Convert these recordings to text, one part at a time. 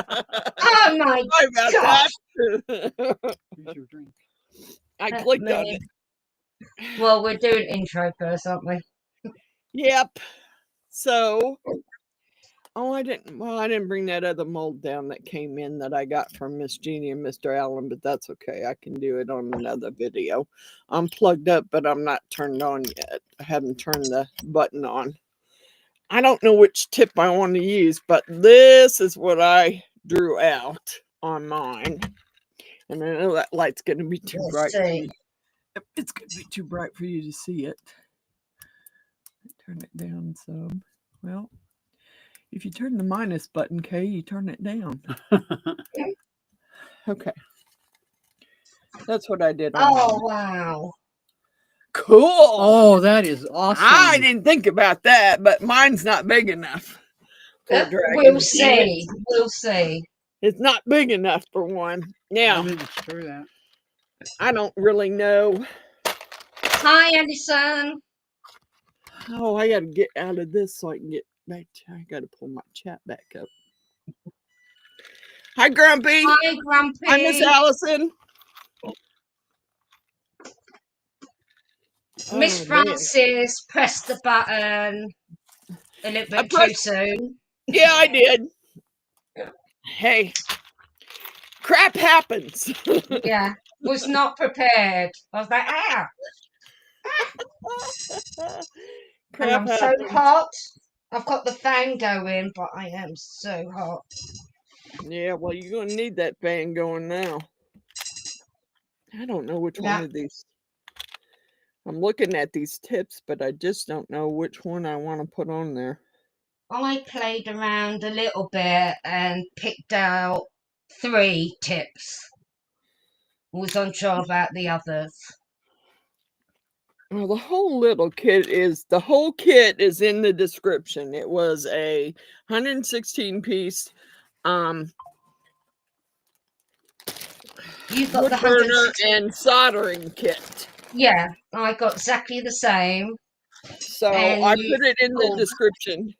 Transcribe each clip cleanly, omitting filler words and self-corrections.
Oh my Sorry about gosh. that. Here's your drink. I Let clicked on me. it. Well, we're doing intro first, aren't we? Yep. So, I didn't. Well, I didn't bring that other mold down that came in that I got from Miss Jeannie and Mr. Allen, but that's okay. I can do it on another video. I'm plugged up, but I'm not turned on yet. I haven't turned the button on. I don't know which tip I want to use, but this is what I drew out on mine. And I know that light's going to be too Let's bright. see. It's going to be too bright for you to see it. Turn it down some. Well, if you turn the minus button, Kay, you turn it down. Okay. That's what I did on Oh, mine. wow. Cool. Oh, that is awesome. I didn't think about that, but mine's not big enough for a dragon. We'll see. We'll see. It's not big enough for one. I Now, didn't sure that. I don't really know. Hi, Edison. Oh, I got to get out of this so I can get back. I got to pull my chat back up. Hi, Grumpy. Hi, Grumpy. Hi, Miss Allison. Miss Oh, Francis pressed the button a little bit too soon. Yeah, I did. Hey, crap happens. Yeah, was not prepared. I was like, and I'm so hot. I've got the fan going, but I am so hot. Yeah, well, you're going to need that fan going now. I don't know which one of these. I'm looking at these tips, but I just don't know which one I want to put on there. I played around a little bit and picked out 3 tips. Was unsure about the others. Well, the whole kit is in the description. It was a 116 piece You got wood the burner 116. and soldering kit. Yeah, I got exactly the same. So I put it in the description.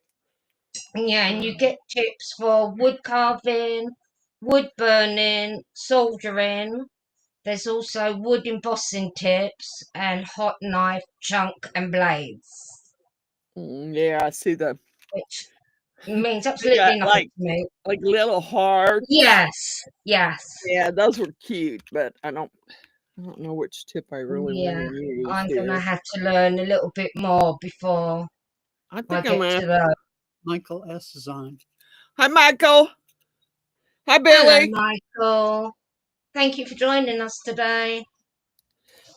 Yeah, and you get tips for wood carving, wood burning, soldering. There's also wood embossing tips and hot knife, chunk, and blades. Yeah, I see that. Which means absolutely nothing to me. Like little hearts. Yes, yes. Yeah, those were cute, but I don't know which tip I really want to use. I'm gonna have to learn a little bit more before I get to those. Michael S. is on. Hi, Michael. Hi, Billy. Hello, Michael. Thank you for joining us today.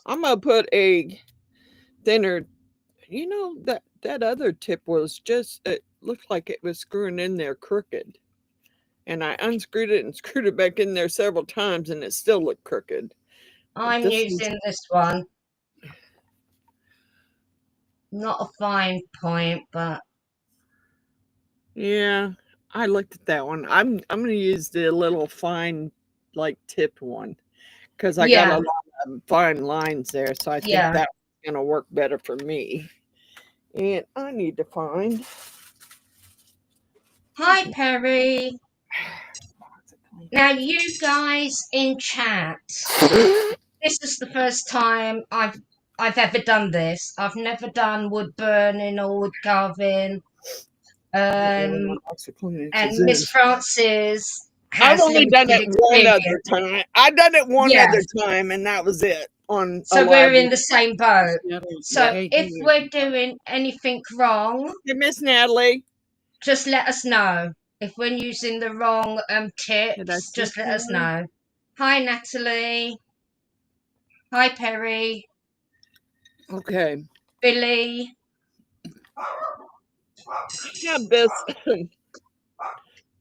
I'm gonna put a thinner. You know that other tip was just, it looked like it was screwing in there crooked, and I unscrewed it and screwed it back in there several times, and it still looked crooked. I'm using this one. Not a fine point, but yeah, I looked at that one. I'm gonna use the little fine, like tipped one, because I got a lot of fine lines there, so I think that's gonna work better for me. And I need to find. Hi, Perry. Now, you guys in chat, this is the first time I've ever done this. I've never done wood burning or wood carving. And Miss Francis has I've only done it one other time. I've done it one other time, and that was it. So we're in the same boat. So if we're doing anything wrong, Miss Natalie, just let us know. If we're using the wrong tips, just let us know. Hi, Natalie. Hi, Perry. Okay. Billy. I have this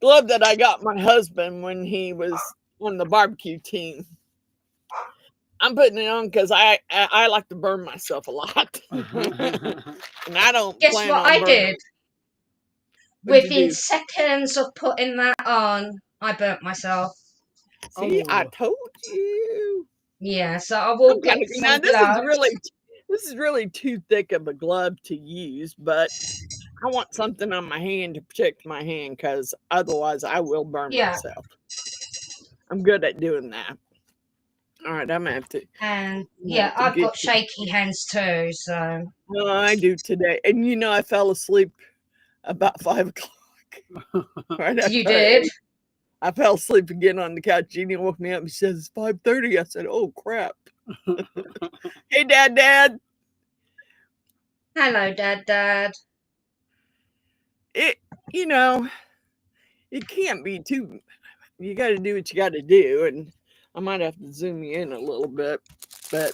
glove that I got my husband when he was on the barbecue team. I'm putting it on because I like to burn myself a lot. And I don't Guess plan what on I burning. did? Within seconds of putting that on, I burnt myself. See, I told you. Yeah, so I will get some gloves. This is really too thick of a glove to use, but I want something on my hand to protect my hand because otherwise I will burn Yeah. myself. I'm good at doing that. All right, I'm gonna have to. And Yeah, yeah, I've got shaky hands too, so Well, I do today, and I fell asleep about 5 o'clock. Right after you did. I fell asleep again on the couch. Jeannie woke me up. She says it's 5:30. I said, "Oh crap!" Hey, Dad. Hello, Dad. It it can't be too. You got to do what you got to do, and I might have to zoom you in a little bit, but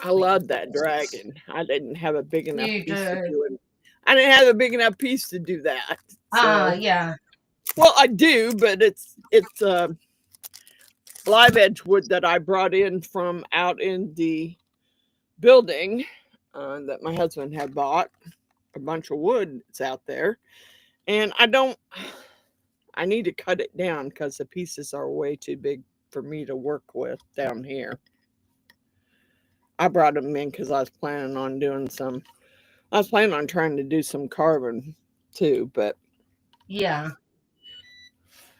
I love that dragon. I didn't have a big enough You piece to do. do it. I didn't have a big enough piece to do that. So, Yeah. well, I do, but it's live edge wood that I brought in from out in the building that my husband had bought. A bunch of wood that's out there, and I need to cut it down because the pieces are way too big for me to work with down here. I brought them in because I was planning on trying to do some carving too, but Yeah.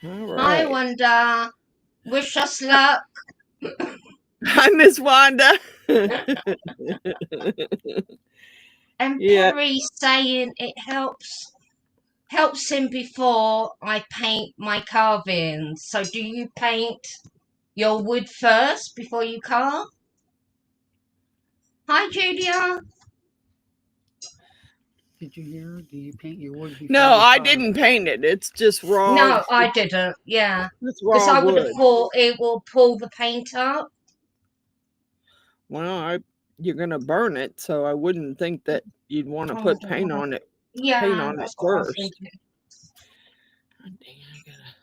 all Hi, right. Wanda. Wish us luck. Hi, Miss Wanda. And Yeah. Perry saying it helps him before I paint my carvings. So do you paint your wood first before you carve? Hi, Julia. Did you hear? Do you paint your wood before No, you I carve? didn't paint it. It's just raw. No, I didn't. Yeah. It's Because raw I would have wood. thought it will pull the paint up. Well, you're gonna burn it, so I wouldn't think that you'd want to I put wouldn't paint wanna- on it. Yeah, that's what I was First. thinking. God dang, I got a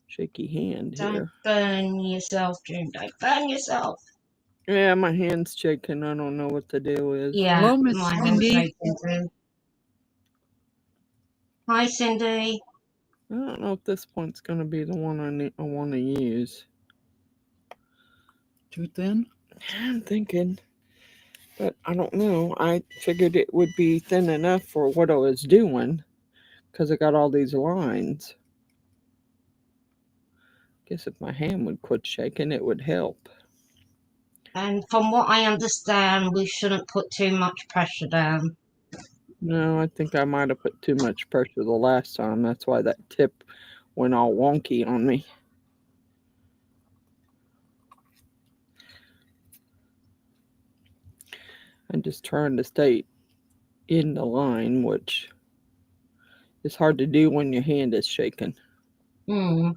shaky hand Don't here. burn yourself, June. Don't burn yourself. Yeah, my hand's shaking. I don't know what the deal is. Yeah, Hello, Miss my hand's Cindy. shaking too. Hi, Cindy. I don't know if this point's gonna be the one I want to use. Too thin? I'm thinking, but I don't know. I figured it would be thin enough for what I was doing because I got all these lines. Guess if my hand would quit shaking, it would help. And from what I understand, we shouldn't put too much pressure down. No, I think I might have put too much pressure the last time. That's why that tip went all wonky on me. I'm just trying to stay in the line, which is hard to do when your hand is shaking. I don't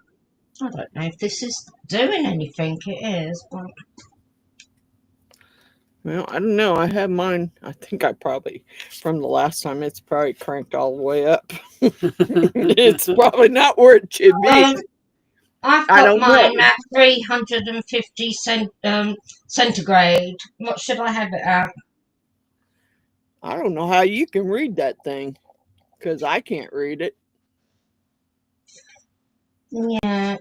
know if this is doing anything. It is, but Well, I don't know. I have mine. I think I probably, from the last time, it's probably cranked all the way up. It's probably not where it should be. I've I got don't mine know. at 350 centigrade. What should I have it at? I don't know how you can read that thing because I can't read it. Yeah. I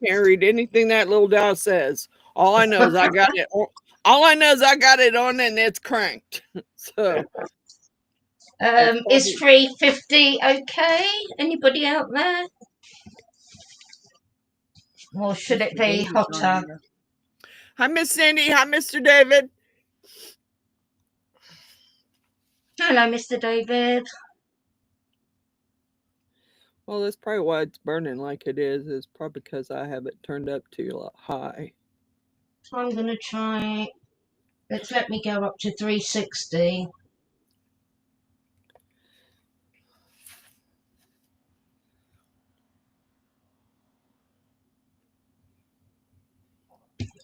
can't read anything that little dial says. All I know is I got it. All I know is I got it on and it's cranked. So Is 350 okay? Anybody out there? Or should it Mr. be David's hotter? on here. hi, Miss Cindy. Hi, Mr. David. Hello, Mr. David. Well, that's probably why it's burning like it is. It's probably because I have it turned up too high. So I'm going to try. Let's let me go up to 360.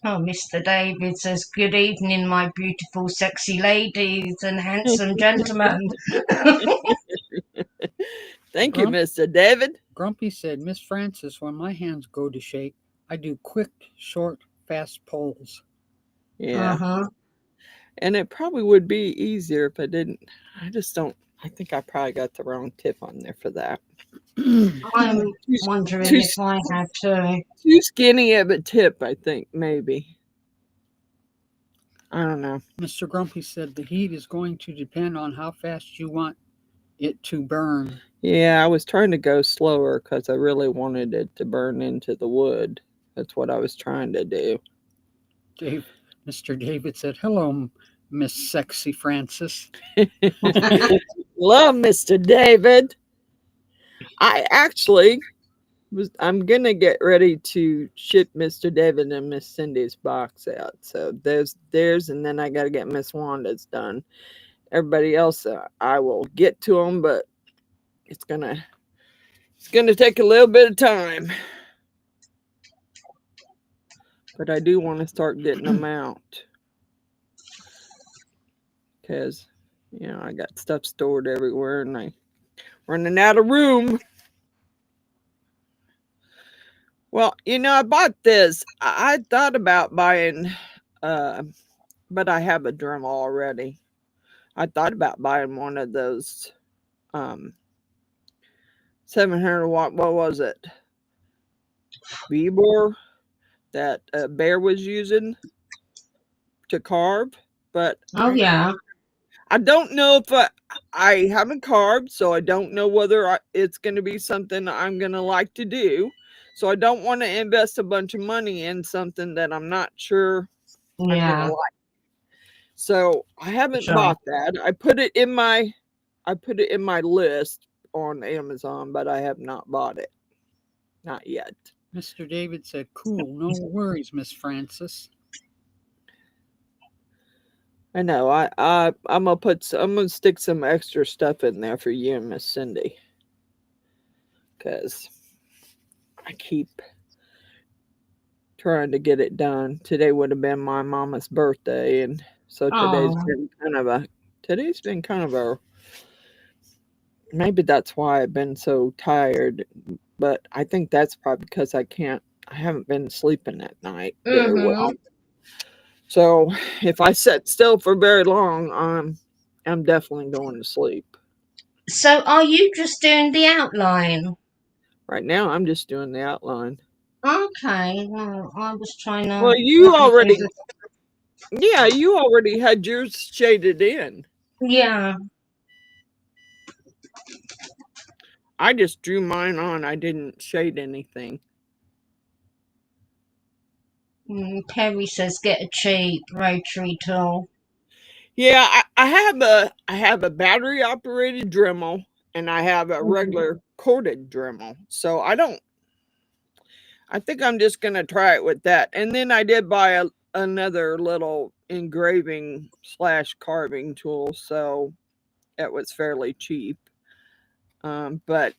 Oh, Mr. David says, good evening, my beautiful, sexy ladies and handsome gentlemen. Thank you, Mr. David. Grumpy said, Miss Frances, when my hands go to shake, I do quick, short, fast pulls. Yeah. Uh-huh. And it probably would be easier if I didn't. I just don't. I think I probably got the wrong tip on there for that. I'm wondering if I had to. Too skinny of a tip, I think, maybe. I don't know. Mr. Grumpy said, the heat is going to depend on how fast you want it to burn. Yeah, I was trying to go slower because I really wanted it to burn into the wood. That's what I was trying to do. Mr. David said, "Hello, Miss Sexy Francis." Love Mr. David. I actually I'm gonna get ready to ship Mr. David and Miss Cindy's box out. So there's and then I gotta get Miss Wanda's done. Everybody else I will get to them, but it's gonna take a little bit of time. But I do want to start getting them out because I got stuff stored everywhere and I running out of room. Well, I bought this. I thought about buying, but I have a Dremel already. I thought about buying one of those 700 watt, what was it? Vibor that Bear was using to carve. But Oh, yeah. I don't know if I haven't carved, so I don't know whether it's going to be something I'm going to like to do. So I don't want to invest a bunch of money in something that I'm not sure I'm going Yeah. to like. So I haven't Sure. bought that. I put it in my list on Amazon, but I have not bought it. Not yet. Mr. David said, "Cool, no worries, Miss Francis." I know. I'm gonna stick some extra stuff in there for you and Miss Cindy, because I keep trying to get it done. Today would have been my mama's birthday, and so today's Oh, been kind of a maybe that's why I've been so tired, but I think that's probably because I haven't been sleeping at night very well. So if I sit still for very long, I'm definitely going to sleep. so are you just doing the outline? Right now, I'm just doing the outline. Okay. Well, I was trying to Well, look into this. you already had yours shaded in. Yeah. I just drew mine on. I didn't shade anything. Perry says get a cheap rotary tool. Yeah, I have a battery operated Dremel and I have a regular corded Dremel. So I think I'm just gonna try it with that. And then I did buy another little engraving / carving tool, so it was fairly cheap. But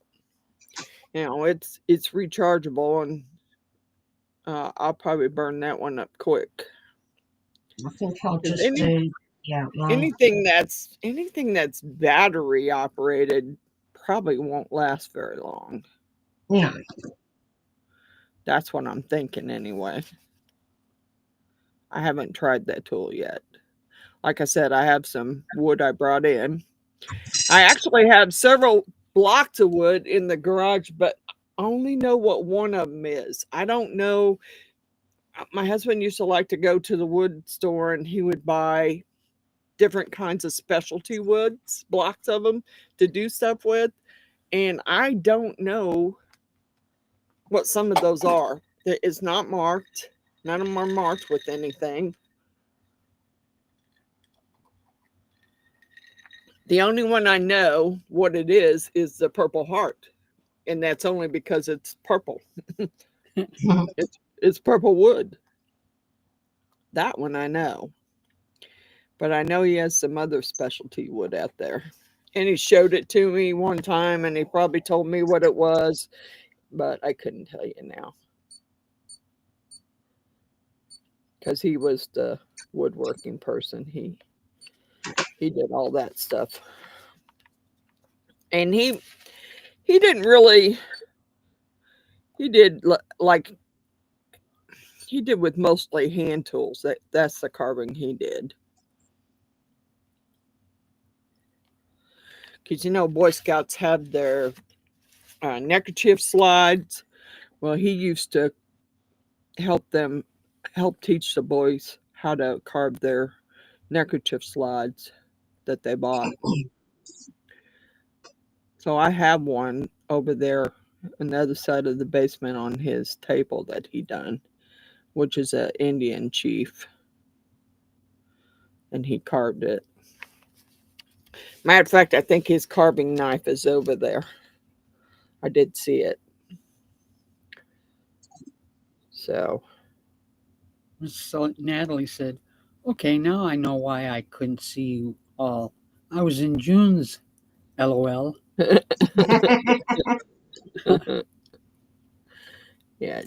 it's rechargeable, and I'll probably burn that one up quick. I think I'll 'Cause just do the outline. anything that's battery operated probably won't last very long. No. That's what I'm thinking anyway. I haven't tried that tool yet. Like I said, I have some wood I brought in. I actually have several blocks of wood in the garage, but I only know what one of them is. I don't know. My husband used to like to go to the wood store and he would buy different kinds of specialty woods, blocks of them to do stuff with. And I don't know what some of those are. It's not marked. None of them are marked with anything. The only one I know what it is the Purple Heart. And that's only because it's purple. It's purple wood. That one I know. But I know he has some other specialty wood out there. And he showed it to me one time and he probably told me what it was, but I couldn't tell you now. Because he was the woodworking person. He did all that stuff. And he didn't really, he did like, he did with mostly hand tools. That's the carving he did. Because Boy Scouts have their neckerchief slides. Well, he used to help teach the boys how to carve their neckerchief slides that they bought. So I have one over there on the other side of the basement on his table that he done, which is an Indian chief. And he carved it. Matter of fact, I think his carving knife is over there. I did see it. So Natalie said, okay, now I know why I couldn't see you all. I was in June's, LOL. yeah.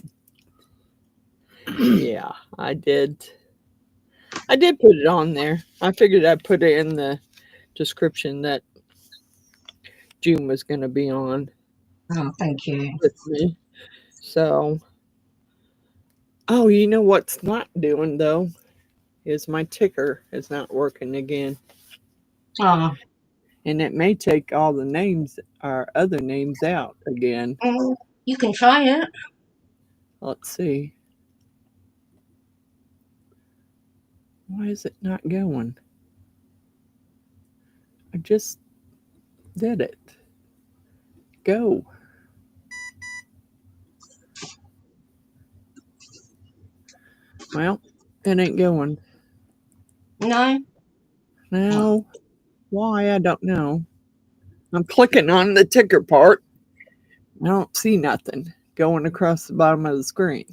Yeah, I did. I did put it on there. I figured I'd put it in the description that June was going to be on Oh, thank you. with me. So, oh, you know what's not doing though is my ticker is not working again. Oh, And it may take all the names or other names out again. you can try it. Let's see. Why is it not going? I just did it. Go. Well, it ain't going. No? No. Why? I don't know. I'm clicking on the ticker part. I don't see nothing going across the bottom of the screen.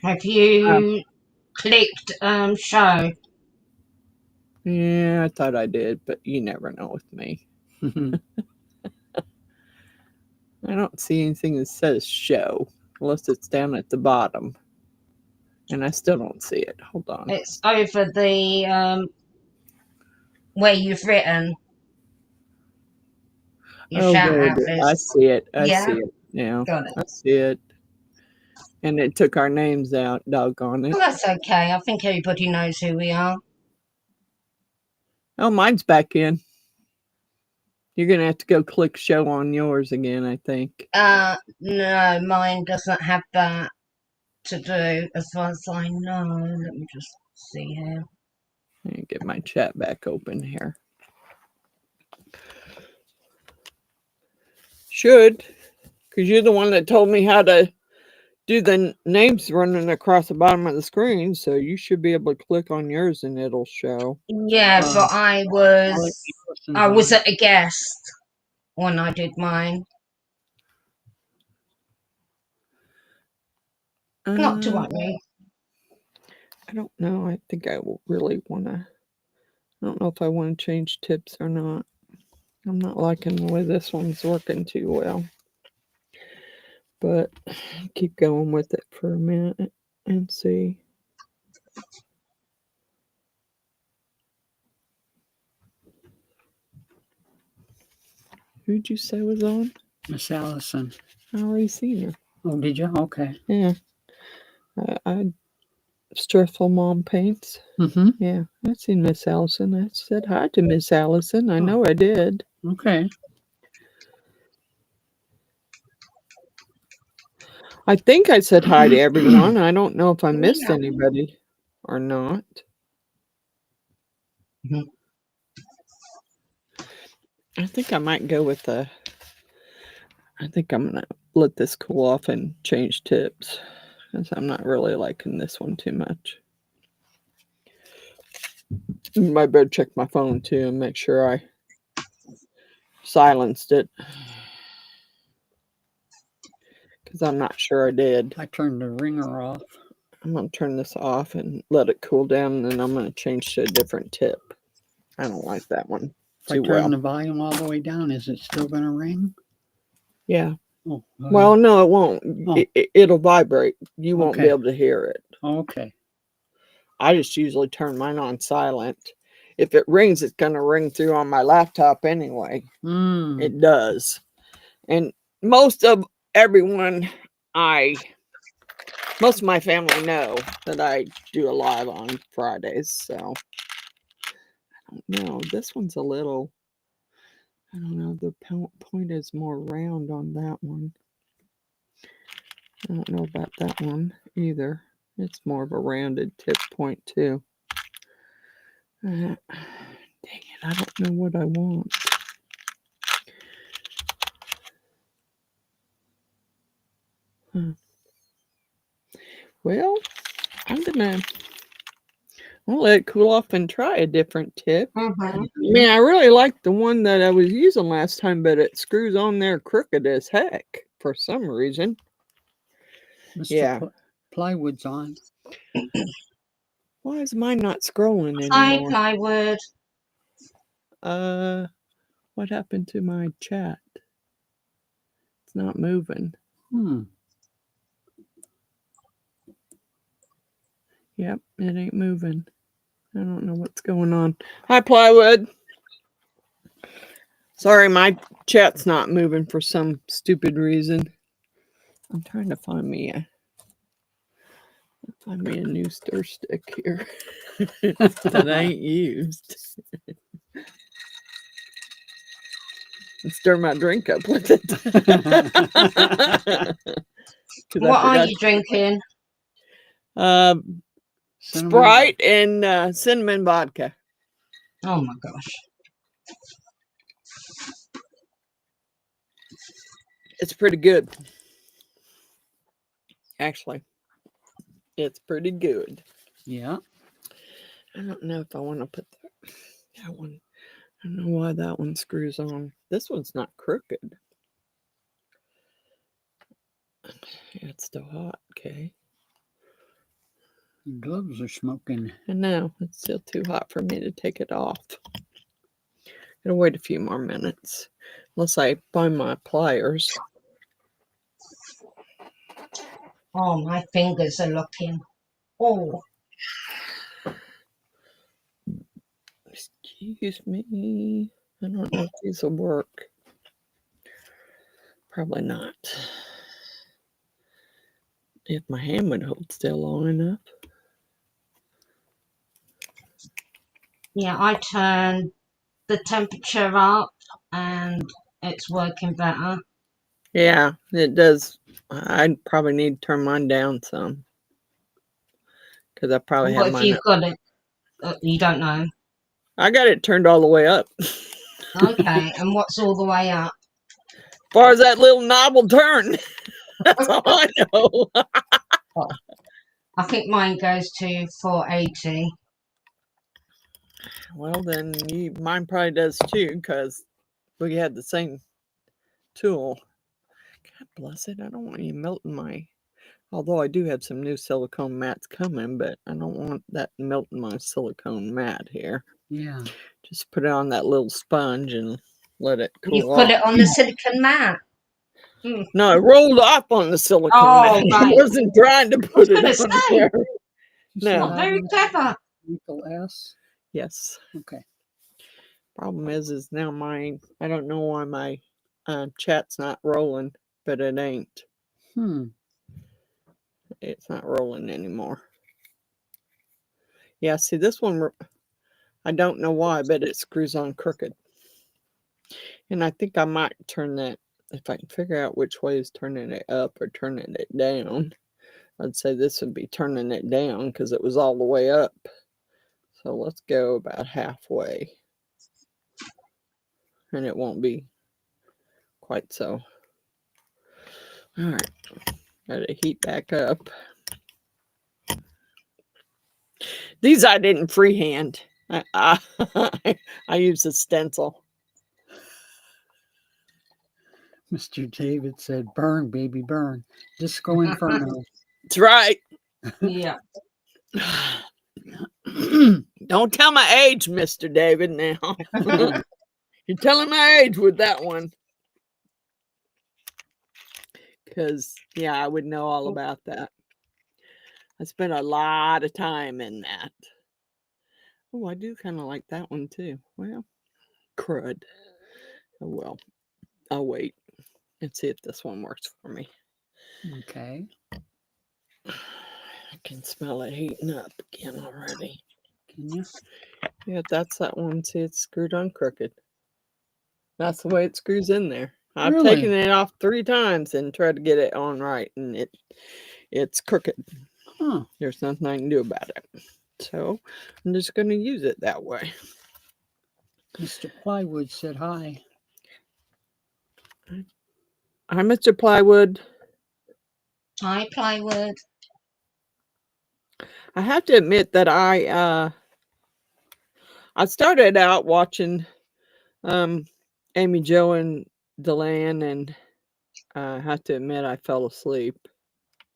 Have you clicked show? Yeah, I thought I did, but you never know with me. I don't see anything that says show unless it's down at the bottom. And I still don't see it. Hold on. It's over the where you've written your Oh, shout there out it is. I list. see it. I Yeah? see it now. Got it. I see it. And it took our names out. Doggone it. Well, that's okay. I think everybody knows who we are. Oh, mine's back in. You're going to have to go click show on yours again, I think. No, mine doesn't have that to do, as far as I know. Let me just see here. Let me get my chat back open here. Should, because you're the one that told me how to do the names running across the bottom of the screen, so you should be able to click on yours and it'll show. Yeah, but I was at a guest when I did mine. Not to worry. I don't know. I think I will really want to. I don't know if I want to change tips or not. I'm not liking the way this one's working too well. But keep going with it for a minute and see. Who'd you say was on? Miss Allison. I already seen her. Oh, did you? Okay. Yeah. I Stressful Mom Paints. Mm-hmm. Yeah, I seen Miss Allison. I said hi to Miss Allison. I know I did. Okay. I think I said hi to everyone. I don't know if I missed anybody or not. Mhm. I think I might go with I think I'm going to let this cool off and change tips, because I'm not really liking this one too much. I better check my phone too and make sure I silenced it, because I'm not sure I did. I turned the ringer off. I'm going to turn this off and let it cool down, and then I'm going to change to a different tip. I don't like that one If I turn the volume all the way down, is it still going to ring? Yeah. Oh, well, no, it won't. Oh. It'll vibrate. You won't be able to hear it. Okay. I just usually turn mine on silent. If it rings, it's going to ring through on my laptop anyway. It does. And most of my family know that I do a live on Fridays. So I don't know. This one's a little, I don't know. The point is more round on that one. I don't know about that one either. It's more of a rounded tip point too. Dang it, I don't know what I want. Well, I'll let it cool off and try a different tip. Mm-hmm. I mean, I really like the one that I was using last time, but it screws on there crooked as heck for some reason. Mr. Yeah. Plywood's on. Why is mine not scrolling Hi, anymore? Plywood. What happened to my chat? It's not moving. Yep, it ain't moving. I don't know what's going on. Hi, Plywood. Sorry, my chat's not moving for some stupid reason. I'm trying to find me a new stir stick here that I ain't used. And stir my drink up with it. 'Cause I What are forgot you drinking? Cinnamon Sprite and cinnamon vodka. Oh my gosh. It's pretty good. Actually, it's pretty good. Yeah. I don't know if I want to put that one. I don't know why that one screws on. This one's not crooked. Yeah, it's still hot. Okay. Your gloves are smoking. I know. It's still too hot for me to take it off. Gotta wait a few more minutes. Unless I find my pliers. Oh, my fingers are looking. Oh. Excuse me. I don't know if these will work. Probably not. If my hand would hold still long enough. Yeah, I turned the temperature up and it's working better. Yeah, it does. I probably need to turn mine down some. Because I probably What have if mine you've up. got it? You don't know. I got it turned all the way up. Okay, and what's all the way up? As far as that little knob will turn. That's all I know. I think mine goes to 480. Well, then mine probably does too, because we had the same tool. God bless it. I don't want you melting my. Although I do have some new silicone mats coming, but I don't want that melting my silicone mat here. Yeah. Just put it on that little sponge and let it cool You off. put it on the silicone mat. No, it rolled off on the silicone Oh, mat. right. I wasn't trying to put it gonna on say. there. You No. still Not have very it? clever. Michael S. Yes. Okay. Problem is now I don't know why my chat's not rolling, but it ain't. It's not rolling anymore. Yeah, see this one, I don't know why, but it screws on crooked. And I think I might turn that, if I can figure out which way is turning it up or turning it down. I'd say this would be turning it down because it was all the way up. So let's go about halfway. And it won't be quite so. All right. Got to heat back up. These I didn't freehand. I used a stencil. Mr. David said, "Burn, baby, burn. Disco Inferno." That's right. Yeah. Don't tell my age, Mr. David, now. You're telling my age with that one. Because, yeah, I would know all about that. I spent a lot of time in that. Oh, I do kind of like that one, too. Well, crud. Oh, well. I'll wait and see if this one works for me. Okay. I can smell it heating up again already. Can you? Yeah, that's that one. See, it's screwed on crooked. That's the way it screws in there. I've Really? taken it off 3 times and tried to get it on right, and it's crooked. Huh. There's nothing I can do about it. So I'm just going to use it that way. Mr. Plywood said hi. Hi, Mr. Plywood. Hi, Plywood. I have to admit that I started out watching Amy Jo and Deland, and I have to admit I fell asleep.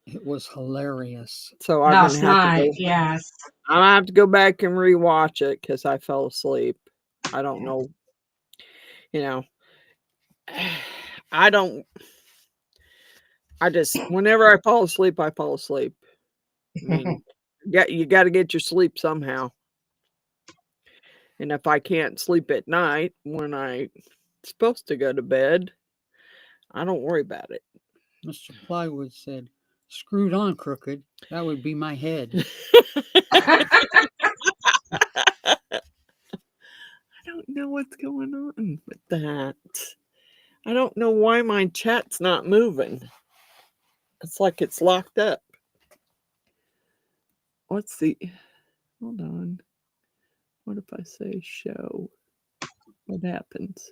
It was hilarious. So I'm Last gonna have to night, go. yes. I'm gonna have to go back and rewatch it because I fell asleep. I don't know. You know, I don't. I just whenever I fall asleep, I fall asleep. I mean, you got to get your sleep somehow. And if I can't sleep at night when I'm supposed to go to bed, I don't worry about it. Mr. Plywood said, "Screwed on crooked. That would be my head." I don't know what's going on with that. I don't know why my chat's not moving. It's like it's locked up. Let's see. Hold on. What if I say show? What happens?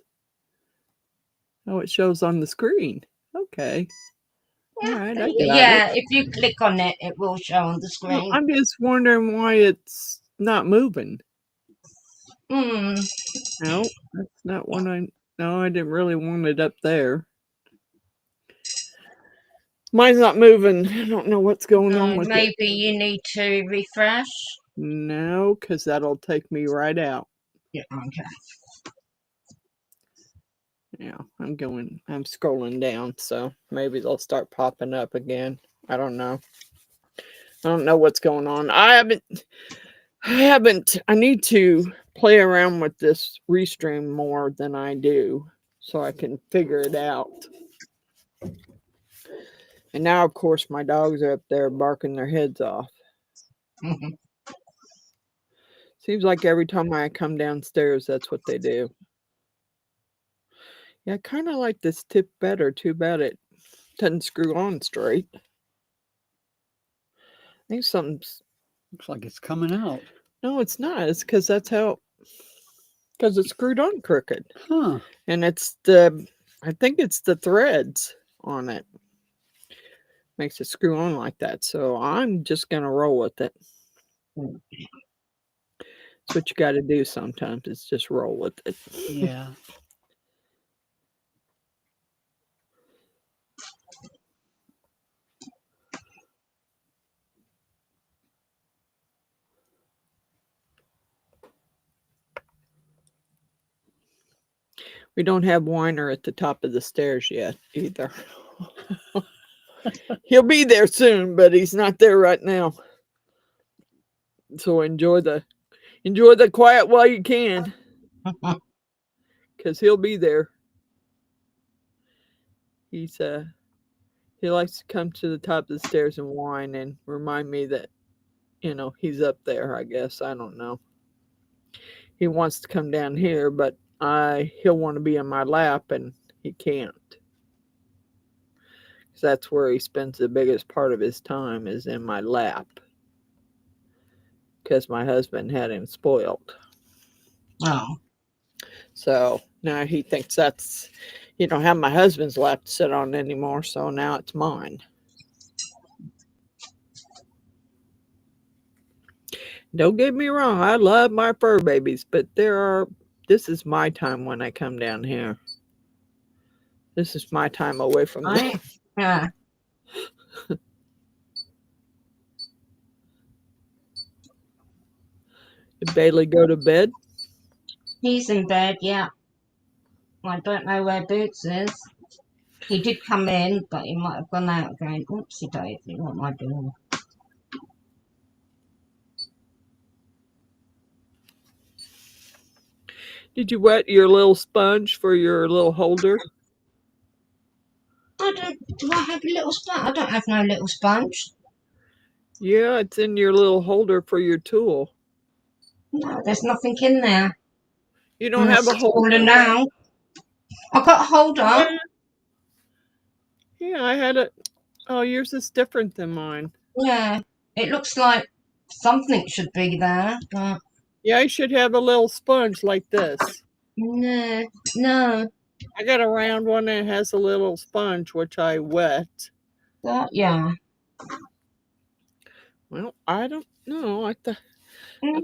Oh, it shows on the screen. Okay. All right, I got Yeah, it. if you click on it, it will show on the Well, screen. I'm just wondering why it's not moving. Hmm. No, that's not what I. No, I didn't really want it up there. Mine's not moving. I don't know what's going on with it. Maybe you need to refresh. No, because that'll take me right out. Yeah, okay. Yeah, I'm scrolling down, so maybe they'll start popping up again. I don't know. I don't know what's going on. I need to play around with this Restream more than I do so I can figure it out. And now, of course, my dogs are up there barking their heads off. Seems like every time I come downstairs, that's what they do. Yeah, I kind of like this tip better. Too bad it doesn't screw on straight. I think something's... Looks like it's coming out. No, it's not. It's because that's how... Because it's screwed on crooked. Huh. And I think it's the threads on it. Makes it screw on like that. So I'm just going to roll with it. That's what you got to do sometimes. Is just roll with it. Yeah. We don't have Weiner at the top of the stairs yet either. He'll be there soon, but he's not there right now. So enjoy the quiet while you can, because he'll be there. He likes to come to the top of the stairs and whine and remind me that he's up there. I guess I don't know. He wants to come down here, but he'll want to be in my lap, and he can't. Because that's where he spends the biggest part of his time, is in my lap. Because my husband had him spoiled. Oh. So now he thinks that's, don't have my husband's lap to sit on anymore, so now it's mine. Don't get me wrong, I love my fur babies, but this is my time when I come down here. This is my time away from them. Yeah. Did Bailey go to bed? He's in bed, yeah. I don't know where Boots is. He did come in, but he might have gone out again. Oopsie daisy, what am I doing? Did you wet your little sponge for your little holder? Do I have a little sponge? I don't have no little sponge. Yeah, it's in your little holder for your tool. No, there's nothing in there. You don't have a holder now. I've got a holder. Yeah, I had it. Oh, yours is different than mine. Yeah, it looks like something should be there, but... Yeah, I should have a little sponge like this. No. I got a round one that has a little sponge, which I wet. Yeah. Well, I don't know. I thought Mm,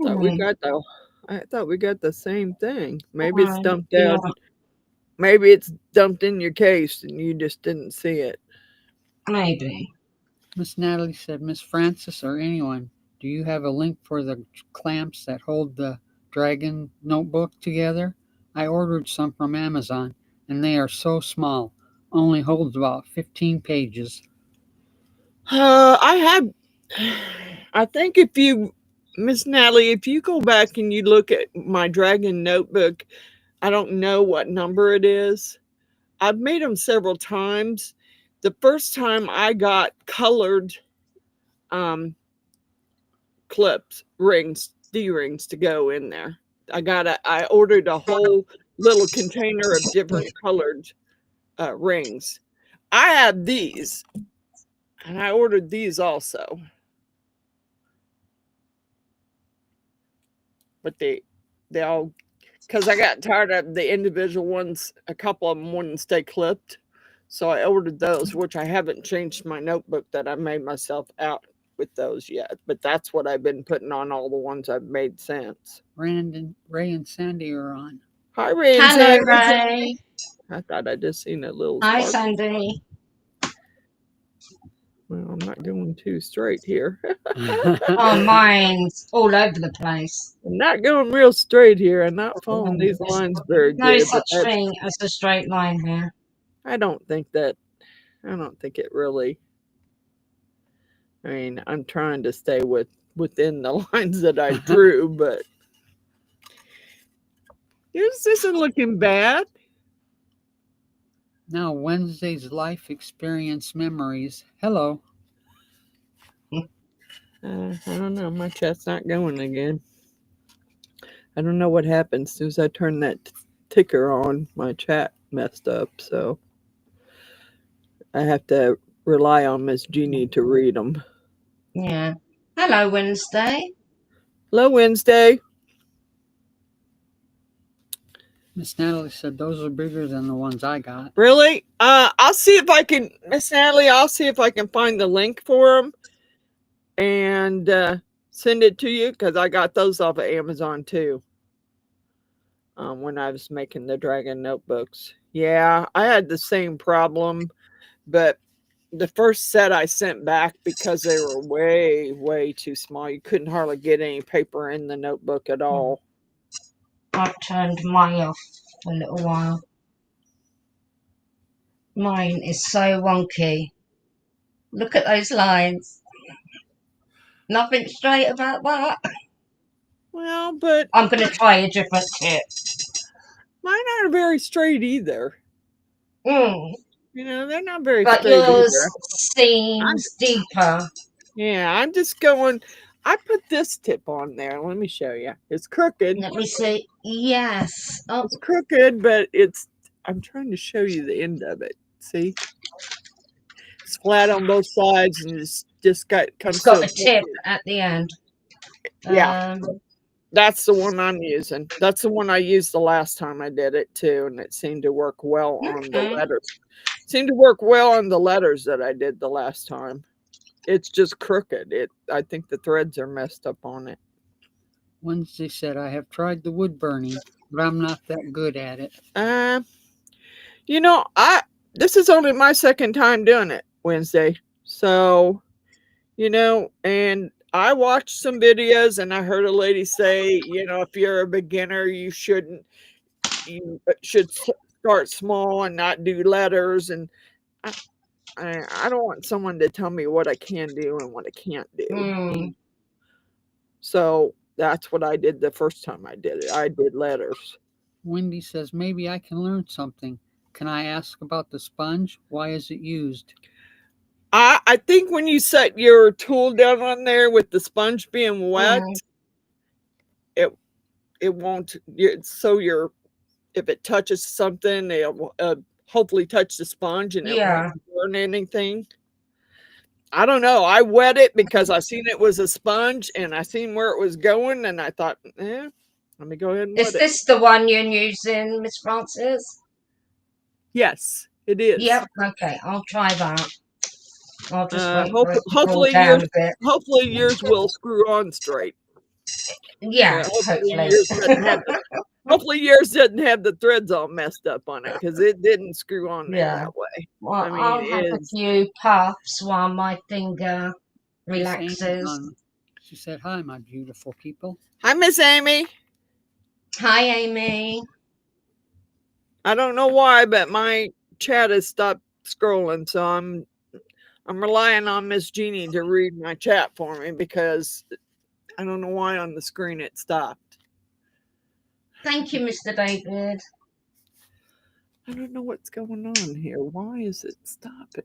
I thought we got the same thing. Maybe it's right. dumped You know, out. Maybe it's dumped in your case and you just didn't see it. maybe. Miss Natalie said, Miss Frances or anyone, do you have a link for the clamps that hold the Dragon notebook together? I ordered some from Amazon and they are so small, only holds about 15 pages. I have. I think if you, Miss Natalie, if you go back and you look at my Dragon notebook, I don't know what number it is. I've made them several times. The first time I got colored um, clips, rings, D-rings to go in there. I ordered a whole little container of different colored rings. I have these, and I ordered these also. But they all, because I got tired of the individual ones. A couple of them wouldn't stay clipped, so I ordered those, which I haven't changed my notebook that I made myself out with those yet. But that's what I've been putting on all the ones I've made since. Ray and Sandy are on. Hi, Ray and Hello, Sandy. Ray. I thought I just seen a little Hi, spark. Sandy. Well, I'm not going too straight here. Oh, mine's all over the place. I'm not going real straight here. I'm not following these lines very No good. such thing as a straight line here. I don't think it really. I mean, I'm trying to stay within the lines that I drew, but this isn't looking bad. Now, Wednesday's life experience memories. Hello. I don't know. My chat's not going again. I don't know what happened. As soon as I turned that ticker on, my chat messed up. So I have to rely on Miss Jeannie to read them. Yeah. Hello, Wednesday. Hello, Wednesday. Miss Natalie said those are bigger than the ones I got. Really? I'll see if I can, Miss Natalie. I'll see if I can find the link for them and send it to you, because I got those off of Amazon too. When I was making the Dragon notebooks. Yeah, I had the same problem, but the first set I sent back because they were way, way too small. You couldn't hardly get any paper in the notebook at all. I've turned mine off for a little while. Mine is so wonky. Look at those lines. Nothing straight about that. Well, but I'm going to try a different tip. mine aren't very straight either. Mm. You know, they're not very But straight yours either. seems deeper. Yeah, I'm just going. I put this tip on there. Let me show you. It's crooked. Let me see. Yes. Oh, It's crooked, but I'm trying to show you the end of it. See? It's flat on both sides and it's just it's got a tip at the end. Yeah. That's the one I'm using. That's the one I used the last time I did it too, and it seemed to work well on the letters. Seemed to work well on the letters that I did the last time. It's just crooked. I think the threads are messed up on it. Wednesday said, I have tried the wood burning, but I'm not that good at it. You know, this is only my second time doing it, Wednesday. So, you know, and I watched some videos and I heard a lady say, you know, if you're a beginner, you should start small and not do letters. And I don't want someone to tell me what I can do and what I can't do. Mm. So that's what I did the first time I did it. I did letters. Wendy says, maybe I can learn something. Can I ask about the sponge? Why is it used? I think when you set your tool down on there with the sponge being wet, it won't. If it touches something, it'll hopefully touch the sponge and it won't burn anything. I don't know. I wet it because I seen it was a sponge and I seen where it was going, and I thought, let me go ahead and wet it. Is this the one you're using, Miss Frances? Yes, it is. Yep. Okay, I'll try that. I'll just wait for Hope, it to cool hopefully down yours, a bit. hopefully yours will screw on straight. Yeah, Hopefully hopefully. yours doesn't have. Hopefully yours doesn't have the threads all messed up on it, because it didn't screw on there Yeah. that way. Well, I mean, I'll have a few puffs while my finger Miss relaxes. Amazon, she said, "Hi, my beautiful people." Hi, Miss Amy. Hi, Amy. I don't know why, but my chat has stopped scrolling, so I'm relying on Miss Jeannie to read my chat for me, because I don't know why on the screen it stopped. Thank you, Mr. David. I don't know what's going on here. Why is it stopping?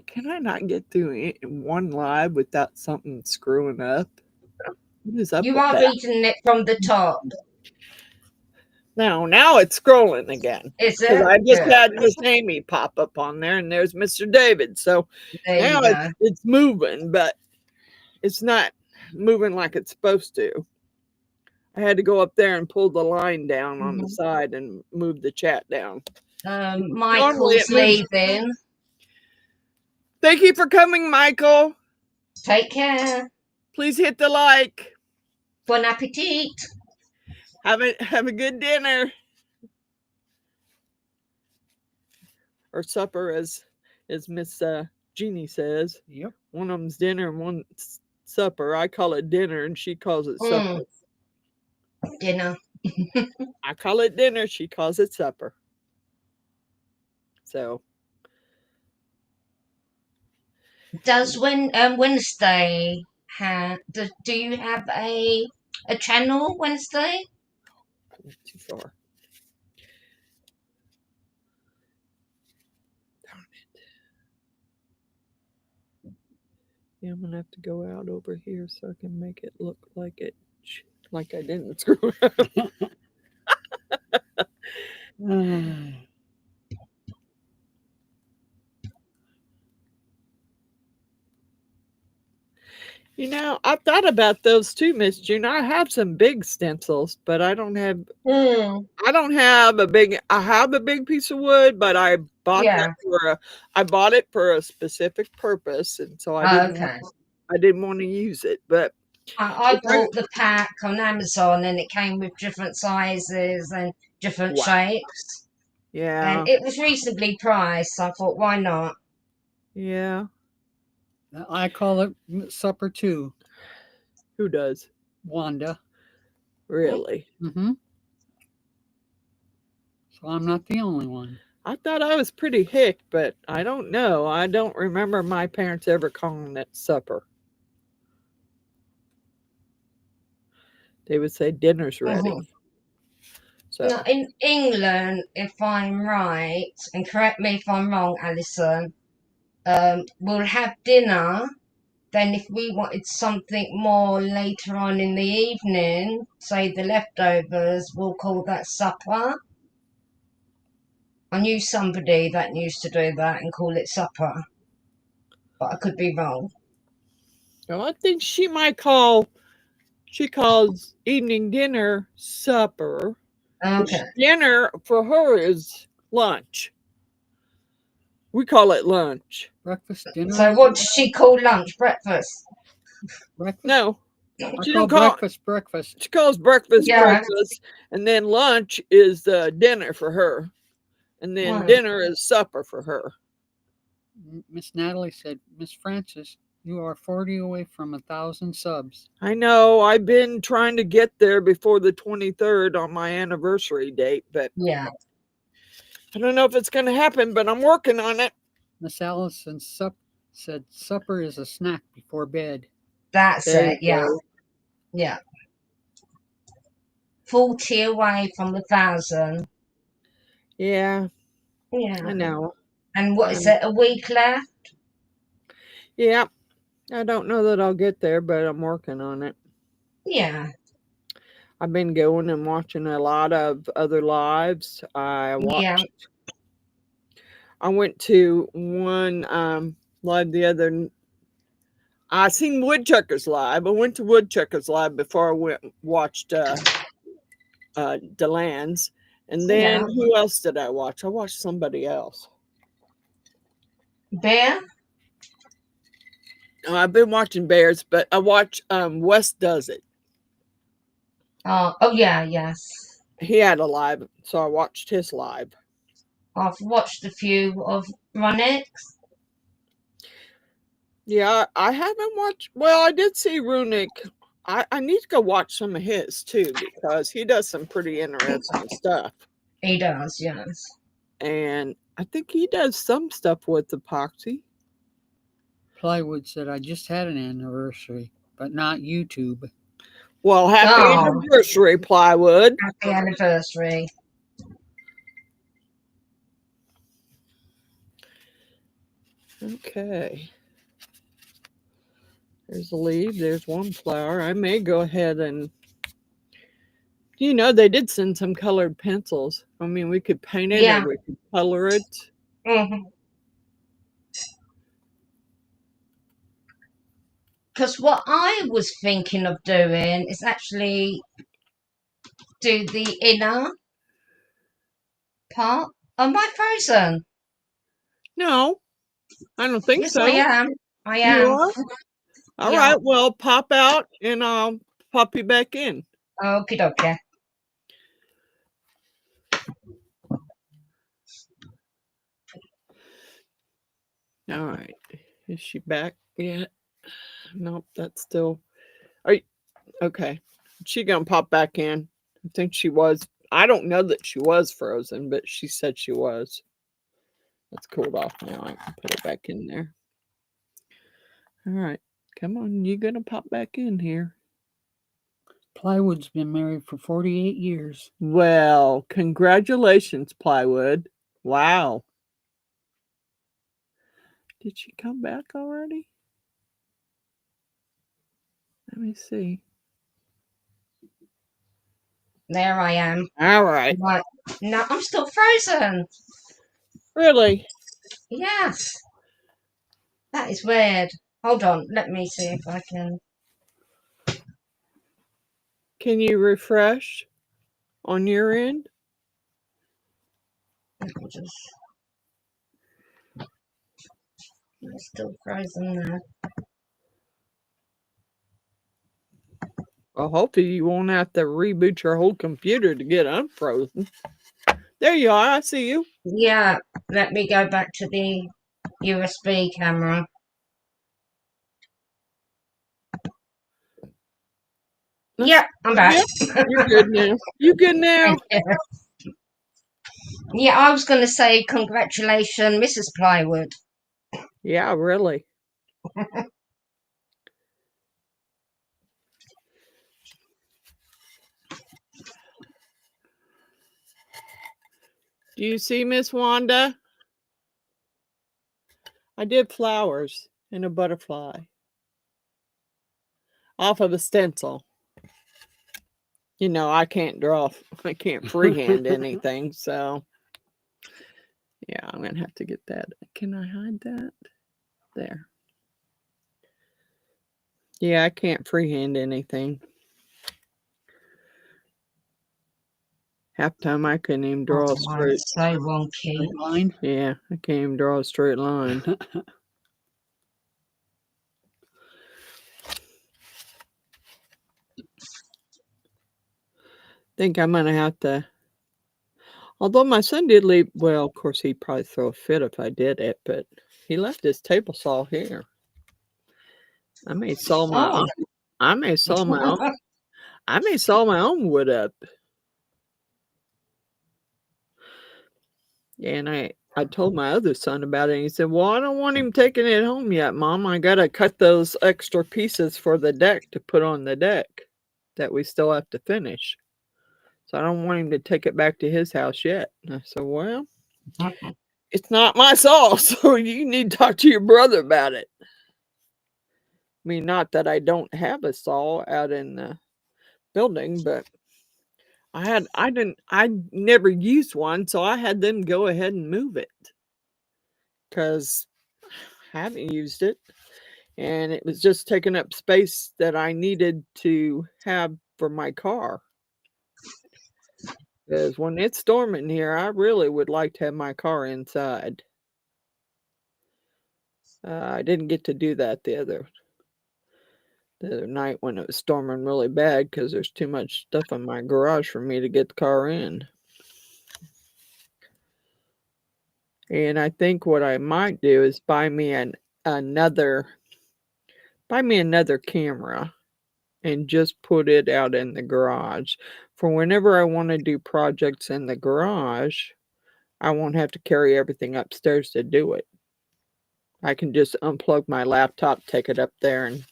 Can I not get through one live without something screwing up? What is up You with are that? reading it from the top. No, now it's scrolling again. Is Because it? I just Good. had Miss Amy pop up on there, and there's Mr. David. So There now you go. it's moving, but it's not moving like it's supposed to. I had to go up there and pull the line down on the side and move the chat down. Michael's leaving. Thank you for coming, Michael. Take care. Please hit the like. Bon appetit. Have a good dinner. Or supper, as Miss Jeannie says. Yep. One of them's dinner and one's supper. I call it dinner and she calls it supper. Dinner. I call it dinner. She calls it supper. So. Does Wednesday have? Do you have a channel Wednesday? Too far. Darn it. Yeah, I'm gonna have to go out over here so I can make it look like I didn't screw up. You know, I thought about those too, Miss June. I have some big stencils, but I don't have. I don't have a big. I have a big piece of wood, but I bought that I bought it for a specific purpose, and so I didn't want to use it. But I bought the pack on Amazon, and it came with different sizes and different shapes. Yeah, and it was reasonably priced. So I thought, why not? Yeah. I call it supper too. Who does? Wanda. Really? Mm-hmm. So I'm not the only one. I thought I was pretty hick, but I don't know. I don't remember my parents ever calling it supper. They would say dinner's ready. So now, in England, if I'm right, and correct me if I'm wrong, Alison, we'll have dinner. Then if we wanted something more later on in the evening, say the leftovers, we'll call that supper. I knew somebody that used to do that and call it supper, but I could be wrong. well, I think she calls evening dinner supper. Okay. Dinner for her is lunch. We call it lunch. Breakfast, dinner. So what does she call lunch? Breakfast? Breakfast? No. I call breakfast. She calls breakfast breakfast, and then lunch is dinner for her, and then dinner is supper for her. Miss Natalie said, "Miss Frances, you are 40 away from 1,000 subs." I know. I've been trying to get there before the 23rd on my anniversary date, but yeah, I don't know if it's going to happen, but I'm working on it. Miss Allison said supper is a snack before bed. That's it. Yeah. Yeah. 40 away from 1,000. Yeah. Yeah. I know. And what is it, a week left? Yeah. I don't know that I'll get there, but I'm working on it. Yeah. I've been going and watching a lot of other lives. I went to one live the other. I seen Woodchuckers live. I went to Woodchuckers live before I went and watched Delan's. And then who else did I watch? I watched somebody else. Bear? Oh, I've been watching Bears, but I watch Wes Does It. Oh, yeah, yes. He had a live, so I watched his live. I've watched a few of Runick's. Yeah, I haven't watched. Well, I did see Runick. I need to go watch some of his too because he does some pretty interesting stuff. He does, yes. And I think he does some stuff with epoxy. Plywood said, I just had an anniversary, but not YouTube. Well, happy Oh. anniversary, Plywood. Happy anniversary. Okay. There's a leaf. There's one flower. I may go ahead and, they did send some colored pencils. I mean, we could paint it Yeah. or we could color it. Because what I was thinking of doing is actually do the inner part. Am I frozen? No, I don't think Yes, so. I am. I You am. are? All Yeah. right. Well, pop out and I'll pop you back in. Okie dokie. All right. Is she back yet? Nope, that's still. Are you okay? She gonna pop back in. I think she was. I don't know that she was frozen, but she said she was. It's cooled off now. I can put it back in there. All right. Come on, you gonna pop back in here. Plywood's been married for 48 years. Well, congratulations, Plywood. Wow. Did she come back already? Let me see. There I am. All right. Right. No, I'm still frozen. Really? Yes. That is weird. Hold on. Let me see if I can. Can you refresh on your end? I'm still frozen there. Well, hopefully you won't have to reboot your whole computer to get unfrozen. There you are. I see you. Yeah. Let me go back to the USB camera. Yeah, I'm back. Yep, you're good now. You good now? Yeah, I was going to say congratulations, Mrs. Plywood. Yeah, really. Do you see Miss Wanda? I did flowers and a butterfly off of a stencil. I can't draw. I can't freehand anything, so yeah, I'm gonna have to get that. Can I hide that? There. Yeah, I can't freehand anything. Half time I couldn't even draw a straight. So wonky. Straight line. Yeah, I can't even draw a straight line. Think I'm gonna have to. Although my son did leave, well, of course he'd probably throw a fit if I did it, but he left his table saw here. I may saw my own. I may saw my own. I may saw my own wood up. And I told my other son about it, and he said, "Well, I don't want him taking it home yet, Mom. I gotta cut those extra pieces for the deck to put on the deck that we still have to finish. So I don't want him to take it back to his house yet." And I said, "Well, it's not my saw, so you need to talk to your brother about it." I mean, not that I don't have a saw out in the building, but I never used one, so I had them go ahead and move it because I haven't used it, and it was just taking up space that I needed to have for my car. Because when it's storming here, I really would like to have my car inside. I didn't get to do that the other night when it was storming really bad because there's too much stuff in my garage for me to get the car in. And I think what I might do is buy me another camera and just put it out in the garage. For whenever I want to do projects in the garage, I won't have to carry everything upstairs to do it. I can just unplug my laptop, take it up there, and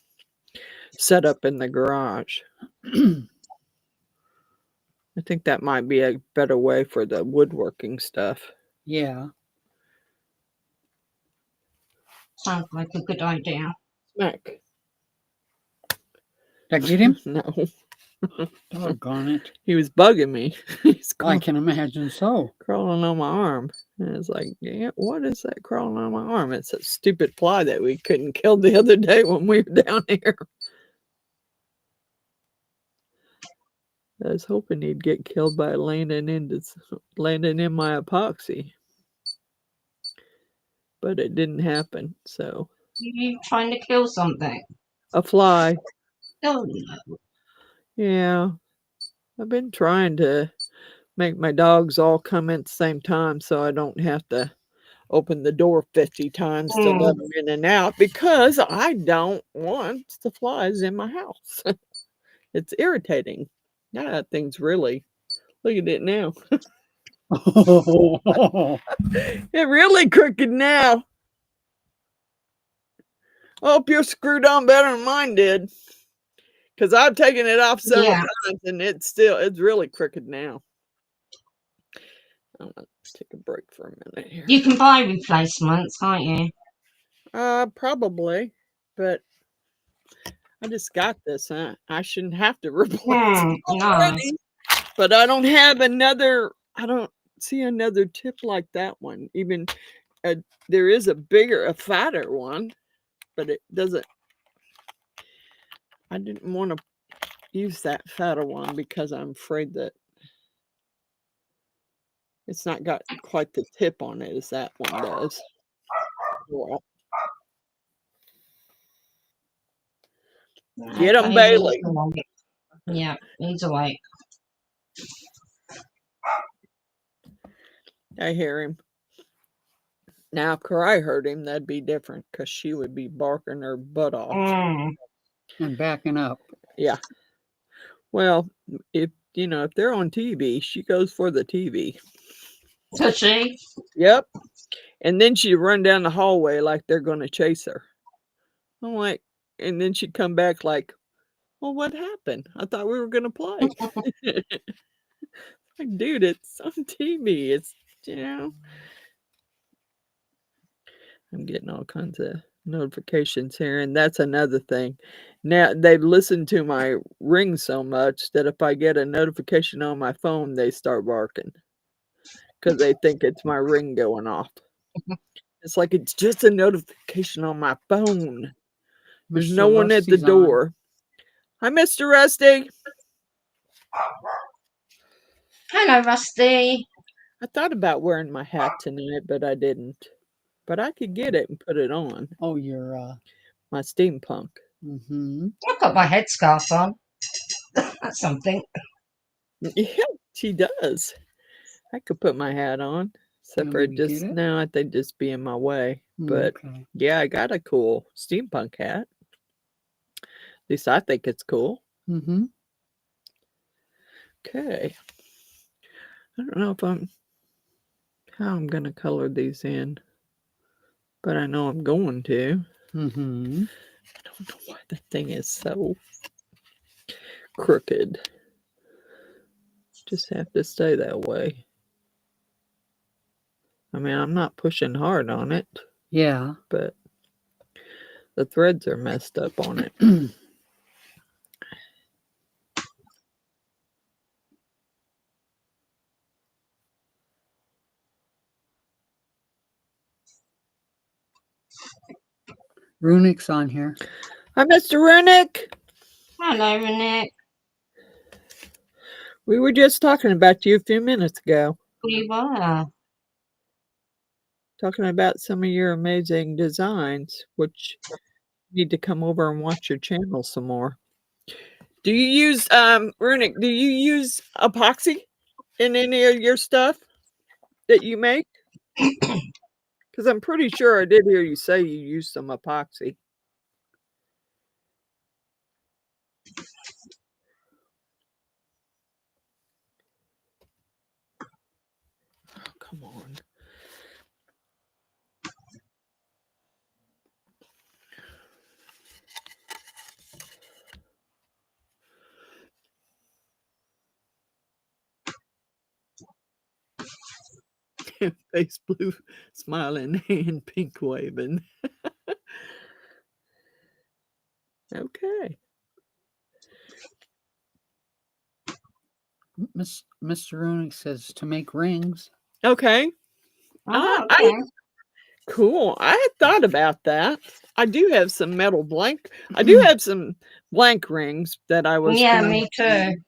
set up in the garage. I think that might be a better way for the woodworking stuff. Yeah. Sounds like a good idea. Smack. Did I get him? No. Doggone it. He was bugging me. He's I can imagine so. crawling on my arm. And it's like, yeah, what is that crawling on my arm? It's a stupid fly that we couldn't kill the other day when we were down here. I was hoping he'd get killed by landing in my epoxy. But it didn't happen, so. You trying to kill something? A fly. Oh no. Yeah. I've been trying to make my dogs all come in at the same time so I don't have to open the door 50 times to let them in and out because I don't want the flies in my house. It's irritating. Now that thing's really, look at it now. It really crooked now. I hope you're screwed on better than mine did. Because I've taken it off several times and it's really crooked now. I'm going to take a break for a minute here. You can buy replacements, can't you? Probably. But I just got this, huh? I shouldn't have to replace it already. But I don't have another, I don't see another tip like that one. Even there is a fatter one, but it doesn't. I didn't want to use that fatter one because I'm afraid that it's not got quite the tip on it as that one does. Well, get him, Bailey. Yeah, he's awake. I hear him. Now, if Karai heard him, that'd be different because she would be barking her butt off. And backing up. Yeah. Well, if they're on TV, she goes for the TV. Does she? Yep. And then she'd run down the hallway like they're going to chase her. I'm like, and then she'd come back like, well, what happened? I thought we were going to play. Like, dude, it's on TV. It's, I'm getting all kinds of notifications here. And that's another thing. Now, they listen to my ring so much that if I get a notification on my phone, they start barking. Because they think it's my ring going off. It's like it's just a notification on my phone. There's no one at the door. Hi, Mr. Rusty. Hello, Rusty. I thought about wearing my hat tonight, but I didn't. But I could get it and put it on. Oh, you're my steampunk. I've got my headscarf on. That's something. Yeah, she does. I could put my hat on. Except for just now, I think just be in my way. But yeah, I got a cool steampunk hat. At least I think it's cool. Okay. I don't know how I'm gonna color these in, but I know I'm going to. I don't know why the thing is so crooked. Just have to stay that way. I mean, I'm not pushing hard on it. Yeah. But the threads are messed up on it. Runick's on here. Hi, Mr. Runick. Hello, Runick. We were just talking about you a few minutes ago. We were. talking about some of your amazing designs, which need to come over and watch your channel some more. Do you use Runic, do you use epoxy in any of your stuff that you make? Because I'm pretty sure I did hear you say you use some epoxy. Oh, come on. Face blue, smiling, hand pink waving. Okay. Mr. Runick says to make rings. Okay. Oh, I okay. cool. I had thought about that. I do have some metal blank. I do have some blank rings that I was Yeah, going me to too.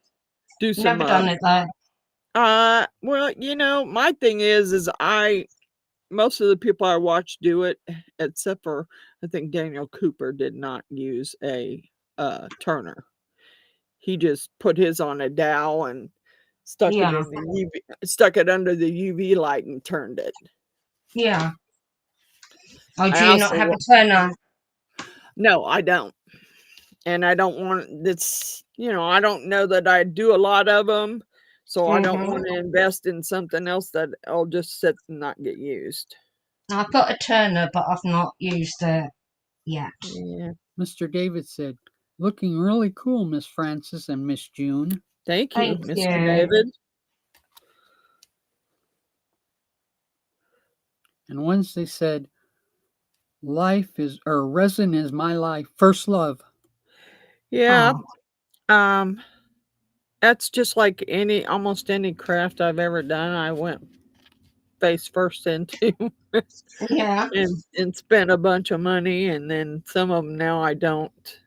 do some Never done it though. well, my thing is most of the people I watch do it, except for I think Daniel Cooper did not use a turner. He just put his on a dowel and stuck it Yeah, in the stuck it under the UV light and turned it. yeah. Oh, I do you not also have a turner? No, I don't. And I don't want this, I don't know that I do a lot of them, so I don't want to invest in something else that I'll just sit and not get used. I've got a turner, but I've not used it yet. Yeah. Mr. David said, looking really cool, Miss Frances and Miss June. Thank you, Thank Mr. you. David. And Wednesday said, resin is my life, first love. Yeah. Oh, That's just like almost any craft I've ever done. I went face first into yeah, and spent a bunch of money, and then some of them now I don't.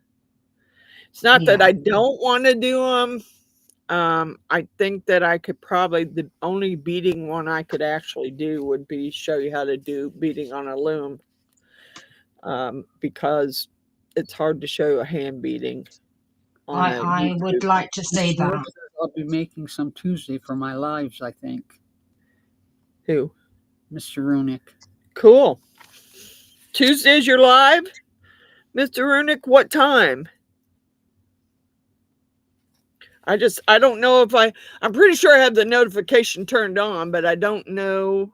It's not that yeah. I don't want to do them. I think that I could probably, the only beading one I could actually do would be show you how to do beading on a loom, because it's hard to show a hand beading on a I would YouTube. like to see Mr. Runick that. says, I'll be making some Tuesday for my lives, I think. Who? Mr. Runick. Cool. Tuesday's your live, Mr. Runick. What time? I don't know if I'm pretty sure I have the notification turned on, but I don't know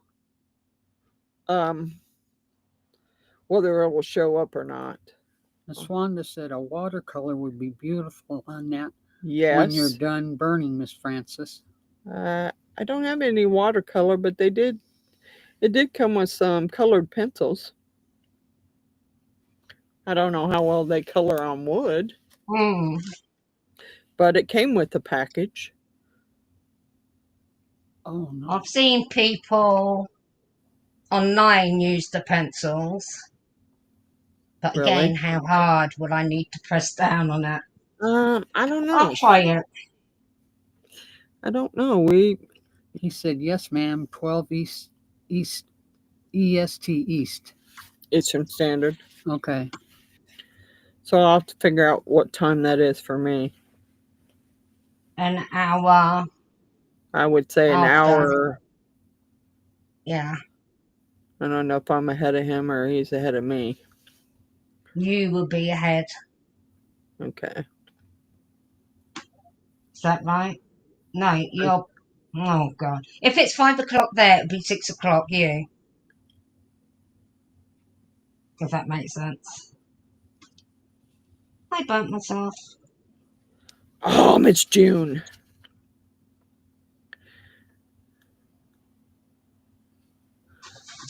whether it will show up or not. Miss Wanda said a watercolor would be beautiful on that Yes. when you're done burning, Miss Frances. I don't have any watercolor, but it did come with some colored pencils. I don't know how well they color on wood, but it came with the package. Oh, no. I've seen people online use the pencils. But Really? again, how hard would I need to press down on it? I don't know. I'll try it. I don't know. He said, yes, ma'am, 12 East, EST East. Eastern Standard. Okay. So I'll have to figure out what time that is for me. An hour. I would say an After. hour. Yeah. I don't know if I'm ahead of him or he's ahead of me. You will be ahead. Okay. Is that right? No, you're... Oh, God. If it's 5 o'clock there, it'll be 6 o'clock you. If that makes sense. I burnt myself. Oh, Miss June.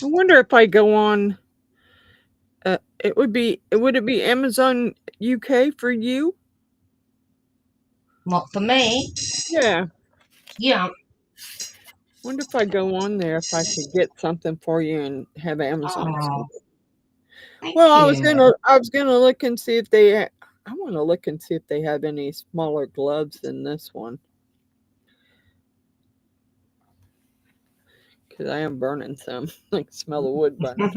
I wonder if I go on. Would it be Amazon UK for you? Not for me. Yeah. Yeah. Wonder if I go on there if I could get something for you and have Amazon. Oh, thank Well, I you. was gonna look and see if they. I want to look and see if they have any smaller gloves than this one. because I am burning some. I can smell the wood burning.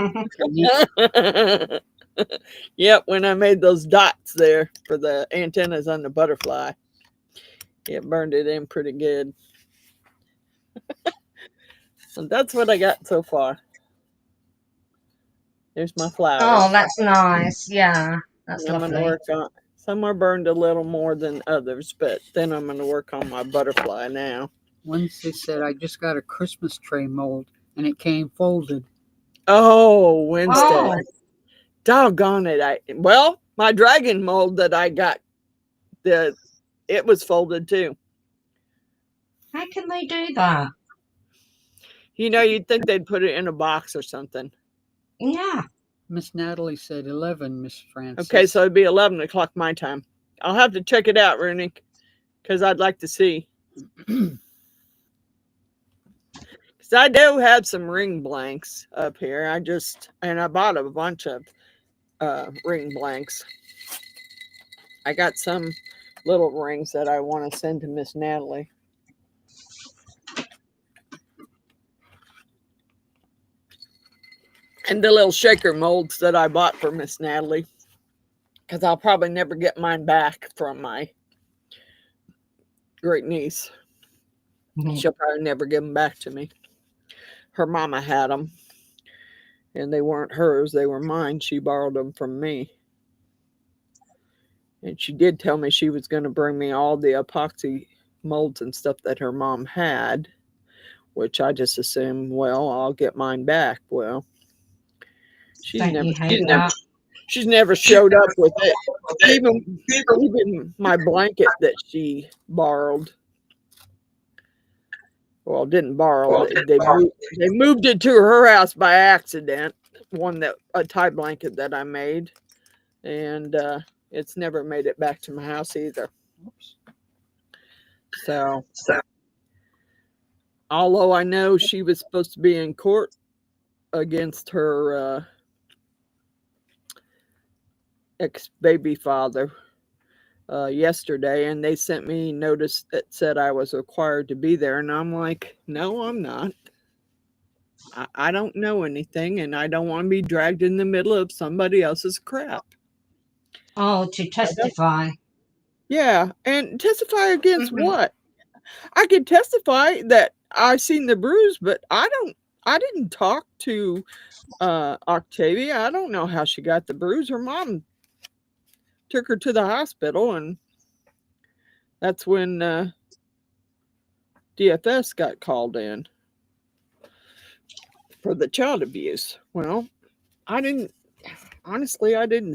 Yep, when I made those dots there for the antennas on the butterfly, it burned it in pretty good. So that's what I got so far. There's my flowers. Oh, that's nice. Yeah, that's I'm going to lovely. work on. Some are burned a little more than others, but then I'm going to work on my butterfly now. Wednesday said, I just got a Christmas tray mold and it came folded. Oh, Wednesday. Oh, Doggone it. My dragon mold that I got, it was folded too. how can they do that? You know, you'd think they'd put it in a box or something. Yeah. Miss Natalie said 11, Miss Francis. Okay, so it'd be 11 o'clock my time. I'll have to check it out, Rooney, because I'd like to see. Because I do have some ring blanks up here. I bought a bunch of ring blanks. I got some little rings that I want to send to Miss Natalie. And the little shaker molds that I bought for Miss Natalie. Because I'll probably never get mine back from my great niece. She'll probably never give them back to me. Her mama had them. And they weren't hers. They were mine. She borrowed them from me. And she did tell me she was going to bring me all the epoxy molds and stuff that her mom had. Which I just assumed, well, I'll get mine back. Well, she's never showed up with it. Even my blanket that she borrowed. Well, didn't borrow it. They moved it to her house by accident. A tie blanket that I made. And it's never made it back to my house either. So, although I know she was supposed to be in court against her ex-baby father yesterday, and they sent me notice that said I was required to be there, and I'm like, no, I'm not. I don't know anything, and I don't want to be dragged in the middle of somebody else's crap. Oh, to testify. Yeah, and testify against what? I could testify that I seen the bruise, but I didn't talk to Octavia. I don't know how she got the bruise. Her mom took her to the hospital, and that's when DFS got called in for the child abuse. Well, I didn't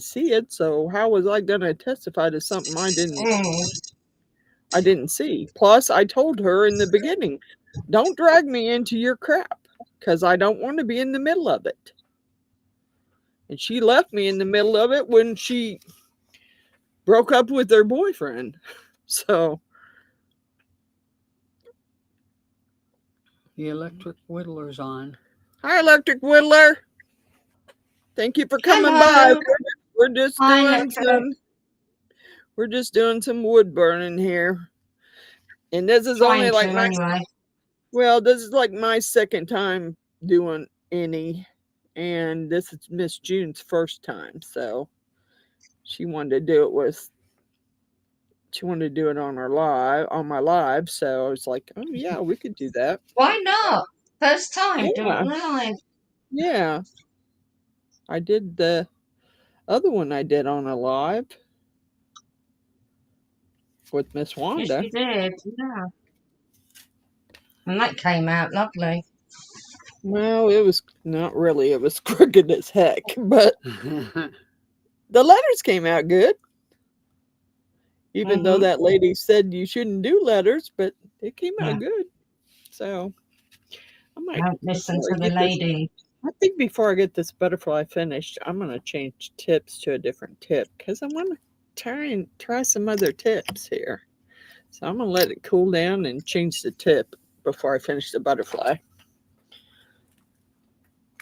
see it, so how was I going to testify to something I didn't see? Plus, I told her in the beginning, don't drag me into your crap, because I don't want to be in the middle of it. And she left me in the middle of it when she broke up with her boyfriend. So The electric whittler's on. hi, Electric Whittler. Thank you for coming Hello. by. We're just doing some wood burning here. And this is only like this is like my second time doing any, and this is Miss June's first time. So she wanted to do it on my live. So I was like, oh yeah, we could do that. Why not? First time, do it live. Yeah. I did the other one I did on a live with Miss Wanda. Yes, you did. Yeah. And that came out lovely. Well, it was not really. It was crooked as heck, but the letters came out good. Even though that lady said you shouldn't do letters, but it came out good. So I might listen to the lady. I think before I get this butterfly finished, I'm going to change tips to a different tip because I want to try some other tips here. So I'm going to let it cool down and change the tip before I finish the butterfly.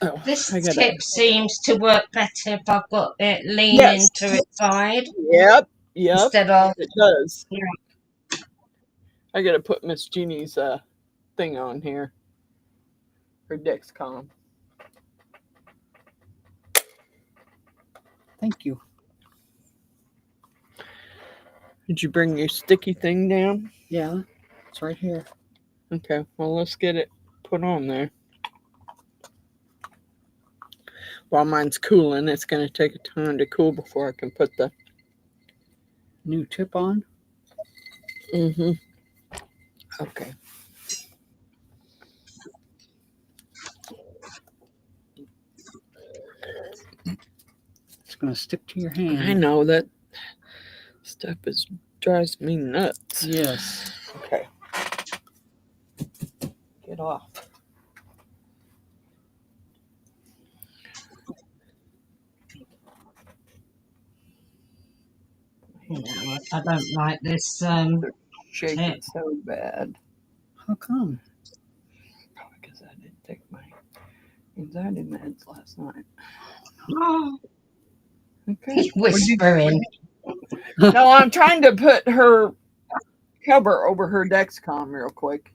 Oh, this tip seems to work better if I've got it lean into its side. Yep. Instead of it does. Yeah. I got to put Miss Jeannie's thing on here. her Dexcom. Thank you. Did you bring your sticky thing down? Yeah, it's right here. Okay, well, let's get it put on there. While mine's cooling, it's going to take a time to cool before I can put the... New tip on. Mm-hmm. Okay. It's going to stick to your hand. I know that stuff drives me nuts. Yes. Okay. Get off. I don't like this. Shaking so bad. How come? Probably because I didn't take my anxiety meds last night. Oh, Okay. he's whispering. No, I'm trying to put her cover over her Dexcom real quick.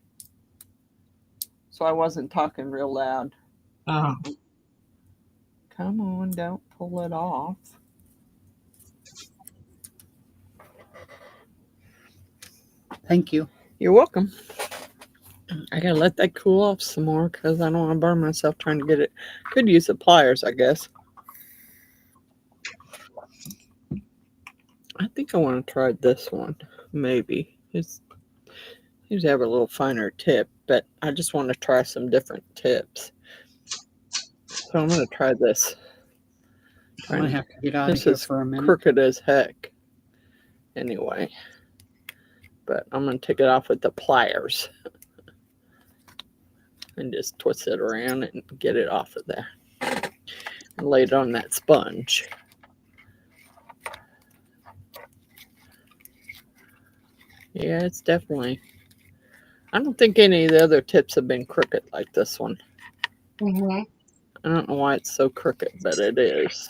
So I wasn't talking real loud. Oh. Come on, don't pull it off. Thank you. You're welcome. I gotta let that cool off some more because I don't want to burn myself trying to get it. Could use the pliers, I guess. I think I want to try this one. Maybe. It seems to have a little finer tip, but I just want to try some different tips. So I'm going to try this. I'm going to have to get out of This here is for a minute. crooked as heck. Anyway. But I'm going to take it off with the pliers. And just twist it around and get it off of there. And lay it on that sponge. Yeah, it's definitely... I don't think any of the other tips have been crooked like this one. Mm-hmm. I don't know why it's so crooked, but it is.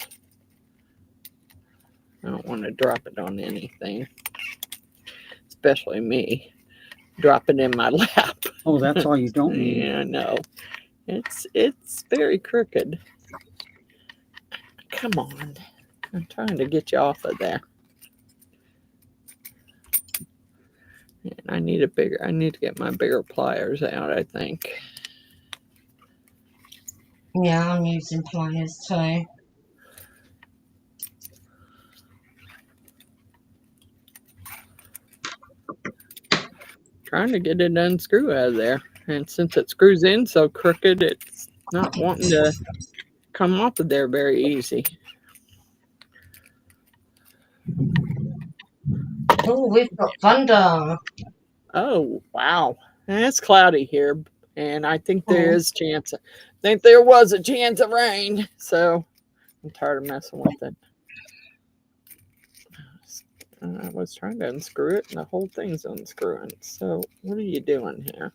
I don't want to drop it on anything. Especially me. Drop it in my lap. Oh, that's all you don't need. Yeah, I know. It's very crooked. Come on. I'm trying to get you off of there. And I need to get my bigger pliers out, I think. Yeah, I'm using pliers too. Trying to get it unscrew out of there. And since it screws in so crooked, it's not wanting to come off of there very easy. Oh, we've got thunder. Oh, wow. It's cloudy here. And I think there is chance. I think there was a chance of rain. So I'm tired of messing with it. I was trying to unscrew it and the whole thing's unscrewing. So what are you doing here?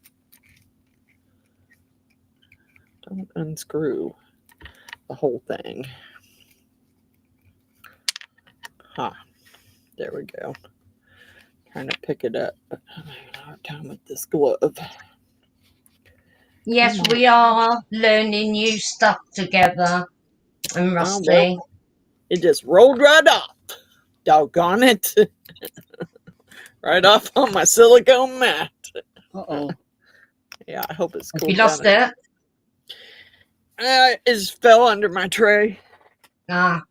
Don't unscrew the whole thing. Huh. There we go. Trying to pick it up, but I'm having a hard time with this glove. Yes, we are learning new stuff together. And Rusty. Well, it just rolled right off. Doggone it. Right off on my silicone mat. Uh-oh. Yeah, I hope it's cool. Have you lost it? It just fell under my tray. Ah.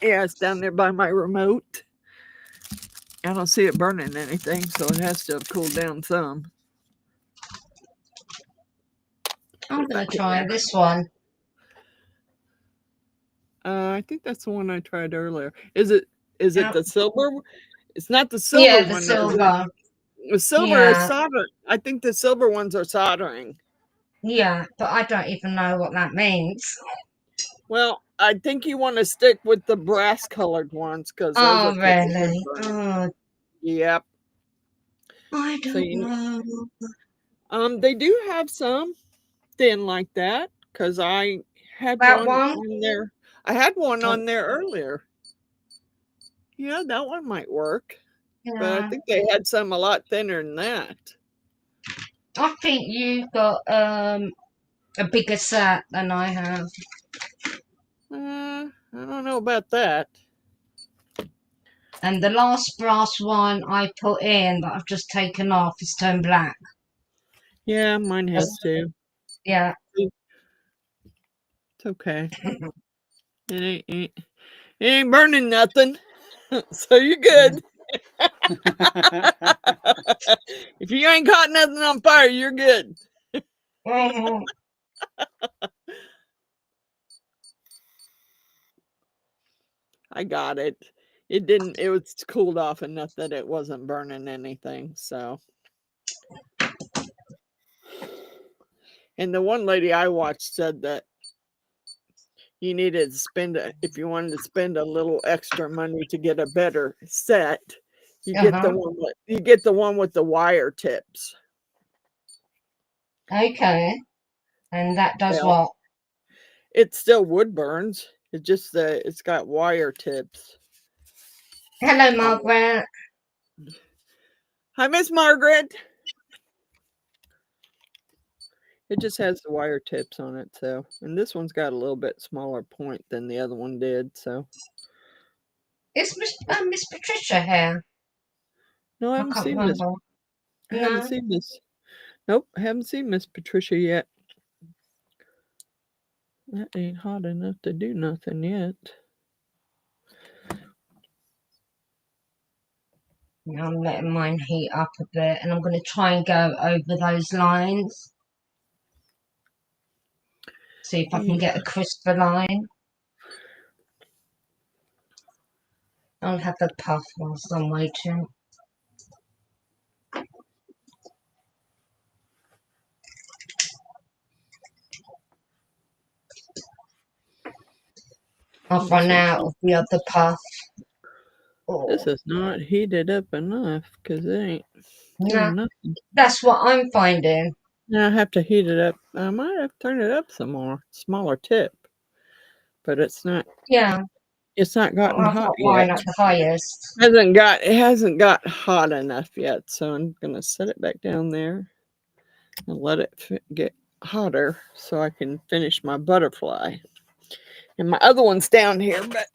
Yeah, it's down there by my remote. I don't see it burning anything, so it has to have cooled down some. I'm going to try this one. I think that's the one I tried earlier. Is it Yep. the silver? It's not the silver Yeah, one. the is it? silver. The silver is Yeah. solder. I think the silver ones are soldering. Yeah, but I don't even know what that means. Well, I think you want to stick with the brass colored ones because those Oh, are quicker to really? burn. Oh, Yep. I So don't you- know. they do have some thin like that because I had That one one? on there. I had one Oh. on there earlier. Yeah, that one might work. But I Yeah. think they had some a lot thinner than that. I think you got a bigger set than I have. I don't know about that. And the last brass one I put in that I've just taken off is turned black. Yeah, mine has too. Yeah. It's okay. It ain't burning nothing. So you're good. If you ain't caught nothing on fire, you're good. Mhm. I got it. It was cooled off enough that it wasn't burning anything. So, and the one lady I watched said that you needed to if you wanted to spend a little extra money to get a better set, you get the one with the wire tips. Okay. And that does Well, what? it still wood burns. It's got wire tips. Hello, Margaret. Hi, Miss Margaret. It just has the wire tips on it, so, and this one's got a little bit smaller point than the other one did, so. Is Miss Patricia here? No, I I haven't can't seen this. remember. I haven't No. seen this. Nope, haven't seen Miss Patricia yet. That ain't hot enough to do nothing yet. Now I'm letting mine heat up a bit, and I'm going to try and go over those lines. See if I can get a crisper line. I'll have the puff whilst I'm waiting. I've run out of the other puff. This is not heated up enough because it ain't doing nothing. That's what I'm finding. Now I have to heat it up. I might have to turn it up some more. Smaller tip. But it's not. Yeah. It's not gotten I've hot got mine yet. at the highest. It hasn't got hot enough yet, so I'm gonna set it back down there and let it get hotter so I can finish my butterfly. And my other one's down here, but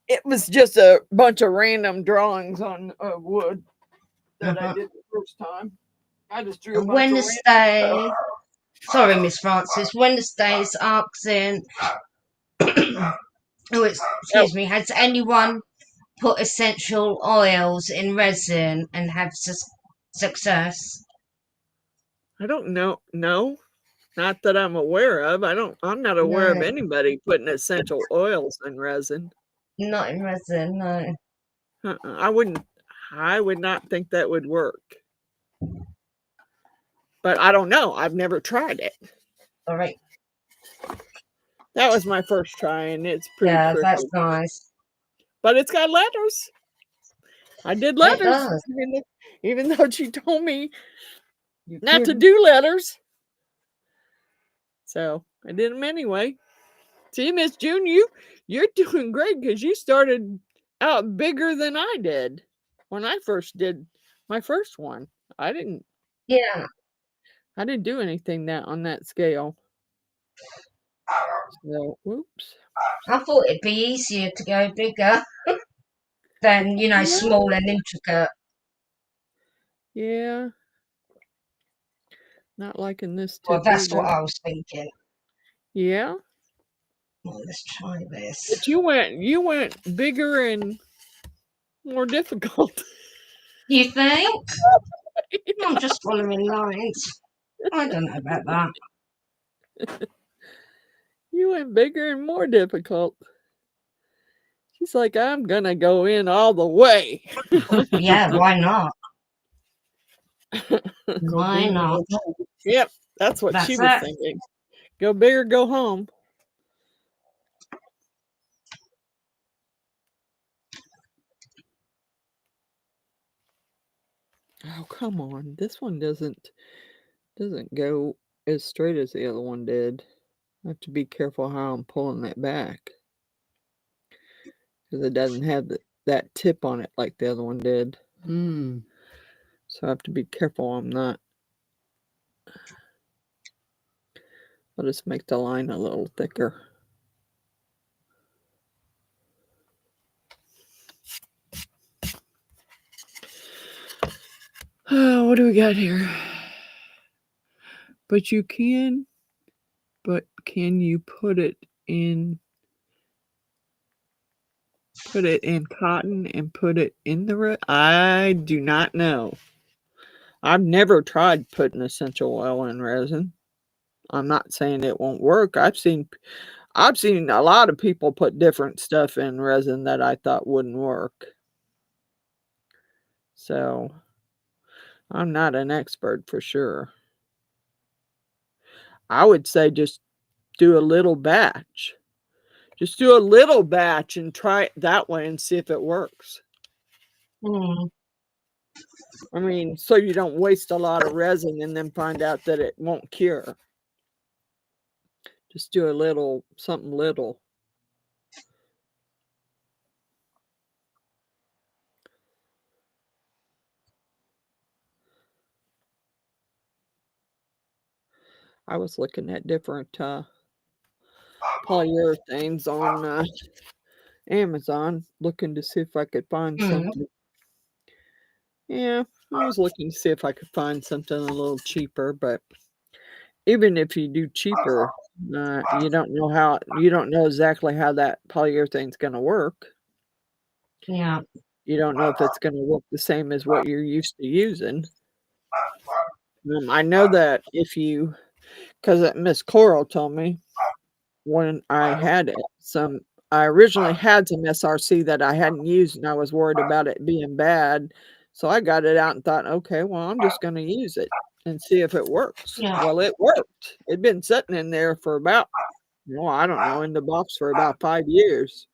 it was just a bunch of random drawings on wood that I did the first time. I just drew a bunch Wednesday. Sorry, Miss Francis. Wednesday's asking. Excuse me. Has anyone put essential oils in resin and have success? I don't know. No, not that I'm aware of. I'm not aware of anybody putting essential oils in resin. Not in resin, no. I would not think that would work. But I don't know. I've never tried it. All right. That was my first try, and it's pretty tricky. That's nice. But it's got letters. I did letters. Even though she told me not to do letters. So I did them anyway. See, Miss June, you're doing great because you started out bigger than I did when I first did my first one. I didn't do anything on that scale. So, whoops. I thought it'd be easier to go bigger than, small and intricate. Yeah. Not liking this tip. Well, that's what I was thinking. Yeah. Well, let's try this. But you went bigger and more difficult. You think? I'm just following lines. I don't know about that. You went bigger and more difficult. She's like, I'm gonna go in all the way. Yeah, why not? Why not? Yep, that's what she was thinking. Go big or go home. Oh, come on. This one doesn't go as straight as the other one did. I have to be careful how I'm pulling it back. Because it doesn't have that tip on it like the other one did. So I have to be careful I'm not I'll just make the line a little thicker. What do we got here? But can you put it in cotton and put it in the resin? I do not know. I've never tried putting essential oil in resin. I'm not saying it won't work. I've seen a lot of people put different stuff in resin that I thought wouldn't work. So I'm not an expert for sure. I would say just do a little batch. Just do a little batch and try it that way and see if it works. Mm. I mean, so you don't waste a lot of resin and then find out that it won't cure. Just do a little, something little. I was looking at different polyurethanes on Amazon, looking to see if I could find something. Yeah, I was looking to see if I could find something a little cheaper, but even if you do cheaper, you don't know exactly how that polyurethane's going to work. Yeah. You don't know if it's going to work the same as what you're used to using. I know that because Miss Coral told me when I had I originally had some SRC that I hadn't used and I was worried about it being bad. So I got it out and thought, okay, well, I'm just going to use it and see if it works. Yeah. Well, it worked. It'd been sitting in there for about, I don't know, in the box for about 5 years.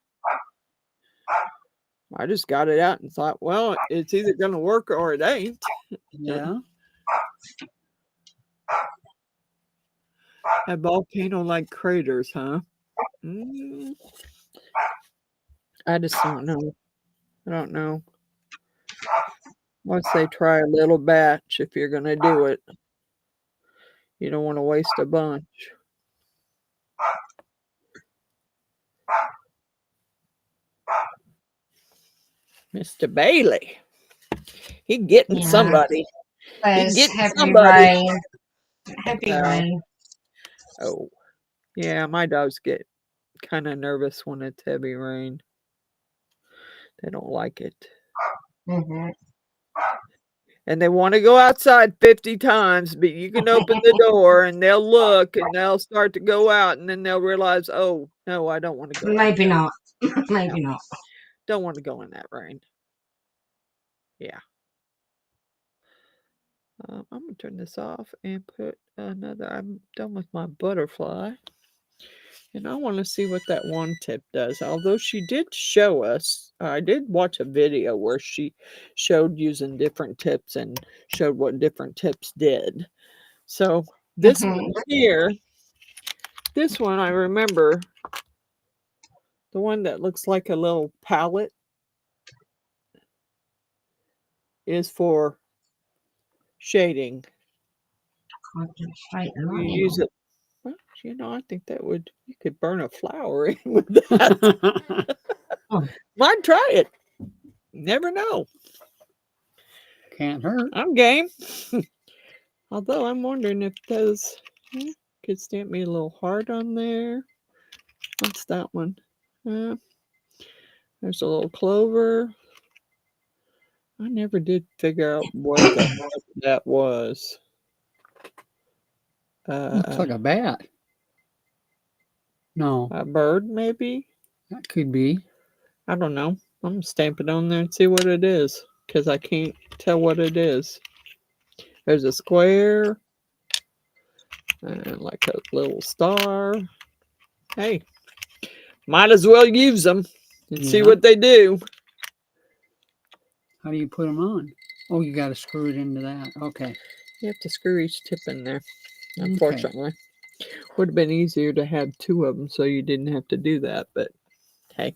I just got it out and thought, well, it's either going to work or it ain't. Yeah. Have volcano-like craters, huh? I just don't know. I don't know. Once they try a little batch, if you're going to do it, you don't want to waste a bunch. Mr. Bailey, he getting somebody. There's He getting heavy somebody. rain. Heavy rain. Oh, yeah, my dogs get kind of nervous when it's heavy rain. They don't like it. Mm-hmm. And they want to go outside 50 times, but you can open the door and they'll look and they'll start to go out and then they'll realize, oh, no, I don't want to go. Maybe not. Maybe not. Don't want to go in that rain. Yeah. I'm going to turn this off and put another. I'm done with my butterfly. And I want to see what that one tip does. Although she did show us, I did watch a video where she showed using different tips and showed what different tips did. So this one here, this one I remember, the one that looks like a little palette is for shading. You use it. Well, I think you could burn a flower in with that. Might try it. Never know. Can't hurt. I'm game. Although I'm wondering if those could stamp me a little heart on there. What's that one? There's a little clover. I never did figure out what that was. Looks like a bat. No. A bird, maybe? That could be. I don't know. I'm going to stamp it on there and see what it is, because I can't tell what it is. There's a square, and like a little star. Hey, might as well use them and see what they do. How do you put them on? Oh, you got to screw it into that. Okay. You have to screw each tip in there, unfortunately. Would have been easier to have 2 of them so you didn't have to do that, but hey.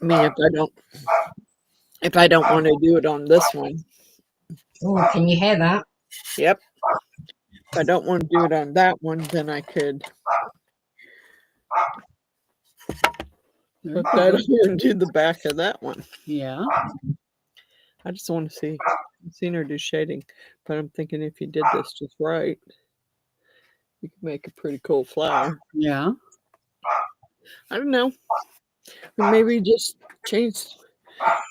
I mean, if I don't want to do it on this one. Oh, can you hear that? Yep. If I don't want to do it on that one, then I could put that over and do the back of that one. Yeah. I just want to see. I've seen her do shading, but I'm thinking if you did this just right, you could make a pretty cool flower. Yeah. I don't know. Or maybe just change.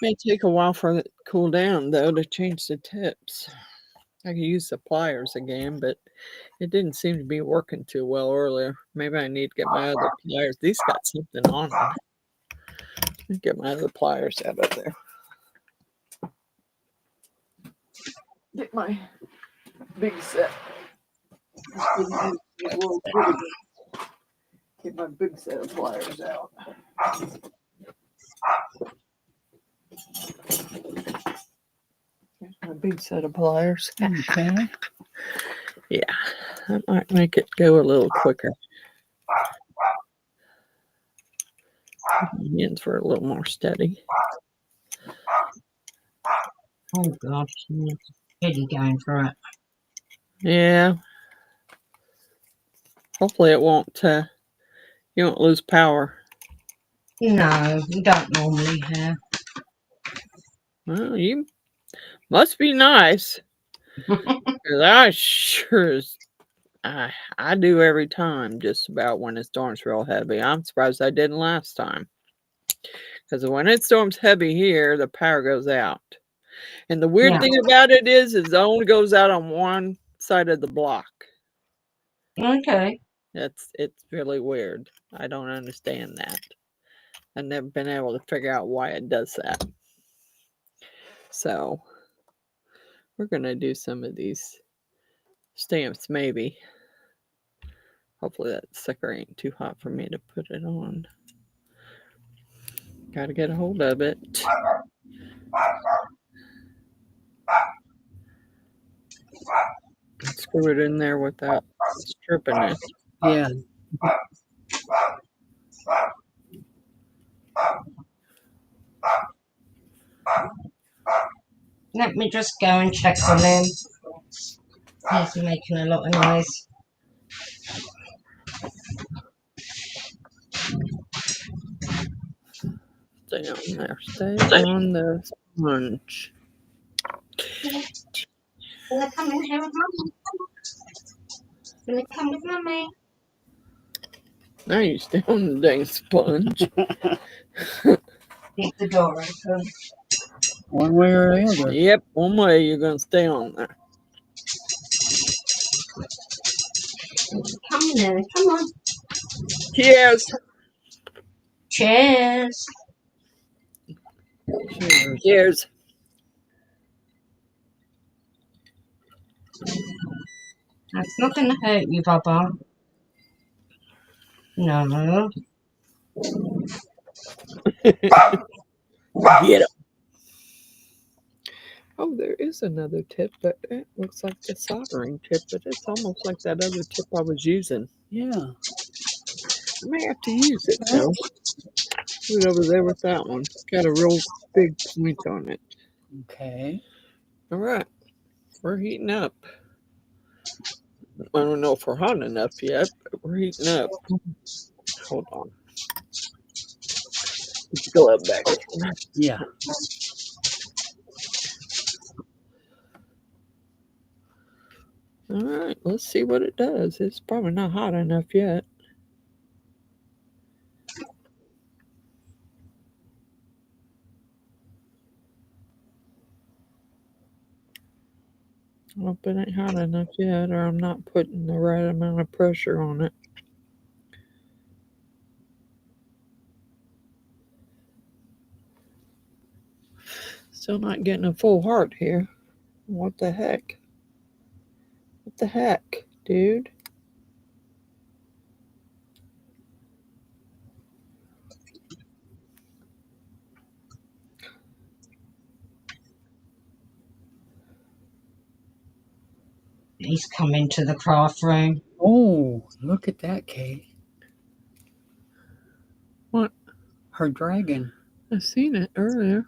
May take a while for it to cool down though to change the tips. I could use the pliers again, but it didn't seem to be working too well earlier. Maybe I need to get my other pliers. These got something on them. Let me get my other pliers out of there. Get my big set. Get my big set of pliers out. Here's my big set of pliers. Okay. Yeah, that might make it go a little quicker. My hands were a little more steady. Oh gosh, Eddie going for it. Yeah. Hopefully it won't, you won't lose power. No, you don't normally have. Well, you must be nice. 'Cause I sure as I do every time, just about when it storms real heavy. I'm surprised I didn't last time. Because when it storms heavy here, the power goes out. And the weird Yeah. thing about it is it only goes out on one side of the block. Okay. It's really weird. I don't understand that. I've never been able to figure out why it does that. So we're gonna do some of these stamps maybe. Hopefully that sucker ain't too hot for me to put it on. Gotta get a hold of it. Screw it in there without stripping it. Yeah. Let me just go and check on him. He's making a lot of noise. Stay on there. Stay on the sponge. Wanna come in here with Mummy? Wanna come with Mummy? Now you stay on the dang sponge. Keep the door open. One way or the other. Yep, one way you're gonna stay on there. Come in, come on. Cheers. Cheers. Cheers. Cheers. That's not going to hurt you, Bubba. No. Get up. Oh, there is another tip, but it looks like the soldering tip, but it's almost like that other tip I was using. Yeah. I may have to use it though. Put it over there with that one. It's got a real big point on it. Okay. All right, we're heating up. I don't know if we're hot enough yet, but we're heating up. Hold on. Put your glove back. Yeah. All right, let's see what it does. It's probably not hot enough yet. I hope it ain't hot enough yet, or I'm not putting the right amount of pressure on it. Still not getting a full heart here. What the heck? What the heck, dude? He's come into the craft room. Oh, look at that, Kay. What? Her dragon. I seen it earlier.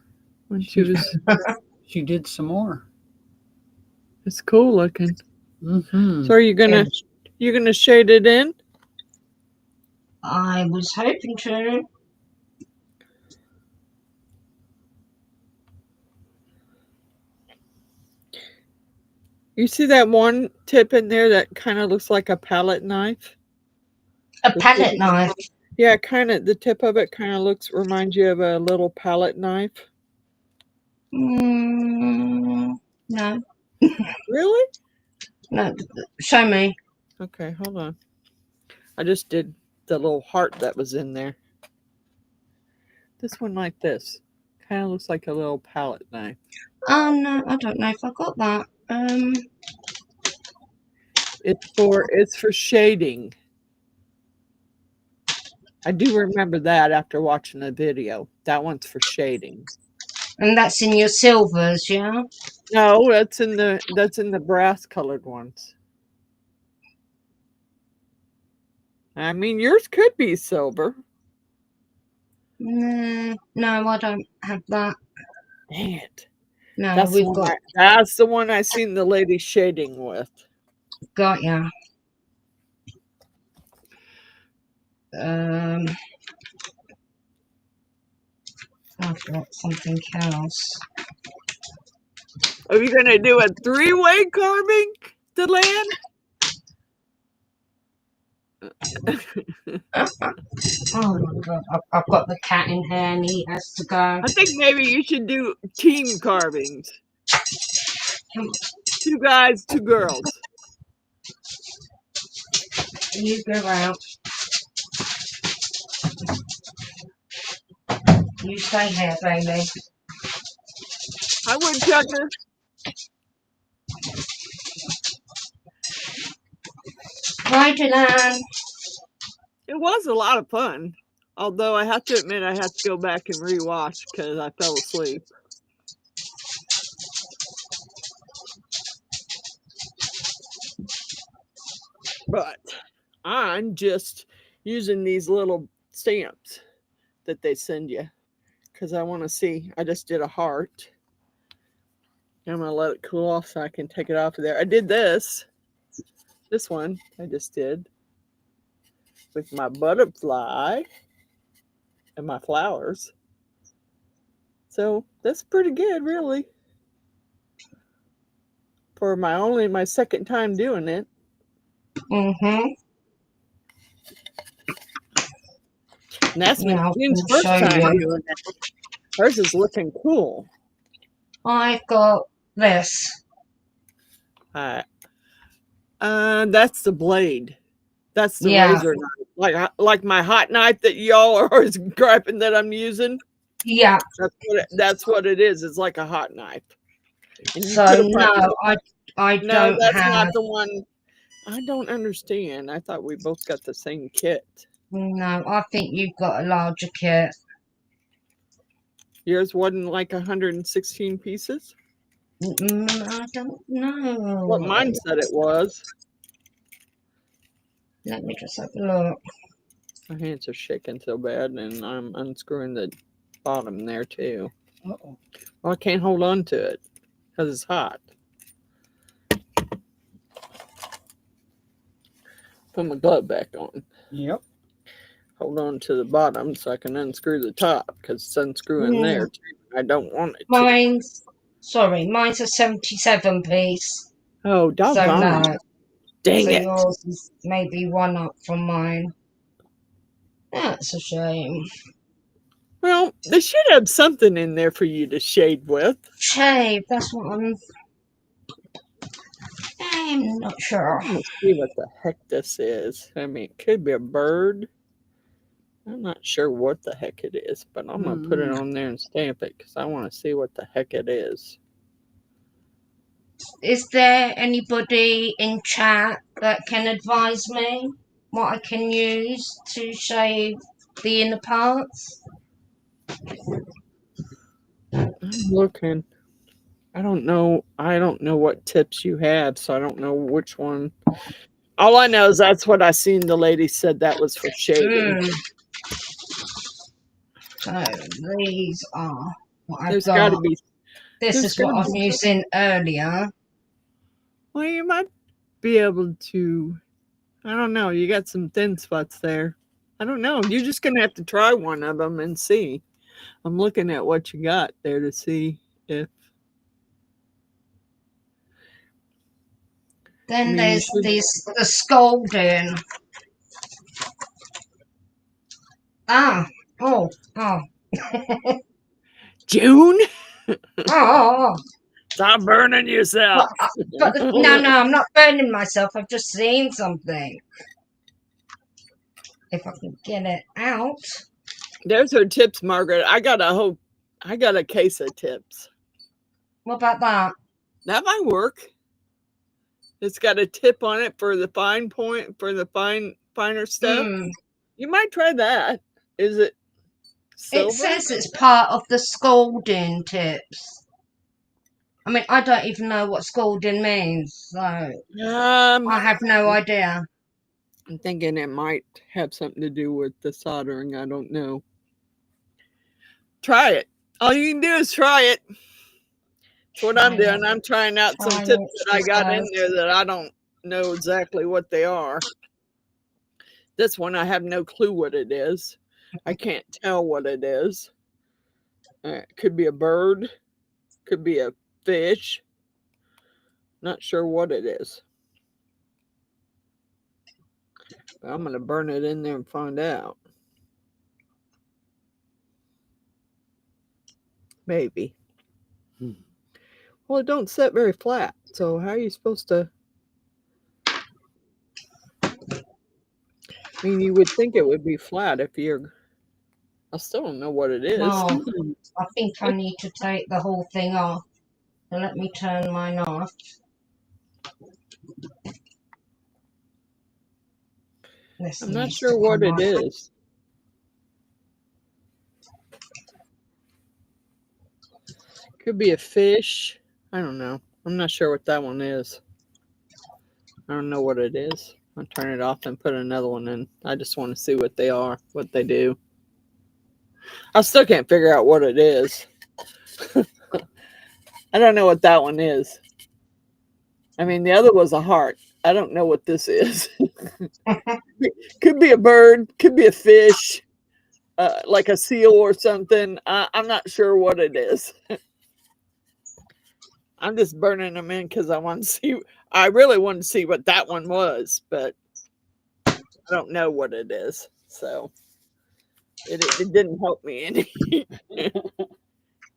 when she was. She did some more. It's cool looking. Mm-hmm. So are you gonna shade it in? I was hoping to. You see that one tip in there that kind of looks like a palette knife? A palette knife. Yeah, kind of. The tip of it kind of reminds you of a little palette knife. No. Really? No. Show me. Okay, hold on. I just did the little heart that was in there. This one like this. Kind of looks like a little palette knife. Oh no, I don't know if I got that. It's for shading. I do remember that after watching the video. That one's for shading. And that's in your silvers, yeah? No, that's in the brass colored ones. I mean, yours could be silver. No, I don't have that. Dang it. No, That's the one I seen the lady shading with. Got ya. I've got something else. Are you gonna do a 3-way carving, Deland? Oh my god, I've got the cat in here and he has to go. I think maybe you should do team carvings. 2 guys, 2 girls. You go out. You stay here, baby. Hi, woodchucker. Hi, Dylan. It was a lot of fun. Although I have to admit I have to go back and rewatch because I fell asleep. But I'm just using these little stamps that they send you because I want to see. I just did a heart. I'm going to let it cool off so I can take it off of there. I did this one I just did with my butterfly and my flowers. So that's pretty good, really. For my second time doing it. Mm-hmm. And that's Yeah, Jean's I'll first show time you. doing it. Hers is looking cool. I've got this. That's the blade. That's the Yeah. razor knife. Like my hot knife that y'all are always griping that I'm using. Yeah. That's what it is. It's like a hot knife. And you So could've no, probably- I no, don't that's have. not the one. I don't understand. I thought we both got the same kit. No, I think you've got a larger kit. Yours wasn't like 116 pieces? I don't know. What mine said it was. Let me just have a look. My hands are shaking so bad, and I'm unscrewing the bottom there too. Uh-oh. Well, I can't hold on to it because it's hot. Put my glove back on. Yep. Hold on to the bottom so I can unscrew the top because it's unscrewing there too. I don't want it to. Mine's a 77 piece. Oh, So doggone no. it. Dang So it. yours is maybe one up from mine. That's a shame. Well, they should have something in there for you to shade with. Shave, that's what I'm not sure. Let's see what the heck this is. I mean, it could be a bird. I'm not sure what the heck it is, but I'm going to put it on there and stamp it because I want to see what the heck it is. Is there anybody in chat that can advise me what I can use to shave the inner parts? I'm looking. I don't know what tips you have, so I don't know which one. All I know is that's what I seen the lady said that was for shading. So these are what I've There's got to got. be. This there's is what gotta I was be using earlier. Well, you might be able to. I don't know. You got some thin spots there. I don't know. You're just gonna have to try one of them and see. I'm looking at what you got there to see if. I Then mean, there's the Scalding. Oh. June, Oh. stop burning yourself. But no, I'm not burning myself. I've just seen something. If I can get it out. There's her tips, Margaret. I got a case of tips. What about that? That might work. It's got a tip on it for the fine point, for the finer stuff. You might try that. Is it silver? It says it's part of the Scalding tips. I mean, I don't even know what Scalding means, so I have no idea. I'm thinking it might have something to do with the soldering. I don't know. Try it. All you can do is try it. That's what I'm doing. I'm trying out some tips that I got in there that I don't know exactly what they are. This one, I have no clue what it is. I can't tell what it is. It could be a bird. Could be a fish. Not sure what it is. But I'm going to burn it in there and find out. Maybe. Well, it don't set very flat. So how are you supposed to... I mean, you would think it would be flat if you're... I still don't know what it is. No, I think I need to take the whole thing off. So let me turn mine off. I'm not sure what it is. Could be a fish. I don't know. I'm not sure what that one is. I don't know what it is. I'll turn it off and put another one in. I just want to see what they are, what they do. I still can't figure out what it is. I don't know what that one is. I mean, the other was a heart. I don't know what this is. Could be a bird. Could be a fish. Like a seal or something. I'm not sure what it is. I'm just burning them in because I want to see. I really want to see what that one was, but I don't know what it is. So it didn't help me any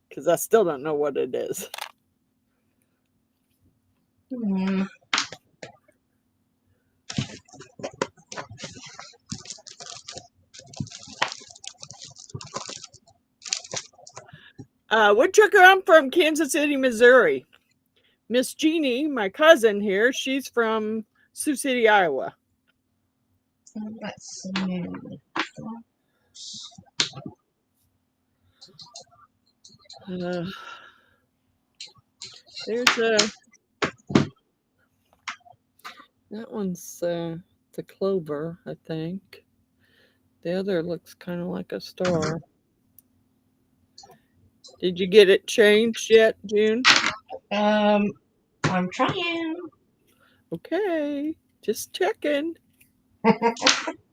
because I still don't know what it is. Woodchucker, I'm from Kansas City, Missouri. Miss Jeannie, my cousin here, she's from Sioux City, Iowa. Let's see. There's a... That one's the clover, I think. The other looks kind of like a star. Did you get it changed yet, June? I'm trying. Okay, just checking.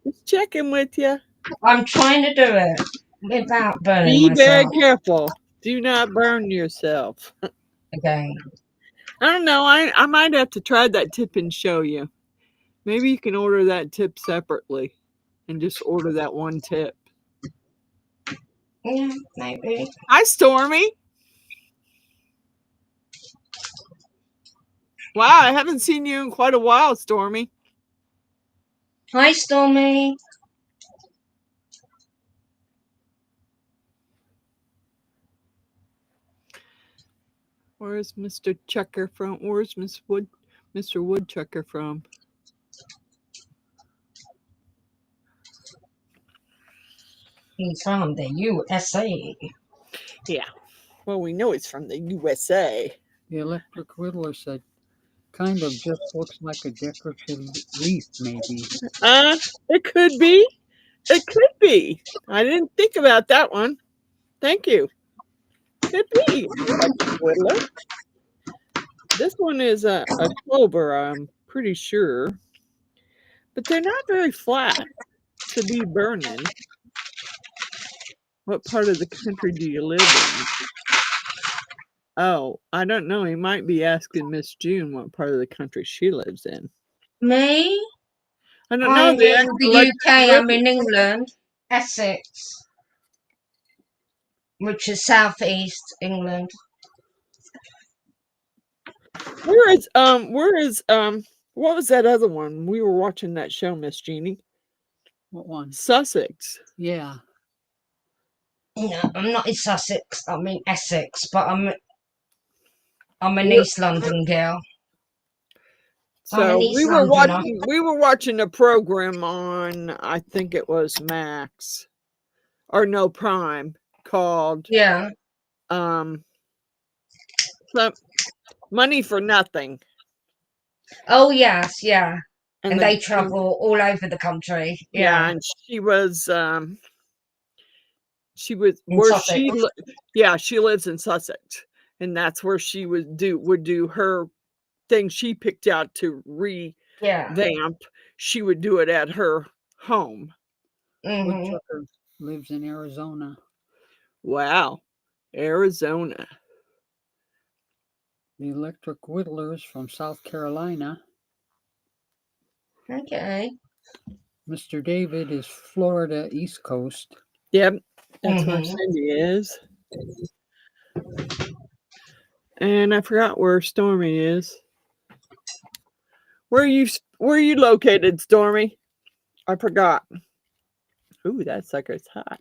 Just checking with you. I'm trying to do it without burning Be very myself. careful. Do not burn yourself. Okay. I don't know. I might have to try that tip and show you. Maybe you can order that tip separately and just order that one tip. Yeah, maybe. Hi, Stormy. Wow, I haven't seen you in quite a while, Stormy. Hi, Stormy. Where's Mr. Chucker from? Where's Mr. Woodchucker from? He's from the USA. Yeah. Well, we know it's from the USA. The electric whittler said, kind of just looks like a decorative leaf, maybe. It could be. It could be. I didn't think about that one. Thank you. Could be electric whittler. This one is a clover, I'm pretty sure. But they're not very flat to be burning. What part of the country do you live in? Oh, I don't know. He might be asking Miss June what part of the country she lives in. Me? I don't know. I'm The in the electric UK. I'm whittler. in England, Essex, which is southeast England. What was that other one? We were watching that show, Miss Jeannie. What one? Sussex. Yeah. No, I'm not in Sussex. I'm in Essex, but I'm an We're- East London girl. I'm an So East we were Londoner. watching a program on, I think it was Max or no, Prime, called Yeah. some Money for Nothing. Oh yes, yeah. And And the, they travel all over the country. Yeah. and she was In where Sussex. she lives in Sussex, and that's where she would do her thing she picked out to Yeah. revamp. She would do it at her home. hmm Woodchucker lives in Arizona. Wow, Arizona. The Electric Whittlers from South Carolina. Okay. Mr. David is Florida East Coast. Yep, that's where hmm Cindy is. And I forgot where Stormy is. Where are you located, Stormy? I forgot. Ooh, that sucker's hot.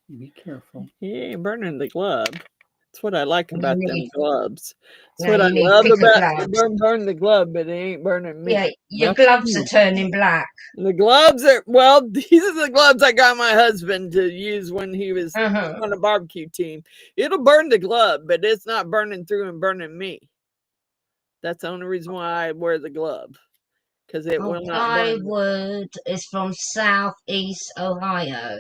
Be careful. He ain't burning the glove. That's what I like You about them need, gloves. That's no, what I you need love thicker about gloves. they burn the glove, but they ain't burning me. Yeah, your That's gloves true. are turning black. The gloves are these are the gloves I got my husband to use when he was Uh-huh. on the barbecue team. It'll burn the glove, but it's not burning through and burning me. That's the only reason why I wear the glove. Because it Oh, will not burn. Plywood is from southeast Ohio.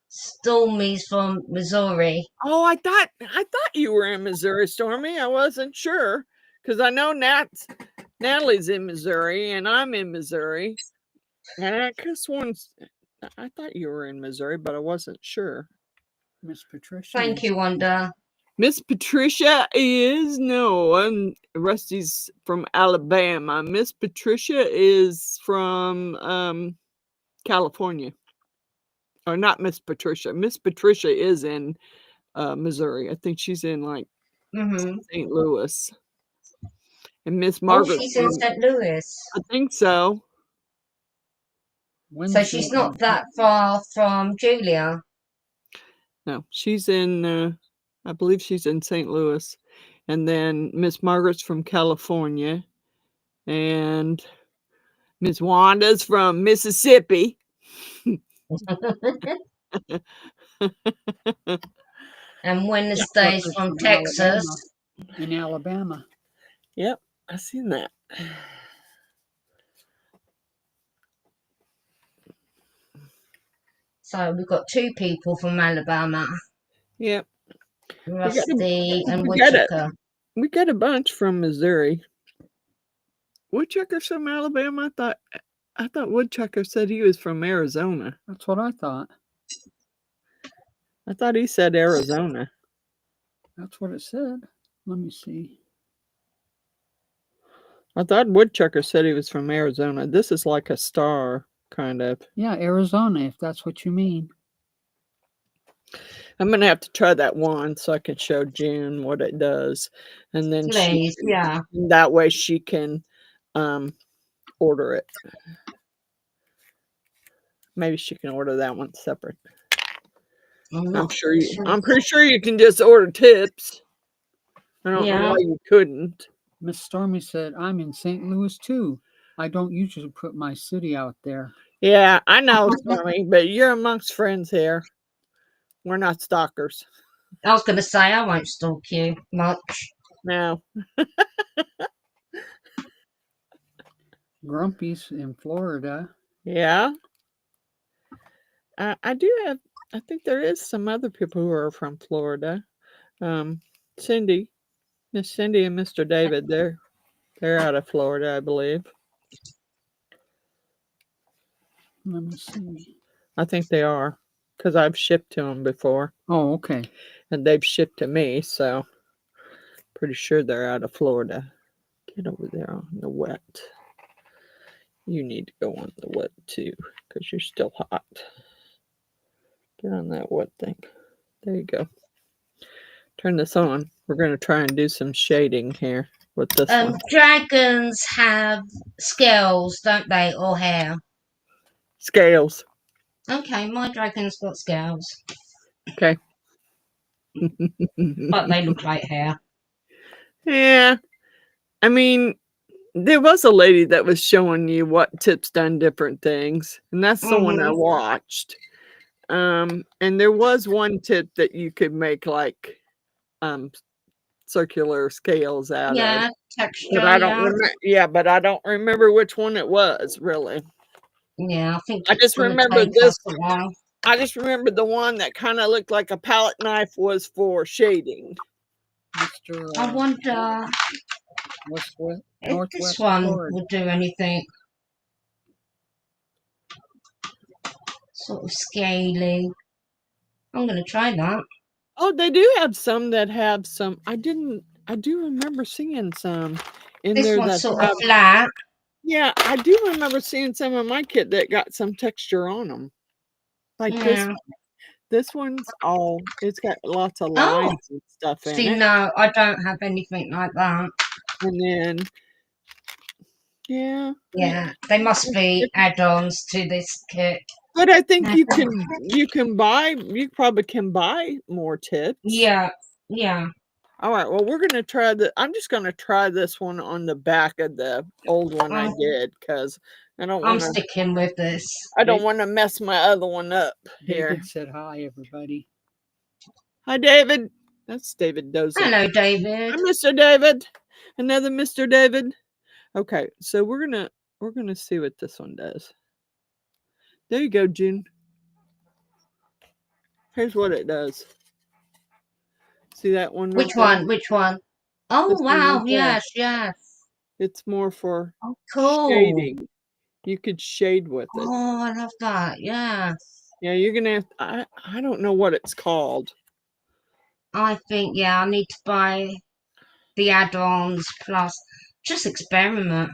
Stormy's from Missouri. Oh, I thought you were in Missouri, Stormy. I wasn't sure. Because I know Natalie's in Missouri and I'm in Missouri. And I thought you were in Missouri, but I wasn't sure. Miss Patricia. Thank you, Wanda. Miss Patricia is and Rusty's from Alabama. Miss Patricia is from California. Or not Miss Patricia. Miss Patricia is in Missouri. I think she's in like hmm St. Louis. And Miss Oh, Margaret. she's in St. Louis. I think so. So she's not that far from Julia. No, she's in I believe she's in St. Louis. And then Miss Margaret's from California. And Miss Wanda's from Mississippi. And Wednesday's from Texas. In Alabama. Yep, I seen that. So we've got two people from Alabama. Yep. Rusty and we got it. Woodchucker. We got a bunch from Missouri. Woodchucker's from Alabama. I thought Woodchucker said he was from Arizona. That's what I thought. I thought he said Arizona. That's what it said. Let me see. I thought Woodchucker said he was from Arizona. This is like a star, kind of. Yeah, Arizona, if that's what you mean. I'm going to have to try that one so I can show June what it does. And then that way she can order it. Maybe she can order that one separate. I'm pretty sure you can just order tips. I don't know why you couldn't. Miss Stormy said, I'm in St. Louis too. I don't usually put my city out there. Yeah, I know, Stormy, but you're amongst friends here. We're not stalkers. I was going to say, I won't stalk you much. No. Grumpy's in Florida. Yeah. I think there is some other people who are from Florida. Cindy, Miss Cindy and Mr. David, they're out of Florida, I believe. Let me see. I think they are, because I've shipped to them before, Oh, okay. and they've shipped to me, so pretty sure they're out of Florida. Get over there on the wet. You need to go on the wet too, because you're still hot. Get on that wet thing. There you go. Turn this on. We're going to try and do some shading here with this one. Dragons have scales, don't they, or hair? Scales. Okay, my dragon's got scales, Okay. but they look like hair. Yeah. I mean, there was a lady that was showing you what tips done different things, and that's the one I watched. And there was one tip that you could make like circular scales out of. Yeah, texture. But I don't remember. Yeah, but I don't remember which one it was really. Yeah, I think I just remember take this. us a while. I just remember the one that kind of looked like a palette knife was for shading. Mr. I wonder Northwest if this one Florida. would do anything. Sort of scaly. I'm going to try that. Oh, they do have some that have some. I do remember seeing some in This there one's that sort have, of flat. yeah, I do remember seeing some of my kit that got some texture on them. Like Yeah. this one's all, it's got lots of Oh, lines and stuff in see, it. no, I don't have anything like that. And then, yeah. Yeah, they must be add-ons to this kit. But I think you probably can buy more tips. Yeah, yeah. All right, well, we're going to try I'm just going to try this one on the back of the old one I did, because I don't want I'm sticking with this. I don't want to mess my other one up here. David said hi, everybody. Hi, David. That's David Dozer. Hello, David. Hi, Mr. David. Another Mr. David. Okay, so we're gonna see what this one does. There you go, June. Here's what it does. See that one? Which one? Which one? Oh, This one wow. right there. Yes, yes. It's more for Cool. shading. You could shade with it. Oh, I love that. Yeah. Yeah, you're gonna have. I don't know what it's called. I think, yeah, I need to buy the add-ons plus just experiment.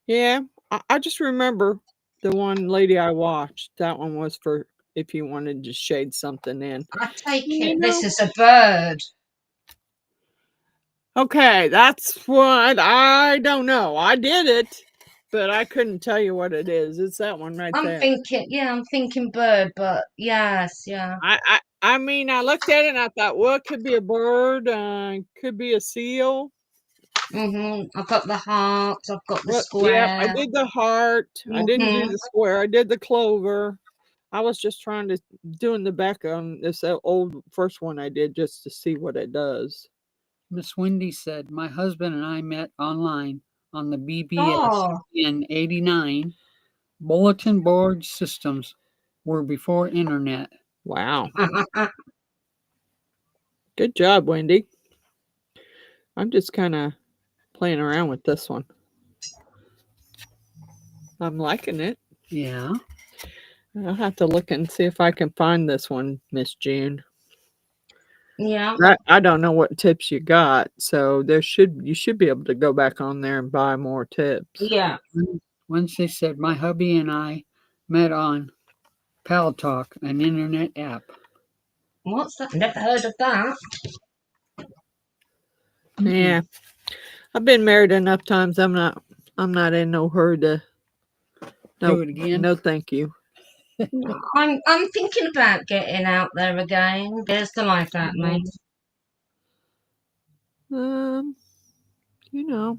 Yeah, I just remember the one lady I watched. That one was for if you wanted to shade something in. I take it this is a bird. Okay, that's what I don't know. I did it, but I couldn't tell you what it is. It's that one right there. I'm thinking bird, but yes, yeah. I mean, I looked at it and I thought, well, it could be a bird, could be a seal. I've got the heart. I've got the square. Yeah, I did the heart. I didn't do the square. I did the clover. I was just trying to doing the back on this old first one I did just to see what it does. Miss Wendy said, my husband and I met online on the BBS in '89. Bulletin board systems were before internet. Wow. Good job, Wendy. I'm just kind of playing around with this one. I'm liking it. Yeah. I'll have to look and see if I can find this one, Miss June. Yeah. I don't know what tips you got, so you should be able to go back on there and buy more tips. Yeah. Wednesday said, my hubby and I met on Pal Talk, an internet app. What's that? Never heard of that. Yeah. I've been married enough times. I'm not in no hurry to do it again. No, thank you. I'm thinking about getting out there again. There's the life that, mate. You know,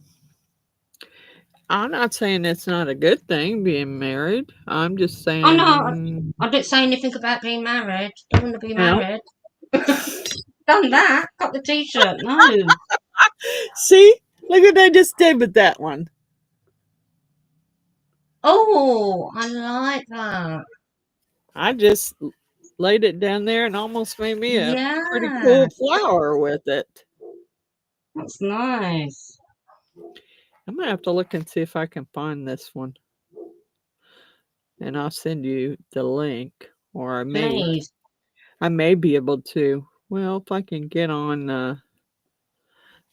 I'm not saying it's not a good thing being married. I'm just saying. Oh no, I didn't say anything about being married. I don't want to be married. Done that. Got the t-shirt. No. See, look what I just did with that one. Oh, I like that. I just laid it down there and almost made me a pretty Yeah, cool flower with it. that's nice. I'm gonna have to look and see if I can find this one. And I'll send you the link, or I Please. may be able to. Well, if I can get on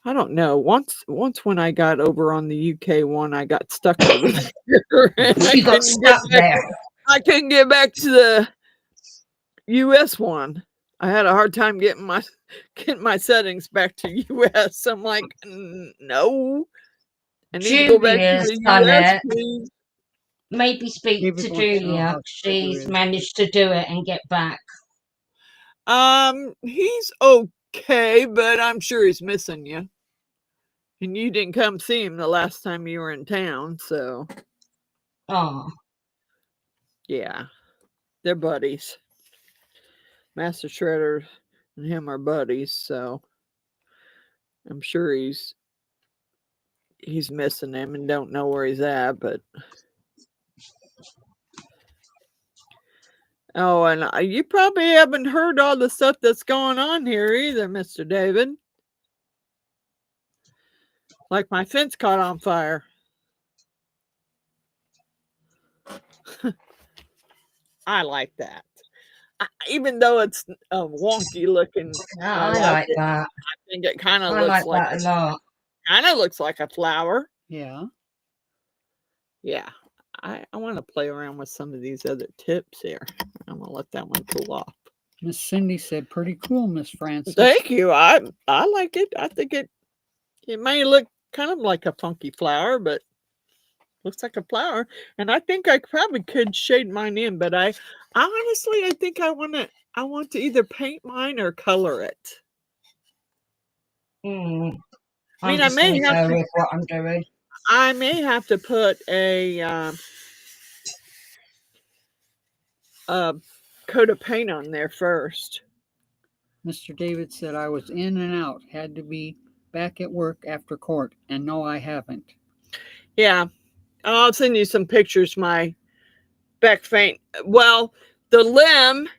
I don't know. Once when I got over on the UK one, I got stuck over there. And You got stuck there. I couldn't get back to the US one. I had a hard time getting my settings back to US. I'm like, no. I need to go back to Julia's the done US, it. please. Maybe speak David to wants to know Julia. how Trevor She's is. managed to do it and get back. He's okay, but I'm sure he's missing you. And you didn't come see him the last time you were in town, so Oh, yeah. They're buddies. Master Shredder and him are buddies, so I'm sure he's missing him and don't know where he's at, but oh, and you probably haven't heard all the stuff that's going on here either, Mr. David. Like my fence caught on fire. I like that. Even though it's wonky looking, I like that. I think it kind of I looks like that a lot. kind of looks like a flower. Yeah. Yeah. I want to play around with some of these other tips here. I'm gonna let that one cool off. Miss Cindy said, "Pretty cool, Miss Francis." Thank you. I like it. I think it may look kind of like a funky flower, but looks like a flower. And I think I probably could shade mine in, but I honestly I think I want to either paint mine or color it. Mm. I mean, I'm just I may gonna have go to with what I'm doing. I may have to put a coat of paint on there first. Mr. David said, "I was in and out. Had to be back at work after court, and no, I haven't." Yeah, I'll send you some pictures. My back faint. Well, the limb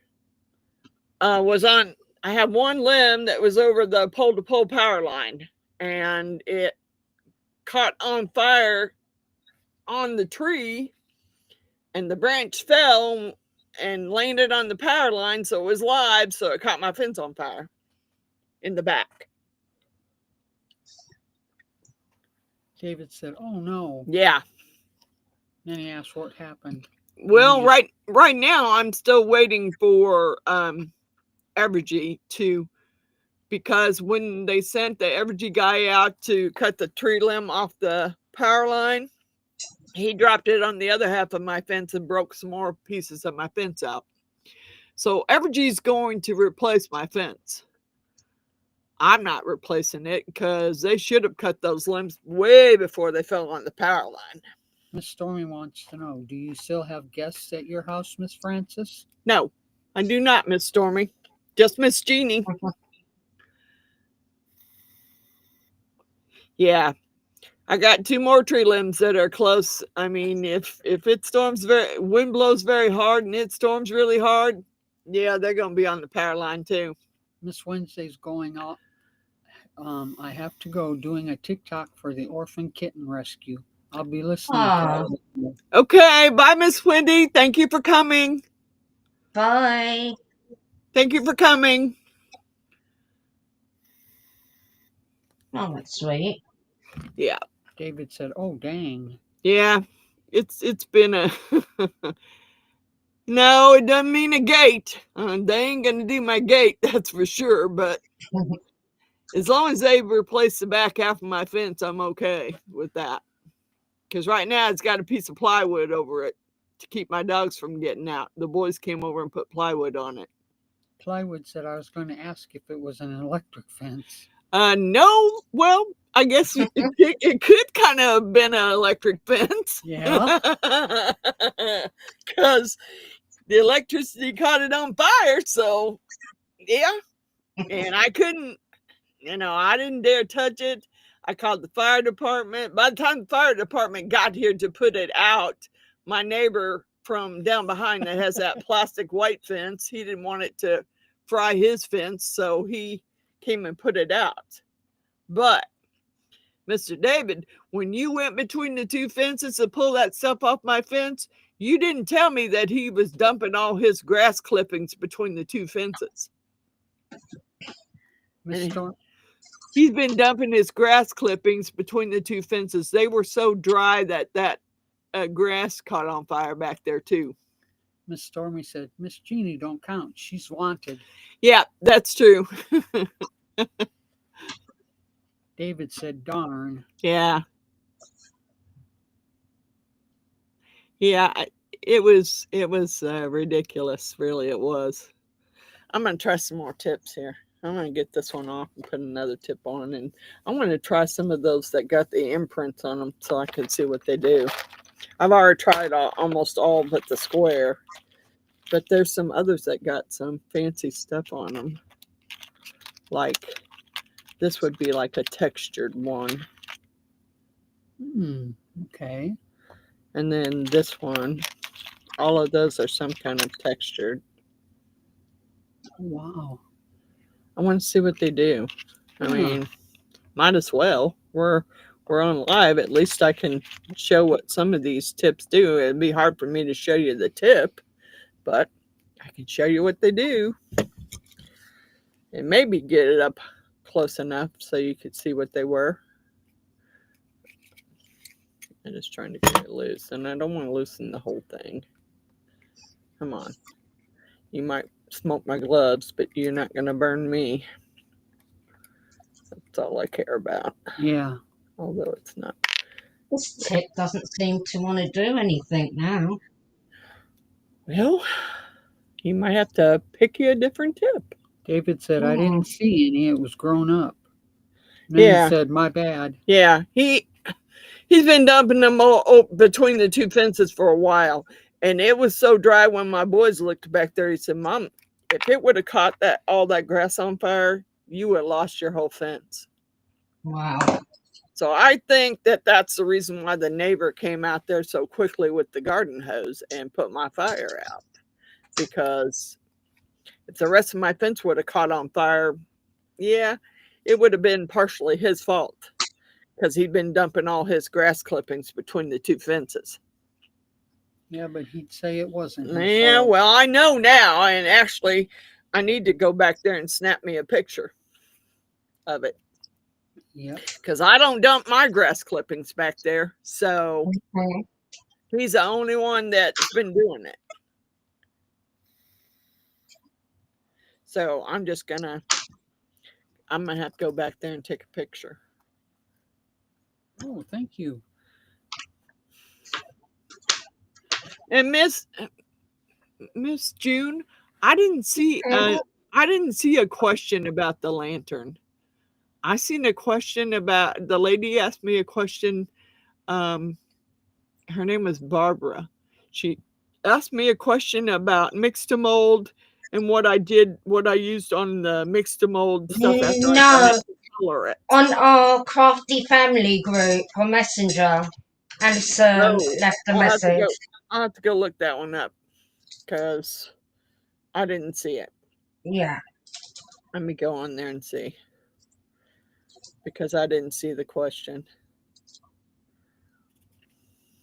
was on. I have one limb that was over the pole-to-pole power line, and it caught on fire on the tree, and the branch fell and landed on the power line, so it was live, so it caught my fence on fire in the back. David said, "Oh no." Yeah. Then he asked what happened. Well, right now I'm still waiting for Evergy because when they sent the Evergy guy out to cut the tree limb off the power line, he dropped it on the other half of my fence and broke some more pieces of my fence out. So Evergy's going to replace my fence. I'm not replacing it because they should have cut those limbs way before they fell on the power line. Miss Stormy wants to know, do you still have guests at your house, Miss Francis? No, I do not, Miss Stormy. Just Miss Jeannie. Yeah. I got 2 more tree limbs that are close. I mean, if it storms wind blows very hard and it storms really hard, yeah, they're going to be on the power line too. Miss Wednesday's going out. I have to go doing a TikTok for the orphan kitten rescue. I'll be listening to it. Okay, bye, Miss Wendy. Thank you for coming. Bye. Thank you for coming. Oh, that's sweet. Yeah. David said, "Oh, dang." Yeah, it's been a no, it doesn't mean a gate. They ain't gonna do my gate, that's for sure. But as long as they replace the back half of my fence, I'm okay with that. Because right now it's got a piece of plywood over it to keep my dogs from getting out. The boys came over and put plywood on it. Plywood said, "I was going to ask if it was an electric fence." No, well, I guess it could kind of have been an electric fence. Yeah. Because the electricity caught it on fire. So, yeah. And I couldn't, I didn't dare touch it. I called the fire department. By the time the fire department got here to put it out, my neighbor from down behind that has that plastic white fence. He didn't want it to fry his fence, so he came and put it out. But Mr. David, when you went between the two fences to pull that stuff off my fence, you didn't tell me that he was dumping all his grass clippings between the two fences. Miss Storm, He's been dumping his grass clippings between the two fences. They were so dry that grass caught on fire back there too. Miss Stormy said, Miss Jeannie don't count. She's wanted. Yeah, that's true. David said, darn. Yeah. Yeah, it was ridiculous. Really, it was. I'm going to try some more tips here. I'm going to get this one off and put another tip on. And I'm going to try some of those that got the imprints on them so I can see what they do. I've already tried almost all but the square. But there's some others that got some fancy stuff on them. Like, this would be like a textured one. Okay. And then this one, all of those are some kind of textured. Wow. I want to see what they do. I mean, might as well. We're on live. At least I can show what some of these tips do. It'd be hard for me to show you the tip, but I can show you what they do. And maybe get it up close enough so you could see what they were. I'm just trying to get it loose, and I don't want to loosen the whole thing. Come on. You might smoke my gloves, but you're not going to burn me. That's all I care about. Yeah. Although it's not. This tip doesn't seem to want to do anything now. Well, you might have to pick you a different tip. David said, I didn't see any. It was grown up. And then he said, my bad. Yeah, he's been dumping them all between the two fences for a while. And it was so dry when my boys looked back there. He said, Mom, if it would have caught all that grass on fire, you would have lost your whole fence. Wow. So I think that's the reason why the neighbor came out there so quickly with the garden hose and put my fire out. Because if the rest of my fence would have caught on fire, yeah, it would have been partially his fault. Because he'd been dumping all his grass clippings between the two fences. Yeah, but he'd say it wasn't. Yeah, well, I know now. And actually, I need to go back there and snap me a picture of it. Yep. Because I don't dump my grass clippings back there. So he's the only one that's been doing it. So I'm going to have to go back there and take a picture. Oh, thank you. And Miss June, I didn't see a question about the lantern. I seen a question about, the lady asked me a question. Her name was Barbara. She asked me a question about Mix-to-Mold and what I used on the Mix-to-Mold stuff after I got it to color it. On our Crafty Family group on Messenger, Alison left a message. I'll have to go look that one up because I didn't see it. Yeah. Let me go on there and see. Because I didn't see the question.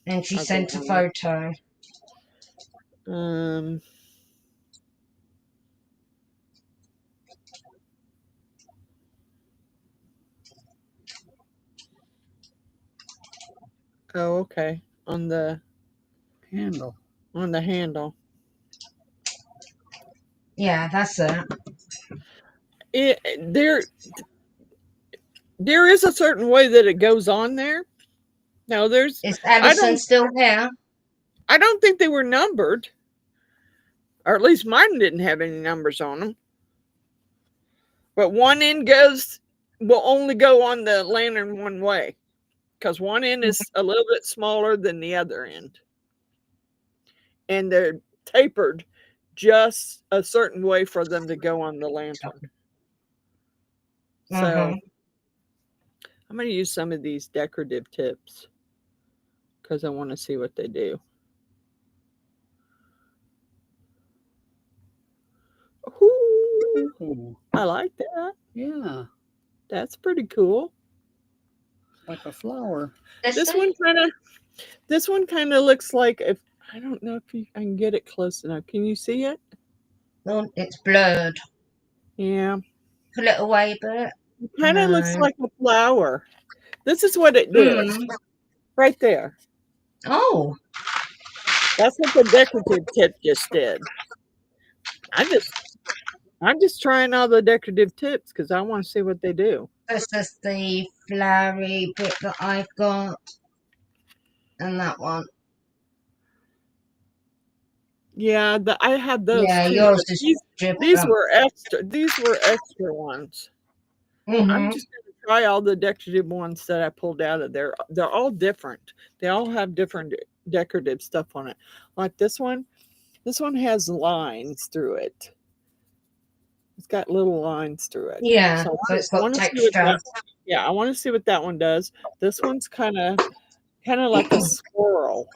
And she sent a photo. Oh, okay. On the handle. On the handle. Yeah, that's it. There is a certain way that it goes on there. Now is Alison still there? I don't think they were numbered. Or at least mine didn't have any numbers on them. But one end will only go on the lantern one way. Because one end is a little bit smaller than the other end. And they're tapered just a certain way for them to go on the lantern. So I'm going to use some of these decorative tips because I want to see what they do. Ooh, I like that. yeah, That's pretty cool. like a flower. This one kind of looks like, if I don't know if I can get it close enough. Can you see it? Oh, it's blurred. Yeah. Pull it away a bit. It kind of looks No. like a flower. This is what it did. Mm. Right there. Oh, That's what the decorative tip just did. I'm just trying all the decorative tips because I want to see what they do. this is the flowery bit that I've got. And that one. Yeah, I had those Yeah, too. yours But is these different. were extra. These were extra ones. I'm Mm-hmm. just going to try all the decorative ones that I pulled out of there. They're all different. They all have different decorative stuff on it. Like this one. This one has lines through it. It's got little lines through it. Yeah, So so it's I got want to see what texture. I want to see what that one does. This one's kind of like a swirl.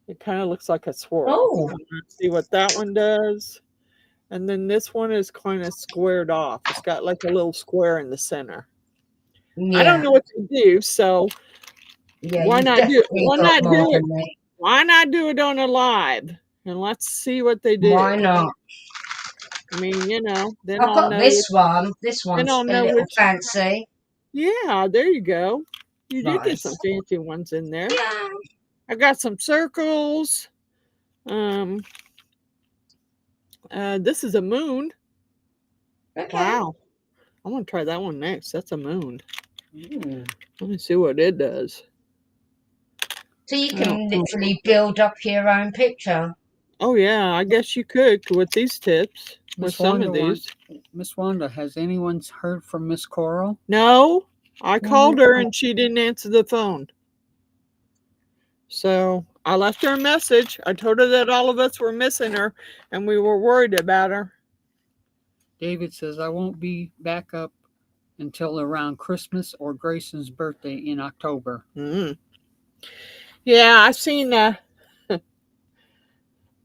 It kind of looks like a swirl. Oh, Let's see what that one does. And then this one is kind of squared off. It's got like a little square in the center. yeah. I don't know what to do, so Yeah, why you've not do it? definitely Why got not more do it? than me. Why not do it on a live? And let's see what they do. Why not? I mean, then I've I'll got know. this one. This one's I'll a know little which. fancy. Yeah, there you go. You did get Nice. some fancy ones in there. Yeah. I got some circles. This is a moon. Okay. Wow. I want to try that one next. That's a moon. Ooh. Let me see what it does. So you can literally build up your own picture. Oh yeah, I guess you could with these tips. With Miss some Wanda, of these. Miss Wanda, has anyone heard from Miss Coral? No, I called her and she didn't answer the phone. So I left her a message. I told her that all of us were missing her and we were worried about her. David says, I won't be back up until around Christmas or Grayson's birthday in October. Mm. Yeah, I've seen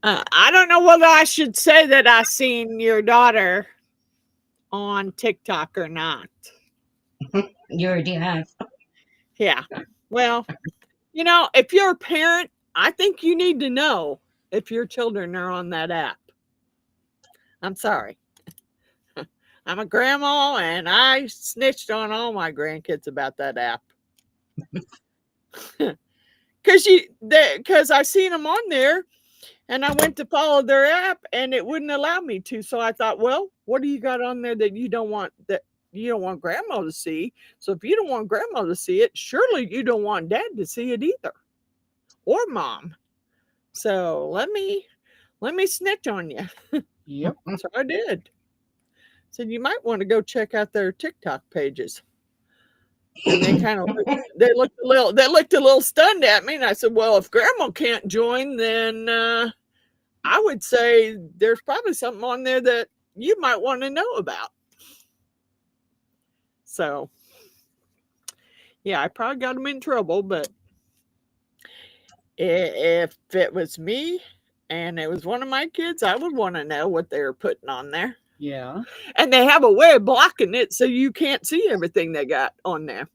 I don't know whether I should say that I seen your daughter on TikTok or not. You already have. Yeah. Well, if you're a parent, I think you need to know if your children are on that app. I'm sorry. I'm a grandma and I snitched on all my grandkids about that app. Because I seen them on there and I went to follow their app and it wouldn't allow me to. So I thought, well, what do you got on there that you don't want grandma to see? So if you don't want grandma to see it, surely you don't want dad to see it either. Or mom. So let me snitch on you. Yep. So I did. Said you might want to go check out their TikTok pages. And they kind of looked a little stunned at me. And I said, well, if grandma can't join, then I would say there's probably something on there that you might want to know about. So yeah, I probably got them in trouble, but if it was me and it was one of my kids, I would want to know what they were putting on there. Yeah. And they have a way of blocking it so you can't see everything they got on there.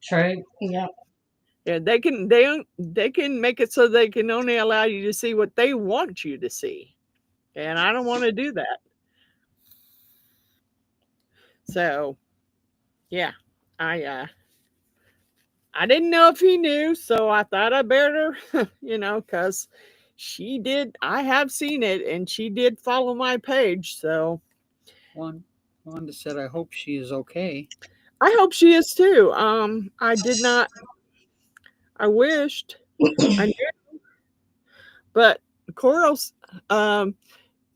True. Yeah. Yeah, they can make it so they can only allow you to see what they want you to see. And I don't want to do that. So yeah, I didn't know if he knew, so I thought I better, because I have seen it and she did follow my page. So Wanda said, I hope she is okay. I hope she is too. I wished I knew, but Coral's,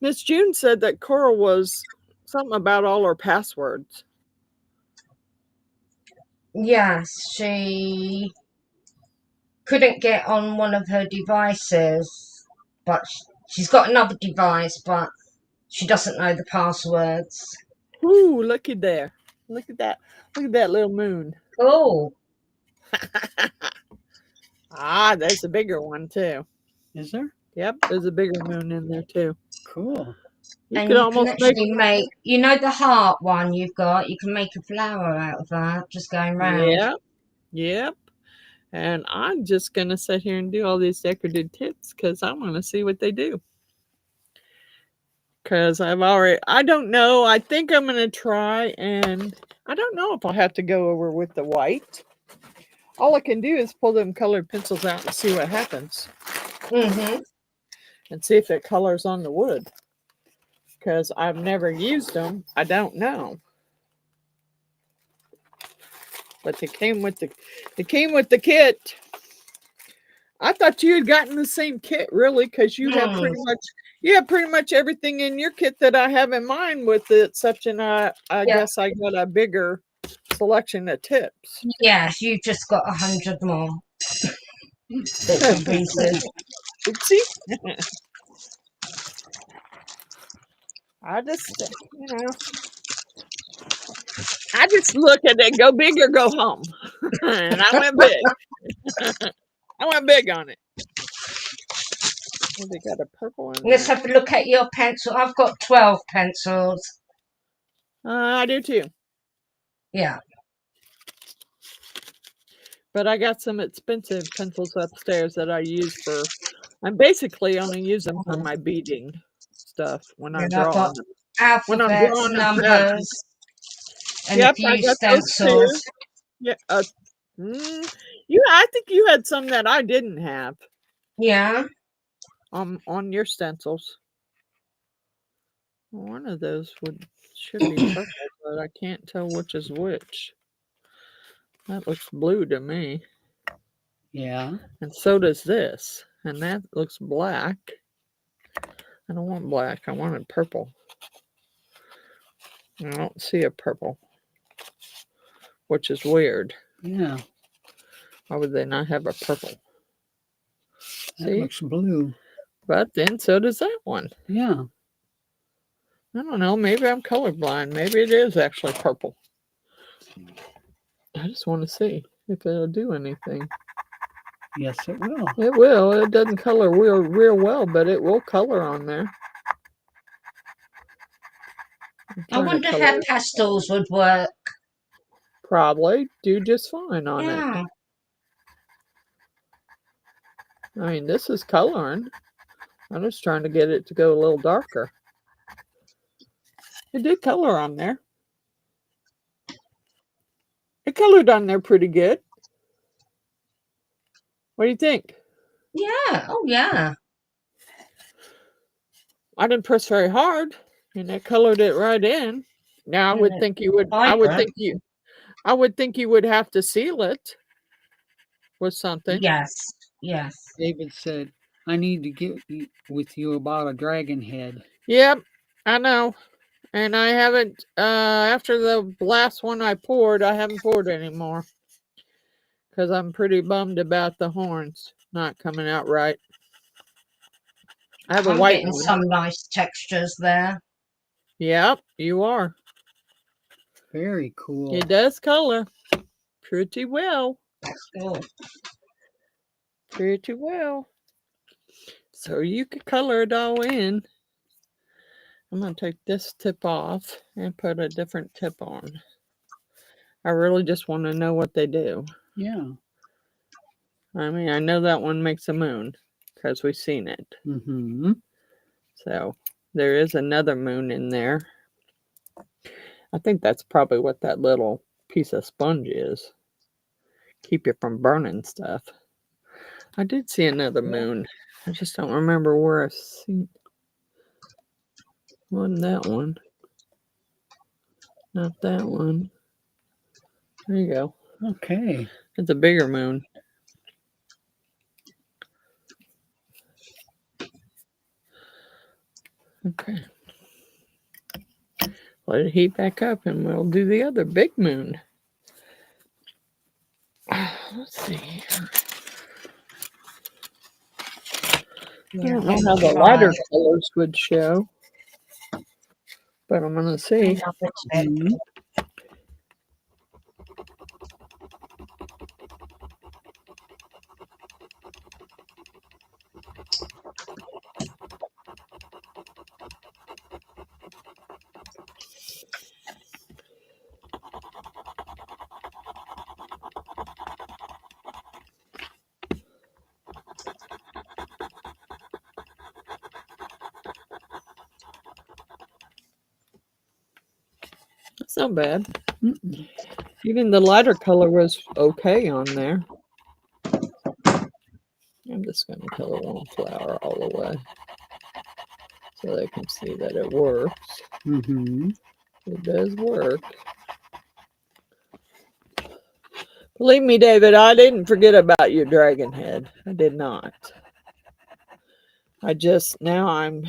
Miss June said that Coral was something about all her passwords. Yes, she couldn't get on one of her devices, but she's got another device, but she doesn't know the passwords. Ooh, looky there. Look at that. Look at that little moon. Oh. Ah, there's a bigger one too. Is there? Yep, there's a bigger moon in there too. Cool. You And could you can almost make. actually make, you know, the heart one you've got, you can make a flower out of that, just going round. Yeah. Yep. And I'm just gonna sit here and do all these decorative tips because I want to see what they do. Because I don't know. I think I'm gonna try, and I don't know if I'll have to go over with the white. All I can do is pull them colored pencils out and see what happens, Mm-hmm. and see if it colors on the wood. Because I've never used them, I don't know. But they came with the kit. I thought you had gotten the same kit, really, because you have pretty much everything in your kit that I have in mine, with the exception I Yeah. guess I got a bigger selection of tips. Yes, you just got 100 more bits and pieces. Oopsie. I just, I just look at it, go big or go home. And I went big. I went big on it. Oh, they got a purple in Let's there. have a look at your pencil. I've got 12 pencils. I do too. Yeah. But I got some expensive pencils upstairs that I use for. I basically only use them for my beading stuff when I'm And I've drawing got them. When I'm alphabets, drawing a pattern. numbers, and a Yep, I few got those too. stencils. Yeah. I think you had some that I didn't have Yeah. on your stencils. One of those should be purple, but I can't tell which is which. That looks blue to me. Yeah. And so does this. And that looks black. I don't want black. I wanted purple. I don't see a purple, which is weird. Yeah. Why would they not have a purple? That See? looks blue. But then so does that one. Yeah. I don't know. Maybe I'm colorblind. Maybe it is actually purple. I just want to see if it'll do anything. Yes, it will. It will. It doesn't color real well, but it will color on there. I wonder how pastels would work. Probably do just fine on it. Yeah. I mean, this is coloring. I'm just trying to get it to go a little darker. It did color on there. It colored on there pretty good. What do you think? Yeah. Oh, yeah. I didn't press very hard, and it colored it right in. Now I would think you would. I would think you would have to seal it with something. Yes. Yes. David said, I need to get with you about a dragon head. Yep, I know. And I haven't, after the last one I poured, I haven't poured anymore. Because I'm pretty bummed about the horns not coming out right. I have a white getting one. some nice textures there. Yep, you are. Very cool. It does color pretty well. That's good. Pretty well. So you could color it all in. I'm going to take this tip off and put a different tip on. I really just want to know what they do. Yeah. I mean, I know that one makes a moon because we've seen it. Mm-hmm. So there is another moon in there. I think that's probably what that little piece of sponge is. Keep you from burning stuff. I did see another moon. I just don't remember where I seen. Wasn't that one? Not that one. There you go. Okay. It's a bigger moon. Okay. Let it heat back up and we'll do the other big moon. Let's see here. I don't know how the lighter colors would show, but I'm going to see. Mhm. That's not bad. Mm-mm. Even the lighter color was okay on there. I'm just going to color one flower all the way so they can see that it works. Mm-hmm. It does work. Believe me, David, I didn't forget about your dragon head. I did not. Now I'm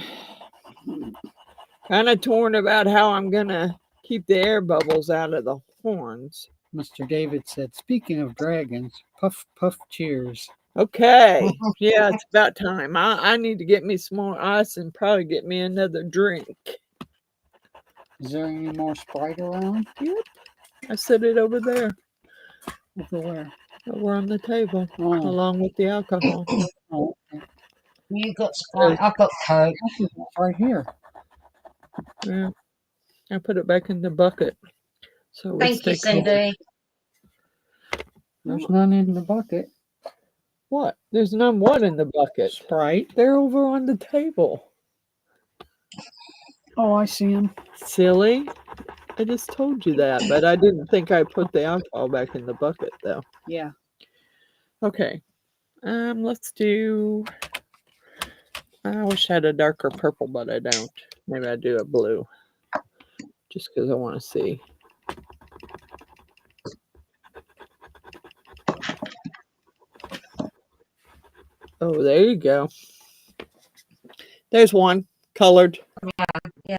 kind of torn about how I'm going to keep the air bubbles out of the horns. Mr. David said, speaking of dragons, puff, puff, cheers. Okay. Yeah, it's about time. I need to get me some more ice and probably get me another drink. Is there any more Sprite around? Yep. I set it over there, Over where? over on the table, Oh, along with the alcohol. oh, okay. You got Sprite, I've got Coke. It's right here. Yeah. I put it back in the bucket. So we Thank you, stay cold. Cindy. There's none in the bucket. What? There's none what in the bucket? Sprite. They're over on the table. Oh, I see them. Silly. I just told you that, but I didn't think I put the alcohol back in the bucket though. Yeah. Okay. Let's do. I wish I had a darker purple, but I don't. Maybe I do a blue, just because I want to see. Oh, there you go. There's one colored. Yeah.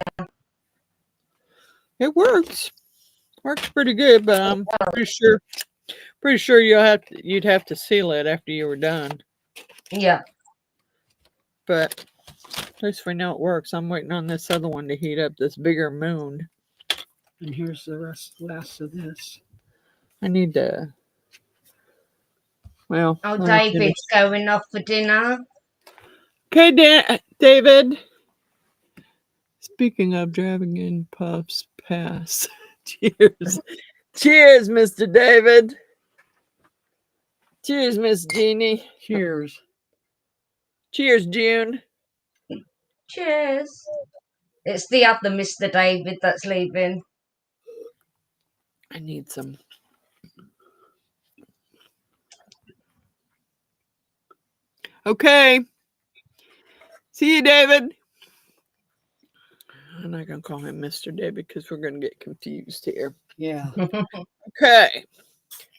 It works. Works pretty good, but I'm pretty sure you'd have to seal it after you were done. Yeah. But at least we know it works. I'm waiting on this other one to heat up, this bigger moon. And here's the last of this. I need to. Well. Oh, let me finish. David's going off for dinner. Okay, David. Speaking of Dragon Puffs Pass. Cheers. Cheers, Mr. David. Cheers, Miss Jeannie. Cheers. Cheers, June. Cheers. It's the other Mr. David that's leaving. I need some. Okay. See you, David. I'm not going to call him Mr. David because we're going to get confused here. Yeah. Okay.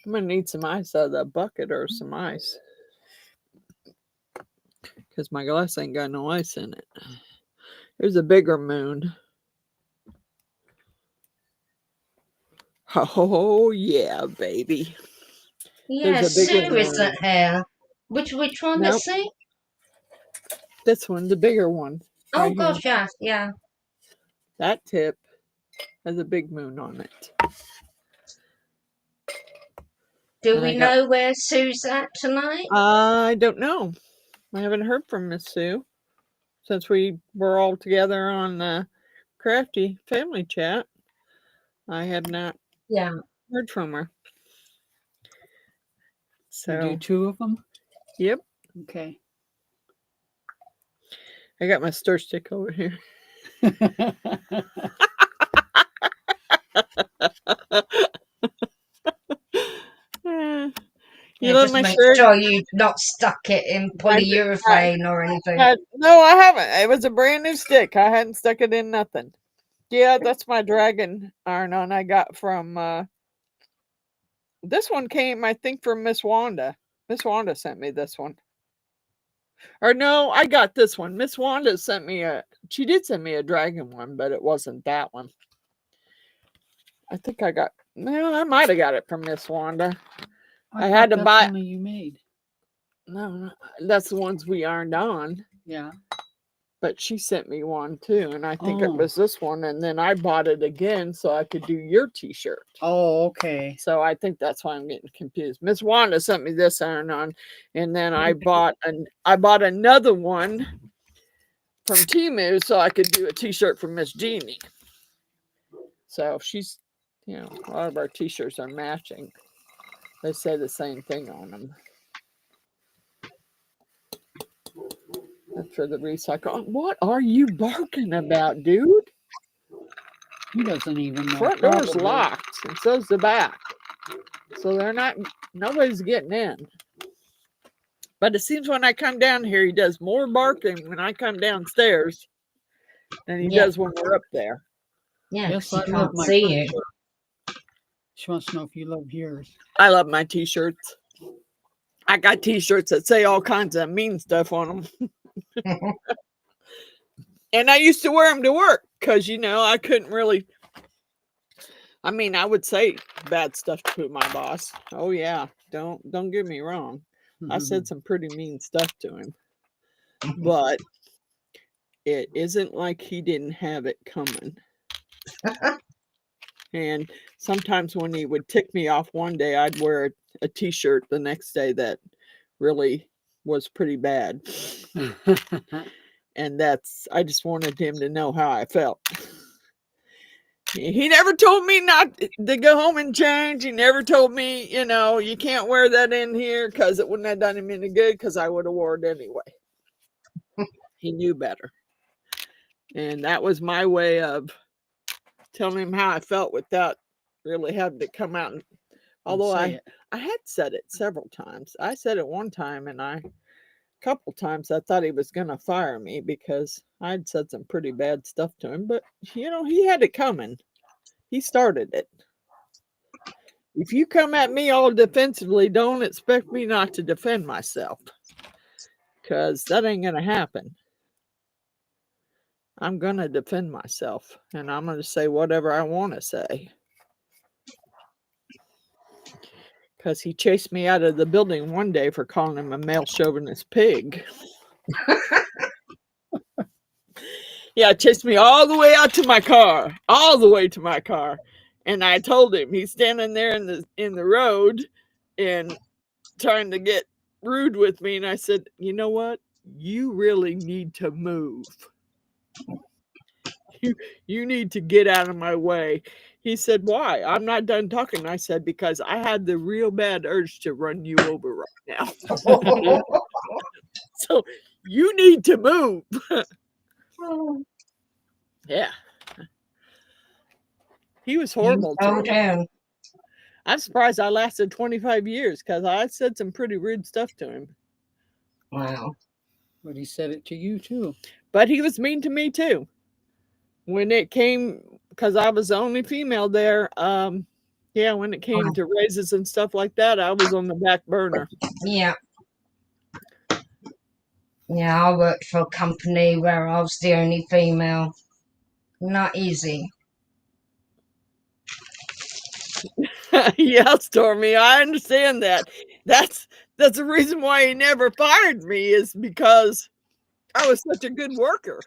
I'm going to need some ice out of that bucket or some ice. Because my glass ain't got no ice in it. Here's a bigger moon. Oh, yeah, baby. Yeah, There's a bigger Sue moon. isn't here. Which one Nope. is Sue? This one, the bigger one. Oh, right here. gosh, yeah, yeah. That tip has a big moon on it. Do And we I got- know where Sue's at tonight? I don't know. I haven't heard from Miss Sue since we were all together on the Crafty family chat. I have not Yeah. heard from her. You So, do two of them? yep. Okay. I got my stir stick over here. You Yeah, love just my make shirt? sure you've not stuck it in polyurethane or anything. No, I haven't. It was a brand new stick. I hadn't stuck it in nothing. Yeah, that's my dragon iron on I got from this one came, I think, from Miss Wanda. Miss Wanda sent me this one. Or no, I got this one. Miss Wanda sent me she did send me a dragon one, but it wasn't that one. I think I might have got it from Miss Wanda. I had to thought buy- that's one that you made. No, that's the ones we ironed on. Yeah. But she sent me one too, and I think it Oh. was this one, and then I bought it again so I could do your t-shirt. Oh, okay. So I think that's why I'm getting confused. Miss Wanda sent me this iron on, and then I bought another one from Temu so I could do a t-shirt for Miss Jeannie. So she's, a lot of our t-shirts are matching. They say the same thing on them. That's for the recycle. What are you barking about, dude? He doesn't even know. Front door's probably. locked, and so's the back. So nobody's getting in. But it seems when I come down here, he does more barking when I come downstairs than he Yeah. does when we're up there. Yeah, Yes, 'cause I he love can't my see front you. door. She wants to know if you love yours. I love my t-shirts. I got t-shirts that say all kinds of mean stuff on them. And I used to wear them to work because, I couldn't really. I mean, I would say bad stuff to my boss. Oh, yeah. Don't get me wrong. I said some pretty mean stuff to him. But it isn't like he didn't have it coming. And sometimes when he would tick me off one day, I'd wear a t-shirt the next day that really was pretty bad. And I just wanted him to know how I felt. He never told me not to go home and change. He never told me, you can't wear that in here because it wouldn't have done him any good because I would have wore it anyway. He knew better. And that was my way of telling him how I felt without really having to come out. Although I had said it several times. I said it one time, and a couple times I thought he was going to fire me because I'd said some pretty bad stuff to him. But, he had it coming. He started it. If you come at me all defensively, don't expect me not to defend myself. Because that ain't going to happen. I'm going to defend myself. And I'm going to say whatever I want to say. Because he chased me out of the building one day for calling him a male chauvinist pig. Yeah, chased me all the way out to my car. All the way to my car. And I told him, he's standing there in the road and trying to get rude with me. And I said, you know what? You really need to move. You need to get out of my way. He said, why? I'm not done talking. I said, because I had the real bad urge to run you over right now. So you need to move. Yeah. He was horrible too. Down. I'm surprised I lasted 25 years because I said some pretty rude stuff to him. Wow. But he said it to you too. But he was mean to me too. When it came, because I was the only female there, when it came to raises and stuff like that, I was on the back burner. Yeah. Yeah, I worked for a company where I was the only female. Not easy. Yeah, Stormy, I understand that. That's the reason why he never fired me, is because I was such a good worker.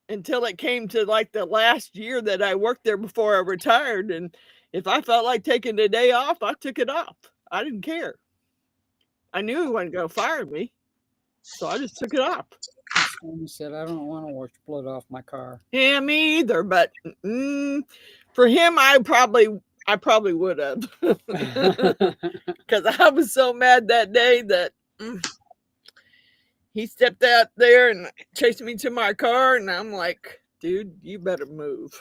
Until it came to like the last year that I worked there before I retired. And if I felt like taking the day off, I took it off. I didn't care. I knew he wasn't going to fire me. So I just took it off. He said, I don't want to wash blood off my car. Yeah, me either. But for him, I probably would have. Because I was so mad that day that he stepped out there and chased me to my car. And I'm like, dude, you better move.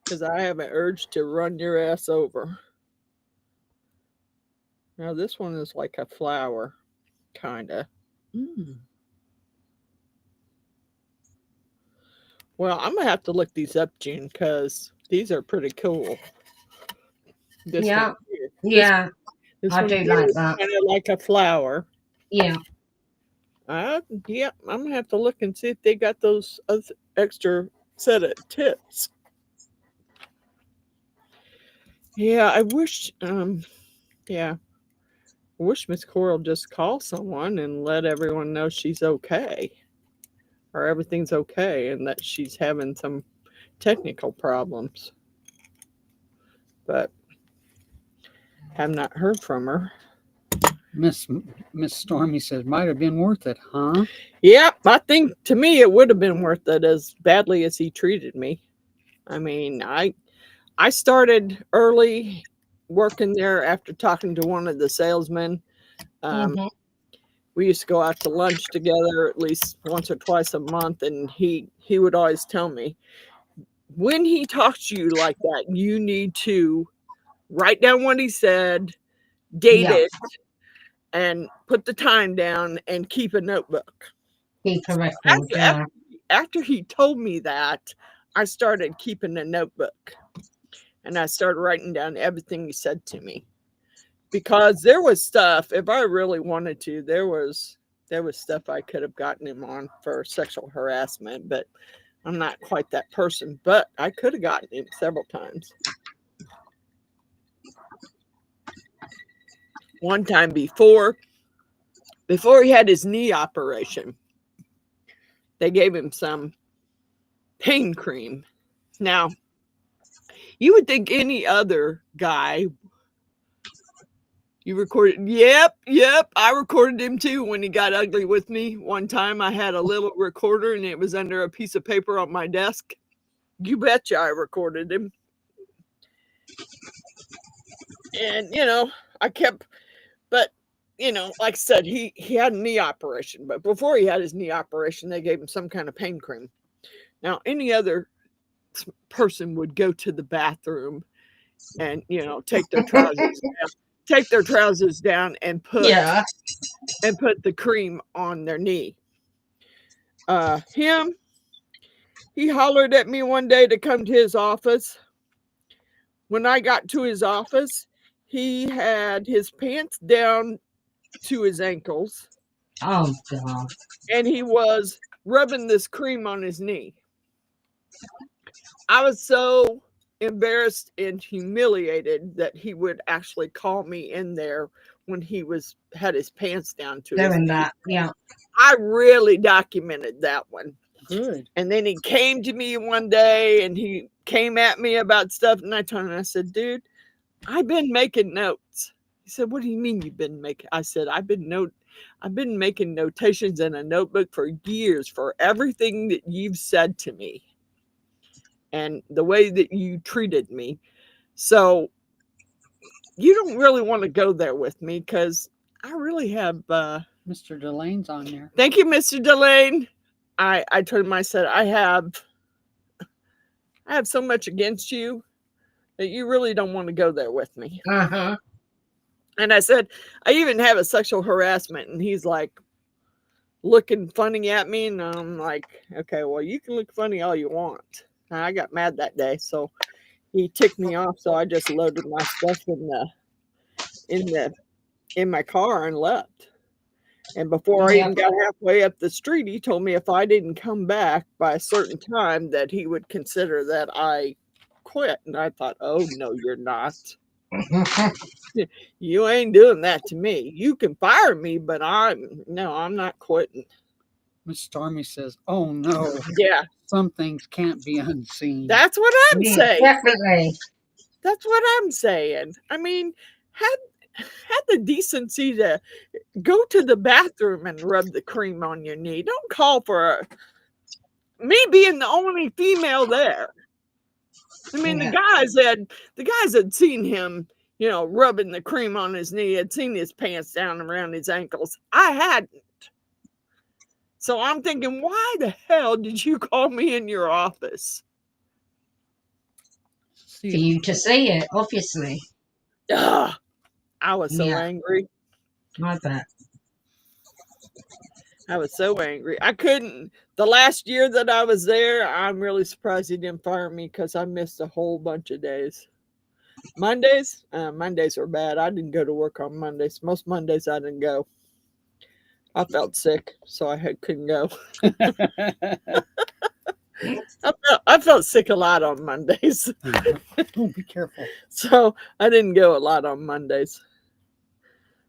Because I have an urge to run your ass over. Now, this one is like a flower, kind of. Well, I'm going to have to look these up, June, because these are pretty cool. This Yeah. one here. Yeah. This I one do here like is that. kind of like a flower. Yeah. Yeah, I'm going to have to look and see if they got those extra set of tips. Yeah, I wish, I wish Miss Coral just call someone and let everyone know she's okay. Or everything's okay and that she's having some technical problems. But have not heard from her. Miss Stormy says, might have been worth it, huh? Yep, I think to me it would have been worth it as badly as he treated me. I mean, I started early working there after talking to one of the salesmen. we used to go out to lunch together at least once or twice a month, and he would always tell me, when he talks to you like that, you need to write down what he said, date Yeah. it, and put the time down and keep a notebook. Keep a record. Yeah. After he told me that, I started keeping a notebook, and I started writing down everything he said to me, because there was stuff, if I really wanted to, there was stuff I could have gotten him on for sexual harassment, but I'm not quite that person. But I could have gotten him several times. One time before he had his knee operation, they gave him some pain cream. Now, you would think any other guy, you recorded, yep, I recorded him too when he got ugly with me. One time I had a little recorder and it was under a piece of paper on my desk. You betcha I recorded him. And, I kept, but, like I said, he had a knee operation, but before he had his knee operation, they gave him some kind of pain cream. Now, any other person would go to the bathroom and, take their trousers down and put the cream on their knee. He hollered at me one day to come to his office. When I got to his office, he had his pants down to his ankles. Oh, God. And he was rubbing this cream on his knee. I was so embarrassed and humiliated that he would actually call me in there when he had his pants down to his knee. That, yeah. I really documented that one. Good. And then he came to me one day and he came at me about stuff, and I told him, I said, dude, I've been making notes. He said, what do you mean you've been making? I said, I've been making notations in a notebook for years for everything that you've said to me and the way that you treated me. So you don't really want to go there with me, because I really have Mr. Delane's on there. Thank you, Mr. Delane. I told him, I said, I have so much against you that you really don't want to go there with me. Uh-huh. And I said, I even have a sexual harassment. And he's like looking funny at me. And I'm like, okay, well, you can look funny all you want. And I got mad that day. So he ticked me off. So I just loaded my stuff in my car and left. And before I even got halfway up the street, he told me if I didn't come back by a certain time that he would consider that I quit. And I thought, oh, no, you're not. You ain't doing that to me. You can fire me, but I'm not quitting. Miss Stormy says, oh, no. Yeah. Some things can't be unseen. That's what I'm saying. Definitely. That's what I'm saying. I mean, had the decency to go to the bathroom and rub the cream on your knee. Don't call for me being the only female there. I mean, the guys had seen him, rubbing the cream on his knee, had seen his pants down around his ankles. I hadn't. So I'm thinking, why the hell did you call me in your office? For you to see it, obviously. Ugh. I was so angry. I bet. I was so angry. I couldn't. The last year that I was there, I'm really surprised he didn't fire me, because I missed a whole bunch of days. Mondays were bad. I didn't go to work on Mondays. Most Mondays I didn't go. I felt sick, so I couldn't go. I felt sick a lot on Mondays. Oh, be careful. So I didn't go a lot on Mondays.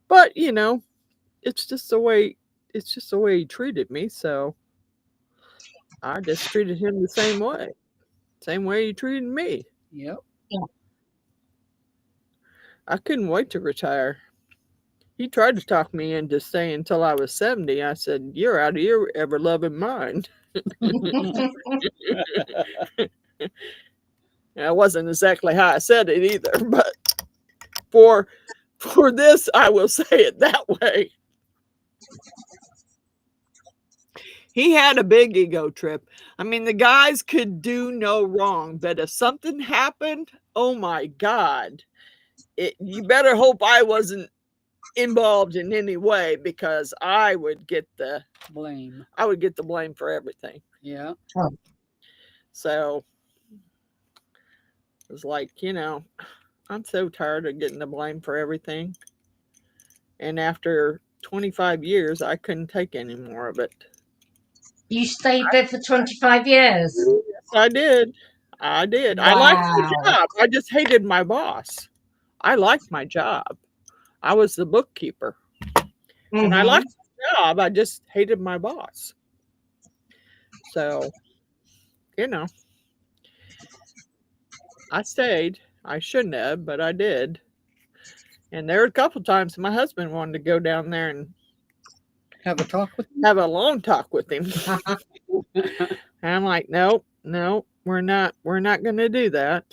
But, it's just the way he treated me. So I just treated him the same way he treated me. Yep. Yeah. I couldn't wait to retire. He tried to talk me into staying until I was 70. I said, you're out of your ever-loving mind. That wasn't exactly how I said it either, but for this, I will say it that way. He had a big ego trip. I mean, the guys could do no wrong, but if something happened, oh my God, you better hope I wasn't involved in any way, because I would get the Blame. blame for everything. Yeah. So it was like, I'm so tired of getting the blame for everything. And after 25 years, I couldn't take any more of it. You stayed there for 25 years. Yes, I did. I liked the Wow. job. I just hated my boss. I liked my job. I was the bookkeeper. And I Mhm. liked the job. I just hated my boss. So, I stayed. I shouldn't have, but I did. And there were a couple times my husband wanted to go down there and Have a talk with him? have a long talk with him. And I'm like, nope, we're not going to do that.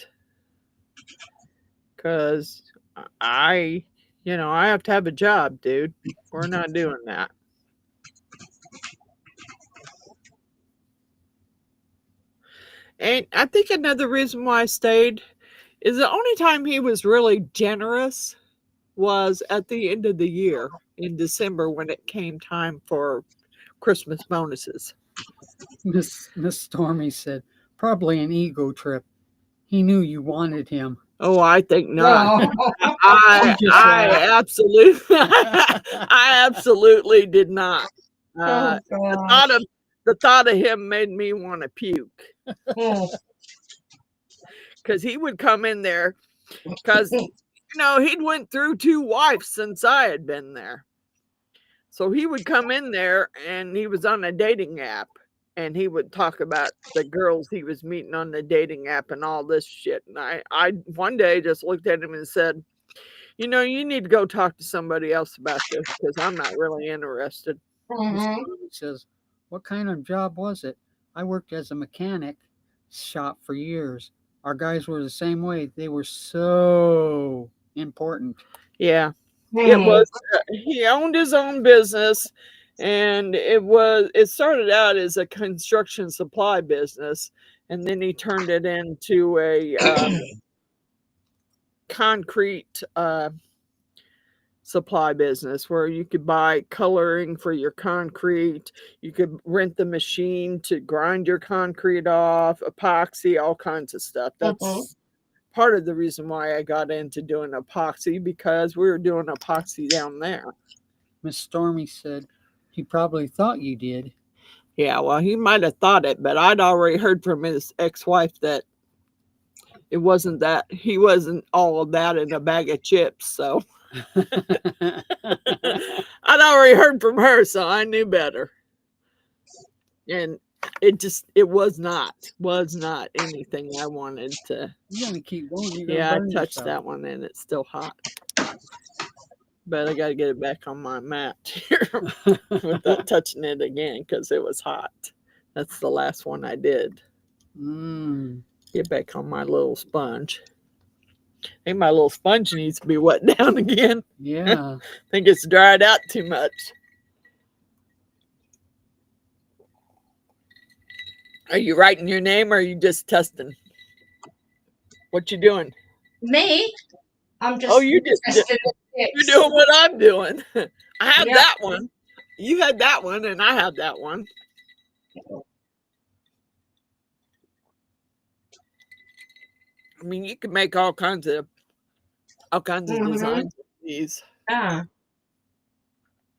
Because I have to have a job, dude. We're not doing that. And I think another reason why I stayed is the only time he was really generous was at the end of the year in December, when it came time for Christmas bonuses. Miss Stormy said, probably an ego trip. He knew you wanted him. Oh, I think not. Oh. I absolutely did not. Oh, The gosh. thought of him made me want to puke, Mm. because he would come in there, because he'd went through 2 wives since I had been there. So he would come in there, and he was on a dating app, and he would talk about the girls he was meeting on the dating app and all this shit. And I one day just looked at him and said, you need to go talk to somebody else about this, because I'm not really interested. Miss Mhm. Stormy says, what kind of job was it? I worked as a mechanic shop for years. Our guys were the same way. They were so important. Yeah. It was, he owned his own business, and it started out as a construction supply business, and then he turned it into a concrete supply business, where you could buy coloring for your concrete. You could rent the machine to grind your concrete off, epoxy, all kinds of stuff. That's part of the reason why I got into doing epoxy, because we were doing epoxy down there. Miss Stormy said, he probably thought you did. Yeah, well, he might have thought it, but I'd already heard from his ex-wife that it wasn't that. He wasn't all of that in a bag of chips. So I'd already heard from her, so I knew better. And it was not anything I wanted to. You're gonna keep going. You're Yeah, I burn touched yourself. that one, and it's still hot. But I got to get it back on my mat here without touching it again, because it was hot. That's the last one I did. Get back on my little sponge. I think my little sponge needs to be wet down again. Yeah. I think it's dried out too much. Are you writing your name, or are you just testing? What you doing? Me? I'm just. Oh, you just testing the you're tips. doing what I'm doing. I have Yep. that one. You had that one, and I have that one. I mean, you can make all kinds of designs with these. Ah.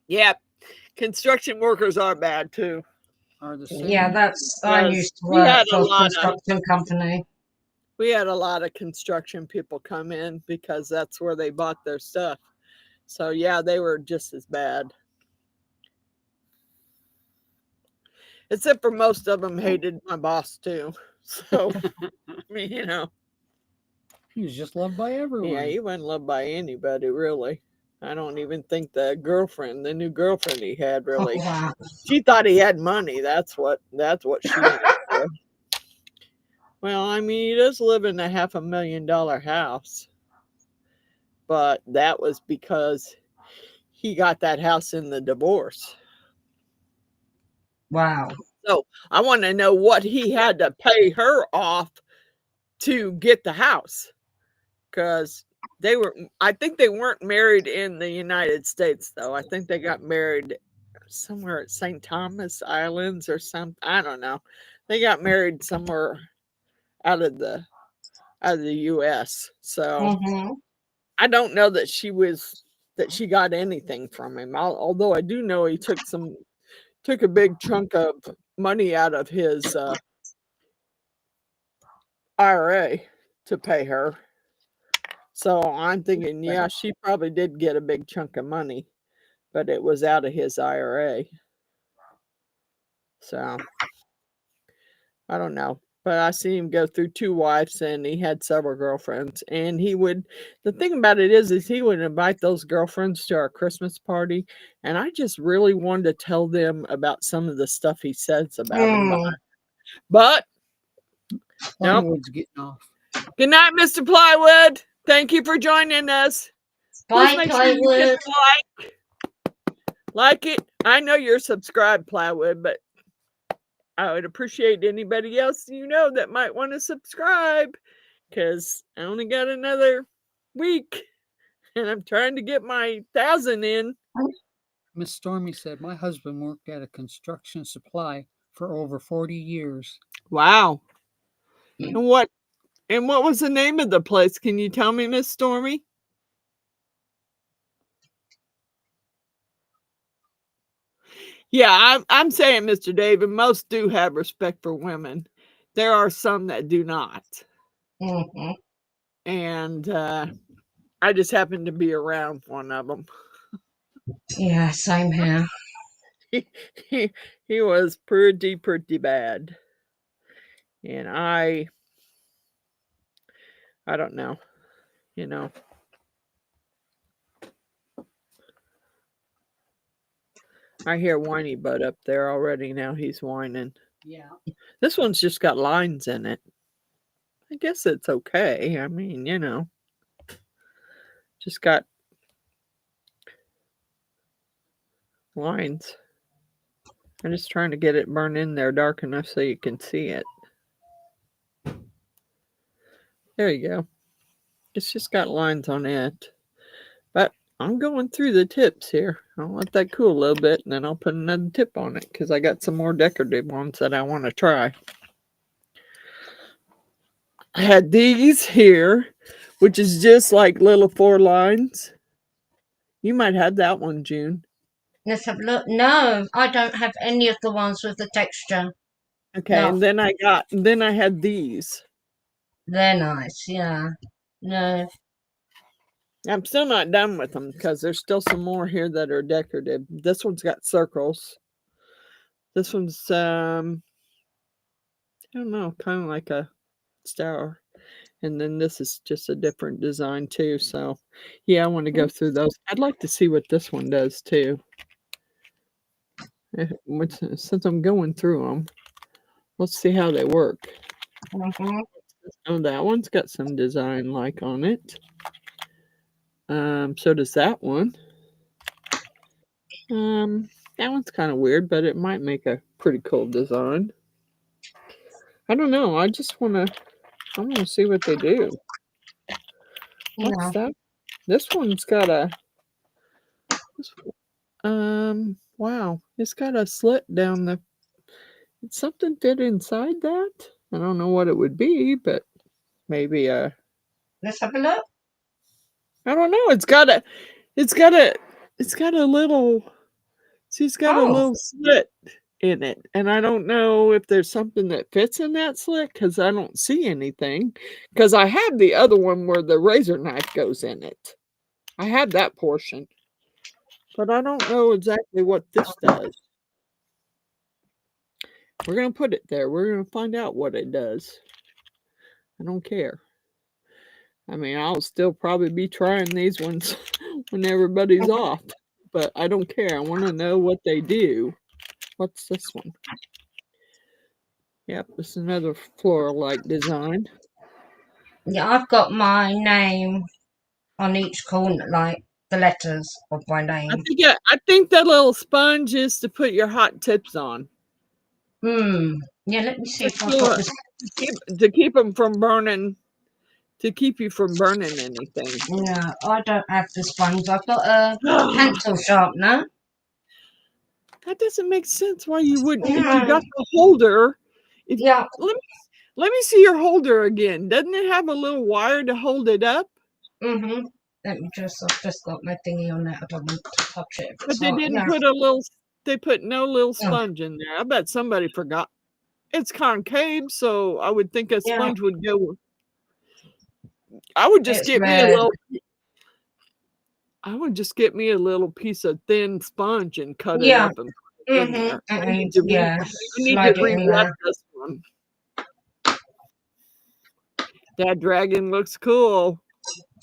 Yeah, construction workers are bad too. Are the same. Yeah, that's. I Yes, used to we work had a for a lot of- construction company. We had a lot of construction people come in, because that's where they bought their stuff. So yeah, they were just as bad. Except for most of them hated my boss too. So, I mean, He was just loved by everyone. yeah, he wasn't loved by anybody, really. I don't even think the new girlfriend he had, really. Oh, wow. She thought he had money. That's what she went for. Well, I mean, he does live in a $500,000 house, but that was because he got that house in the divorce. Wow. So I want to know what he had to pay her off to get the house, because I think they weren't married in the United States, though. I think they got married somewhere at St. Thomas Islands or something. I don't know. They got married somewhere out of the US. So Mm-hmm. I don't know that she got anything from him. Although I do know he took a big chunk of money out of his IRA to pay her. So I'm thinking, yeah, she probably did get a big chunk of money, but it was out of his IRA. So I don't know. But I see him go through 2 wives, and he had several girlfriends. And the thing about it is he would invite those girlfriends to our Christmas party. And I just really wanted to tell them about some of the stuff he says about them. But nope. Plywood's getting off. Good night, Mr. Plywood. Thank you for joining us. Please Bye, make sure you Plywood. hit the like it. I know you're subscribed, Plywood, but I would appreciate anybody else that might want to subscribe, because I only got another week and I'm trying to get my 1,000 in. Miss Stormy said, my husband worked at a construction supply for over 40 years. Wow. And what was the name of the place? Can you tell me, Miss Stormy? Yeah, I'm saying, Mr. David, most do have respect for women. There are some that do not. Mm-hmm. And I just happened to be around one of them. Yeah, same here. He was pretty bad. And I don't know, I hear Whiny Butt up there already. Now he's whining. Yeah. This one's just got lines in it. I guess it's okay. I mean, just got lines. I'm just trying to get it burned in there dark enough so you can see it. There you go. It's just got lines on it. But I'm going through the tips here. I'll let that cool a little bit, and then I'll put another tip on it, because I got some more decorative ones that I want to try. I had these here, which is just like little 4 lines. You might have that one, June. Let's have a look. No, I don't have any of the ones with the texture. Okay, No. and then I had these. They're nice, yeah. No. I'm still not done with them, because there's still some more here that are decorative. This one's got circles. This one's I don't know, kind of like a star. And then this is just a different design too. So yeah, I want to go through those. I'd like to see what this one does too. Since I'm going through them, let's see how they work. Mm-hmm. Oh, that one's got some design like on it. So does that one. That one's kind of weird, but it might make a pretty cool design. I don't know. I want to see what they do. What's that? This one's got wow. It's got a slit down the. Did something fit inside that? I don't know what it would be, but maybe Let's have a look. I don't know. It's got a little. She's got a little slit in it, and I don't know if there's something that fits in that slit, because I don't see anything. Because I have the other one where the razor knife goes in it. I have that portion, but I don't know exactly what this does. We're gonna put it there. We're gonna find out what it does. I don't care. I mean, I'll still probably be trying these ones when everybody's off, but I don't care. I want to know what they do. What's this one? Yep, this is another floral-like design. Yeah, I've got my name on each corner, like the letters of my I name. think that little sponge is to put your hot tips on. Yeah, let me see if I've got this. To keep them from burning, to keep you from burning anything. No, I don't have the sponge. I've got a pencil sharpener. That doesn't make sense why you wouldn't. If you No. got the holder, Yeah. let me see your holder again. Doesn't it have a little wire to hold it up? Mm-hmm. Let me just, I've just got my thingy on there. I don't want to touch it. If But it's they hot. didn't Yeah. put a little. They put no little Yeah. sponge in there. I bet somebody forgot. It's concave, so I would think a Yeah. sponge would go. I would just It's get me a red. little. I would just get me a little piece of thin sponge and cut it Yeah. up and put it in there. I need to Yeah. I need to Slide it in re-wet there. this one. That dragon looks cool.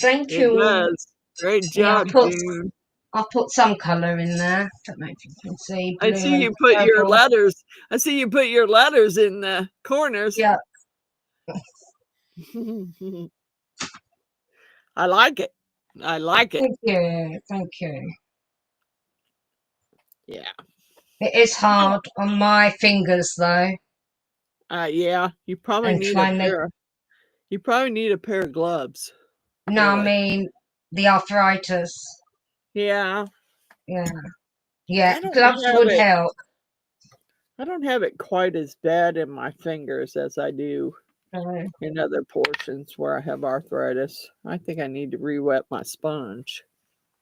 Thank It you. does. Great Yeah, job, June. I'll put some colour in there. Don't know if you can see. I Blue see you and put your purple. letters. I see you put your letters in the corners. Yeah. I like it. I like it. Thank you. Thank you. Yeah. It is hard on my fingers though. Yeah. You probably And need a trying to. pair. You probably need a pair of gloves. No, I Really. mean the arthritis. Yeah. Yeah. Yeah. I don't Gloves have would it. help. I don't have it quite as bad in my fingers as I do No. in other portions where I have arthritis. I think I need to re-wet my sponge.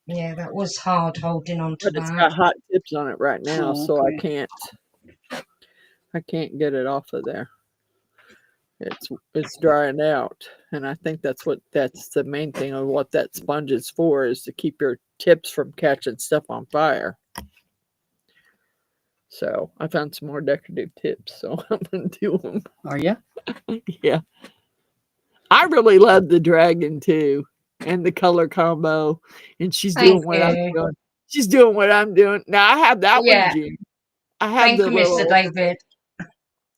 Yeah, that was hard holding on to But it's that. got hot tips on it right now, Oh, so okay. I can't get it off of there. It's drying out, and I think that's the main thing of what that sponge is for, is to keep your tips from catching stuff on fire. So I found some more decorative tips, so I'm gonna do them. Are you? Yeah, I really love the dragon too, and the color combo, and she's Thank doing what I'm you. doing. She's doing what I'm doing. Now I have that one, Yeah. June. I have Thank the you, Mr. little. David.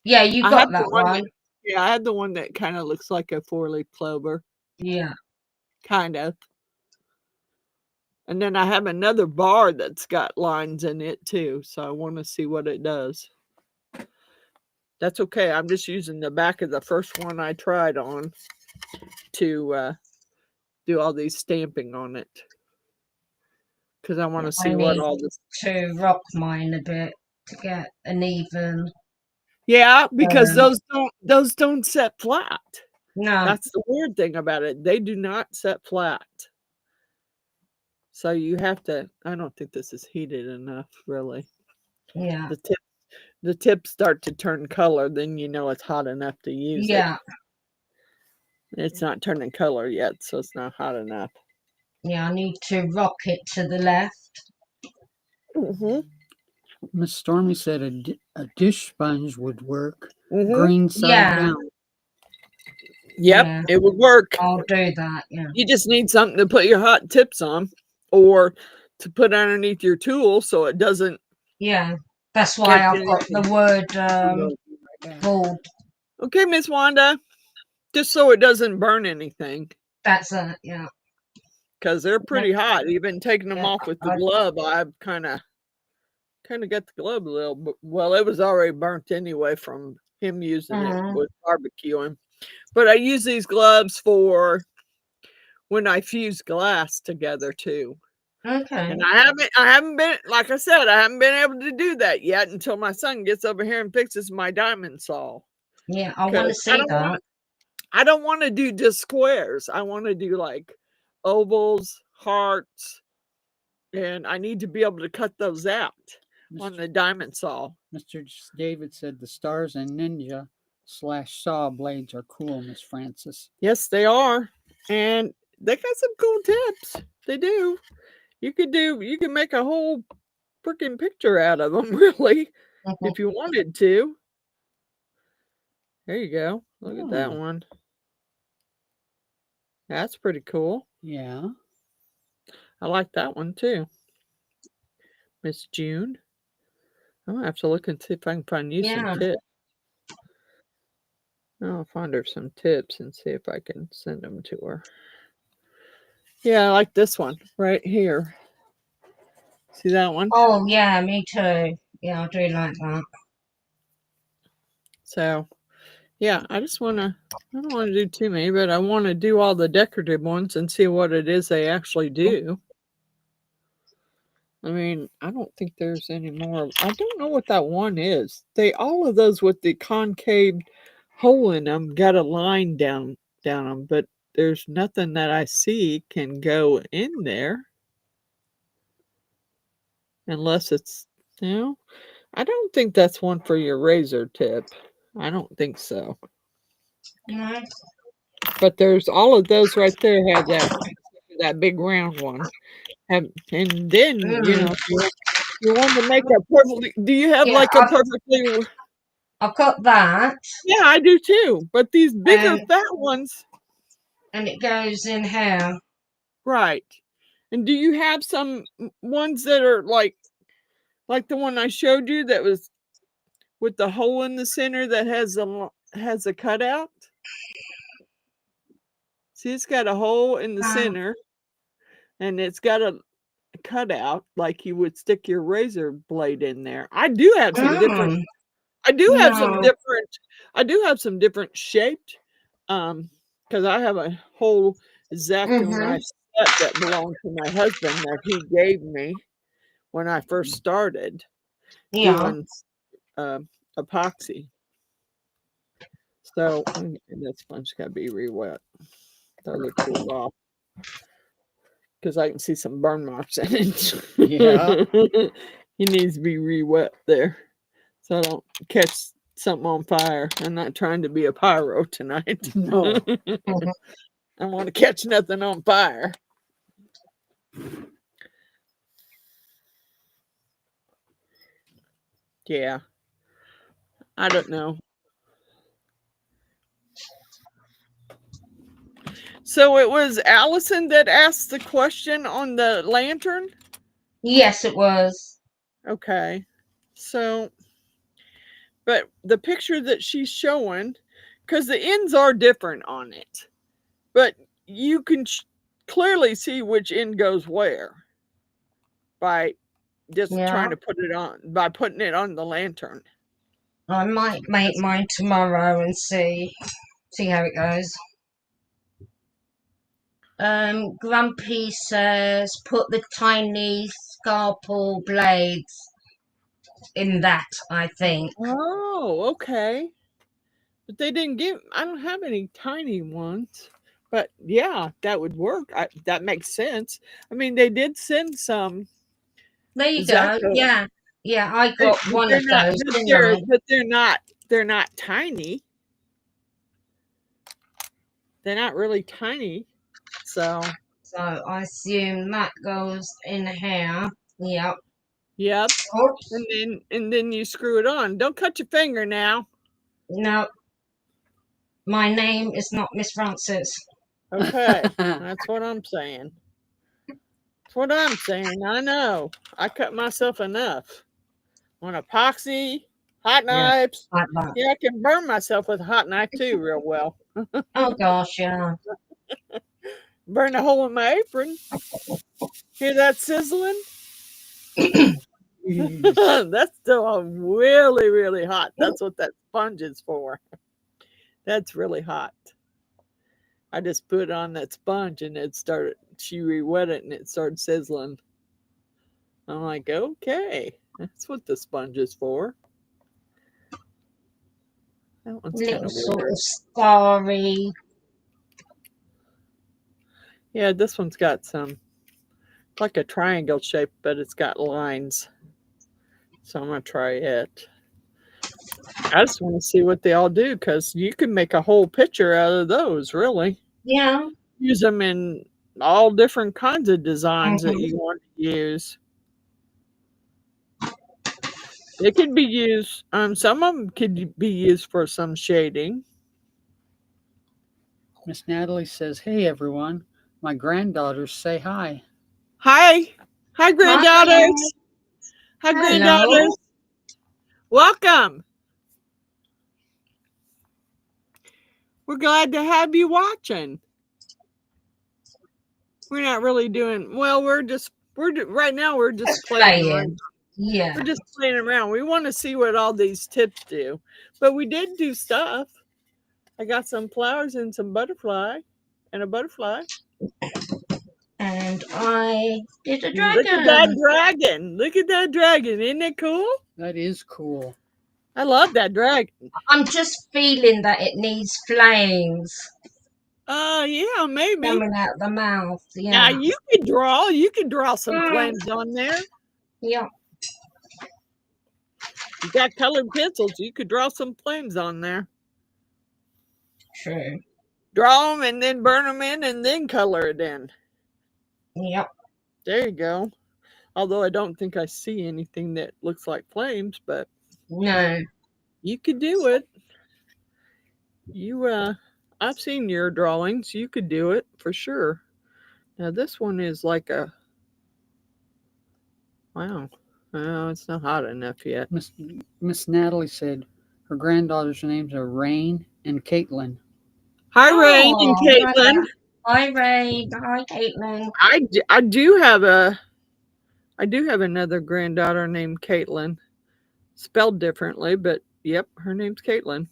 Yeah, you I got have the that one. one. Yeah, I had the one that kind of looks like a 4-leaf clover, Yeah. kind of. And then I have another bar that's got lines in it too, so I want to see what it does. That's okay. I'm just using the back of the first one I tried on to do all these stamping on it, because I want to I see what need all this. to rock mine a bit to get an even. Yeah, because those don't set flat. No. That's the weird thing about it. They do not set flat. So you have to. I don't think this is heated enough, really. Yeah. The tips start to turn color, then you know it's hot enough to use Yeah. it. It's not turning color yet, so it's not hot enough. Yeah, I need to rock it to the left. Mm-hmm. Miss Stormy said a dish sponge would work. Mm-hmm. Green side Yeah. down. Yep, Yeah. it would work. I'll do that. Yeah. You just need something to put your hot tips on, or to put underneath your tool so it doesn't. Yeah. That's why catch I've got anything. the word board. Okay, Miss Wanda, just so it doesn't burn anything, That's it. Yeah. because they're pretty hot. Even taking them Yeah, off with the glove, I've kind of got the glove a little, but well, it was already burnt anyway from him using it with barbecuing. But I use these gloves for when I fuse glass together too. Okay. And I haven't been, like I said, I haven't been able to do that yet until my son gets over here and fixes my diamond saw. Yeah, I want to see that. I don't want to do just squares. I want to do like ovals, hearts, and I need to be able to cut those out on the diamond saw. Mr. David said the stars and ninja / saw blades are cool, Miss Francis. Yes, they are. And they got some cool tips. They do. You can make a whole freaking picture out of them, really, if you wanted to. There you go. Look at that one. That's pretty cool. Yeah. I like that one too. Miss June. I'm gonna have to look and see if I can find you some tips. I'll find her some tips and see if I can send them to her. Yeah, I like this one right here. See that one? Oh, yeah, me too. Yeah, I do like that. So, yeah, I don't want to do too many, but I want to do all the decorative ones and see what it is they actually do. I mean, I don't think there's any more. I don't know what that one is. All of those with the concave hole in them got a line down them, but there's nothing that I see can go in there unless it's, I don't think that's one for your razor tip. I don't think so. No? But there's all of those right there have that big round one. And then, Mm. if you want to make a perfectly, do you have Yeah, like a perfectly, I've got that, yeah, I do too. But these bigger and fat ones, it goes in here. right. And do you have some ones that are like the one I showed you that was with the hole in the center that has a cutout? See, it's got a hole in the Um, center and it's got a cutout like you would stick your razor blade in there. I do have some different mm, I do have some no. different I do have some different shaped because I have a whole Exacto Mm-hmm. knife set that belonged to my husband that he gave me when I first started Yeah. doing uh, epoxy. So and that sponge got to be re-wet. Those are cooled off because I can see some burn marks in it. Yeah. He needs to be re-wet there so I don't catch something on fire. I'm not trying to be a pyro tonight. No. Mhm. I want to catch nothing on fire. Yeah. I don't know. So it was Allison that asked the question on the lantern? Yes, it was. Okay. So, but the picture that she's showing, because the ends are different on it, but you can clearly see which end goes where by just trying Yeah. to put it on, by putting it on the lantern. I might make mine tomorrow and see how it goes. Grumpy says put the tiny scalpel blades in that, I think. Oh, okay. But they didn't give, I don't have any tiny ones. But yeah, that would work. That makes sense. I mean, they did send some There you go. Zacto, Yeah. Yeah, I got but one of those, didn't I? they're not tiny. They're not really tiny. So So I assume that goes in here. Yep. yep. Oops. And then you screw it on. Don't cut your finger now. No, my name is not Miss Francis. Okay. That's what I'm saying. That's what I'm saying. I know. I cut myself enough. On epoxy, hot Yeah, knives. like that. Yeah, I can burn myself with a hot knife too, real well. Oh gosh, yeah. Burn a hole in my apron. Hear that sizzling? That's still really, really hot. That's what that sponge is for. That's really hot. I just put it on that sponge and she re-wet it and it started sizzling. I'm like, okay, that's what the sponge is for. That one's kind Little of sort weird. of starry. Yeah, this one's got like a triangle shape, but it's got lines. So I'm going to try it. I just want to see what they all do because you can make a whole picture out of those, really. Yeah. Use them in all different kinds of designs that Mhm. you want to use. They could be used, some of them could be used for some shading. Miss Natalie says, "Hey everyone, my granddaughters say hi." Hi. Hi, Hi. granddaughters. Hi, Hello. granddaughters. Welcome. We're glad to have you watching. We're not really doing well. Right now we're just Just playing around. playing. Yeah. We're just playing around. We want to see what all these tips do, but we did do stuff. I got some flowers and some butterfly, and a butterfly. And I did a Look at that dragon! Look at that dragon! Isn't it cool? That is cool. I love that dragon. I'm just feeling that it needs flames Yeah, maybe. coming out the mouth. Now Yeah. you could draw. You could draw some flames on there. Yeah. You got colored pencils. You could draw some flames on there. True. Draw them and then burn them in and then color it in. Yep. There you go. Although I don't think I see anything that looks like flames, but No. you could do it. I've seen your drawings. You could do it for sure. Now this one is like a, wow. Oh, it's not hot enough yet. Miss Natalie said her granddaughters' names are Rain and Caitlin. Hi, Rain and Caitlin. Hi, Rain. Hi, Caitlin. I do have another granddaughter named Caitlin, spelled differently, but yep, her name's Caitlin.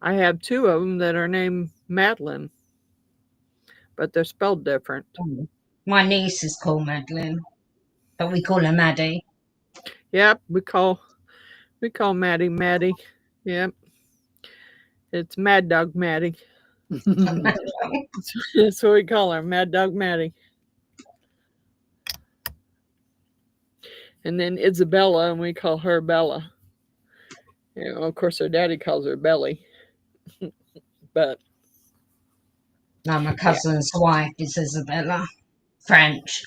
I have two of them that are named Madeline, but they're spelled different. My niece is called Madeline, but we call her Maddie. Yep, we call Maddie Maddie. Yep, it's Mad Dog Maddie. That's what we call her, Mad Dog Maddie. And then Isabella, and we call her Bella. You know, of course, her daddy calls her Belly. But no, my cousin's wife is Isabella. French.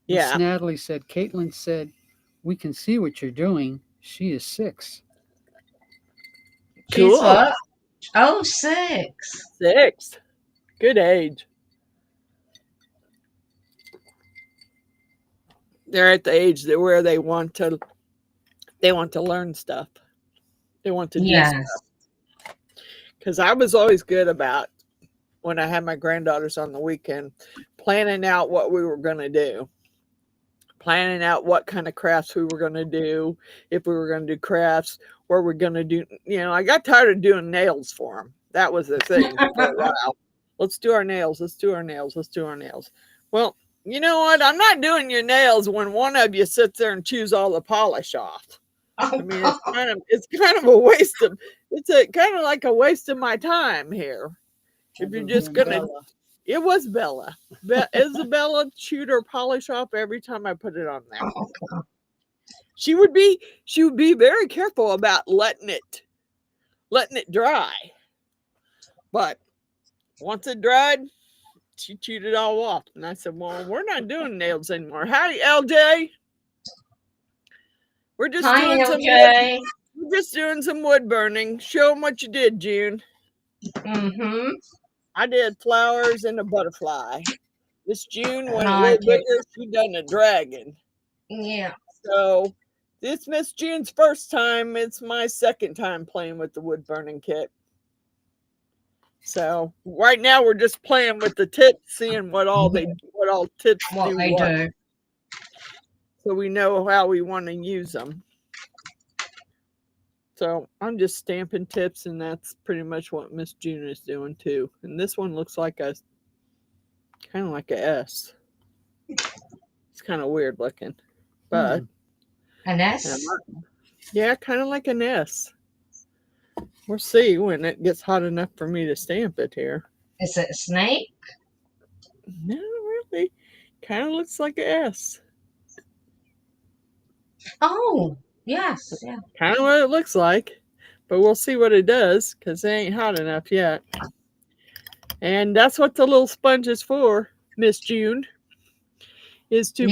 yeah. Miss Natalie said, Caitlin said, we can see what you're doing. She is 6. She's Cool. what? Oh, 6. 6. Good age. They're at the age where they want to learn stuff. They want to do stuff. Because I was always good about, when I had my granddaughters on the weekend, planning out what we were going to do. Planning out what kind of crafts we were going to do, if we were going to do crafts, where we're going to do, I got tired of doing nails for them. That was the thing for a while. Let's do our nails. Let's do our nails. Let's do our nails. Well, you know what? I'm not doing your nails when one of you sits there and chews all the polish off. I mean, it's kind of a waste of, kind of like a waste of my time here. If you're just gonna, it was Bella. Isabella chewed her polish off every time I put it on there. She would be very careful about letting it dry. But once it dried, she chewed it all off. And I said, well, we're not doing nails anymore. Howdy, LJ. We're just doing some wood burning. Show them what you did, June. Mm-hmm. I did flowers and a butterfly. This June went a little bigger. She done a dragon. Yeah. So this Miss June's first time. It's my second time playing with the wood burning kit. So right now we're just playing with the tips, seeing what all tips do. So we know how we want to use them. So I'm just stamping tips, and that's pretty much what Miss June is doing too. And this one looks like kind of like a S. It's kind of weird looking, but an S. Yeah, kind of like an S. We'll see when it gets hot enough for me to stamp it here. Is it a snake? No, really. Kind of looks like an S. Oh, yes. Yeah. Kind of what it looks like. But we'll see what it does, because it ain't hot enough yet. And that's what the little sponge is for, Miss June. Is to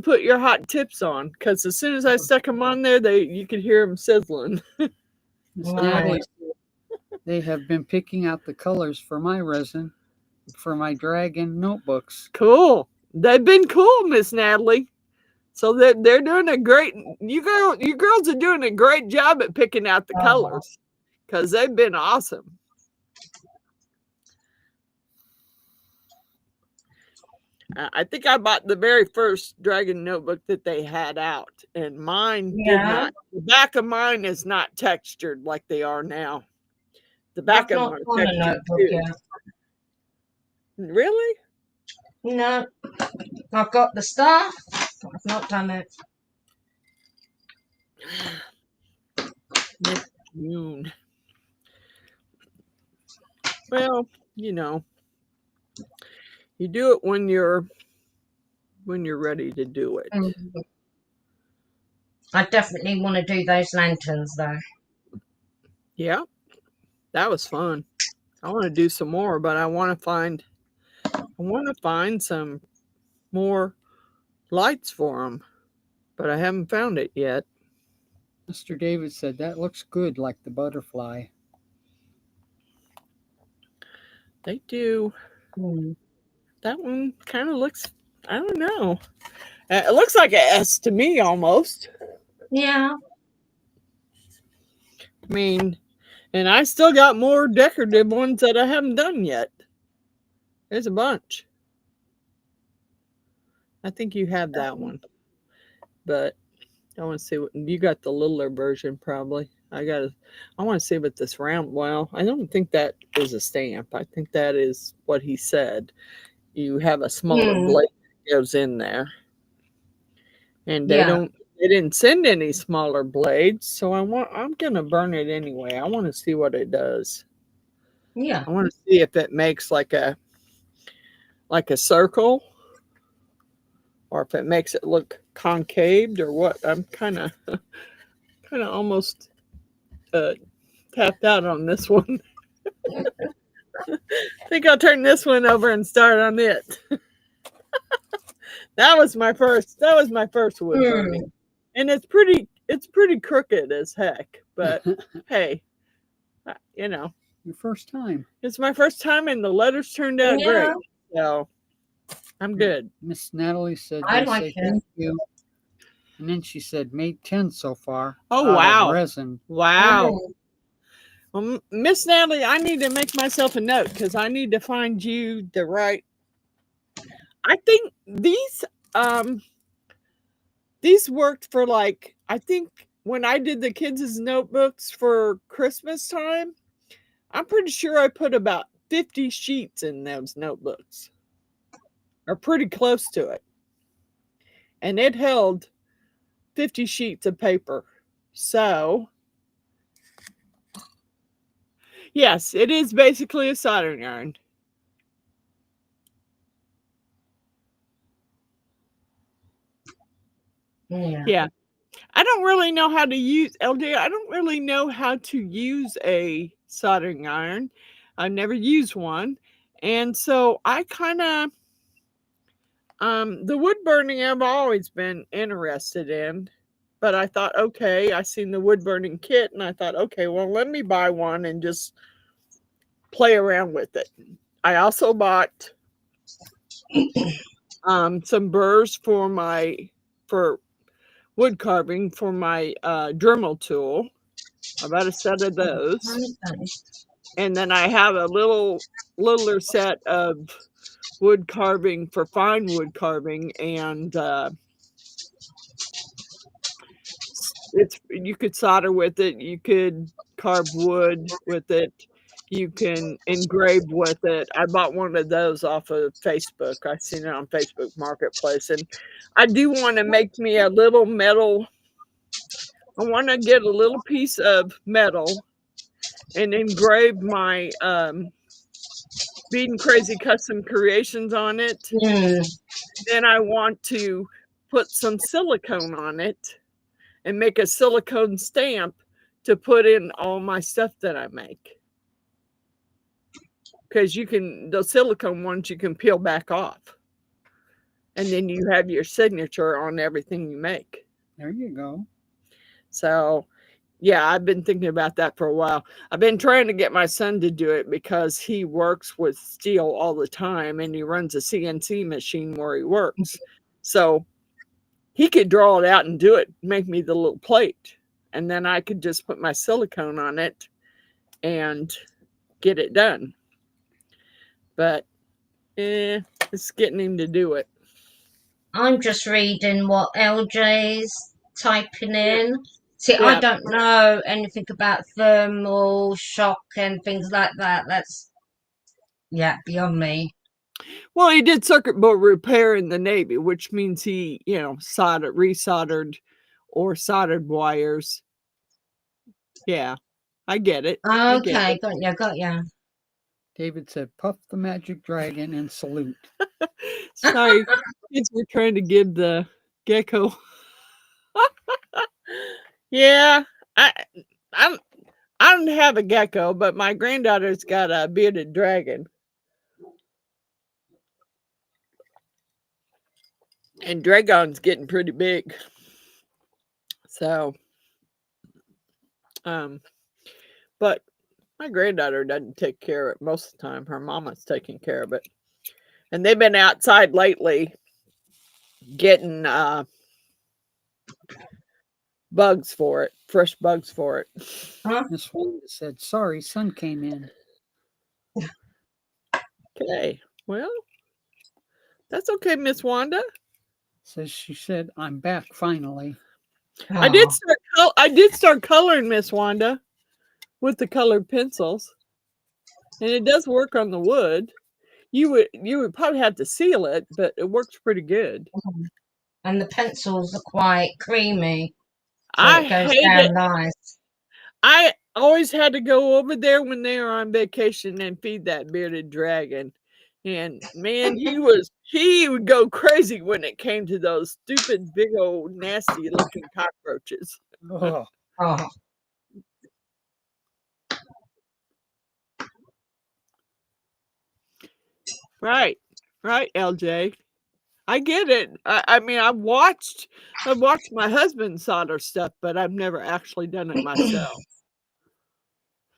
put your hot tips on. Because as soon as I stuck them on there, you could hear them sizzling. Right. They have been picking out the colors for my resin for my dragon notebooks. Cool. They've been cool, Miss Natalie. So they're doing a great. You girls are doing a great job at picking out the colors, because they've been awesome. I think I bought the very first Dragon notebook that they had out, and mine did Yeah. not. The back of mine is not textured like they are now. The back I've of not mine done a textured notebook too. yet. Really? No, I've got the stuff. I've not done it. June. Well, you know, you do it when you're ready to do it. I definitely want to do those lanterns though. Yeah, that was fun. I want to do some more, but I want to find some more lights for them, but I haven't found it yet. Mr. David said that looks good, like the butterfly. They do. That one kind of looks, I don't know. It looks like an S to me almost. Yeah. I mean, and I still got more decorative ones that I haven't done yet. There's a bunch. I think you have that one. But I want to see what you got, the littler version probably. I want to see what this round, well, I don't think that is a stamp. I think that is what he said. You have a smaller blade that goes in there. And they didn't send any smaller blades, so I'm gonna burn it anyway. I want to see what it does. Yeah. I want to see if it makes like a circle, or if it makes it look concaved or what. I'm kind of almost tapped out on this one. I think I'll turn this one over and start on it. That was my first wood burning. And it's pretty crooked as heck, but hey, you know, Your first time. it's my first time and the letters turned out great. So I'm good. Miss Natalie said I they like say it. thank you. And then she said made 10 so far. Oh, out of wow. resin. Wow. Well, Miss Natalie, I need to make myself a note because I need to find you the right. I think these worked for, like, I think when I did the kids' notebooks for Christmas time, I'm pretty sure I put about 50 sheets in those notebooks, or pretty close to it. And it held 50 sheets of paper. So, yes, it is basically a soldering iron. Yeah. I don't really know how to use, LJ, I don't really know how to use a soldering iron. I've never used one. And so I kind of, the wood burning I've always been interested in. But I thought, okay, I seen the wood burning kit and I thought, okay, well, let me buy one and just play around with it. I also bought some burrs for wood carving for my Dremel tool. I bought a set of those. And then I have a littler set of wood carving for fine wood carving, and you could solder with it, you could carve wood with it, you can engrave with it. I bought one of those off of Facebook. I seen it on Facebook Marketplace, and I do want to make me a little metal. I want to get a little piece of metal and engrave my Being Crazy Custom Creations on it. Then I want to put some silicone on it and make a silicone stamp to put in all my stuff that I make. Because the silicone ones you can peel back off. And then you have your signature on everything you make. There you go. So, yeah, I've been thinking about that for a while. I've been trying to get my son to do it because he works with steel all the time and he runs a CNC machine where he works. So he could draw it out and do it, make me the little plate. And then I could just put my silicone on it and get it done. But, It's getting him to do it. I'm just reading what LJ's typing Yeah. in. See, I Yeah. don't know anything about thermal shock and things like that. That's, yeah, beyond me. Well, he did circuit board repair in the Navy, which means he, resoldered or soldered wires. Yeah, I get it. I get Okay, it. got ya. David said, "Puff the magic dragon and salute." Sorry, kids were trying to give the gecko. Yeah, I don't have a gecko, but my granddaughter's got a bearded dragon. And Dragon's getting pretty big. So, but my granddaughter doesn't take care of it most of the time. Her mama's taking care of it. And they've been outside lately getting bugs for it, fresh bugs for it. Miss Wanda said, "Sorry, sun came in." Okay, well, that's okay, Miss Wanda. Says she said, "I'm back finally." I did start coloring, Miss Wanda, with the colored pencils, and it does work on the wood. You would probably have to seal it, but it works pretty good. And the pencils are quite creamy, so I it goes hate down it. nice. I always had to go over there when they were on vacation and feed that bearded dragon. And man, he would go crazy when it came to those stupid, big old, nasty looking cockroaches. Oh, Oh, Right, LJ. I get it. I mean, I've watched my husband solder stuff, but I've never actually done it myself.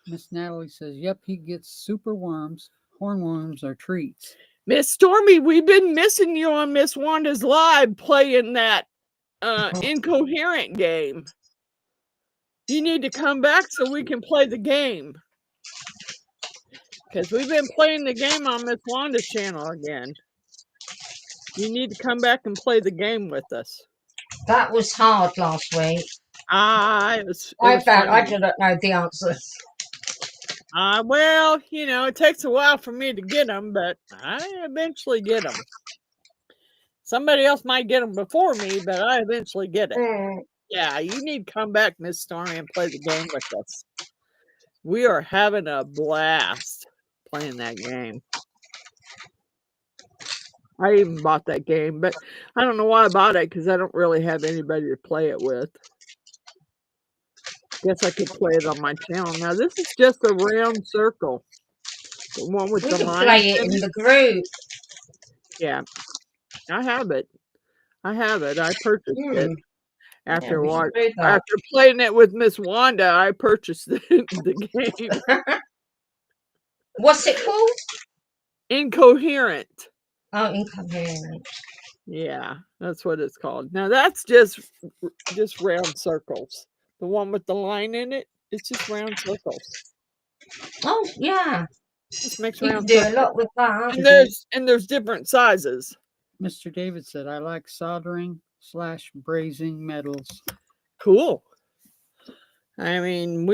Miss Natalie says, "Yep, he gets super worms. Hornworms are treats." Miss Stormy, we've been missing you on Miss Wanda's live playing that incoherent game. You need to come back so we can play the game. Because we've been playing the game on Miss Wanda's channel again. You need to come back and play the game with us. that was hard last week. It was I funny. didn't know the answers. Well, it takes a while for me to get them, but I eventually get them. Somebody else might get them before me, but I eventually get it. Mm. Yeah, you need to come back, Miss Stormy, and play the game with us. We are having a blast playing that game. I even bought that game, but I don't know why I bought it because I don't really have anybody to play it with. Guess I could play it on my channel. Now, this is just a round circle. The one with We the can lines play it in in it. the group. Yeah, I have it. I purchased it. Yeah, After we should what? do that. After playing it with Miss Wanda, I purchased the game. What's it called? Incoherent. Oh, incoherent. Yeah, that's what it's called. Now that's just round circles. The one with the line in it, it's just round circles. Oh, yeah. Just makes You can round do a circles. lot with that. And there's different sizes. Mr. David said, "I like soldering / brazing metals." Cool. I mean,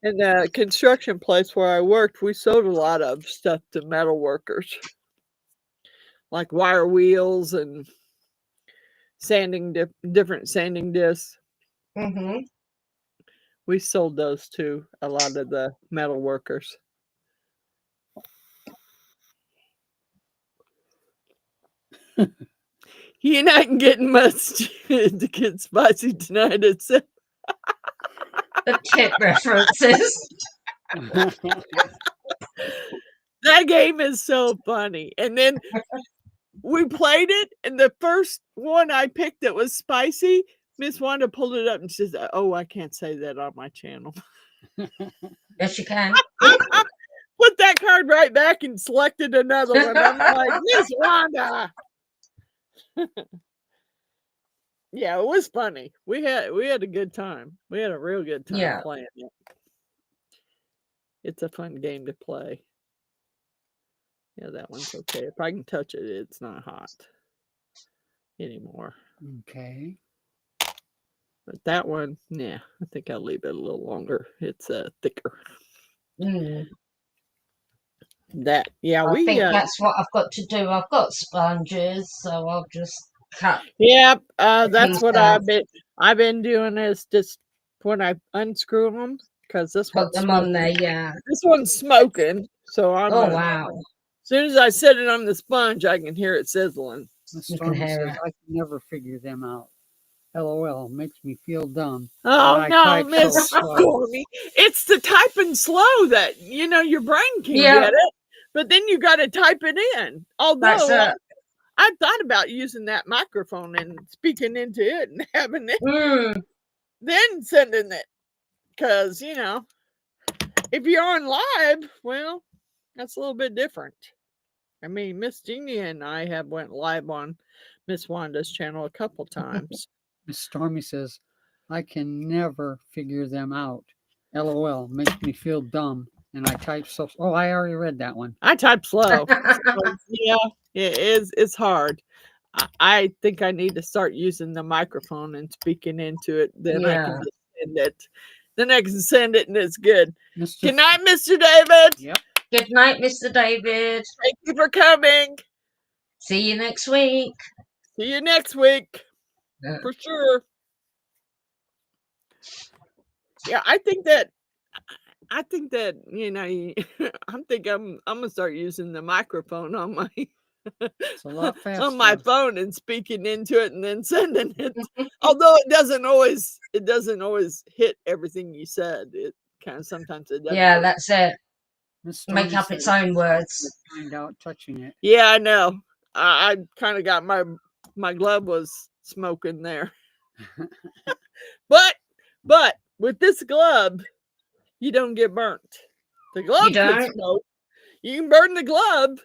in the construction place where I worked, we sold a lot of stuff to metal workers, like wire wheels and sanding different sanding discs. Mm-hmm. We sold those to a lot of the metal workers. You're not getting much to get spicy tonight. It's The tip references. that game is so funny. And then we played it, and the first one I picked that was spicy, Miss Wanda pulled it up and says, "Oh, I can't say that on my channel." Yes, you can. Put that card right back and selected another one. I'm like, Miss Wanda. Yeah, it was funny. We had a good time. We had a real good time playing it. It's a fun game to play. Yeah, that one's okay. If I can touch it, it's not hot anymore. Okay. But that one, yeah, I think I'll leave it a little longer. It's thicker. Mm. That, yeah, I think that's what I've got to do. I've got sponges, so I'll just cut yep, the that's piece what out, I've been doing is just when I unscrew them, because this put one's them on smoking. there. Yeah. This one's smoking, so I'm Oh wow, as soon as I set it on the sponge, I can hear it sizzling. Miss you can Stormy hear says, it. I can never figure them out. LOL, makes me feel dumb. Oh I no, type so Miss slow. Stormy, it's the typing slow that your brain can Yeah. get it, but then you got to type it in. That's Although it. I thought about using that microphone and speaking into it and having it, Mm. then sending it, because if you're on live, well, that's a little bit different. I mean, Miss Jeannie and I have went live on Miss Wanda's channel a couple times. Miss Stormy says, I can never figure them out. LOL, makes me feel dumb. And I type so. Oh, I already read that one. I type slow. So, yeah, it is. It's hard. I think I need to start using the microphone and speaking into it. Then I can Yeah. just send it. Then I can send it and it's good. Mr. Good night, Mr. David. Yep. Good night, Mr. David. Thank you for coming. See you next week. See you next week. Yeah. For sure. Yeah, I think that I'm gonna start using the microphone on my It's a lot faster. on my phone and speaking into it and then sending it. Although it doesn't always hit everything you said. It kind of sometimes it doesn't. Yeah, work. that's it. Miss Make Stormy up said its it's own hard words. to find out touching it. Yeah, I know. I kind of got my glove was smoking there. But with this glove, you don't get burnt. The glove You could don't? smoke. You can burn the glove,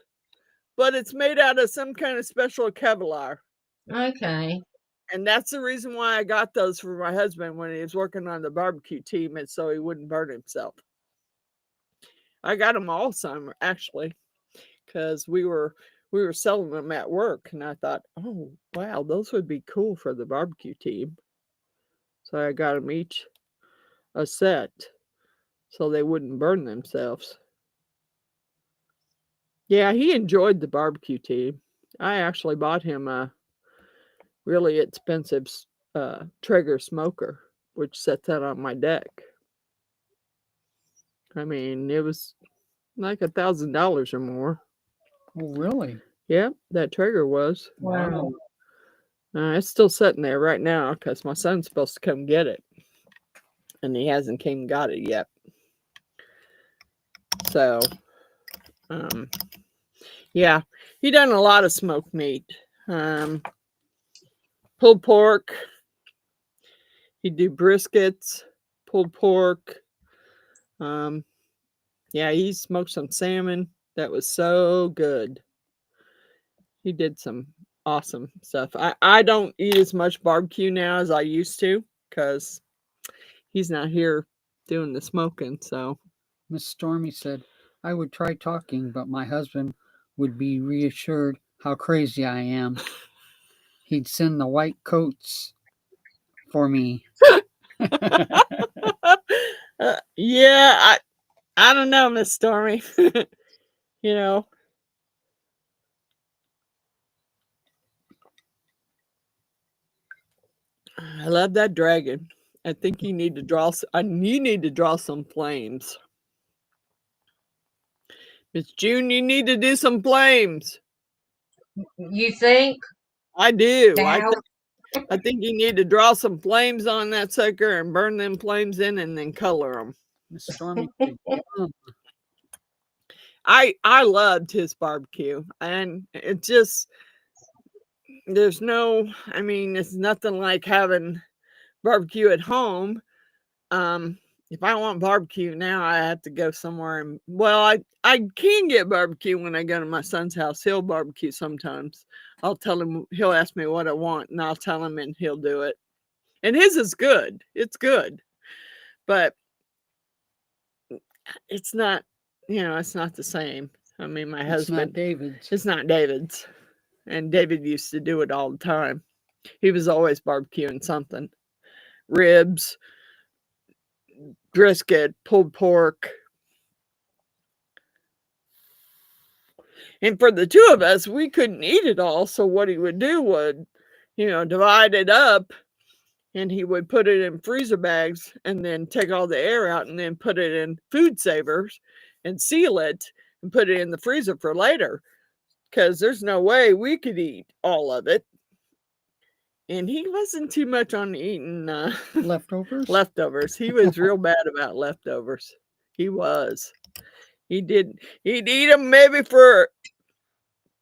but it's made out of some kind of special Kevlar. Okay. And that's the reason why I got those for my husband when he was working on the barbecue team, and so he wouldn't burn himself. I got them all summer actually, because we were selling them at work, and I thought, oh wow, those would be cool for the barbecue team. So I got them each a set, so they wouldn't burn themselves. Yeah, he enjoyed the barbecue team. I actually bought him a really expensive Traeger smoker, which sets out on my deck. I mean, it was like $1,000 or more. Oh, really? Yeah, that Traeger was. Wow. It's still sitting there right now because my son's supposed to come get it, and he hasn't came got it yet. So, yeah, he done a lot of smoked meat, pulled pork. He'd do briskets, pulled pork. Yeah, he smoked some salmon that was so good. He did some awesome stuff. I don't eat as much barbecue now as I used to because he's not here doing the smoking. So Miss Stormy said, I would try talking, but my husband would be reassured how crazy I am. He'd send the white coats for me. yeah, I don't know, Miss Stormy. You know. I love that dragon. I think you need to draw some flames. Miss June, you need to do some flames. You think? I do. Now? I think you need to draw some flames on that sucker and burn them flames in and then color them. Miss Stormy said, "Yum." I loved his barbecue, and it just it's nothing like having barbecue at home. If I want barbecue now, I have to go somewhere and I can get barbecue when I go to my son's house. He'll barbecue sometimes. I'll tell him, he'll ask me what I want, and I'll tell him, and he'll do it. And his is good. It's good. But it's not, it's not the same. I mean, my It's husband, not David's. it's not David's. And David used to do it all the time. He was always barbecuing something. Ribs, brisket, pulled pork. And for the two of us, we couldn't eat it all. So what he would do would, divide it up, and he would put it in freezer bags and then take all the air out and then put it in food savers and seal it and put it in the freezer for later, because there's no way we could eat all of it. And he wasn't too much on eating Leftovers? leftovers. He was real bad about leftovers. He was. He'd eat them maybe for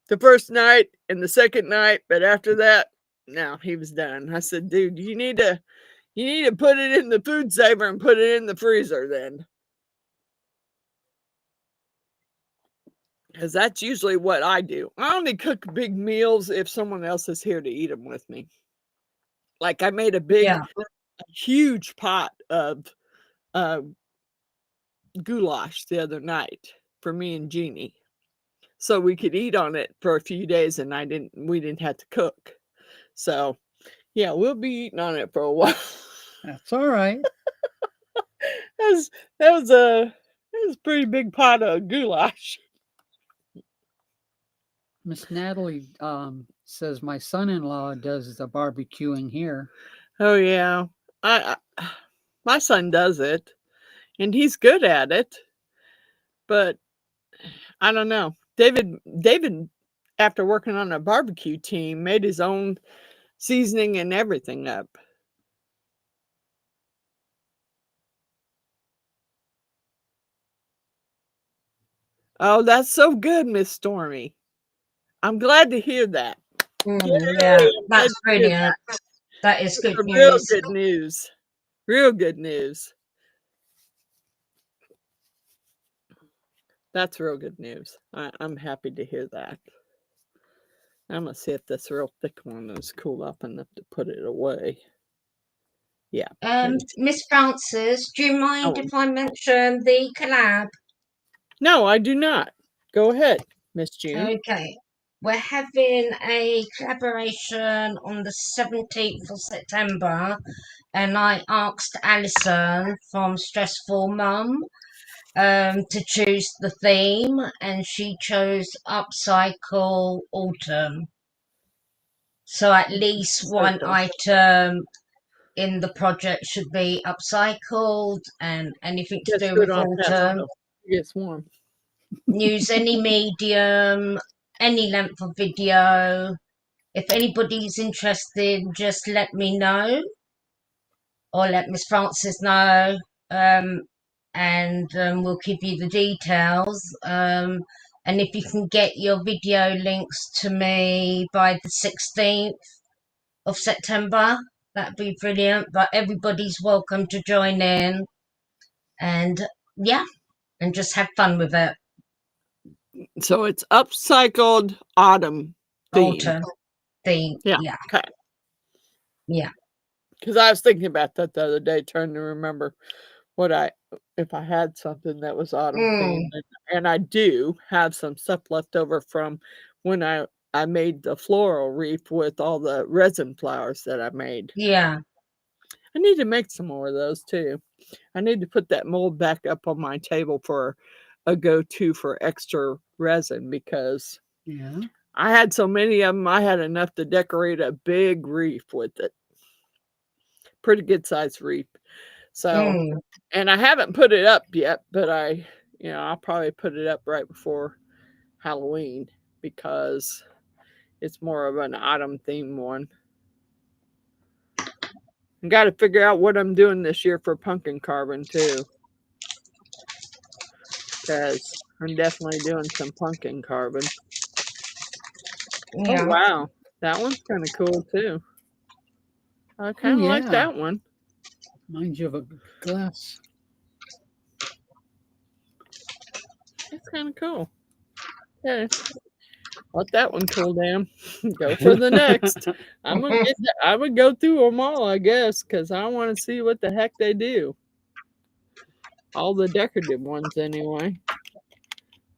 the first night and the second night, but after that, no, he was done. I said, dude, you need to put it in the food saver and put it in the freezer then. Because that's usually what I do. I only cook big meals if someone else is here to eat them with me. Like I made a huge pot of goulash the other night for me and Jeannie, so we could eat on it for a few days, and we didn't have to cook. So yeah, we'll be eating on it for a while. That's all right. that was a pretty big pot of goulash. Miss Natalie says my son-in-law does the barbecuing here. Oh yeah, my son does it, and he's good at it. But I don't know. David, after working on a barbecue team, made his own seasoning and everything up. Oh, that's so good, Miss Stormy. I'm glad to hear that. Yeah, that's brilliant. That is good news. Real good news. Real good news. That's real good news. I'm happy to hear that. I'm going to see if this real thick one is cool up enough to put it away. Yeah. Miss Frances, do you mind if I mention the collab? No, I do not. Go ahead, Miss June. Okay. We're having a collaboration on the 17th of September, and I asked Alison from Stressful Mum to choose the theme, and she chose Upcycle Autumn. So at least one item in the project should be upcycled, and anything to do with autumn. Yes, warm. Use any medium, any length of video. If anybody's interested, just let me know, or let Miss Frances know, and we'll give you the details. And if you can get your video links to me by the 16th of September, that'd be brilliant. But everybody's welcome to join in, and and just have fun with it. So it's upcycled autumn theme. Yeah. Okay. Yeah. Because I was thinking about that the other day, trying to remember if I had something that was autumn themed. And I do have some stuff left over from when I made the floral wreath with all the resin flowers that I made. Yeah. I need to make some more of those too. I need to put that mold back up on my table for a go-to for extra resin, because I had so many of them. I had enough to decorate a big wreath with it. Pretty good sized wreath. So, and I haven't put it up yet, but I'll probably put it up right before Halloween, because it's more of an autumn themed one. I got to figure out what I'm doing this year for pumpkin carving too, because I'm definitely doing some pumpkin carving. Yeah. Oh wow, that one's kind of cool too. I kind of like that one. Reminds you of a glass. It's kind of cool. Yeah. Let that one cool down. Go for the next. I would go through them all, I guess, because I want to see what the heck they do. All the decorative ones, anyway.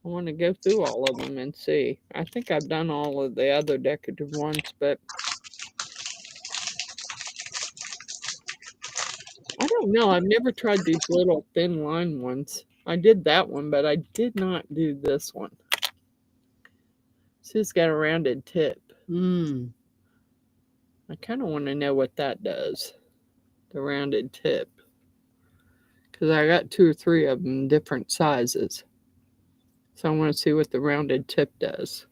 I want to go through all of them and see. I think I've done all of the other decorative ones, but I don't know. I've never tried these little thin line ones. I did that one, but I did not do this one. See, it's got a rounded tip. Mm. I kind of want to know what that does, the rounded tip. Because I got 2 or 3 of them different sizes. So I want to see what the rounded tip does.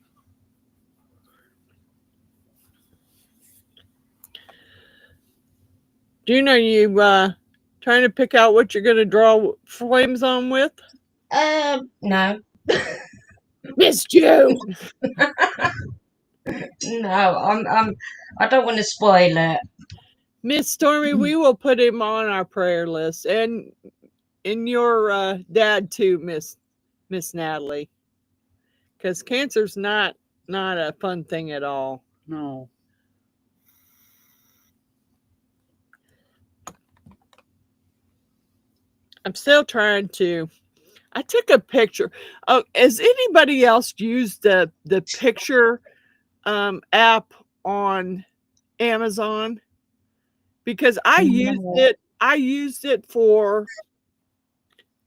Gina, you trying to pick out what you're going to draw flames on with? No. Miss June! No, I don't want to spoil it. Miss Stormy, we will put him on our prayer list, and your dad too, Miss Natalie, because cancer's not a fun thing at all. No. I'm still trying to. I took a picture. Oh, has anybody else used the picture app on Amazon? Because I used it for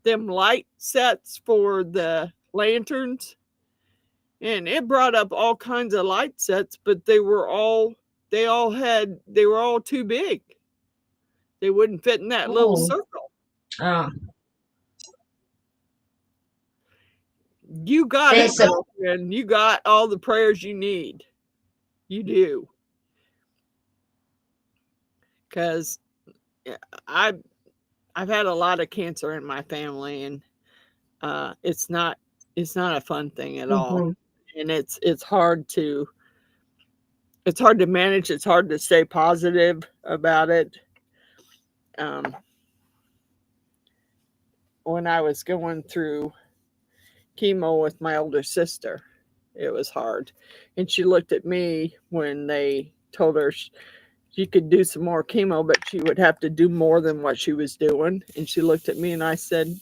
them light sets for the lanterns, and it brought up all kinds of light sets, but they were all too big. They wouldn't fit in that little circle. Oh. You got it, and you got all the prayers you need. You do. Because I've had a lot of cancer in my family, and it's not a fun thing at all. And it's hard to manage. It's hard to stay positive about it. When I was going through chemo with my older sister, it was hard. And she looked at me when they told her she could do some more chemo, but she would have to do more than what she was doing. And she looked at me and I said,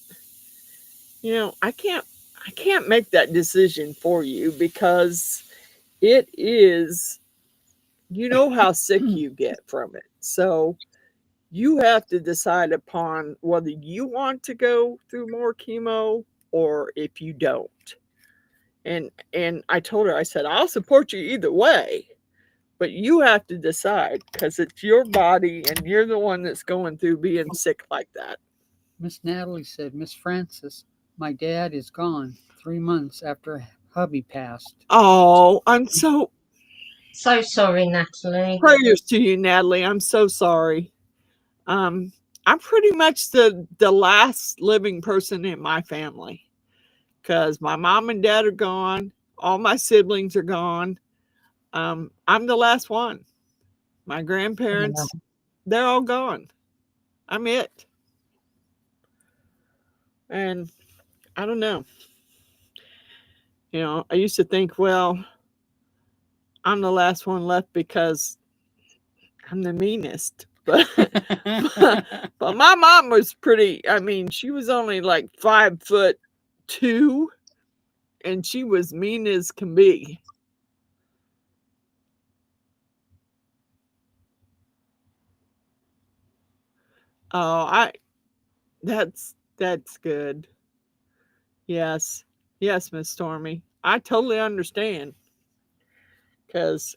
I can't make that decision for you, because it is, how sick you get from it. So you have to decide upon whether you want to go through more chemo or if you don't. And I told her, I said, I'll support you either way, but you have to decide, because it's your body and you're the one that's going through being sick like that. Miss Natalie said, Miss Frances, my dad is gone 3 months after hubby passed. Oh, I'm so sorry, Natalie. Prayers to you, Natalie. I'm so sorry. I'm pretty much the last living person in my family, because my mom and dad are gone. All my siblings are gone. I'm the last one. My grandparents, they're all gone. I'm it. And I don't know. I used to think, well, I'm the last one left because I'm the meanest. But my mom was pretty, she was only like 5'2", and she was mean as can be. Oh, that's good. Yes, Miss Stormy. I totally understand, because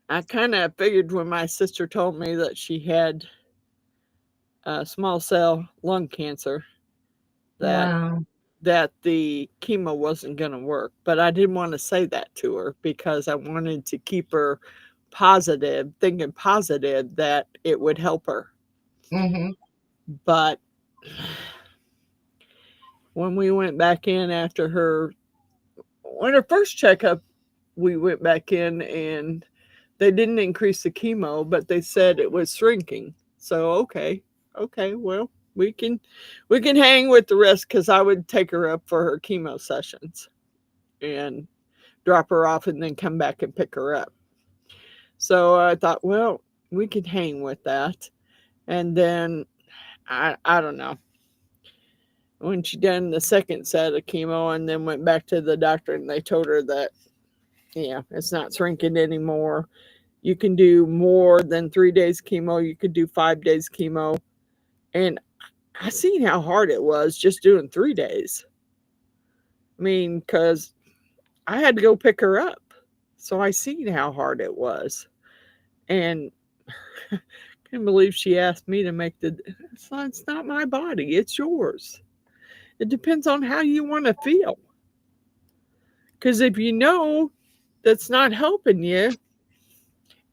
I kind of figured when my sister told me that she had small cell lung cancer that the chemo wasn't going to work. But I didn't want to say that to her, because I wanted to keep her thinking positive that it would help her. Mm-hmm. But when we went back in after her first checkup, we went back in and they didn't increase the chemo, but they said it was shrinking. So, okay, well, we can hang with the rest, because I would take her up for her chemo sessions and drop her off and then come back and pick her up. So I thought, well, we can hang with that. And then I don't know. when she done the second set of chemo, and then went back to the doctor, and they told her that, yeah, it's not shrinking anymore. You can do more than 3 days chemo. You could do 5 days chemo. And I seen how hard it was just doing 3 days. I mean, because I had to go pick her up. So I seen how hard it was. And I can't believe she asked me to make it's not my body, it's yours. It depends on how you want to feel. Because if you know that's not helping you,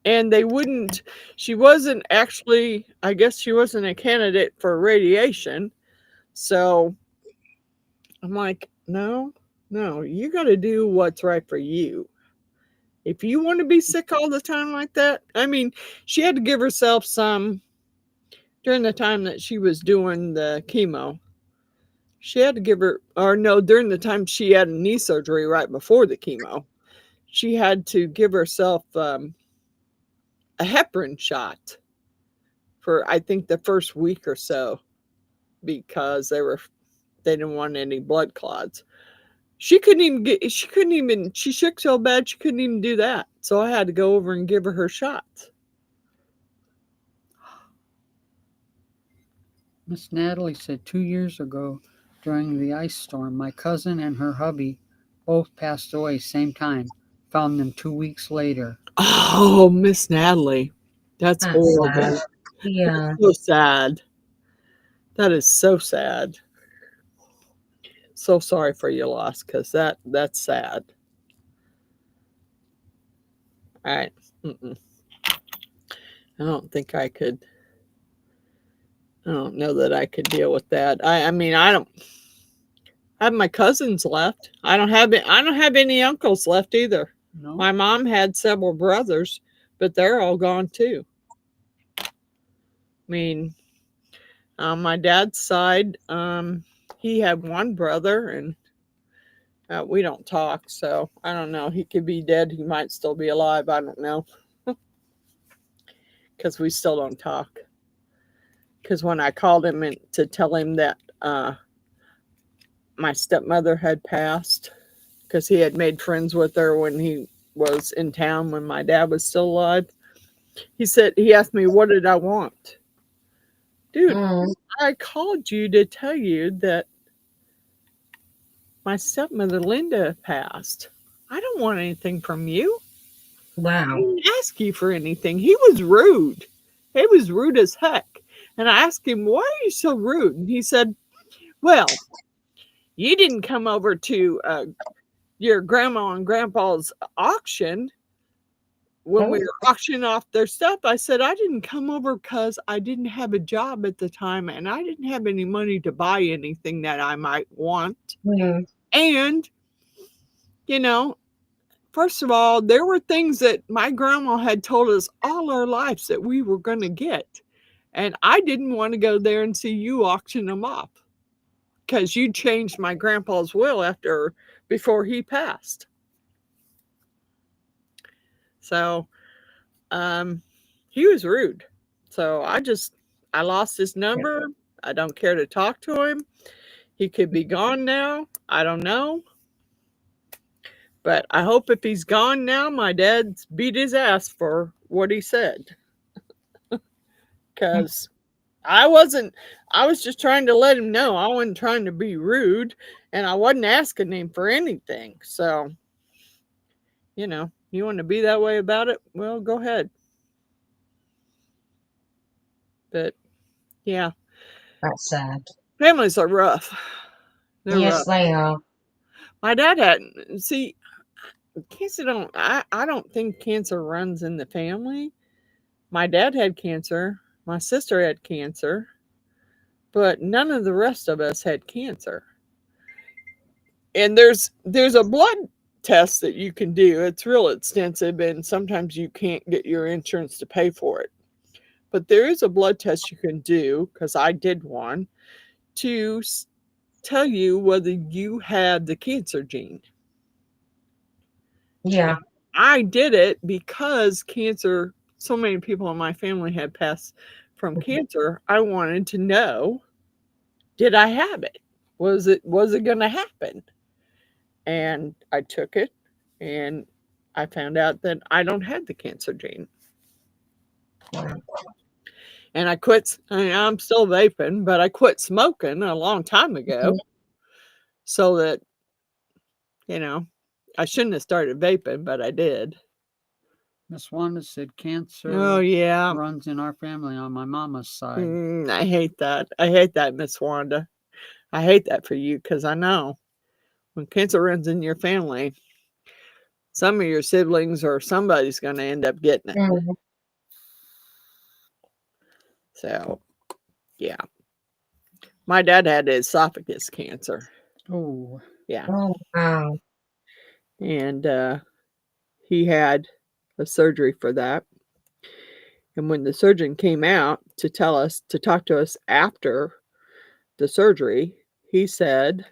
and she wasn't actually, I guess she wasn't a candidate for radiation. So I'm like, no, you got to do what's right for you. If you want to be sick all the time like that, I mean, she had to give herself some during the time that she was doing the chemo. She had to during the time she had a knee surgery right before the chemo, she had to give herself a heparin shot for, I think, the first week or so, because they didn't want any blood clots. She shook so bad she couldn't even do that. So I had to go over and give her shots. Miss Natalie said 2 years ago during the ice storm, my cousin and her hubby both passed away same time. Found them 2 weeks later. Oh, Miss Natalie. That's horrible. Sad. Yeah. That's so sad. That is so sad. So sorry for your loss, because that's sad. All right. I don't think I could. I don't know that I could deal with that. I mean, I don't have my cousins left. I don't have any uncles left either. No. My mom had several brothers, but they're all gone too. I mean, on my dad's side, he had one brother, and we don't talk, so I don't know. He could be dead. He might still be alive. I don't know. Because we still don't talk. Because when I called him to tell him that my stepmother had passed, because he had made friends with her when he was in town when my dad was still alive, he asked me, what did I want? Dude, I called you to tell you that my stepmother Linda passed. I don't want anything from you. Wow. I didn't ask you for anything. He was rude. He was rude as heck. And I asked him, why are you so rude? And he said, well, you didn't come over to your grandma and grandpa's auction when we were auctioning off their stuff. I said, I didn't come over because I didn't have a job at the time, and I didn't have any money to buy anything that I might want. And, first of all, there were things that my grandma had told us all our lives that we were going to get. And I didn't want to go there and see you auction them off, because you changed my grandpa's will before he passed. So he was rude. So I lost his number. I don't care to talk to him. He could be gone now. I don't know. But I hope if he's gone now, my dad's beat his ass for what he said. Because I was just trying to let him know. I wasn't trying to be rude, and I wasn't asking him for anything. So, you want to be that way about it? Well, go ahead. But, yeah. That's sad. Families are rough. They're rough. They are. My dad cancer I don't think cancer runs in the family. My dad had cancer. My sister had cancer, but none of the rest of us had cancer. And there's a blood test that you can do. It's real extensive, and sometimes you can't get your insurance to pay for it. But there is a blood test you can do, because I did one, to tell you whether you have the cancer gene. Yeah. I did it because so many people in my family had passed from cancer. I wanted to know, did I have it? Was it going to happen? And I took it, and I found out that I don't have the cancer gene. And I quit. I'm still vaping, but I quit smoking a long time ago. So that, I shouldn't have started vaping, but I did. Miss Wanda said cancer Oh, yeah. runs in our family on my mama's side. I hate that. I hate that, Miss Wanda. I hate that for you because I know when cancer runs in your family, some of your siblings or somebody's going to end up getting it. Mm. So, yeah. My dad had esophagus cancer. Oh, Yeah. Oh, wow. And he had a surgery for that. And when the surgeon came out to talk to us after the surgery, he said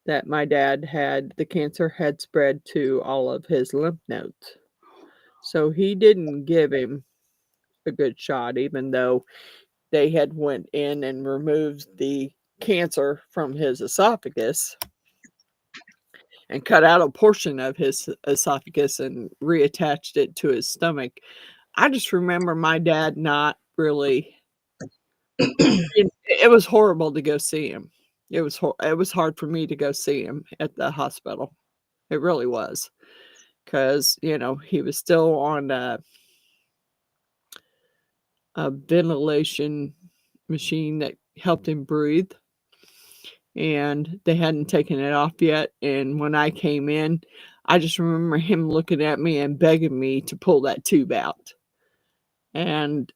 that my dad the cancer had spread to all of his lymph nodes. So he didn't give him a good shot, even though they had went in and removed the cancer from his esophagus and cut out a portion of his esophagus and reattached it to his stomach. I just remember my dad not really. It was horrible to go see him. It was hard for me to go see him at the hospital. It really was, because he was still on a ventilation machine that helped him breathe, and they hadn't taken it off yet. And when I came in, I just remember him looking at me and begging me to pull that tube out. And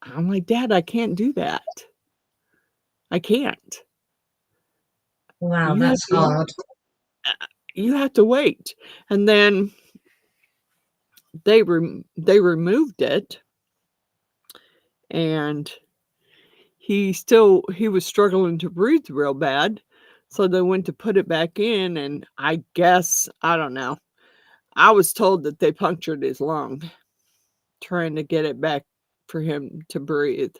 I'm like, Dad, I can't do that. I can't. Wow, that's hard. You have to wait. And then they removed it, and he was struggling to breathe real bad. So they went to put it back in, and I guess, I don't know. I was told that they punctured his lung trying to get it back for him to breathe.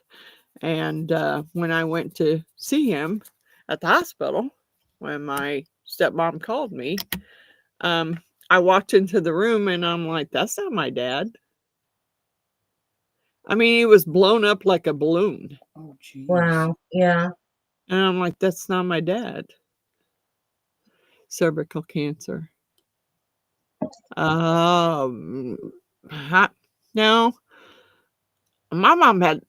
And when I went to see him at the hospital, when my stepmom called me, I walked into the room and I'm like, that's not my dad. I mean, he was blown up like a balloon. oh, geez. Wow, yeah. And I'm like, that's not my dad. Cervical cancer. No, my mom had,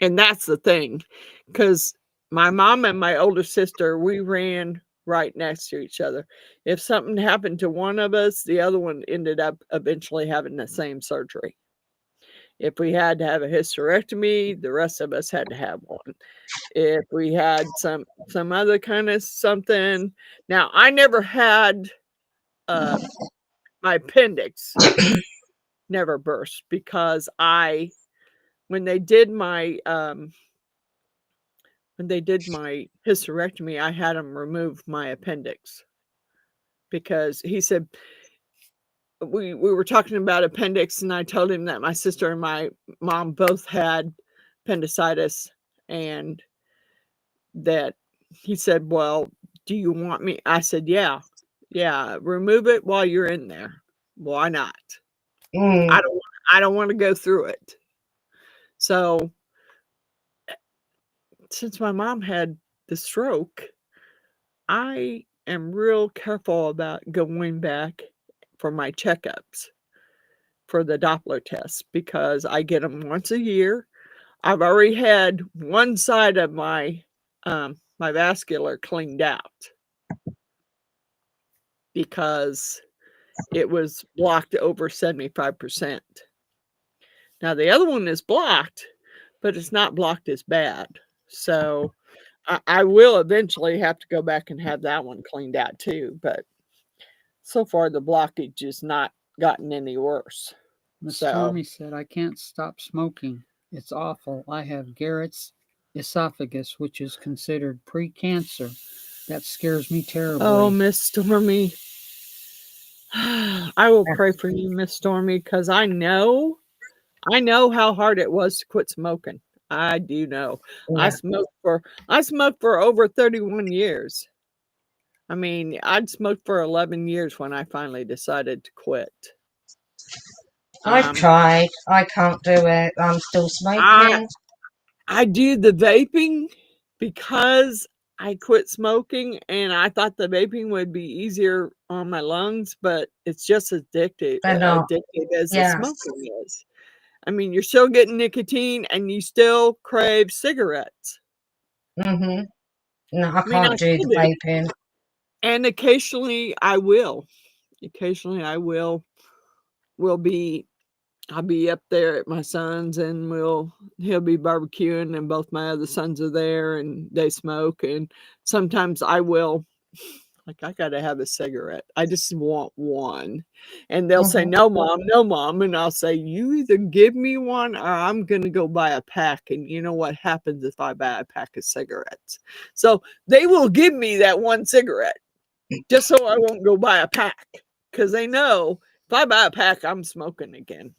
and that's the thing, because my mom and my older sister, we ran right next to each other. If something happened to one of us, the other one ended up eventually having the same surgery. If we had to have a hysterectomy, the rest of us had to have one. If we had some other kind of something. Now, I never had my appendix never burst, because when they did my hysterectomy, I had them remove my appendix, because he said, we were talking about appendix, and I told him that my sister and my mom both had appendicitis, and that he said, well, do you want me? I said, yeah, remove it while you're in there. Why not? I don't want to go through it. So since my mom had the stroke, I am real careful about going back for my checkups for the Doppler test, because I get them once a year. I've already had one side of my my vascular cleaned out, because it was blocked over 75%. Now the other one is blocked, but it's not blocked as bad. So I will eventually have to go back and have that one cleaned out too. But so far the blockage has not gotten any worse. Miss Stormy said, I can't stop smoking. It's awful. I have Garrett's esophagus, which is considered pre-cancer. That scares me terribly. Oh, Miss Stormy. I will pray for you, Miss Stormy, because I know how hard it was to quit smoking. I do know. Yeah. I smoked for over 31 years. I mean, I'd smoked for 11 years when I finally decided to quit. I've tried. I can't do it. I'm still smoking. I do the vaping because I quit smoking and I thought the vaping would be easier on my lungs, but it's just as They're not. addictive as the Yes. smoking is. I mean, you're still getting nicotine and you still crave cigarettes. Mm-hmm. No, I I mean, I can't do still the do. vaping. And occasionally I will. Occasionally I will be I'll be up there at my son's and he'll be barbecuing and both my other sons are there and they smoke, and sometimes I will, like, I gotta have a cigarette. I just want one. And they'll say, Mm-hmm. no, mom. And I'll say, you either give me one or I'm gonna go buy a pack. And you know what happens if I buy a pack of cigarettes? So they will give me that one cigarette just so I won't go buy a pack. Because they know if I buy a pack, I'm smoking again.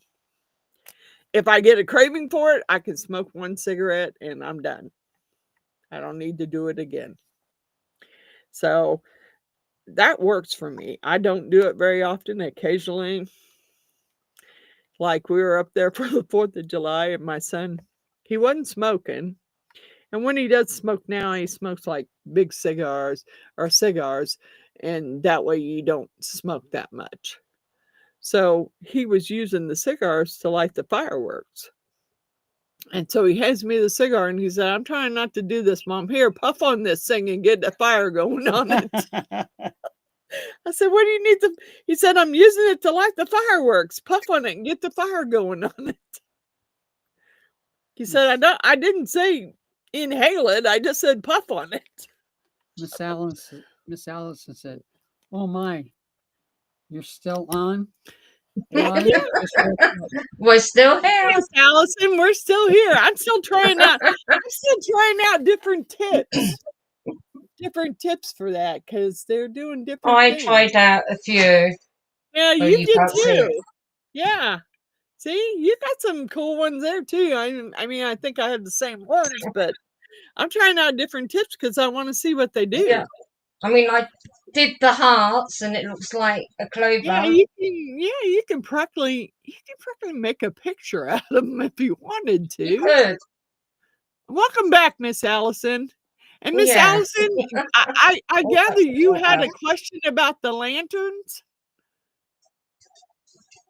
If I get a craving for it, I can smoke one cigarette and I'm done. I don't need to do it again. So that works for me. I don't do it very often. Occasionally, like we were up there for the 4th of July and my son, he wasn't smoking. And when he does smoke now, he smokes like big cigars. And that way you don't smoke that much. So he was using the cigars to light the fireworks. And so he hands me the cigar and he said, I'm trying not to do this, Mom. Here, puff on this thing and get the fire going on it. I said, what do you need to? He said, I'm using it to light the fireworks. Puff on it and get the fire going on it. He said, I didn't say inhale it. I just said puff on it. Miss Allison said, "Oh my, you're still on." Well, Yeah. We're still here. Yes, Allison, we're still here. I'm still trying out different tips for that, because they're doing different I things. tried out a few. Yeah, Oh, you you did can't see it. too. Yeah. See, you got some cool ones there too. I mean, I think I have the same ones, but I'm trying out different tips because I want to see what they do. Yeah. I mean, I did the hearts, and it looks like a clover. Yeah, you can practically make a picture out of them if you wanted to. You could. Welcome back, Miss Allison. And Miss Yeah. Allison, I gather you had a question about the lanterns.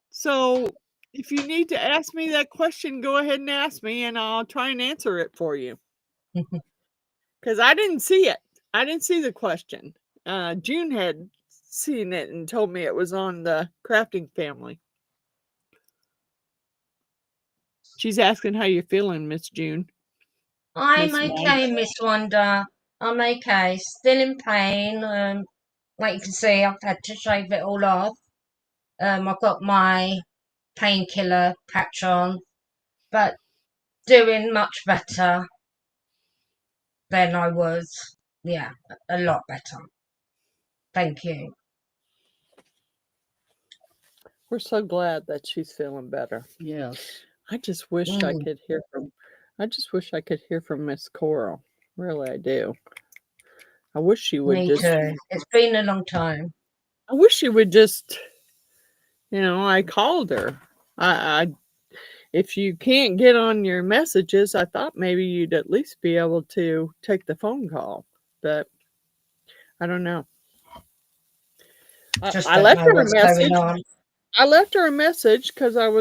So if you need to ask me that question, go ahead and ask me and I'll try and answer it for you. Because I didn't see it. I didn't see the question. June had seen it and told me it was on the crafting family. She's asking how you're feeling, Miss June. I'm Miss okay, Miss Wanda. I'm okay. Still in pain. Like you can see, I've had to shave it all off. I've got my painkiller patch on, but doing much better than I was. Yeah, a lot better. Thank you. We're so glad that she's feeling better. Yes. I just wish I could hear from Miss Coral. Really, I do. I wish she would Me just. too. It's been a long time. I wish she would just. I called her. I if you can't get on your messages, I thought maybe you'd at least be able to take the phone call, but I don't know. Just I don't left know her a what's message. going on. I left her a message because I'm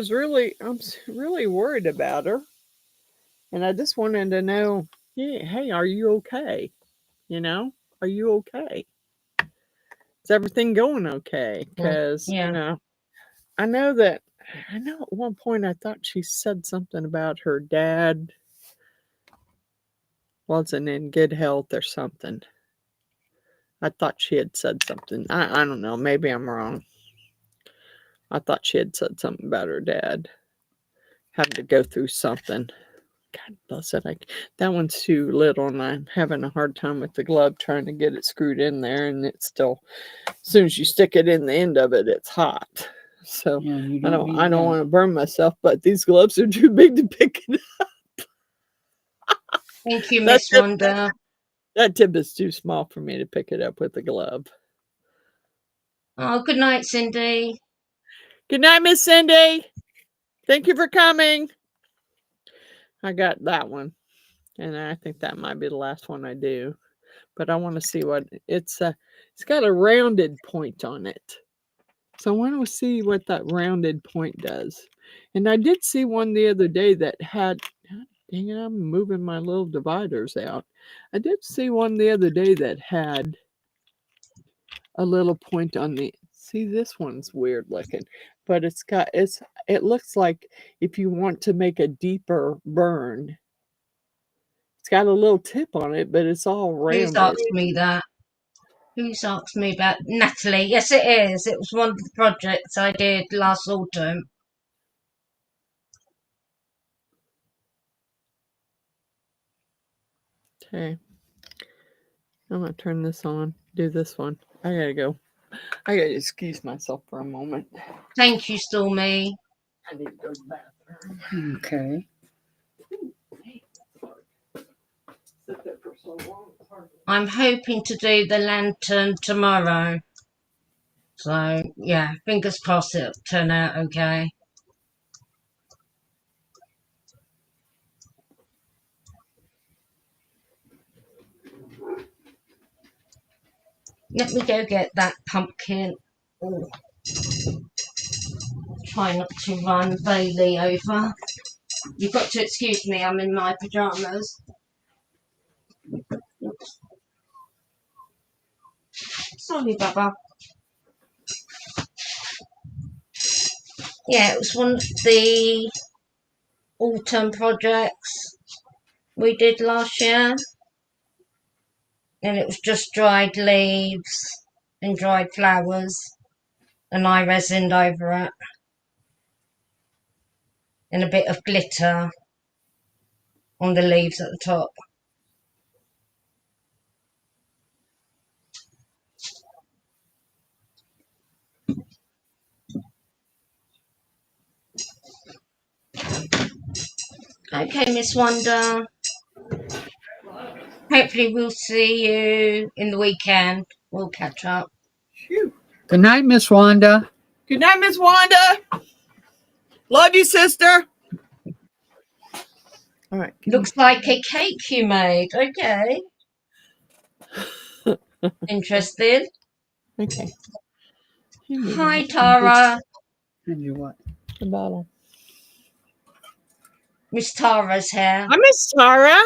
really worried about her, and I just wanted to know, hey, are you okay? Are you okay? Is everything going okay? Because Yeah. I know at one point I thought she said something about her dad wasn't in good health or something. I thought she had said something. I don't know. Maybe I'm wrong. I thought she had said something about her dad having to go through something. God bless it. That one's too little, and I'm having a hard time with the glove trying to get it screwed in there, and it's still, as soon as you stick it in the end of it, it's hot. So Yeah, you I don't need want to burn myself, but these gloves are too big to pick it up. Thank you, That Miss tip, Wanda. that tip is too small for me to pick it up with a glove. Oh, good night, Cindy. Good night, Miss Cindy. Thank you for coming. I got that one, and I think that might be the last one I do. But I want to see what it's got a rounded point on it. So I want to see what that rounded point does. And I did see one the other day that had, dang it, I'm moving my little dividers out. I did see one the other day that had a little point on the, see, this one's weird looking, but it looks like if you want to make a deeper burn, it's got a little tip on it, but it's all Who's rounded. asked me that? Who's asked me about Natalie? Yes, it is. It was one of the projects I did last autumn. Okay. I'm going to turn this on, do this one. I got to go. I got to excuse myself for a moment. Thank you, Stormy. I need to go to the bathroom. Okay. Sit there for so long, it's hard to- I'm hoping to do the lantern tomorrow. So, yeah, fingers crossed it'll turn out okay. Let me go get that pumpkin. Oh. Try not to run Bailey over. You've got to excuse me, I'm in my pyjamas. Sorry, Baba. Yeah, it was one of the autumn projects we did last year. And it was just dried leaves and dried flowers. And I resined over it. And a bit of glitter on the leaves at the top. Okay, Miss Wanda. Hopefully we'll see you in the weekend. We'll catch up. Phew. Good night, Miss Wanda. Good night, Miss Wanda. Love you, sister. All right. Looks like a cake you made. Okay. Interested? Okay. Hi, Tara. And you what? The bottle. Miss Tara's here. Hi, Miss Tara.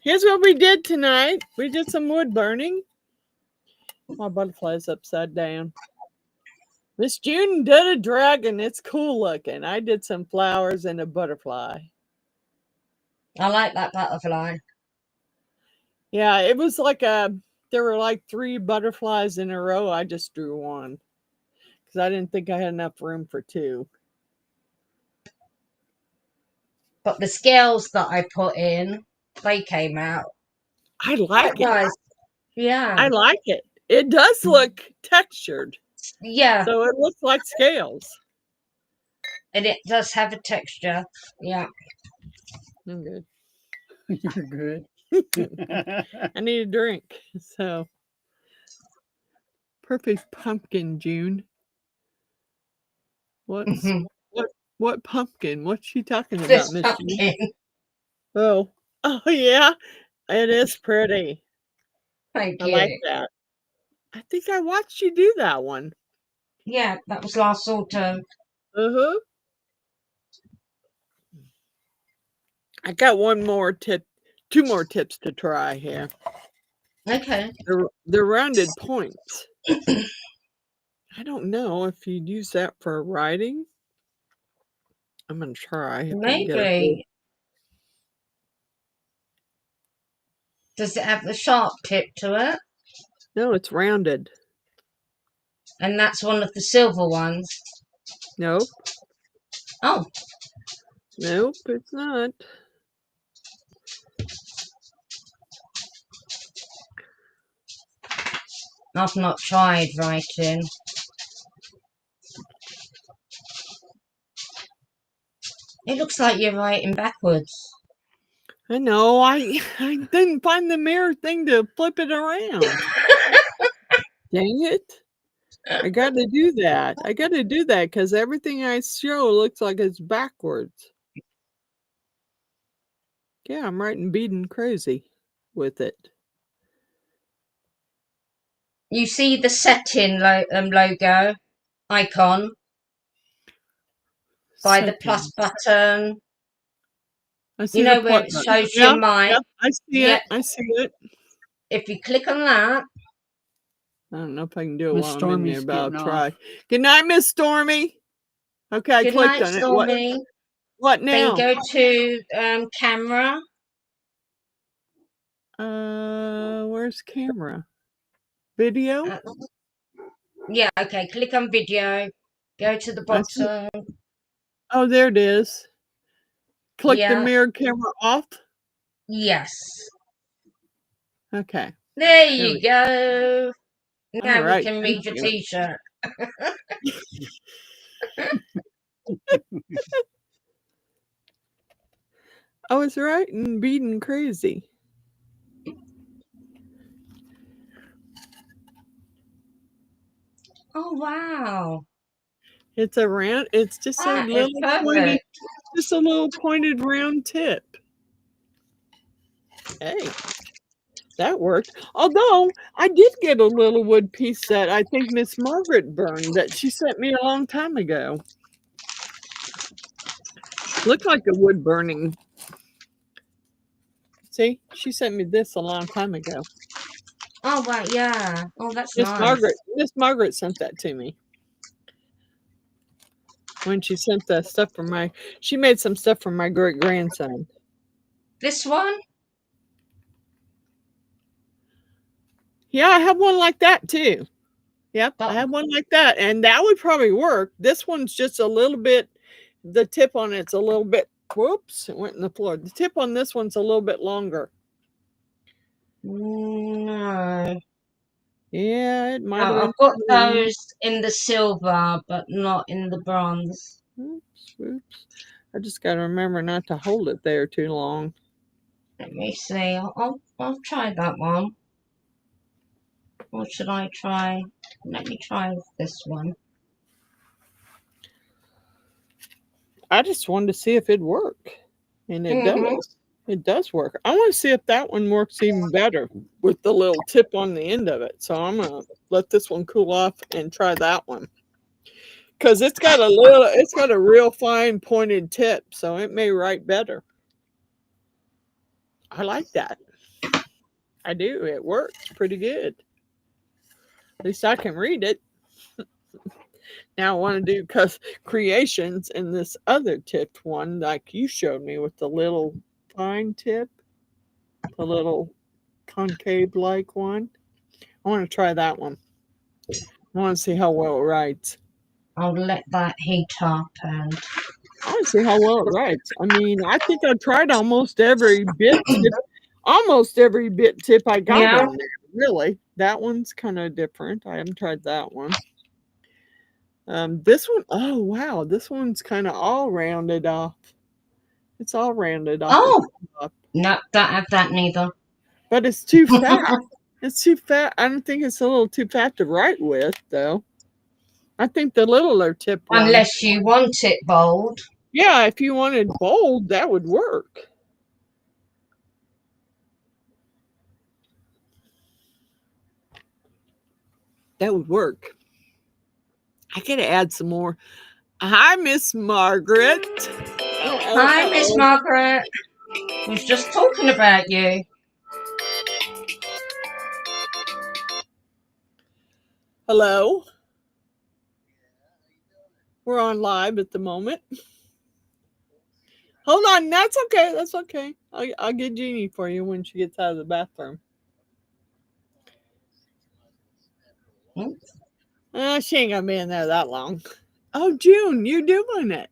Here's what we did tonight. We did some wood burning. My butterfly's upside down. Miss June did a dragon. It's cool looking. I did some flowers and a butterfly. I like that butterfly. Yeah, it was like there were like 3 butterflies in a row. I just drew one because I didn't think I had enough room for 2. But the scales that I put in, they came out. I like Quite it. nice. Yeah. I like it. It does look textured. Yeah. So it looks like scales. And it does have a texture. Yeah. I'm good. You're good. I need a drink. So perfect pumpkin, June. What pumpkin? What's she talking about, This Miss June? pumpkin. Oh yeah. It is pretty. Thank I you. like that. I think I watched you do that one. Yeah, that was last autumn. Uh-huh. I got 2 more tips to try here. Okay. They're rounded points. I don't know if you'd use that for writing. I'm gonna try. If I can get it. Maybe. Does it have the sharp tip to it? No, it's rounded. And that's one of the silver ones. Nope. Oh, Nope, it's not. I've not tried writing. It looks like you're writing backwards. I know. I didn't find the mirror thing to flip it around. Dang it. I got to do that. I got to do that because everything I show looks like it's backwards. Yeah, I'm writing beating crazy with it. You see the setting logo icon by the plus Settings. button. I see You the know where plus it button. shows Yeah, your mic? yeah, I see Yeah. it. I see it. If you click on that, I don't know if I can do it Miss while I'm in there, Stormy's but I'll getting try. off. Good night, Miss Stormy. Okay, I good clicked night, on it. What Stormy. what Then now? go to camera. Where's camera? Video? Uh, yeah, okay. Click on video. Go to the I see. bottom. Oh, there it is. Click the Yeah. mirror camera off. Yes. Okay. There There you we go. All Now we right. can Thank read your you. t-shirt. I was writing beating crazy. Oh wow. It's a round. It's just a That is little pointed, perfect. just a little pointed round tip. Hey, that worked. Although I did get a little wood piece that I think Miss Margaret burned that she sent me a long time ago. Looked like a wood burning. See, she sent me this a long time ago. Oh wow, yeah. Oh, that's nice. Miss Margaret sent that to me. When she sent the stuff for she made some stuff for my great grandson. This one? Yeah, I have one like that too. Yep, I But have one like that, and that would probably work. This one's just a little bit, the tip on it's a little bit, whoops, it went in the floor. The tip on this one's a little bit longer. no. Yeah, it might have No, been. I've got those in the silver, but not in the bronze. Oops, oops. I just got to remember not to hold it there too long. Let me see. I'll try that one. Or should I try? Let me try this one. I just wanted to see if it'd work, and it does. It does work. I want to see if that one works even better with the little tip on the end of it. So I'm gonna let this one cool off and try that one because it's got a real fine pointed tip, so it may write better. I like that. I do. It works pretty good. At least I can read it. Now I want to do creations in this other tipped one, like you showed me with the little fine tip, the little concave like one. I want to try that one. I want to see how well it writes. I'll let that heat up and I want to see how well it writes. I mean, I think I tried almost every bit tip I got yeah. in there. Really, that one's kind of different. I haven't tried that one. This one, oh wow, this one's kind of all rounded off. It's all rounded off. Oh, no, don't have that neither. But it's too fat. It's too fat. I don't think it's a little too fat to write with, though. I think the littler tip one. Unless you want it bold. Yeah, if you wanted bold, that would work. That would work. I gotta add some more. Hi, Miss Margaret. Hi, Miss Margaret. I was just talking about you. Hello. We're on live at the moment. Hold on, that's okay. That's okay. I'll get Jeannie for you when she gets out of the bathroom. She ain't gonna be in there that long. Oh, June, you doing it?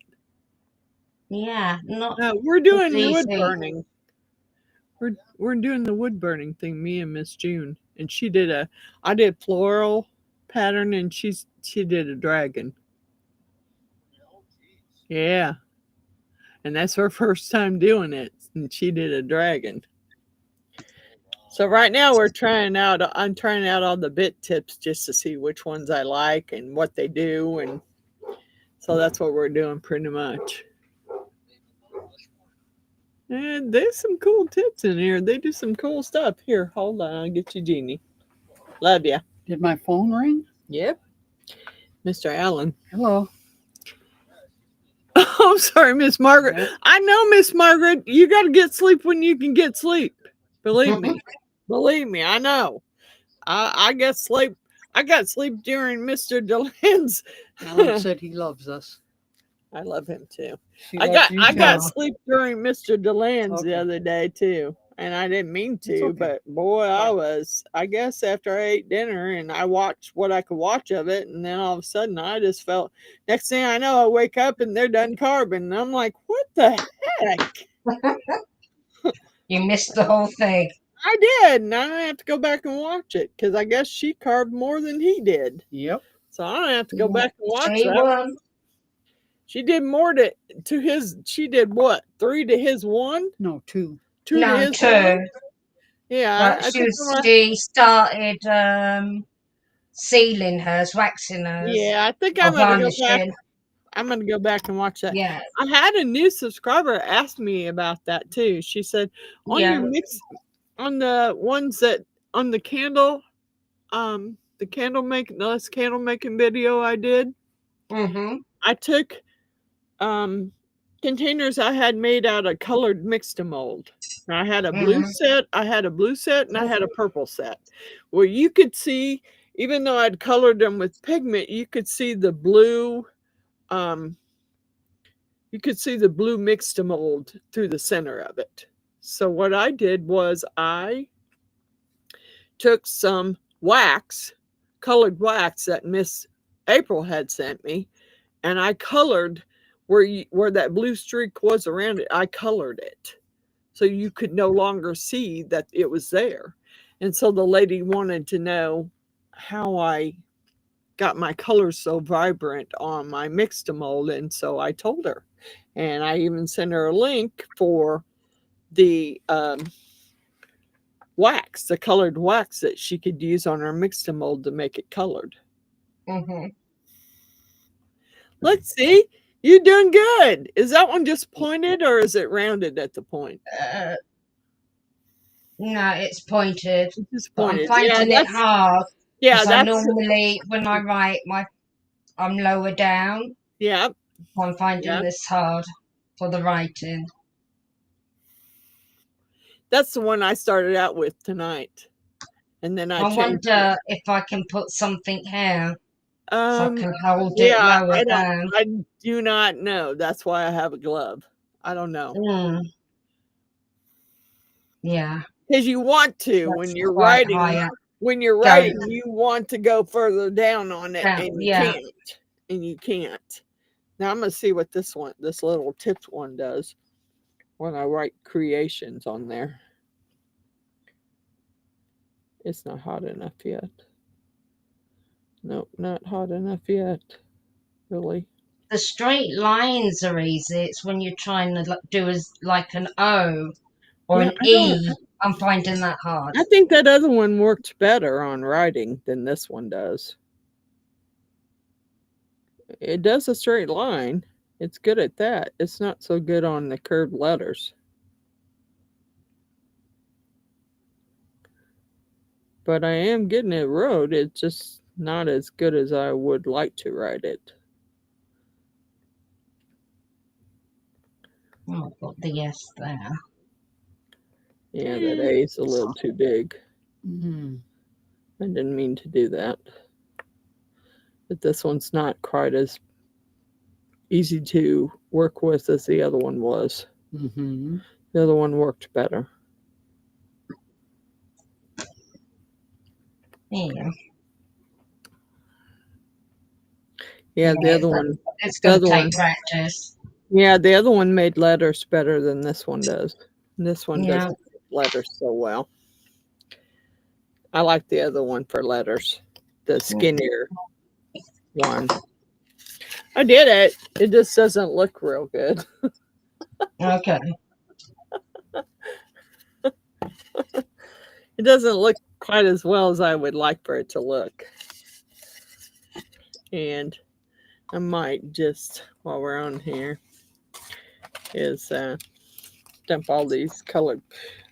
Yeah, not. We're doing wood easy. burning. We're doing the wood burning thing. Me and Miss June, and I did floral pattern, and she did a dragon. Yeah, and that's her first time doing it. and she did a dragon. So right now I'm trying out all the bit tips just to see which ones I like and what they do, and so that's what we're doing pretty much. And there's some cool tips in here. They do some cool stuff. Here, hold on, I'll get you Jeannie. Love ya. Did my phone ring? Yep. Mr. Allen. Hello. Oh, I'm sorry, Miss Margaret. Yep. I know, Miss Margaret, you got to get sleep when you can get sleep. Believe me. Believe me, I know. I got sleep. I got sleep during Mr. Deland's. Alan said he loves us. I love him too. She I loves you got too. sleep during Mr. Deland's Okay. the other day too. And I didn't mean to, okay. but boy, I guess after I ate dinner and I watched what I could watch of it, and then all of a sudden I just felt, next thing I know, I wake up and they're done carving. And I'm like, what the heck? You missed the whole thing. I did. And I don't have to go back and watch it because I guess she carved more than he did. Yep. So I don't have to go back and watch She that. won. She did more to his, she did what? 3 to his 1? No, 2. 2 to No, his 2. 1? Yeah. But she started sealing hers, waxing hers. Yeah, I think Or I'm gonna go back. varnishing. I'm gonna go back and watch that. Yeah. I had a new subscriber ask me about that too. She said on Yeah. your mix, on the ones that on the candle last candle making video I did, Mm-hmm. I took containers I had made out of colored mixed mold. I had a blue Mhm. set, I had a purple set. Where you could see, even though I'd colored them with pigment, you could see the blue mixed mold through the center of it. So what I did was I took some wax, colored wax that Miss April had sent me, and I colored where that blue streak was around it. I colored it so you could no longer see that it was there. And so the lady wanted to know how I got my colors so vibrant on my mixed mold, and so I told her. And I even sent her a link for the wax, the colored wax that she could use on her mixed mold to make it colored. Mm-hmm. Let's see. You're doing good. Is that one just pointed or is it rounded at the point? No, it's pointed. It's just But pointed. I'm finding it hard. Yeah, Because I that's normally, when I write, I'm lower down. yeah. I'm finding this hard for the writing. That's the one I started out with tonight. And then I changed wonder if I can put something here so I it. can hold it lower down. I do not know. That's why I have a glove. I don't know. Yeah. Because you want to That's when you're quite writing. high up. When you're writing, you want to go further down on it, Down, and you yeah. can't. And you can't. Now I'm gonna see what this little tips one does when I write creations on there. It's not hot enough yet. Nope, not hot enough yet. Really. The straight lines are easy. It's when you're trying to do like an O or Yeah, an E. I'm finding that hard. I think that other one worked better on writing than this one does. It does a straight line. It's good at that. It's not so good on the curved letters. But I am getting it wrote. It's just not as good as I would like to write it. Oh, I've got the S there. Yeah, that A is a little too big. Mm-hmm. I didn't mean to do that. But this one's not quite as easy to work with as the other one was. Mm-hmm. The other one worked better. Yeah. Yeah, the other one. It's The going other to take one. practice. Yeah, the other one made letters better than this one does. This one Yeah. doesn't make letters so well. I like the other one for letters. The skinnier one. I did it. It just doesn't look real good. Okay. It doesn't look quite as well as I would like for it to look. And I might just, while we're on here, is dump all these colored.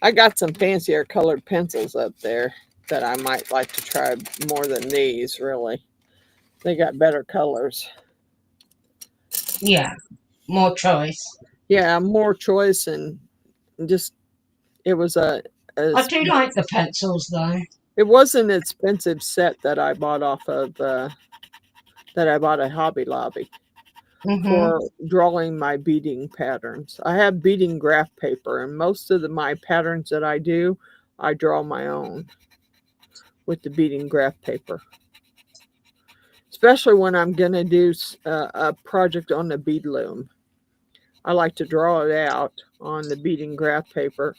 I got some fancier colored pencils up there that I might like to try more than these, really. They got better colors. Yeah, more choice. Yeah, more choice, and just, it was I do like the pencils though. it was an expensive set that I bought off of that I bought at Hobby Lobby for drawing my beading patterns. I have beading graph paper, and most of my patterns that I do, I draw my own with the beading graph paper. Especially when I'm going to do a project on the bead loom. I like to draw it out on the beading graph paper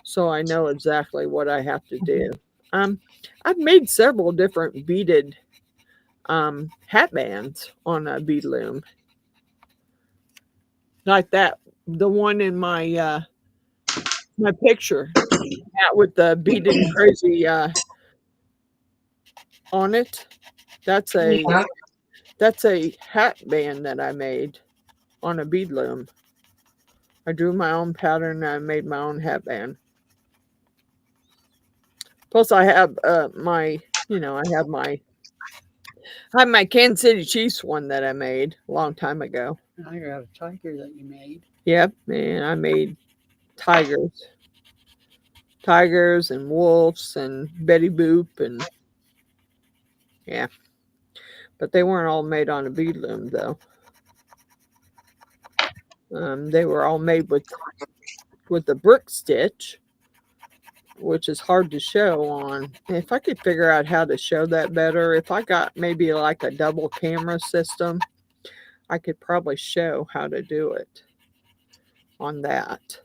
so I know exactly what I have to do. I've made several different beaded hat bands on a bead loom. Like that, the one in my my picture, that with the beaded crazy on it. That's a hat band that I made on a bead loom. I drew my own pattern and I made my own hat band. Plus, I have my, I have my Kansas City Chiefs one that I made a long time ago. I got a tiger that you made. Yep, and I made tigers and wolves and Betty Boop, and yeah, but they weren't all made on a bead loom though. They were all made with the brick stitch, which is hard to show on. If I could figure out how to show that better, if I got maybe like a double camera system, I could probably show how to do it on that.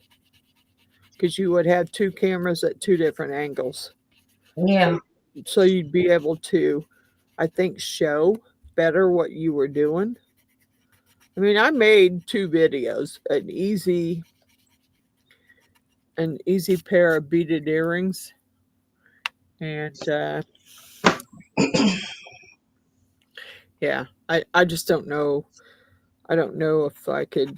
Because you would have two cameras at two different angles. Yeah. So you'd be able to, I think, show better what you were doing. I mean, I made 2 videos, an easy pair of beaded earrings, and yeah, I just don't know. I don't know if I could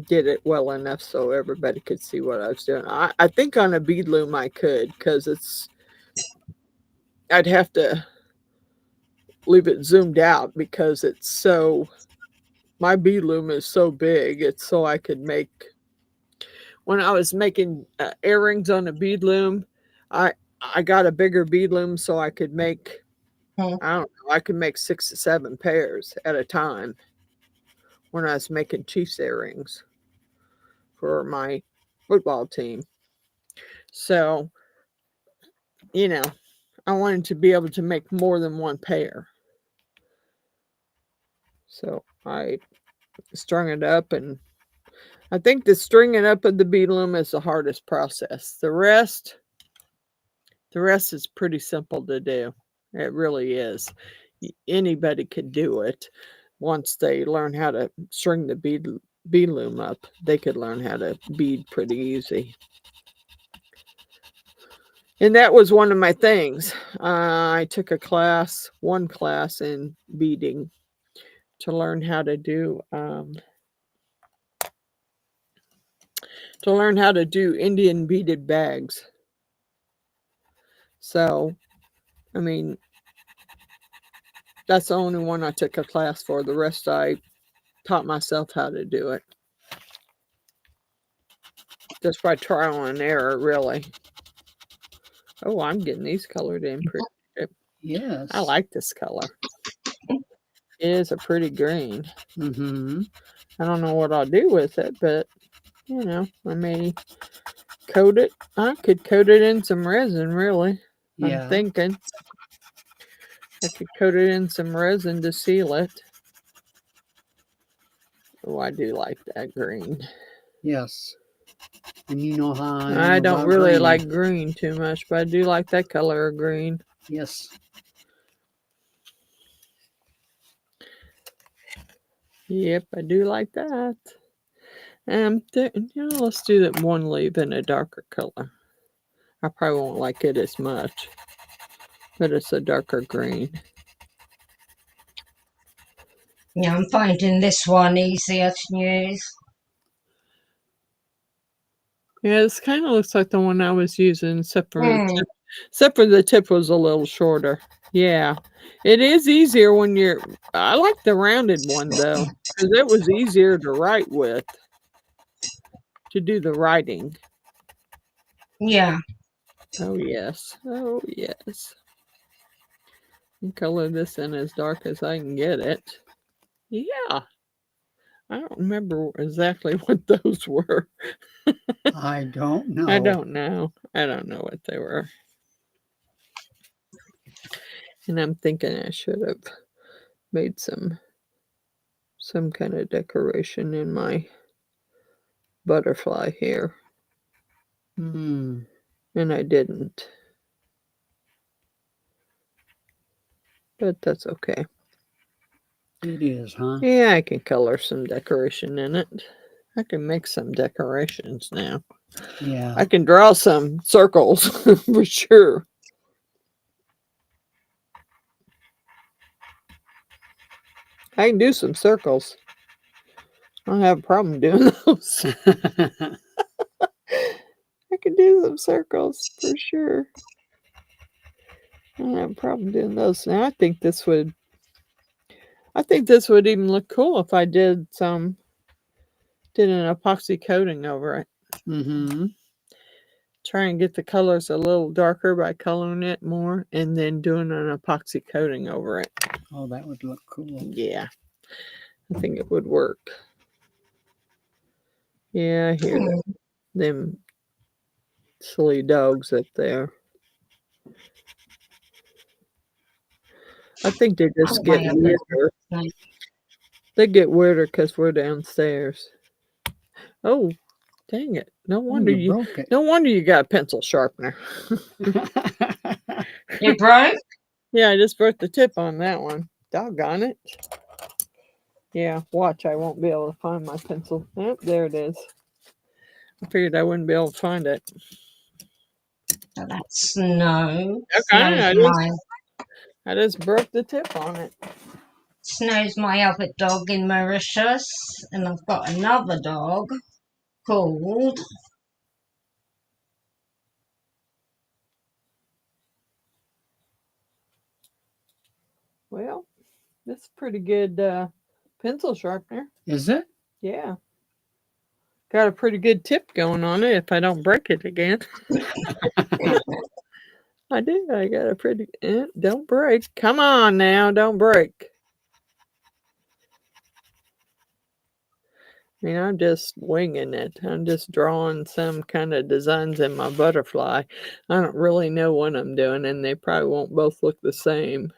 get it well enough so everybody could see what I was doing. I think on a bead loom I could, because I'd have to leave it zoomed out because my bead loom is so big. It's so I could make, when I was making earrings on a bead loom, I got a bigger bead loom so I could make, I don't know, I could make 6 to 7 pairs at a time when I was making Chiefs earrings for my football team. So, I wanted to be able to make more than one pair. So I strung it up, and I think the stringing up of the bead loom is the hardest process. The rest is pretty simple to do. It really is. Anybody could do it once they learn how to string the bead loom up. They could learn how to bead pretty easy. And that was one of my things. I took one class in beading to learn how to do Indian beaded bags. So, I mean, that's the only one I took a class for. The rest I taught myself how to do it. Just by trial and error, really. Oh, I'm getting these colored in pretty good. Yes. I like this color. It is a pretty green. Mm-hmm. I don't know what I'll do with it, but, I may coat it. I could coat it in some resin, really. Yeah. I'm thinking I could coat it in some resin to seal it. Oh, I do like that green. Yes. And you know how I don't really like green too much, but I do like that color of green. Yes. Yep, I do like that. Let's do that one leaf in a darker color. I probably won't like it as much, but it's a darker green. Yeah, I'm finding this one easier to use. Yeah, this kind of looks like the one I was using, except for Mm. the tip was a little shorter. Yeah, it is easier when you're. I like the rounded one though, because it was easier to write with, to do the writing. Yeah. Oh yes, oh yes. And color this in as dark as I can get it. Yeah, I don't remember exactly what those were. I don't know. I don't know. I don't know what they were. And I'm thinking I should have made some kind of decoration in my butterfly here. Hmm. And I didn't. But that's okay. It is, huh? Yeah, I can color some decoration in it. I can make some decorations now. Yeah. I can draw some circles for sure. I can do some circles. I don't have a problem doing those. I can do some circles for sure. I don't have a problem doing those. Now I think this would even look cool if I did an epoxy coating over it. Mm-hmm. Try and get the colors a little darker by coloring it more and then doing an epoxy coating over it. Oh, that would look cool. Yeah. I think it would work. Yeah, I hear them silly dogs up there. I think they just get weirder. They get weirder because we're downstairs. Oh, dang it. No wonder you broke it. No wonder you got a pencil sharpener. It broke? Yeah, I just broke the tip on that one. Doggone it. Yeah, watch. I won't be able to find my pencil. Yep, there it is. I figured I wouldn't be able to find it. Oh, that's Snow. Okay, Snow's I just broke the tip on it. Snow's my other dog in Mauritius, and I've got another dog called Well, this is pretty good pencil sharpener. Is it? Yeah. Got a pretty good tip going on it if I don't break it again. I do. I got a pretty... don't break. Come on now. Don't break. I mean, I'm just winging it. I'm just drawing some kind of designs in my butterfly. I don't really know what I'm doing, and they probably won't both look the same.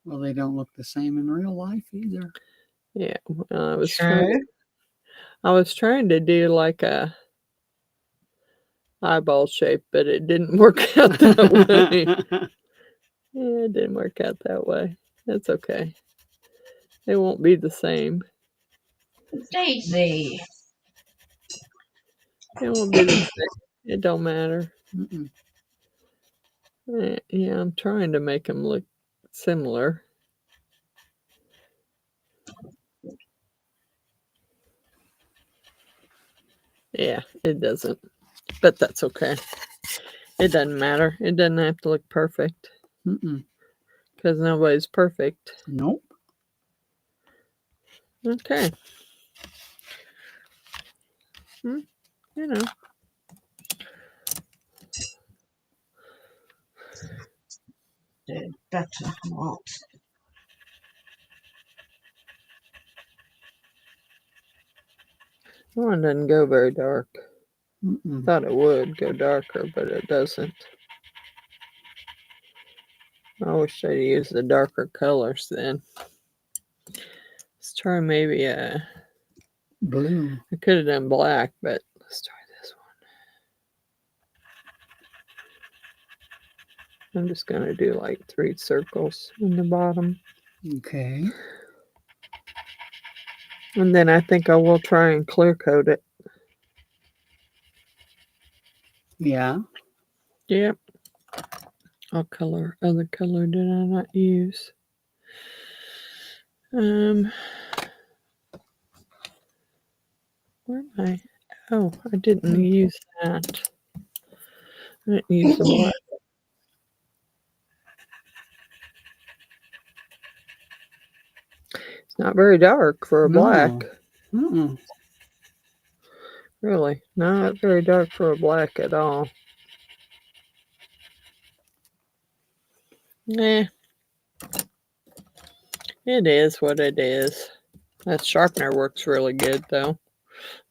Well, they don't look the same in real life either. Yeah, I was trying to do like a eyeball shape, but it didn't work out that way. Yeah, it didn't work out that way. That's okay. It won't be the same. Daisy. It won't be the same. It don't matter. Mm-mm. Yeah, I'm trying to make them look similar. Yeah, it doesn't. But that's okay. It doesn't matter. It doesn't have to look perfect. Mm-mm. Because nobody's perfect. Nope. Okay. You know. Better not. That one doesn't go very dark. Mm-mm. Thought it would go darker, but it doesn't. I wish I'd used the darker colors then. Let's try maybe a blue. I could have done black, but let's try this one. I'm just gonna do like 3 circles in the bottom. Okay. And then I think I will try and clear coat it. Yeah. Yep. What other color did I not use? Where am I? Oh, I didn't use that. I didn't use the black. It's not very dark for a black. Mm-mm. Really, not very dark for a black at all. Nah. It is what it is. That sharpener works really good, though.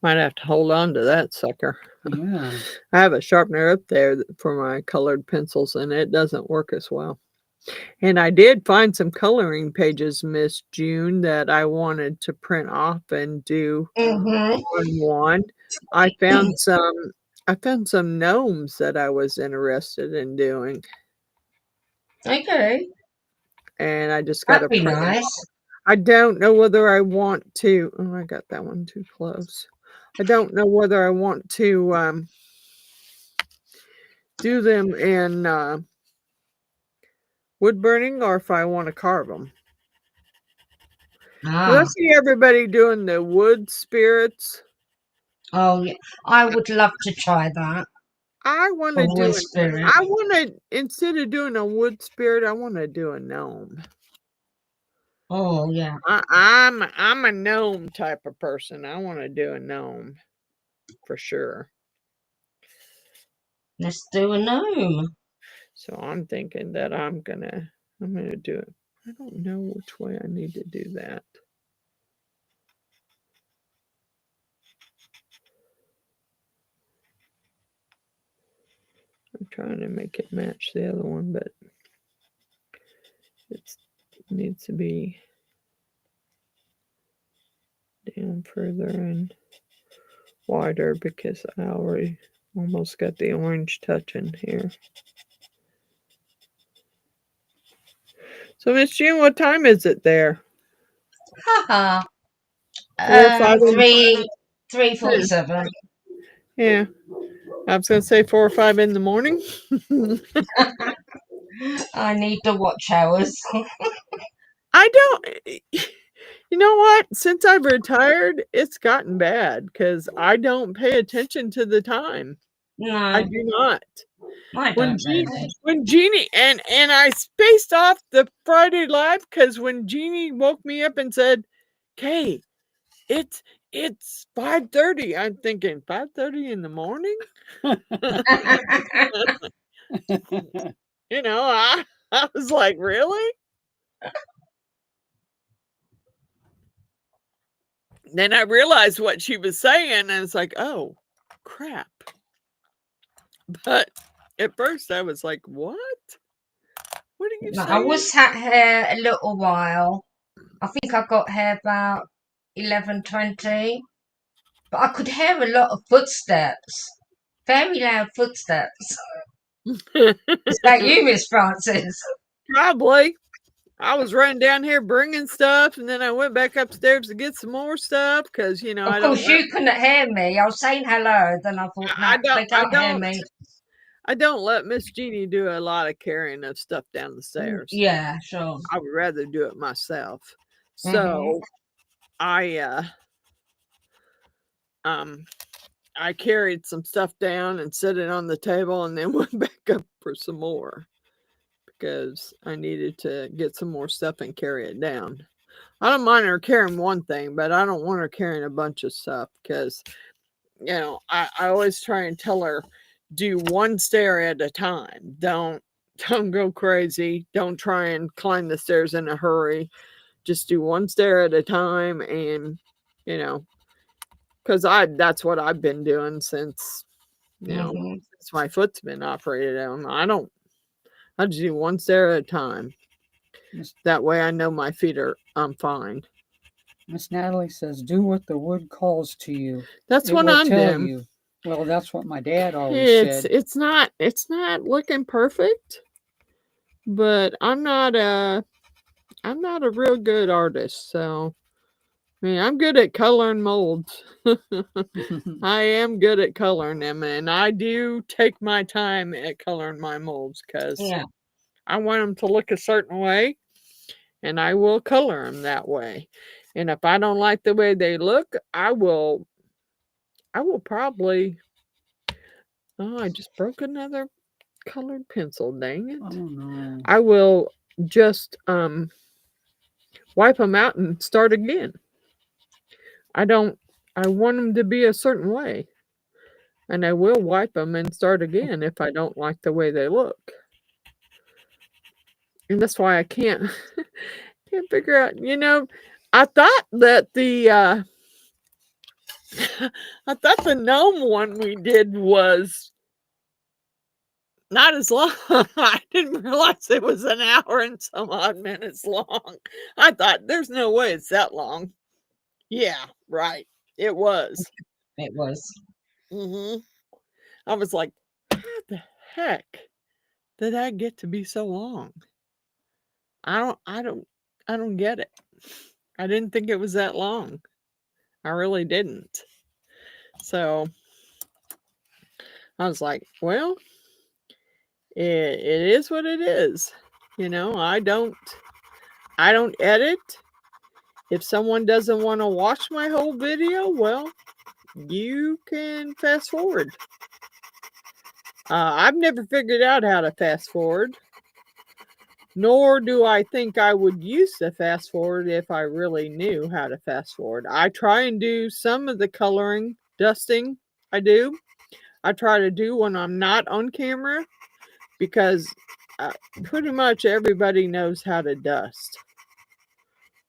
Might have to hold on to that sucker. Yeah. I have a sharpener up there for my colored pencils, and it doesn't work as well. And I did find some coloring pages, Miss June, that I wanted to print off and do one. I found some gnomes that I was interested in doing. Okay. And I just got to That'd be print them. nice. I don't know whether I want to. Oh, I got that one too close. I don't know whether I want to do them in wood burning or if I want to carve them. 'Cause I Ah. see everybody doing the wood spirits. Oh, yeah. I would love to try that. I want A to do wood it. spirit. I want to, instead of doing a wood spirit, I want to do a gnome. Oh, yeah. I'm a gnome type of person. I want to do a gnome for sure. Let's do a gnome. So I'm thinking that I'm gonna do it. I don't know which way I need to do that. I'm trying to make it match the other one, but it needs to be down further and wider because I already almost got the orange touching here. So, Miss June, what time is it there? Haha. 4 or 5 in the 3:47. Yeah. I was going to say 4 or 5 in the morning. I need to watch hours. I don't. You know what? Since I've retired, it's gotten bad because I don't pay attention to the time. I No, do not. I When don't really. Jeannie and I spaced off the Friday live because when Jeannie woke me up and said, "Kay, it's 5:30," I'm thinking 5:30 in the morning. You know, I was like, really? Then I realized what she was saying, and it's like, oh, crap. But at first I was like, what? What are you No, I saying? was sat here a little while. I think I got here about 11:20. But I could hear a lot of footsteps. Very loud footsteps. Is that you, Miss Francis? Probably. I was running down here bringing stuff, and then I went back upstairs to get some more stuff because you know Of I don't. course, you couldn't hear me. I was saying hello, then I thought, no, they can't hear me. I don't let Miss Jeannie do a lot of carrying of stuff down the stairs. Yeah, sure. I would rather do it myself. So I carried some stuff down and set it on the table and then went back up for some more because I needed to get some more stuff and carry it down. I don't mind her carrying one thing, but I don't want her carrying a bunch of stuff because, you know, I always try and tell her, do one stair at a time. Don't go crazy. Don't try and climb the stairs in a hurry. Just do one stair at a time, and you know, because that's what I've been doing since since my foot's been operated on. I just do one stair at a time. That way I know my feet are fine. Miss Natalie says, do what the wood calls to you. That's what I'm doing. Well, that's what my dad always said. It's not looking perfect, but I'm not a real good artist, so I mean, I'm good at coloring molds. I am good at coloring them, and I do take my time at coloring my molds because Yeah. I want them to look a certain way, and I will color them that way. And if I don't like the way they look, I will probably. Oh, I just broke another colored pencil. Dang it! Oh no. I will just wipe them out and start again. I want them to be a certain way. And I will wipe them and start again if I don't like the way they look. And that's why I can't figure out, I thought that the I thought the gnome one we did was not as long. I didn't realize it was an hour and some odd minutes long. I thought there's no way it's that long. Yeah, right. It was. It was. I was like, how the heck did that get to be so long? I don't get it. I didn't think it was that long. I really didn't. So I was like, well, it is what it is. I don't edit. If someone doesn't want to watch my whole video, well, you can fast forward. I've never figured out how to fast forward. Nor do I think I would use the fast forward if I really knew how to fast forward. I try and do some of the coloring, dusting. I do. I try to do when I'm not on camera because pretty much everybody knows how to dust.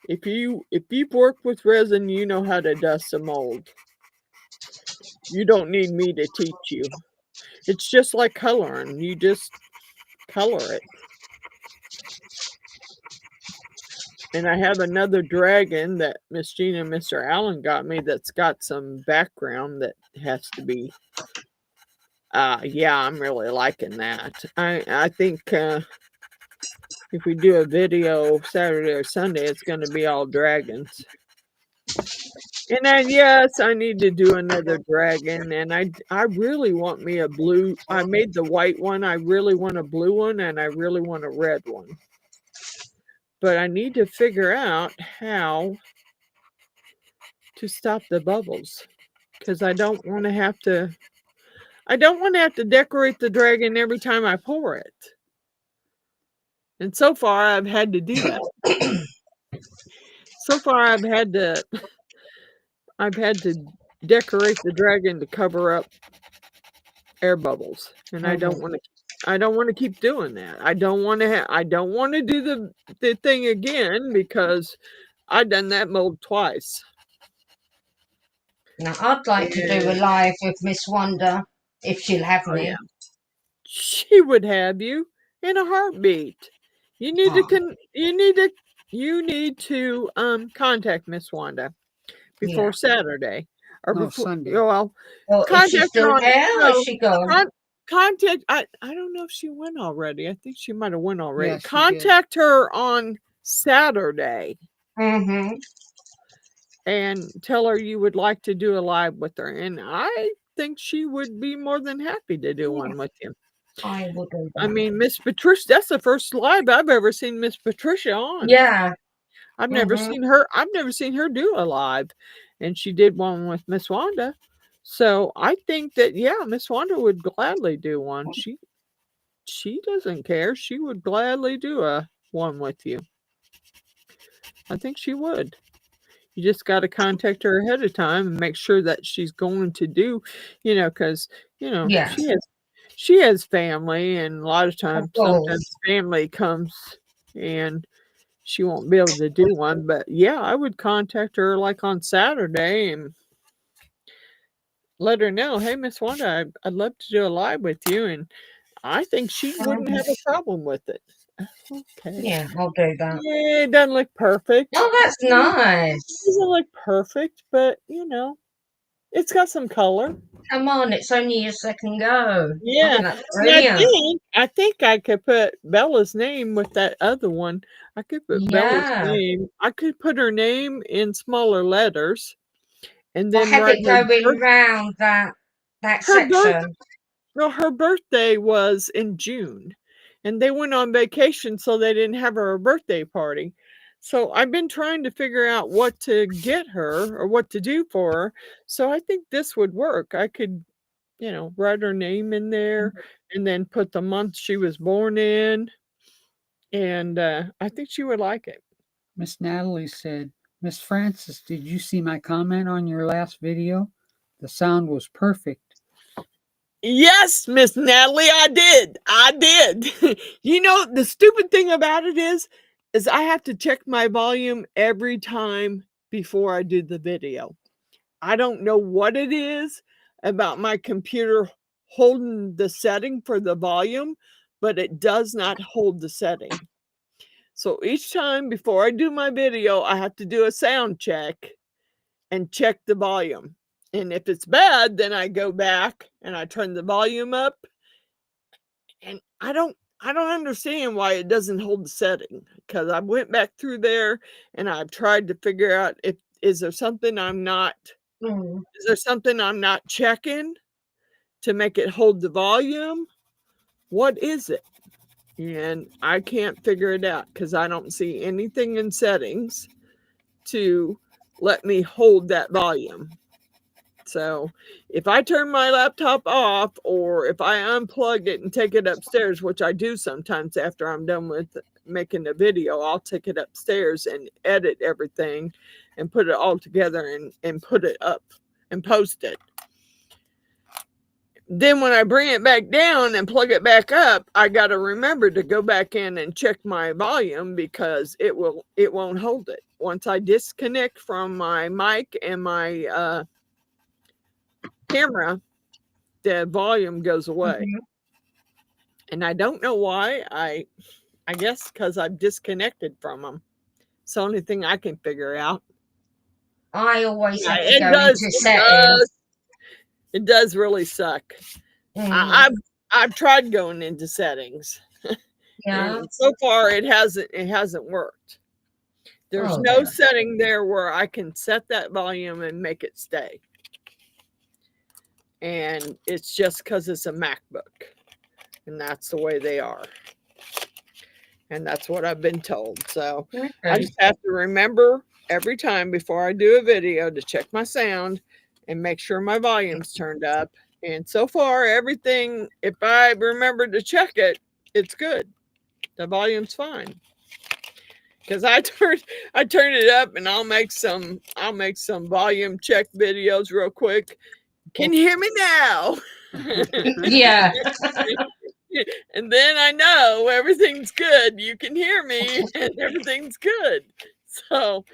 If you've worked with resin, you know how to dust a mold. You don't need me to teach you. It's just like coloring. You just color it. And I have another dragon that Miss Gina and Mr. Allen got me that's got some background that has to be. Yeah, I'm really liking that. I think if we do a video Saturday or Sunday, it's going to be all dragons. And then, yes, I need to do another dragon. And I really want me a blue. I made the white one. I really want a blue one. And I really want a red one. But I need to figure out how to stop the bubbles because I don't want to have to decorate the dragon every time I pour it. And so far I've had to do that. So far I've had to decorate the dragon to cover up air bubbles. And I don't want to keep doing that. I don't want to do the thing again because I've done that mold twice. Now, I'd like to do a live with Miss Wanda if she'll have me. Yeah. She would have you in a heartbeat. You need to contact Miss Wanda before Saturday or before Sunday. Well, is she still there or is she gone? Contact. I don't know if she went already. I think she might have went already. Yeah, contact her on Saturday. Mm-hmm. And tell her you would like to do a live with her. And I think she would be more than happy to do one with you. I will do that. I mean, Miss Patricia, that's the first live I've ever seen Miss Patricia on. Yeah. I've never seen her do a live. And she did one with Miss Wanda. So I think that, yeah, Miss Wanda would gladly do one. She doesn't care. She would gladly do a one with you. I think she would. You just got to contact her ahead of time and make sure that she's going to do, because, she has family, and a lot of times, sometimes family comes and she won't be able to do one. But yeah, I would contact her like on Saturday and let her know, hey, Miss Wanda, I'd love to do a live with you. And I think she wouldn't have a problem with it. Okay. Yeah, I'll do that. Yeah, it doesn't look perfect. Oh, that's nice. It doesn't look perfect, but It's got some color. Come on, it's only a second go. Yeah. That's And I brilliant. think I could put Bella's name with that other one. I could put Bella's Yeah. name. I could put her name in smaller letters and Or then have write it going round that her birth section. well, her birthday was in June, and they went on vacation, so they didn't have her a birthday party. So I've been trying to figure out what to get her or what to do for her. So I think this would work. I could, write her name in there and then put the month she was born in, and I think she would like it. Miss Natalie said, Miss Frances, did you see my comment on your last video? The sound was perfect. Yes, Miss Natalie, I did. I did. The stupid thing about it is I have to check my volume every time before I do the video. I don't know what it is about my computer holding the setting for the volume, but it does not hold the setting. So each time before I do my video, I have to do a sound check and check the volume. And if it's bad, then I go back and I turn the volume up. And I don't understand why it doesn't hold the setting, because I went back through there and I've tried to figure out is there something I'm not checking to make it hold the volume? What is it? And I can't figure it out because I don't see anything in settings to let me hold that volume. So if I turn my laptop off, or if I unplug it and take it upstairs, which I do sometimes after I'm done with making a video, I'll take it upstairs and edit everything and put it all together and put it up and post it. Then when I bring it back down and plug it back up, I got to remember to go back in and check my volume, because it won't hold it. Once I disconnect from my mic and my camera, the volume goes away. And I don't know why. I guess because I've disconnected from them. It's the only thing I can figure out. I always have to go into settings. It does really suck. I've tried going into settings. Yeah. And so far it hasn't worked. There's no setting there where I can set that volume and make it stay. And it's just because it's a MacBook. And that's the way they are. And that's what I've been told. So I just have to remember every time before I do a video to check my sound and make sure my volume's turned up. And so far, everything, if I remember to check it, it's good. The volume's fine. Because I turn it up, and I'll make some volume check videos real quick. Can you hear me now? Yeah. And then I know everything's good. You can hear me and everything's good. So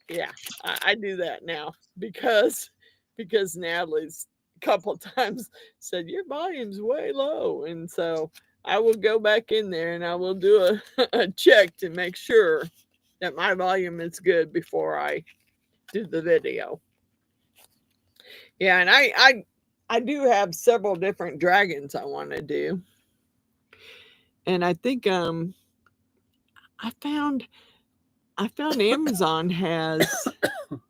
yeah, I do that now because Natalie's a couple times said your volume's way low. And so I will go back in there and I will do a check to make sure that my volume is good before I do the video. Yeah, and I do have several different dragons I want to do. And I think I found Amazon has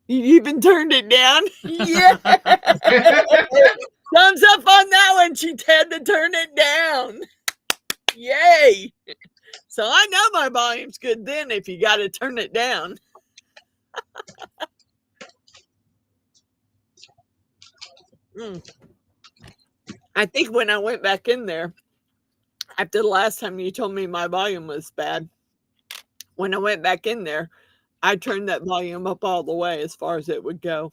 you even turned it down. Yeah. Thumbs up on that one. She had to turn it down. Yay. So I know my volume's good then if you got to turn it down. I think when I went back in there, after the last time you told me my volume was bad, when I went back in there, I turned that volume up all the way as far as it would go.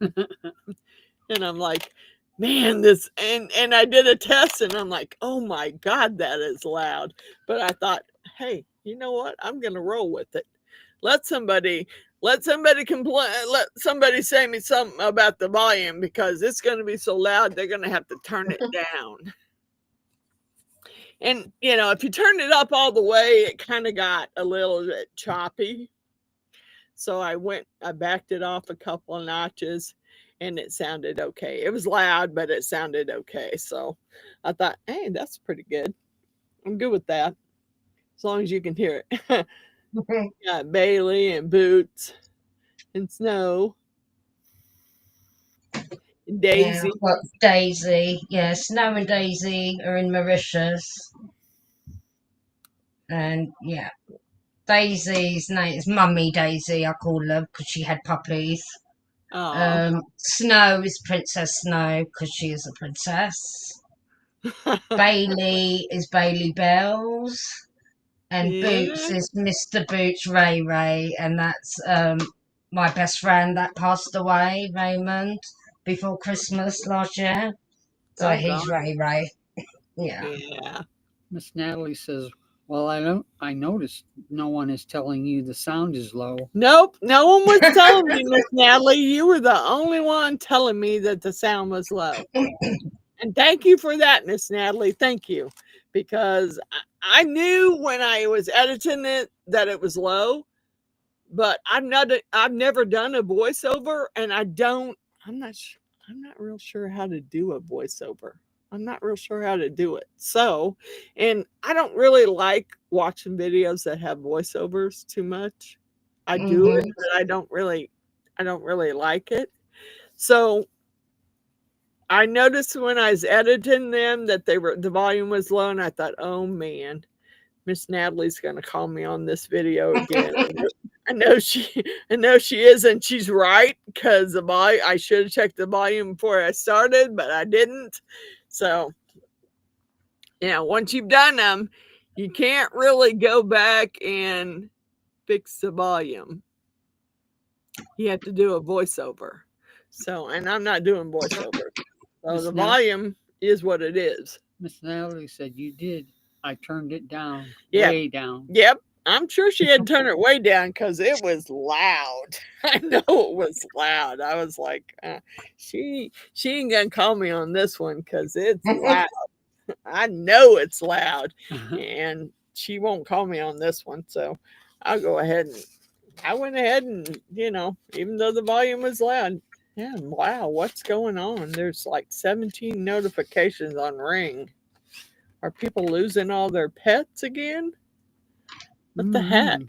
And I'm like, man, this, and I did a test and I'm like, oh my God, that is loud. But I thought, hey, you know what? I'm going to roll with it. Let somebody complain. Let somebody say me something about the volume, because it's going to be so loud. They're going to have to turn it down. And, if you turn it up all the way, it kind of got a little bit choppy. So I backed it off a couple of notches. and it sounded okay. It was loud, but it sounded okay. So I thought, hey, that's pretty good. I'm good with that. As long as you can hear it. Got Bailey and Boots and Snow and Yeah, Daisy. I've got Daisy. Yeah, Snow and Daisy are in Mauritius. And yeah, Daisy's name is Mummy Daisy, I call her because she had puppies. Oh. Snow is Princess Snow because she is a princess. Bailey is Bailey Bells. And Boots Yeah. is Mr. Boots Ray Ray. And that's my best friend that passed away, Raymond, before Christmas last year. So Oh he's God. Ray Ray. Yeah. Yeah. Miss Natalie says, "Well, I noticed no one is telling you the sound is low." Nope. No one was telling me, Miss Natalie. You were the only one telling me that the sound was low. And thank you for that, Miss Natalie. Thank you. Because I knew when I was editing it that it was low, but I've never done a voiceover, and I'm not real sure how to do a voiceover. I'm not real sure how to do it. So, and I don't really like watching videos that have voiceovers too much. I do it, Mhm. but I don't really like it. So I noticed when I was editing them that the volume was low, and I thought, oh man, Miss Natalie's gonna call me on this video again. I know she is, and she's right, because I should have checked the volume before I started, but I didn't. So, once you've done them, you can't really go back and fix the volume. You have to do a voiceover. So, and I'm not doing voiceover. So Miss the Nat- volume is what it is. Miss Natalie said, "You did. I turned it down, Yeah. way down." Yep. I'm sure she had turned it way down because it was loud. I know it was loud. I was like, she ain't gonna call me on this one because it's loud. I know it's loud, and she won't call me on this one. So I'll go ahead and I went ahead and even though the volume was loud, yeah, wow, what's going on? There's like 17 notifications on Ring. Are people losing all their pets again? What the heck?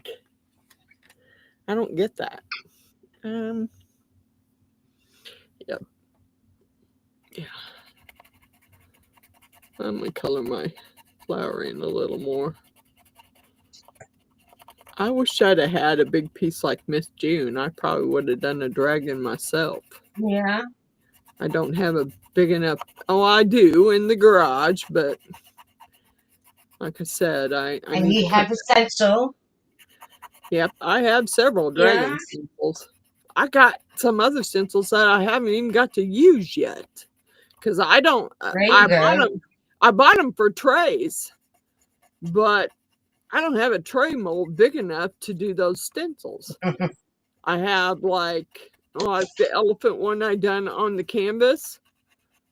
I don't get that. Yep. Yeah. Let me color my flower in a little more. I wish I'd have had a big piece like Miss June. I probably would have done a dragon myself. Yeah. I don't have a big enough. Oh, I do in the garage, but like I said, I And need you to have a stencil. Yep, I have several dragon Yeah. stencils. I got some other stencils that I haven't even got to use yet, because I don't. There you go. I bought them for trays, but I don't have a tray mold big enough to do those stencils. I have like the elephant one I done on the canvas.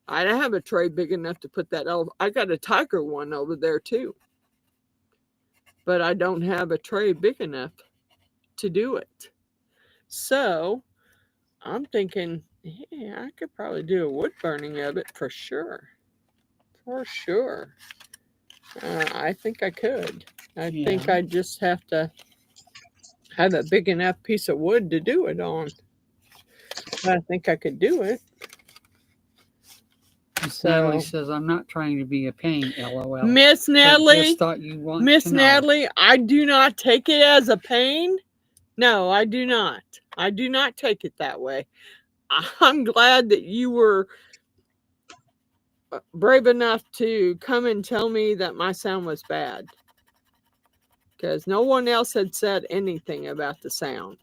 I don't have a tray big enough to put that. I got a tiger one over there too, but I don't have a tray big enough to do it. So I'm thinking, yeah, I could probably do a wood burning of it for sure. For sure. I think I could. I think I just have to have a big enough piece of wood to do it on. But I think I could do it. Miss Natalie says, "I'm not trying to be a pain, LOL. Miss but Natalie, just thought you want Miss to know." Natalie, I do not take it as a pain. No, I do not. I do not take it that way. I'm glad that you were brave enough to come and tell me that my sound was bad, because no one else had said anything about the sound.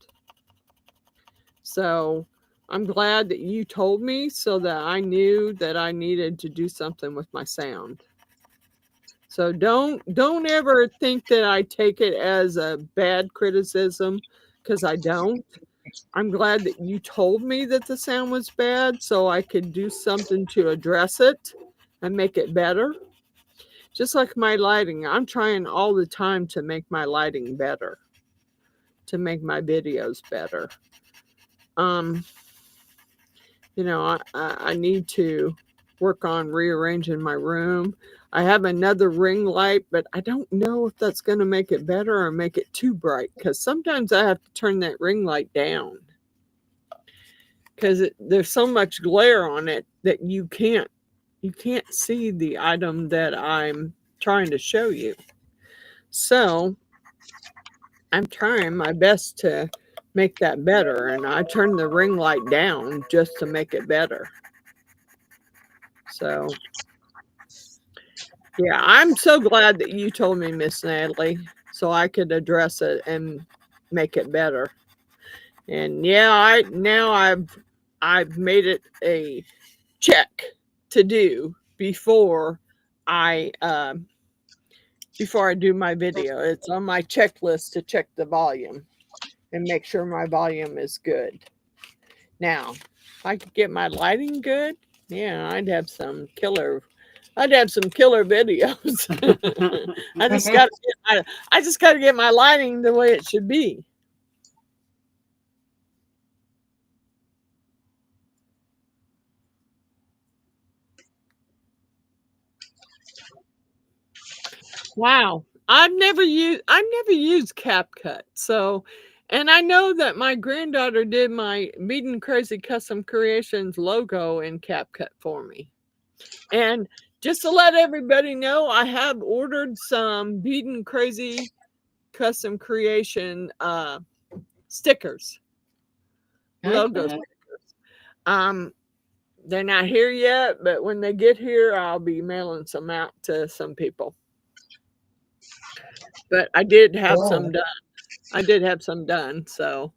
So I'm glad that you told me so that I knew that I needed to do something with my sound. So don't ever think that I take it as a bad criticism, because I don't. I'm glad that you told me that the sound was bad so I could do something to address it and make it better. Just like my lighting, I'm trying all the time to make my lighting better, to make my videos better. I need to work on rearranging my room. I have another ring light, but I don't know if that's going to make it better or make it too bright, because sometimes I have to turn that ring light down because there's so much glare on it that you can't see the item that I'm trying to show you. So I'm trying my best to make that better, and I turn the ring light down just to make it better. So yeah, I'm so glad that you told me, Miss Natalie, so I could address it and make it better. And yeah, I've made it a check to do before I do my video. It's on my checklist to check the volume and make sure my volume is good. Now, if I could get my lighting good, yeah, I'd have some killer videos. I just got to get my lighting the way it should be. Wow. I've never used CapCut. So, and I know that my granddaughter did my Beaten Crazy Custom Creations logo in CapCut for me. And just to let everybody know, I have ordered some Beaten Crazy Custom Creation stickers, logo Okay. stickers. They're not here yet, but when they get here, I'll be mailing some out to some people. But I did have some done. I did have some done, so.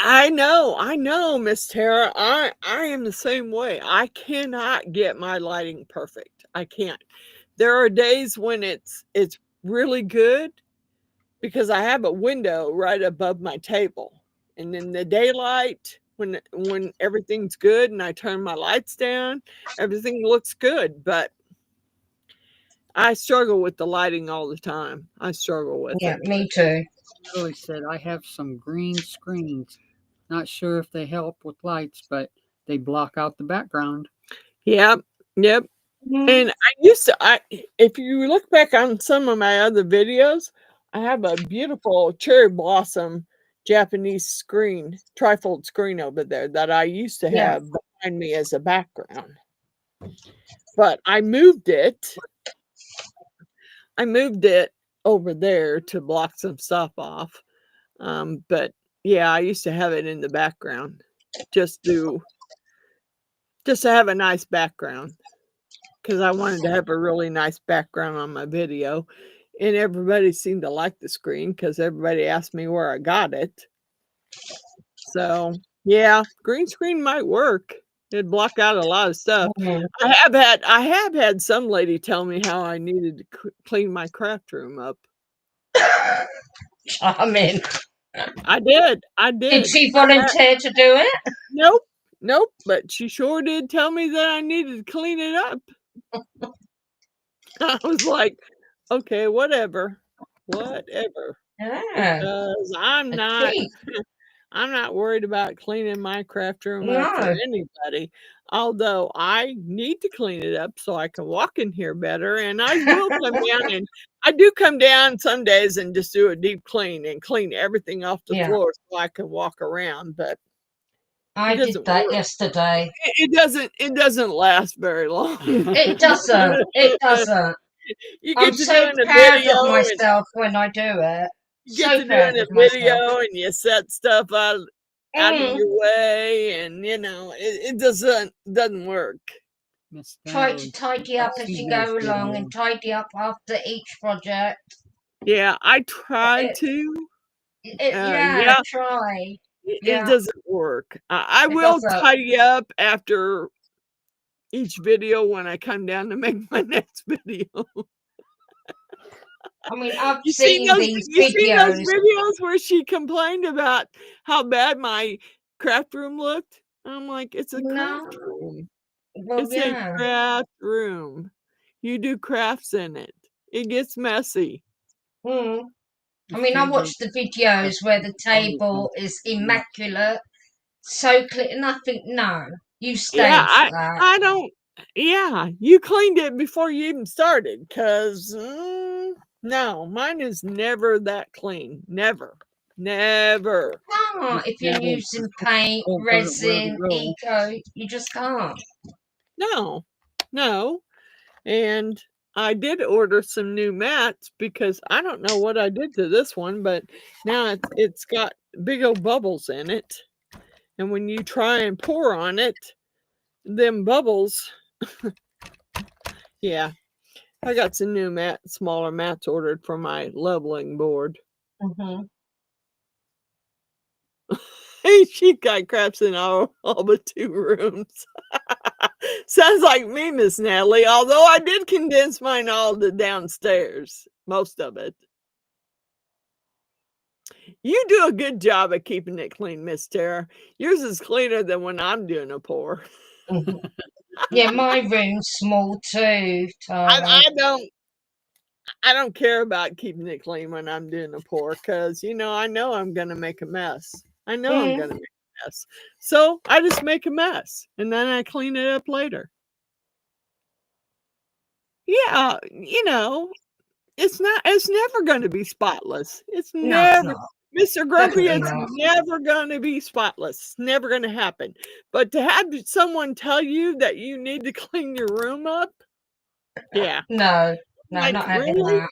I know, Miss Tara. I am the same way. I cannot get my lighting perfect. I can't. There are days when it's really good because I have a window right above my table. And in the daylight, when everything's good and I turn my lights down, everything looks good. But I struggle with the lighting all the time. I struggle with Yeah, it. me too. Really said, I have some green screens. Not sure if they help with lights, but they block out the background. Yep. Mm. And if you look back on some of my other videos, I have a beautiful cherry blossom Japanese screen, trifold screen over there that I used to Yeah. have behind me as a background. But I moved it over there to block some stuff off. But yeah, I used to have it in the background just to have a nice background, because I wanted to have a really nice background on my video. And everybody seemed to like the screen because everybody asked me where I got it. So yeah, green screen might work. It'd block out a lot of stuff. Mhm. I have had some lady tell me how I needed to clean my craft room up. I mean, I did. did she volunteer to do it? Nope. But she sure did tell me that I needed to clean it up. I was like, okay, whatever. Yeah. Because I'm A not treat. worried about cleaning my craft room up for No. anybody. Although I need to clean it up so I can walk in here better. And I will come down, and I do come down some days and just do a deep clean and clean everything off the Yeah. floor so I can walk around. But I it did doesn't that work. yesterday. It doesn't last very long. It doesn't. It doesn't. You I'm get to so doing a proud video of and myself when I do it. you get So to proud doing a of myself. video and you set stuff out of Mm. your way, and it doesn't work. Miss Try to Natalie, tidy I up as see you those go along videos. and tidy up after each project. Yeah, I tried It, to. yeah, Yeah, try. it Yeah, doesn't work. I it will doesn't. tidy up after each video when I come down to make my next video. I mean, I've You seen these videos. videos where she complained about how bad my craft room looked? I'm like, it's a craft No. room. Well, It's a yeah. craft room. You do crafts in it. It gets messy. Mm. I mean, I watched the videos where the table is immaculate, so clean, and I think, no, you Yeah, staged that. I don't. Yeah, you cleaned it before you even started, cause no, mine is never that clean. Never, never. Can't if you're using paint, resin, eco, you just can't. No, no. And I did order some new mats because I don't know what I did to this one, but now it's got big old bubbles in it. And when you try and pour on it, them bubbles, yeah. I got some new smaller mats ordered for my leveling board. Mm-hmm. She got craps in all but 2 rooms. Sounds like me, Miss Natalie, although I did condense mine all to downstairs, most of it. You do a good job of keeping it clean, Miss Tara. Yours is cleaner than when I'm doing a pour. Mm-hmm. Yeah, my room's small too, Tara. I don't care about keeping it clean when I'm doing a pour because, I know I'm going to make a mess. I know I'm going to make a mess. So I just make a mess and then I clean it up later. Yeah, it's never going to be spotless. It's No, never, it's not. Mr. Grumpy, Definitely it's not. never going to be spotless. It's never going to happen. But to have someone tell you that you need to clean your room up, yeah. No, Like, not having really? that.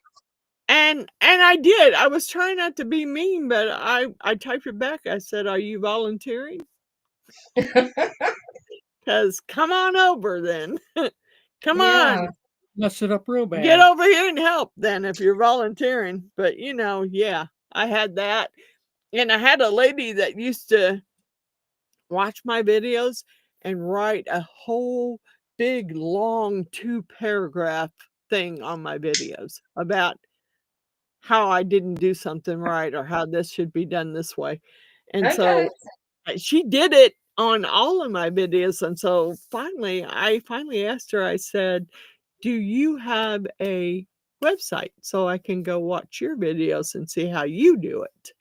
And I did. I was trying not to be mean, but I typed it back. I said, "Are you volunteering?" Because come on over then. Come Yeah. on. Mess it up real bad. Get over here and help then if you're volunteering. But yeah, I had that. And I had a lady that used to watch my videos and write a whole big long 2-paragraph thing on my videos about how I didn't do something right or how this should be done this way. And so she did it on all of my videos. And so I finally asked her, I said, "Do you have a website so I can go watch your videos and see how you do it?"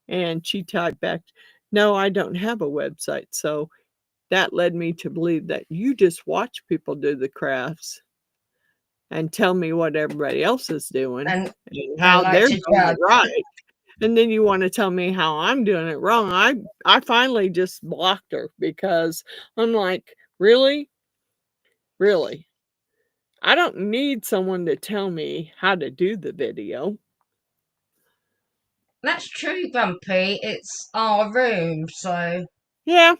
And she typed back, "No, I don't have a website." So that led me to believe that you just watch people do the crafts and tell me what everybody else is doing And how like they're to doing judge. it right. And then you want to tell me how I'm doing it wrong. I finally just blocked her because I'm like, really? Really? I don't need someone to tell me how to do the video. That's true, Grumpy. It's our room, so Yeah,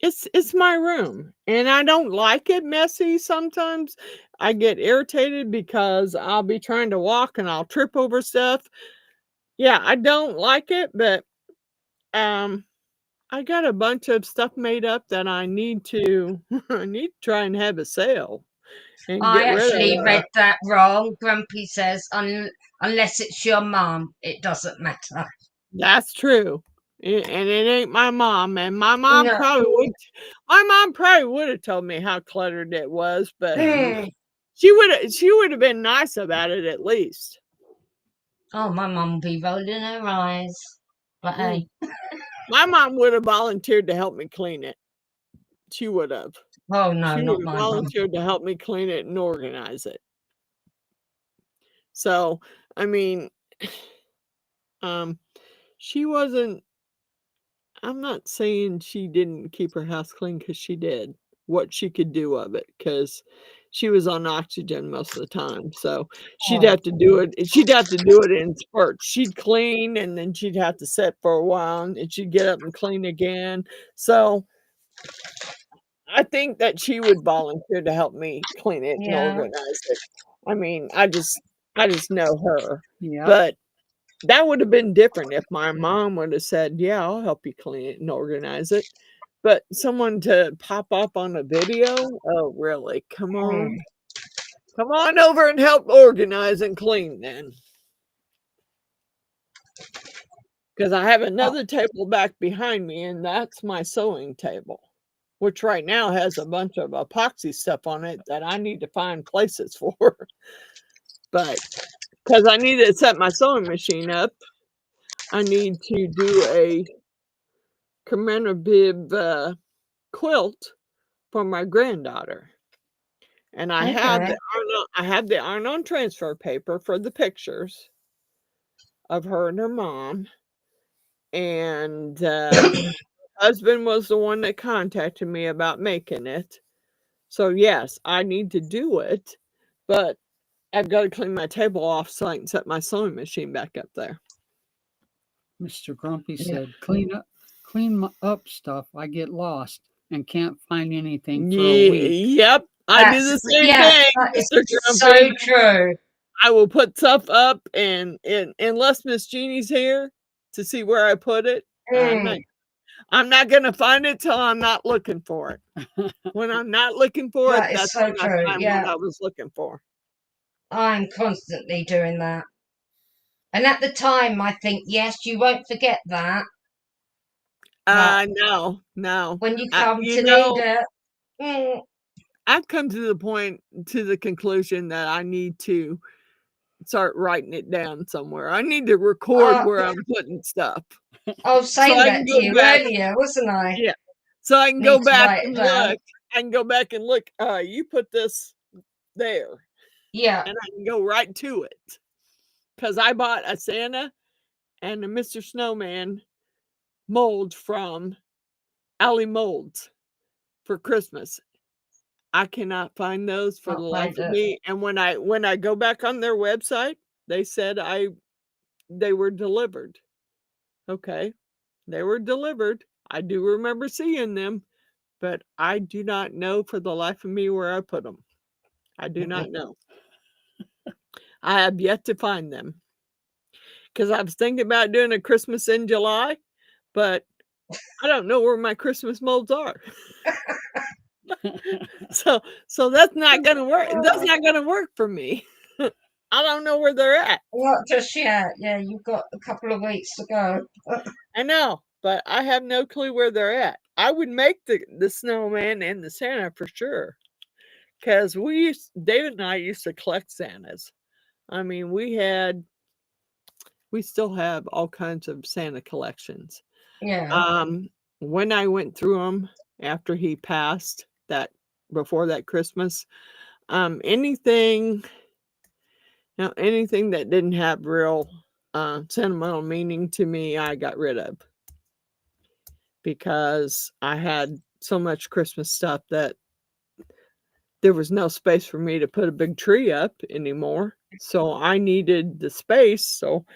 it's my room. And I don't like it messy sometimes. I get irritated because I'll be trying to walk and I'll trip over stuff. Yeah, I don't like it, but I got a bunch of stuff made up that I need to try and have a sale and I get rid of actually read that. that wrong. Grumpy says, unless it's your mum, it doesn't matter. That's true. And it ain't my mom. And my mom No. probably would have told me how cluttered it was, but Mm. she would have been nice about it at least. Oh, my mum will be rolling her eyes. But hey. My mom would have volunteered to help me clean it. She would have. Oh no, She not would have my mum. volunteered to help me clean it and organize it. So, I mean, she wasn't, I'm not saying she didn't keep her house clean because she did what she could do of it because she was on oxygen most of the time. So she'd Oh. have to do it. She'd have to do it in spurts. She'd clean and then she'd have to sit for a while and she'd get up and clean again. So I think that she would volunteer to help me clean it and Yeah. organize it. I mean, I just know her. Yeah. But that would have been different if my mom would have said, "Yeah, I'll help you clean it and organize it." But someone to pop up on a video? Oh, really? Come on. Come on over and help organize and clean then. Because I have another table back behind me, and that's my sewing table, which right now has a bunch of epoxy stuff on it that I need to find places for. But because I need to set my sewing machine up. I need to do a commemorative quilt for my granddaughter. And I have Okay. the iron-on transfer paper for the pictures of her and her mom. And husband was the one that contacted me about making it. So yes, I need to do it, but I've got to clean my table off so I can set my sewing machine back up there. Mr. Grumpy Yeah. said, clean up stuff. I get lost and can't find anything for a week. Yep, I do the same thing, that is Mr. so Grumpy. true. I will put stuff up, and unless Miss Jeannie's here to see where I put it, Mm, I'm not gonna find it till I'm not looking for it. When I'm not looking for it, that is that's so when I true. find Yeah, what I was looking for. I'm constantly doing that. And at the time, I think, yes, you won't forget that. But No. when you come You to need know, it, mm, I've come to the conclusion that I need to start writing it down somewhere. I need to record uh, where I'm putting stuff I was so saying I that can to go you back. earlier, wasn't I? Yeah, so I can go Need to back write it and down. look. I can go back and look. You put this there, Yeah. and I can go right to it because I bought a Santa and a Mr. Snowman mold from Alley Molds for Christmas. I cannot find those for the Can't life find of it. me. And when I go back on their website, they said they were delivered. Okay, they were delivered. I do remember seeing them, but I do not know for the life of me where I put them. I do not know. I have yet to find them because I was thinking about doing a Christmas in July, but I don't know where my Christmas molds are. So that's not gonna work. That's not gonna work for me. I don't know where they're at. Not just yet. Yeah, you've got a couple of weeks to go. I know, but I have no clue where they're at. I would make the snowman and the Santa for sure. Because David and I used to collect Santas. I mean, we still have all kinds of Santa collections. Yeah. When I went through them after he passed before that Christmas, anything that didn't have real sentimental meaning to me, I got rid of because I had so much Christmas stuff that there was no space for me to put a big tree up anymore. So I needed the space. So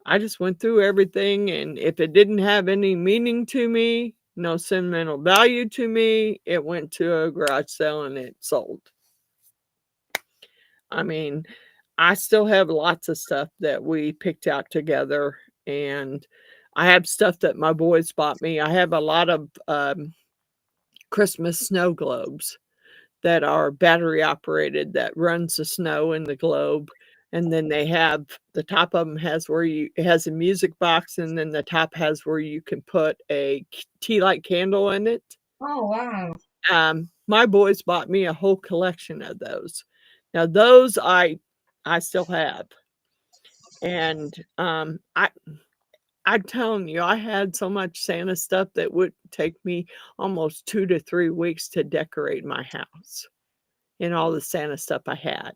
I just went through everything. And if it didn't have any meaning to me, no sentimental value to me, it went to a garage sale and it sold. I mean, I still have lots of stuff that we picked out together. And I have stuff that my boys bought me. I have a lot of Christmas snow globes that are battery operated that runs the snow in the globe. And then they have the top of them it has a music box, and then the top has where you can put a tea light candle in it. Oh, wow. My boys bought me a whole collection of those. Now those I still have. And I'm telling you, I had so much Santa stuff that would take me almost 2 to 3 weeks to decorate my house and all the Santa stuff I had.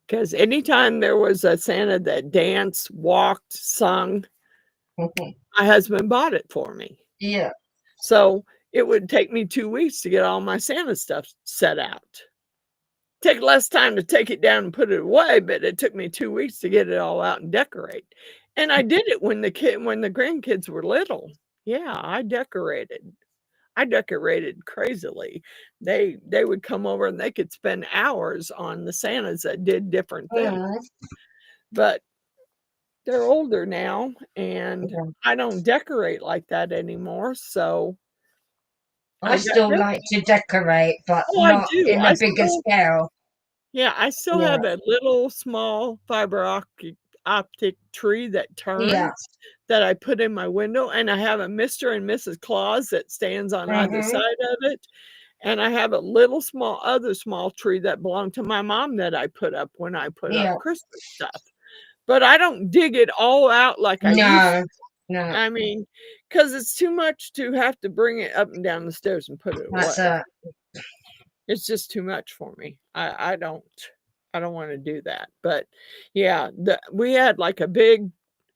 Because anytime there was a Santa that danced, walked, sung, my husband bought it for me. Yeah. So it would take me 2 weeks to get all my Santa stuff set out. Take less time to take it down and put it away, but it took me 2 weeks to get it all out and decorate. And I did it when the grandkids were little. Yeah, I decorated crazily. They would come over and they could spend hours on the Santas that did different things. But they're older now, and I don't decorate like that anymore. So I still like to decorate, but not in a bigger scale. Yeah, I still have a little small fiber optic tree that turns that I put in my window, and I have a Mr. and Mrs. Claus that stands on either side of it. And I have a little other small tree that belonged to my mom that I put up when I put up Yeah. Christmas stuff. But I don't dig it all out like I used to. No, no. I mean, because it's too much to have to bring it up and down the stairs and put it That's away. It's just too much for me. I don't want to do that. But yeah, we had like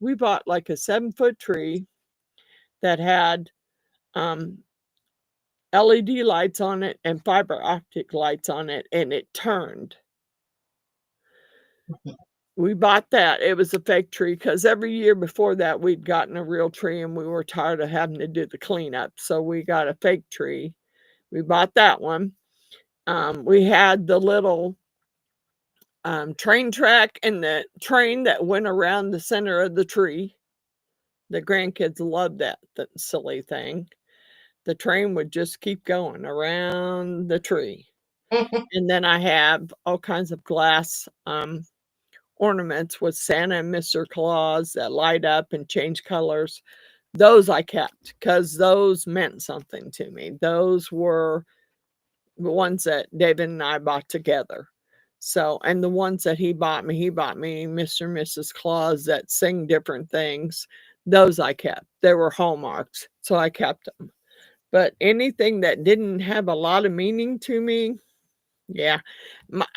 we bought like a 7-foot tree that had LED lights on it and fiber optic lights on it, and it turned. We bought that. It was a fake tree because every year before that we'd gotten a real tree and we were tired of having to do the cleanup. So we got a fake tree. We bought that one. We had the little train track and the train that went around the center of the tree. The grandkids loved that silly thing. The train would just keep going around the tree. And then I have all kinds of glass ornaments with Santa and Mr. Claus that light up and change colors. Those I kept because those meant something to me. Those were the ones that David and I bought together. So, and the ones that he bought me Mr. and Mrs. Claus that sing different things. Those I kept. They were hallmarks, so I kept them. But anything that didn't have a lot of meaning to me, yeah.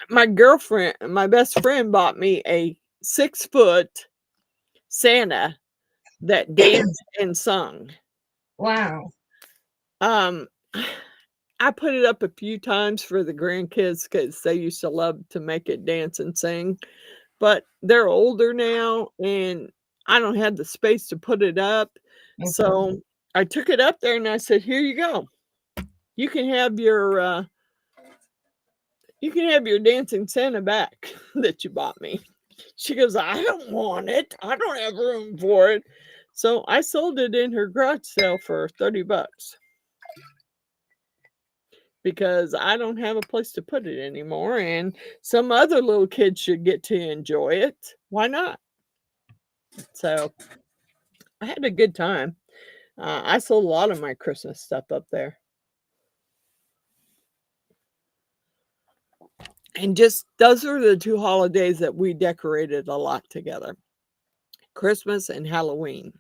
My girlfriend, my best friend bought me a 6-foot Santa that danced and sung. Wow. I put it up a few times for the grandkids because they used to love to make it dance and sing. But they're older now and I don't have the space to put it up. So I took it up there and I said, "Here you go. You can have your dancing Santa back that you bought me." She goes, "I don't want it. I don't have room for it." So I sold it in her garage sale for $30 because I don't have a place to put it anymore. And some other little kids should get to enjoy it. Why not? So I had a good time. I sold a lot of my Christmas stuff up there. And just those are the 2 holidays that we decorated a lot together. Christmas and Halloween.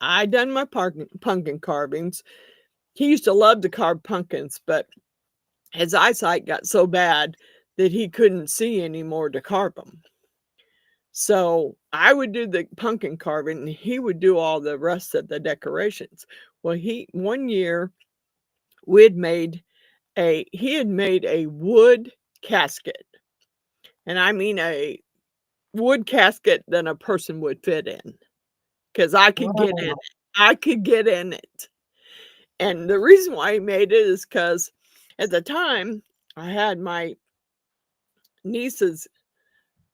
I done my pumpkin carvings. He used to love to carve pumpkins, but his eyesight got so bad that he couldn't see anymore to carve them. So I would do the pumpkin carving and he would do all the rest of the decorations. Well, one year he had made a wood casket. And I mean a wood casket that a person would fit in. Because I could get in it. I could get in it. And the reason why he made it is because at the time I had my niece's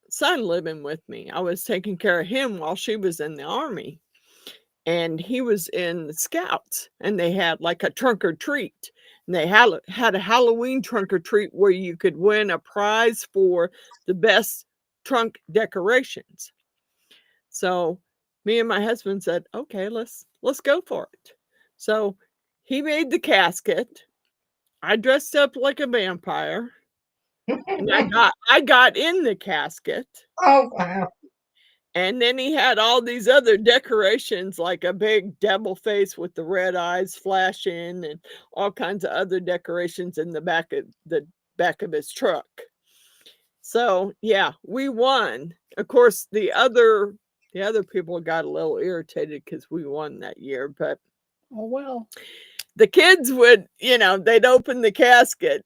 son living with me. I was taking care of him while she was in the army. And he was in the Scouts and they had like a trunk or treat. And they had a Halloween trunk or treat where you could win a prize for the best trunk decorations. So me and my husband said, "Okay, let's go for it." So he made the casket. I dressed up like a vampire. And I got in the casket. Oh, wow. And then he had all these other decorations, like a big devil face with the red eyes flashing and all kinds of other decorations in the back of his truck. So yeah, we won. Of course, the other people got a little irritated because we won that year, but Oh, well. the kids would, they'd open the casket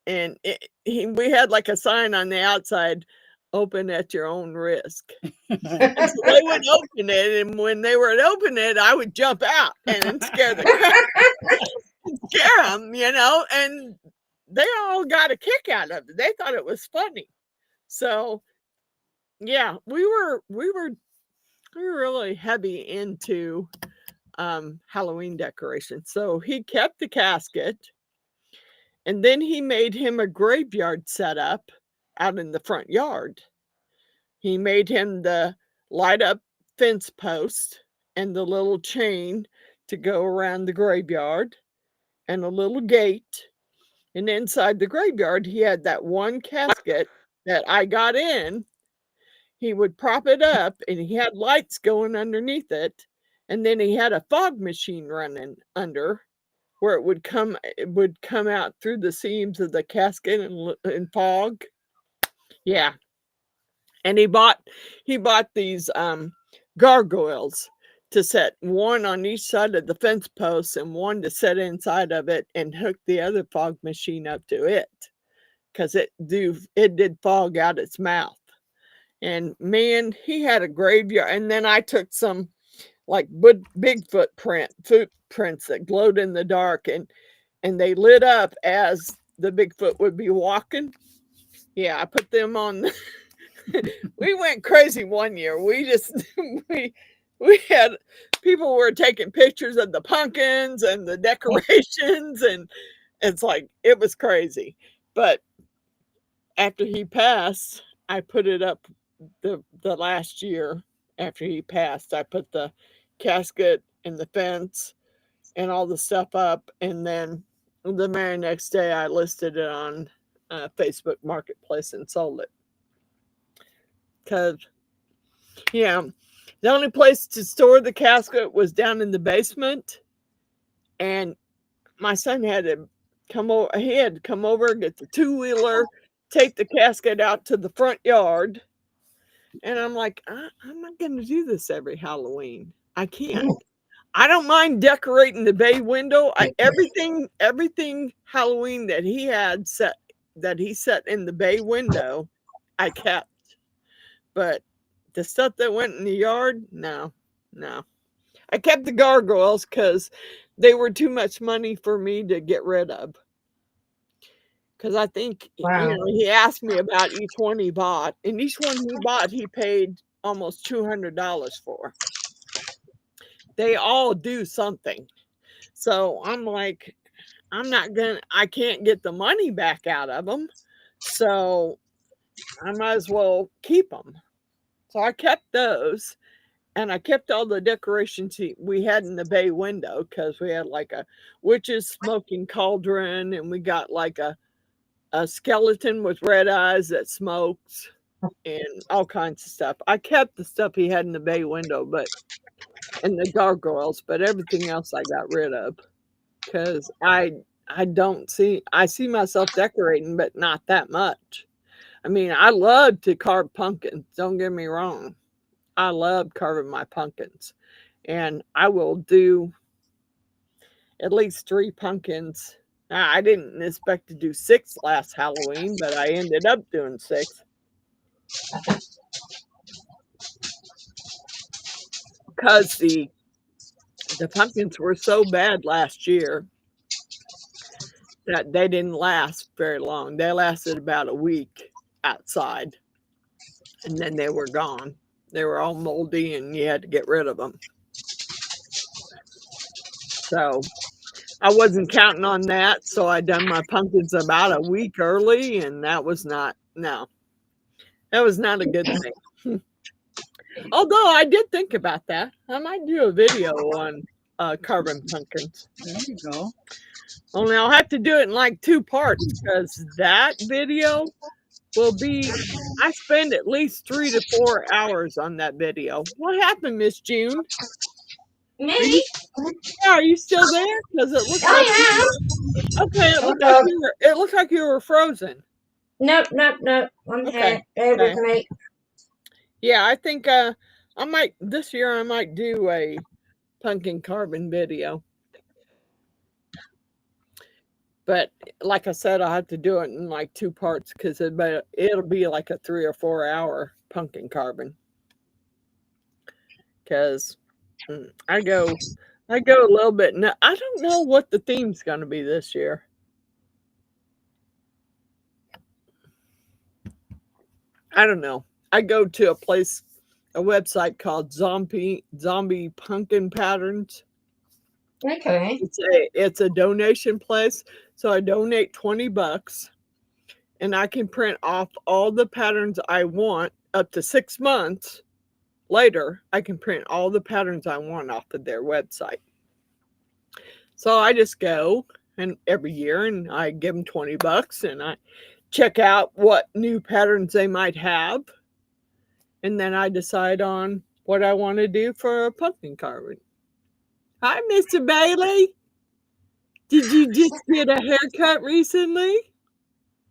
and we had like a sign on the outside, "Open at your own risk." And so they would open it, and when they would open it, I would jump out and scare them, and they all got a kick out of it. They thought it was funny. So yeah, we were really heavy into Halloween decorations. So he kept the casket, and then he made him a graveyard setup out in the front yard. He made him the light up fence post and the little chain to go around the graveyard and a little gate. And inside the graveyard, he had that one casket that I got in. He would prop it up and he had lights going underneath it. And then he had a fog machine running under where it would come out through the seams of the casket and fog. Yeah. And he bought these gargoyles to set one on each side of the fence posts and one to set inside of it and hook the other fog machine up to it because it did fog out its mouth. And man, he had a graveyard. And then I took some like Bigfoot footprints that glowed in the dark and they lit up as the Bigfoot would be walking. Yeah, I put them on. We went crazy one year. We just we had people were taking pictures of the pumpkins and the decorations, and it's like it was crazy. But after he passed, I put it up the last year after he passed. I put the casket and the fence and all the stuff up, and then the very next day I listed it on Facebook Marketplace and sold it. Because, yeah, the only place to store the casket was down in the basement. And my son had to come over. He had to come over, get the two-wheeler, take the casket out to the front yard. And I'm like, I'm not going to do this every Halloween. I can't. I don't mind decorating the bay window. Everything Halloween that he had set in the bay window, I kept. But the stuff that went in the yard, no. I kept the gargoyles because they were too much money for me to get rid of. Because I think, he asked me about each one he bought. And each one he bought, he paid almost $200 for. They all do something. So I'm like, I can't get the money back out of them. So I might as well keep them. So I kept those, and I kept all the decorations we had in the bay window because we had like a witch's smoking cauldron, and we got like a skeleton with red eyes that smokes and all kinds of stuff. I kept the stuff he had in the bay window, and the gargoyles, but everything else I got rid of because I see myself decorating, but not that much. I mean, I love to carve pumpkins. Don't get me wrong. I love carving my pumpkins. And I will do at least 3 pumpkins. Now, I didn't expect to do 6 last Halloween, but I ended up doing 6. Because the pumpkins were so bad last year that they didn't last very long. They lasted about a week outside, and then they were gone. They were all moldy, and you had to get rid of them. So I wasn't counting on that. So I done my pumpkins about a week early, and that was not a good thing. Although I did think about that. I might do a video on carving pumpkins. There you go. Only I'll have to do it in like 2 parts because that video will be, I spend at least 3 to 4 hours on that video. What happened, Miss June? Me? Are you still there? Because it looks like okay. It looked like you were frozen. Nope. I'm here. Bear with me. Yeah, I think this year I might do a pumpkin carving video. But like I said, I'll have to do it in like 2 parts because it'll be like a 3 or 4 hour pumpkin carving. Because I go a little bit. Now, I don't know what the theme's going to be this year. I don't know. I go to a website called Zombie Pumpkin Patterns. Okay. It's a donation place. So I donate $20 and I can print off all the patterns I want up to 6 months later. I can print all the patterns I want off of their website. So I just go and every year, and I give them $20 and I check out what new patterns they might have. And then I decide on what I want to do for a pumpkin carving. Hi, Mr. Bailey. Did you just get a haircut recently?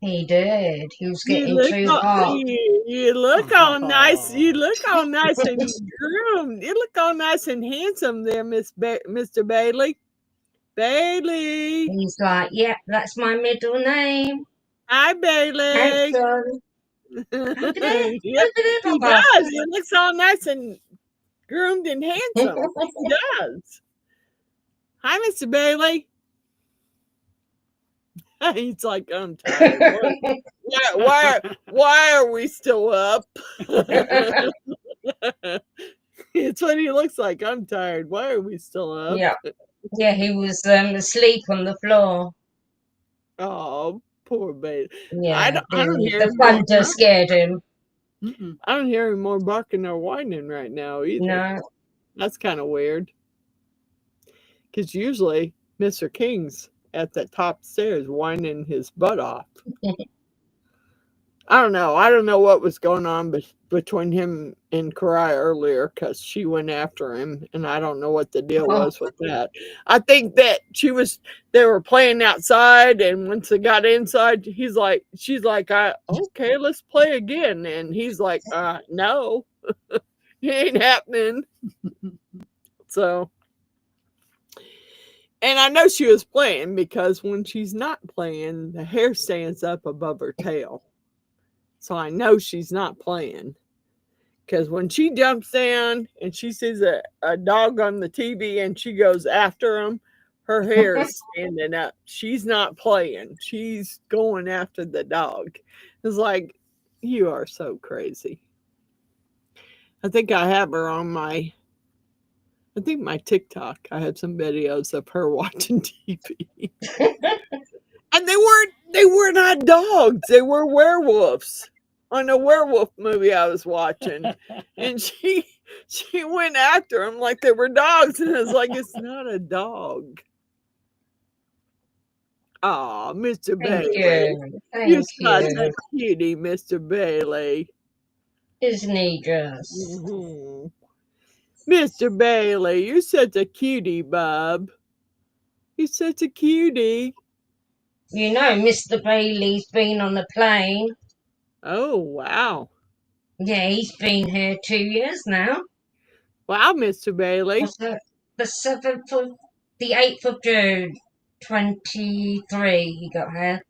He did. He was You getting look too all, hot. you look all nice. You look all nice and groomed. You look all nice and handsome there, Mr. Bailey. Bailey. He's like, yep, that's my middle name. Hi, Bailey. Handsome. Look at it. Yep, Look at it. he does. He looks all nice and groomed and handsome. He does. Hi, Mr. Bailey. He's like, I'm tired. Why are we still up? It's what he looks like. I'm tired. Why are we still up? Yeah. Yeah, he was asleep on the floor. Oh, poor baby. Yeah, I don't hear the him more. thunder scared him. I don't hear him more barking or whining right now either. No. That's kind of weird. Because usually Mr. King's at the top stairs whining his butt off. I don't know. I don't know what was going on between him and Karai earlier, because she went after him, and I don't know what the deal was with that. I think that they were playing outside, and once they got inside, she's like, okay, let's play again. And he's like, no, it ain't happening. So, and I know she was playing, because when she's not playing, the hair stands up above her tail. So I know she's not playing, because when she jumps down and she sees a dog on the TV and she goes after him, her hair is standing up. She's not playing. She's going after the dog. It's like, you are so crazy. I think I have her on my TikTok. I have some videos of her watching TV. And they were not dogs. They were werewolves. On a werewolf movie I was watching, and she went after them like they were dogs, and it's like, it's not a dog. Oh, Mr. Bailey, you're such a cutie, Mr. Bailey. Isn't he just? Mm-hmm. Mr. Bailey, you're such a cutie, bub. You're such a cutie. You know, Mr. Bailey's been on the plane. Oh, wow. Yeah, he's been here 2 years now. Wow, Mr. Bailey. The 8th of June, 23, he got here.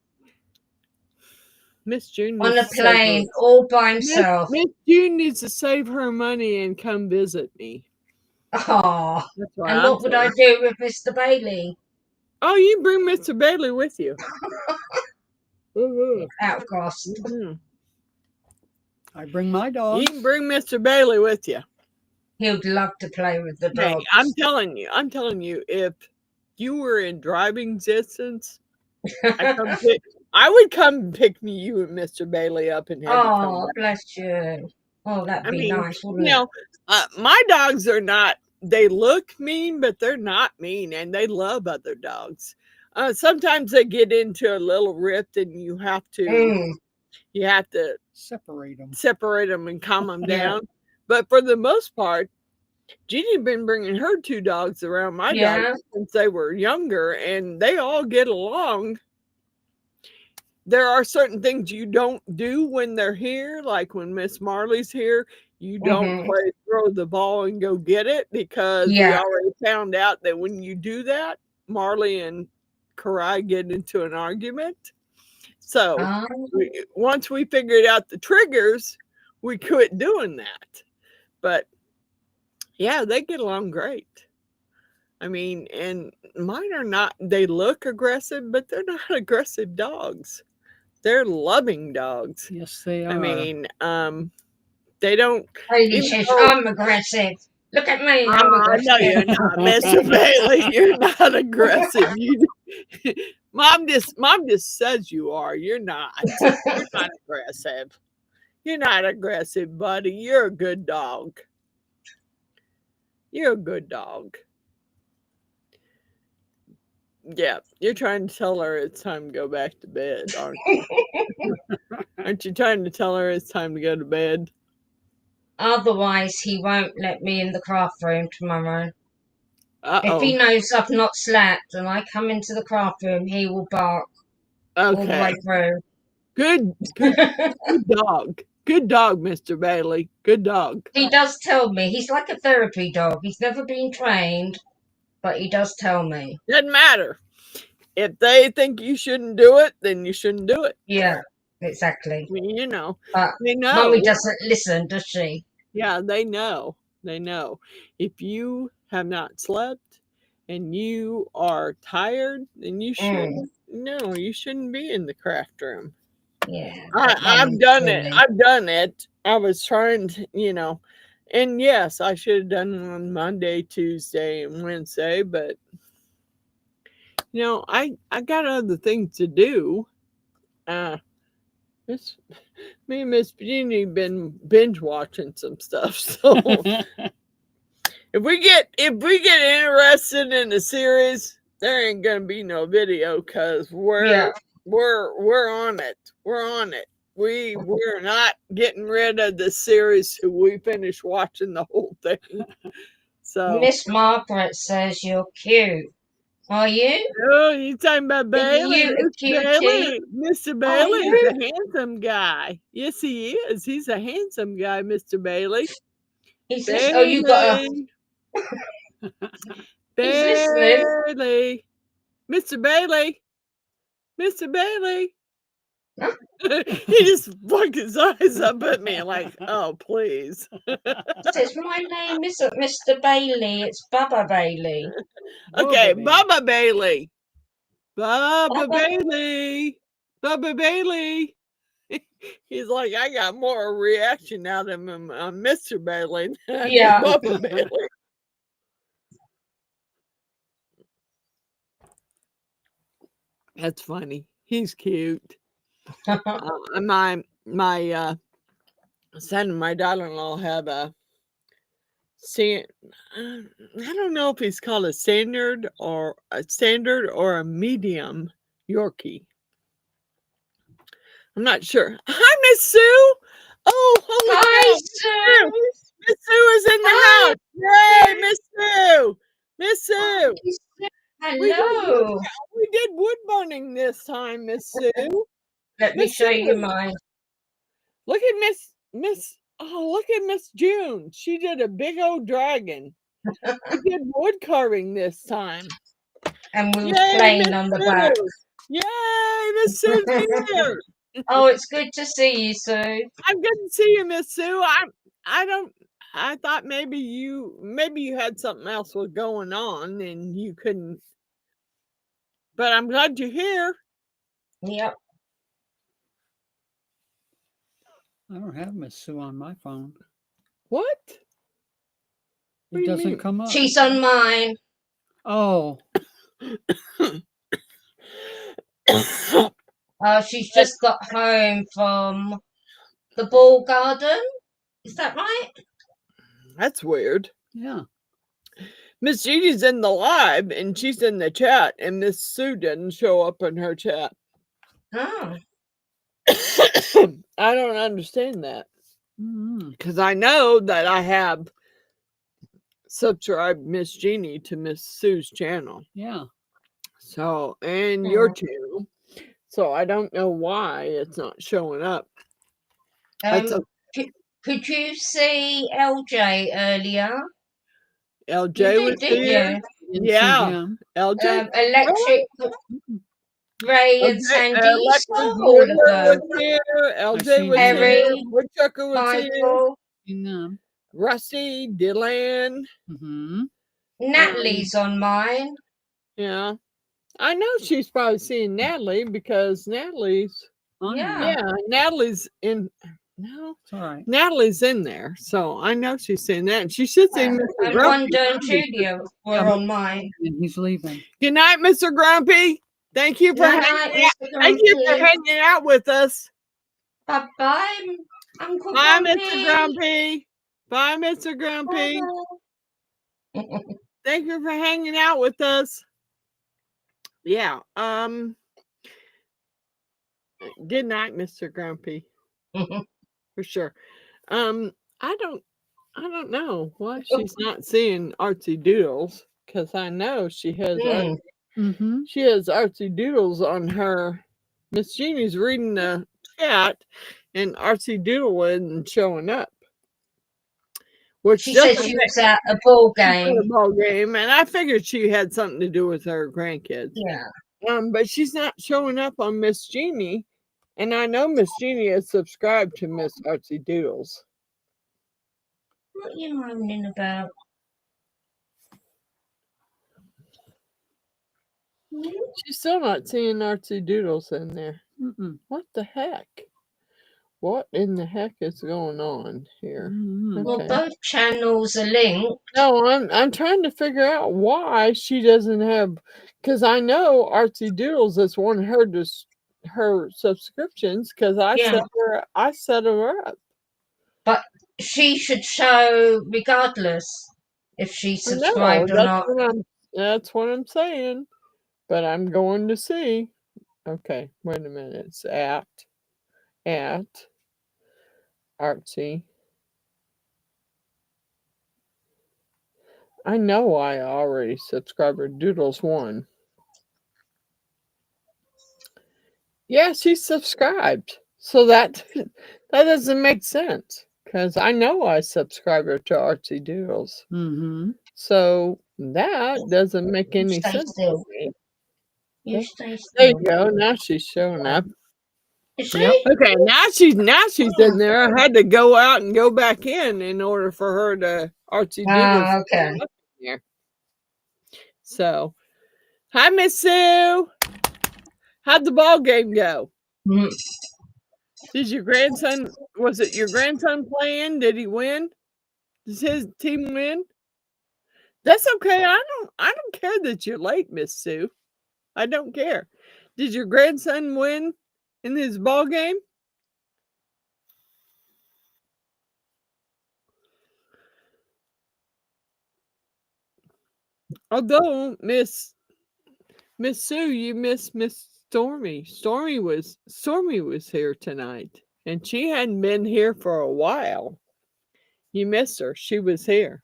Miss June on a plane, all by himself. Miss June needs to save her money and come visit me. Oh, and what would I do with Mr. Bailey? Oh, you bring Mr. Bailey with you. Out of cost. Mm-hmm. I bring my dog. You can bring Mr. Bailey with you. He would love to play with the dog. I'm telling you, if you were in driving distance, I would come pick you and Mr. Bailey up and have you come back. Bless you. Oh, that'd be nice, wouldn't it? My dogs are not, they look mean, but they're not mean, and they love other dogs. Sometimes they get into a little rift, and you have to separate them and calm them down. But for the most part, Jeannie's been bringing her 2 dogs around my dogs since they were younger, and they all get along. There are certain things you don't do when they're here, like when Miss Marley's here. You don't throw the ball and go get it, because we already found out that when you do that, Marley and Karai get into an argument. So once we figured out the triggers, we quit doing that. But yeah, they get along great. I mean, and mine are not, they look aggressive, but they're not aggressive dogs. They're loving dogs. Yes, they are. I mean, they don't. Bailey says, I'm aggressive. Look at me. I'm aggressive. No, you're not, Mr. Bailey. You're not aggressive. Mom just says you are. You're not. You're not aggressive. You're not aggressive, buddy. You're a good dog. You're a good dog. Yeah, you're trying to tell her it's time to go back to bed, aren't you? Aren't you trying to tell her it's time to go to bed? Otherwise, he won't let me in the craft room tomorrow. If he Uh-oh. knows I've not slept and I come into the craft room, he will bark all the way Okay. through. Good dog. Good dog, Mr. Bailey. Good dog. He does tell me. He's like a therapy dog. He's never been trained, but he does tell me. Doesn't matter. If they think you shouldn't do it, then you shouldn't do it. Yeah, exactly. I mean, you know, But they know. Mummy doesn't listen, does she? Yeah, they know. They know. If you have not slept and you are tired, then you shouldn't. No, you shouldn't be in the craft room. Yeah. I've done it. I've done it. I was trying to, and yes, I should have done it on Monday, Tuesday, and Wednesday, but I got other things to do. Me and Miss Jeannie been binge watching some stuff, so if we get interested in the series, there ain't gonna be no video because we're on it. We're on it. We're not getting rid of the series till we finish watching the whole thing. So Miss Margaret says you're cute. Are you? oh, you talking about Bailey? You a Mr. cutie? Bailey. Mr. Are Bailey is you? a handsome guy. Yes, he is. He's a handsome guy, Mr. Bailey. He's listening. Oh, you got a. He's listening. Bailey. Mr. Bailey. Mr. Bailey. He just fucked his eyes up at me like, oh, please. Says my name isn't Mr. Bailey, it's Bubba Bailey. Okay, Bubba Bailey. Bubba Bailey. Bubba Bailey. He's like, I got more reaction out of him on Mr. Bailey than Yeah. Bubba Bailey. That's funny. He's cute. My son and my daughter-in-law have a I don't know if he's called a standard or a medium Yorkie. I'm not sure. Hi, Miss Sue. Oh, holy Hi, cow. Sue. Miss Sue is in the house. Yay, Miss Sue. Miss Sue. Hello. We did wood burning this time, Miss Sue. Let me show you mine. Look at look at Miss June. She did a big old dragon. We did wood carving this time. And we were playing on the back. Yay, Miss Sue's here. Oh, it's good to see you, Sue. I'm good to see you, Miss Sue. I thought maybe you had something else was going on and you couldn't. But I'm glad you're here. Yep. I don't have Miss Sue on my phone. What? It doesn't come up. She's on mine. Oh. She's just got home from the ball garden. Is that right? That's weird. Yeah. Miss Jeannie's in the live and she's in the chat, and Miss Sue didn't show up in her chat. Oh. I don't understand that. Mm-hmm. Because I know that I have subscribed Miss Jeannie to Miss Sue's channel. Yeah. So, and your channel. So I don't know why it's not showing up. Could you see LJ earlier? LJ was here. Yeah. LJ. Electric Ray and Sandy. All of them. LJ was here. Woodchucker was here. Rusty, Dylan. Mm-hmm. Natalie's on mine. Yeah. I know she's probably seeing Natalie because Natalie's. Natalie's in. No, it's all right. Natalie's in there, so I know she's seeing that. And she should see Mr. Grumpy. Wanda and Julia were on mine. And he's leaving. Good night, Mr. Grumpy. Thank you for hanging out with us. Bye bye, Uncle Bye, Grumpy. Mr. Grumpy. Bye, Mr. Grumpy. Thank you for hanging out with us. Yeah. Good night, Mr. Grumpy. For sure. I don't know why she's not seeing Artsy Doodles, because I know she has Mm-hmm. she has Artsy Doodles on her. Miss Jeannie's reading the chat, and Artsy Doodle isn't showing up. Which She said she was at a ball game. ball game, and I figured she had something to do with her grandkids. Yeah. But she's not showing up on Miss Jeannie, and I know Miss Jeannie is subscribed to Miss Artsy Doodles. What are you moaning about? She's still not seeing Artsy Doodles in there. Mm-mm. What the heck? What in the heck is going on here? Mm-mm. Well, Okay. both channels are linked. No, I'm trying to figure out why she doesn't have, because I know Artsy Doodles is one of her subscriptions, because I Yeah. set her up. But she should show regardless if she's I know, subscribed or not. that's what I'm saying. But I'm going to see. Okay, wait a minute. It's at Artsy. I know I already subscribed to Doodles 1. Yeah, she's subscribed. So that doesn't make sense, because I know I subscribed her to Artsy Doodles. Mm-hmm. So that doesn't make any Stay sense still. to me. You Okay. stay There you still. go. Now she's showing up. Is she? Yep. Okay, now she's in there. I had to go out and go back in order for her to Artsy Doodles to Okay. come up in here. So, hi, Miss Sue. How'd the ball game go? Mm. Was it your grandson playing? Did he win? Does his team win? That's okay. I don't care that you're late, Miss Sue. I don't care. Did your grandson win in his ball game? Although Miss Sue, you missed Miss Stormy. Stormy was here tonight, and she hadn't been here for a while. You missed her. She was here.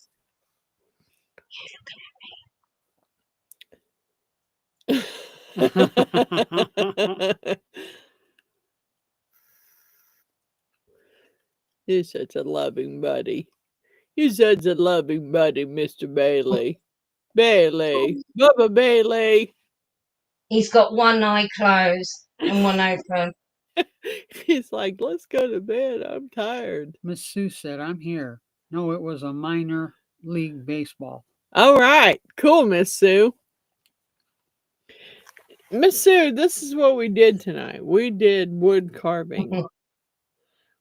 You're such a loving buddy. You're such a loving buddy, Mr. Bailey. Bailey. Bubba Bailey. He's got one eye closed and one open. He's like, let's go to bed. I'm tired. Miss Sue said, I'm here. No, it was a minor league baseball. All right. Cool, Miss Sue. Miss Sue, this is what we did tonight. We did wood carving.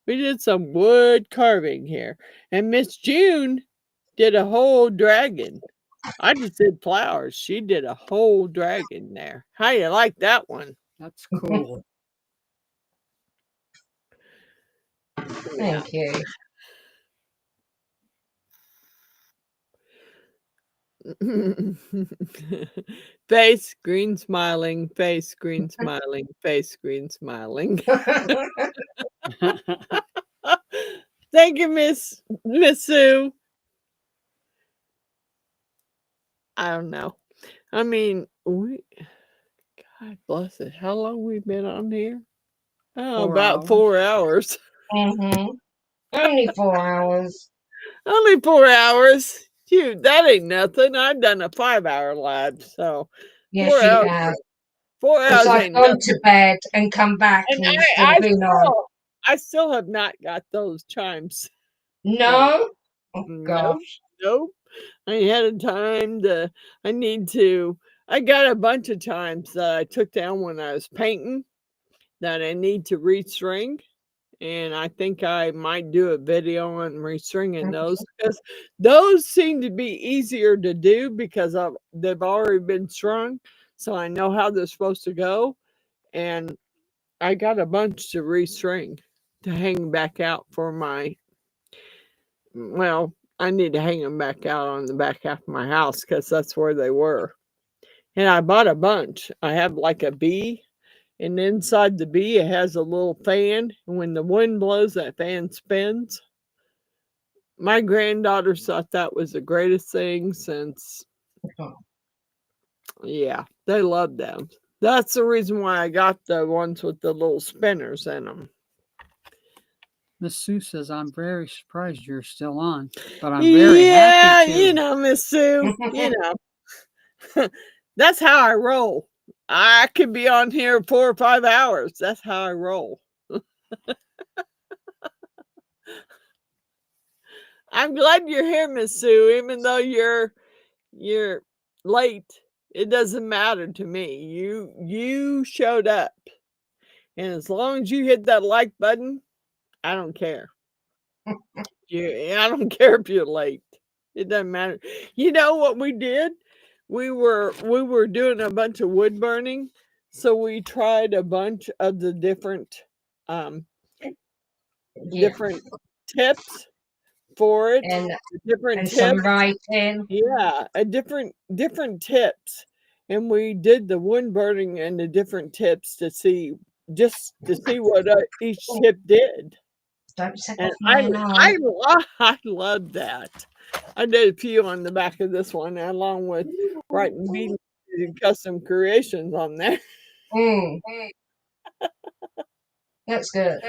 We did some wood carving here. And Miss June did a whole dragon. I just did flowers. She did a whole dragon there. How you like that one? That's cool. Thank you. Face green smiling, face green smiling, face green smiling. Thank you, Miss Sue. I don't know. I mean, God bless it. How long we been on here? Oh, 4 about hours. 4 hours. Mm-hmm. Only 4 hours. Only 4 hours. Dude, that ain't nothing. I've done a 5-hour live, so Yes, 4 you hours. have. 4 Because hours I've ain't gone nothing. to bed and come back And and still been on. I still have not got those chimes. No? Oh, Nope. gosh. Nope. I had a time I got a bunch of times that I took down when I was painting that I need to restring. And I think I might do a video on restringing those, because those seem to be easier to do because they've already been strung. So I know how they're supposed to go. And I got a bunch to restring to hang back out for I need to hang them back out on the back half of my house because that's where they were. And I bought a bunch. I have like a bee, and inside the bee it has a little fan. And when the wind blows, that fan spins. My granddaughters thought that was the greatest thing since, yeah, they loved them. That's the reason why I got the ones with the little spinners in them. Miss Sue says, I'm very surprised you're still on, but I'm very happy to. You know, Miss Sue, you know, that's how I roll. I could be on here 4 or 5 hours. That's how I roll. I'm glad you're here, Miss Sue, even though you're late. It doesn't matter to me. You showed up. And as long as you hit that like button, I don't care. I don't care if you're late. It doesn't matter. You know what we did? We were doing a bunch of wood burning, so we tried a bunch of the different different tips for it, and different and tips. some writing. Yeah, a different tips, and we did the wood burning and the different tips to see what each tip did. Don't set And off mine I love that. I did a few on the back of this one, along with writing beading and custom creations on there. That's good.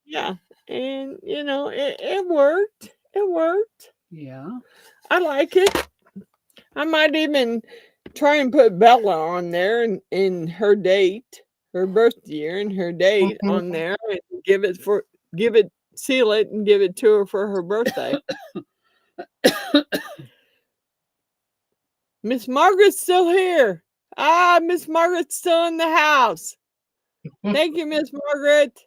Yeah, and you know it worked. It worked. Yeah. I like it. I might even try and put Bella on there in her date, her birth year, and her date on there, and seal it and give it to her for her birthday. Miss Margaret's still here. Miss Margaret's still in the house. Thank you, Miss Margaret.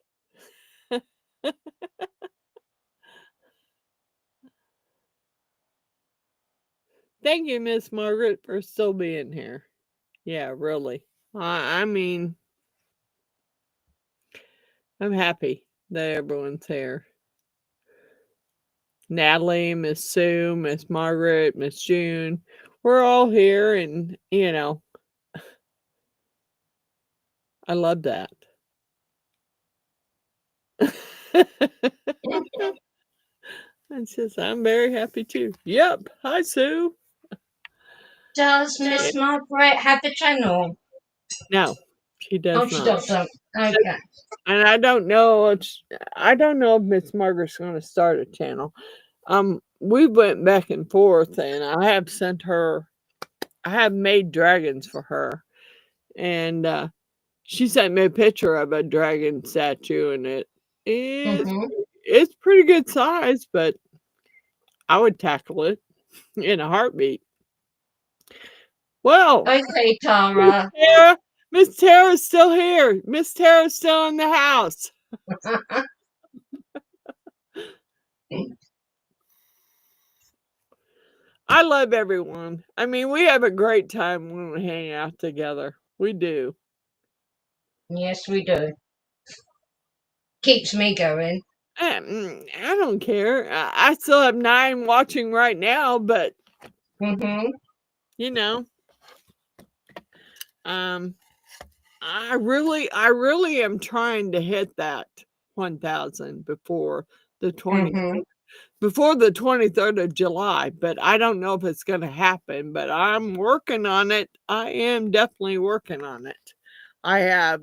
Thank you, Miss Margaret, for still being here. Yeah, really. I mean, I'm happy that everyone's here. Natalie, Miss Sue, Miss Margaret, Miss June, we're all here, and you know, I love that. It's just, I'm very happy too. Yep. Hi, Sue. Does Miss Margaret have a channel? No, she does Oh, she not. doesn't. Okay. And I don't know if Miss Margaret's going to start a channel. We went back and forth, and I have made dragons for her, and she sent me a picture of a dragon statue, and it's pretty good size, but I would tackle it in a heartbeat. Well, Okay, Tara. Miss Tara's still here. Miss Tara's still in the house. I love everyone. I mean, we have a great time when we hang out together. We do. Yes, we do. Keeps me going. I don't care. I still have 9 watching right now, but you know, I really am trying to hit that 1,000 before the 23rd of July, but I don't know if it's going to happen, but I'm working on it. I am definitely working on it. I have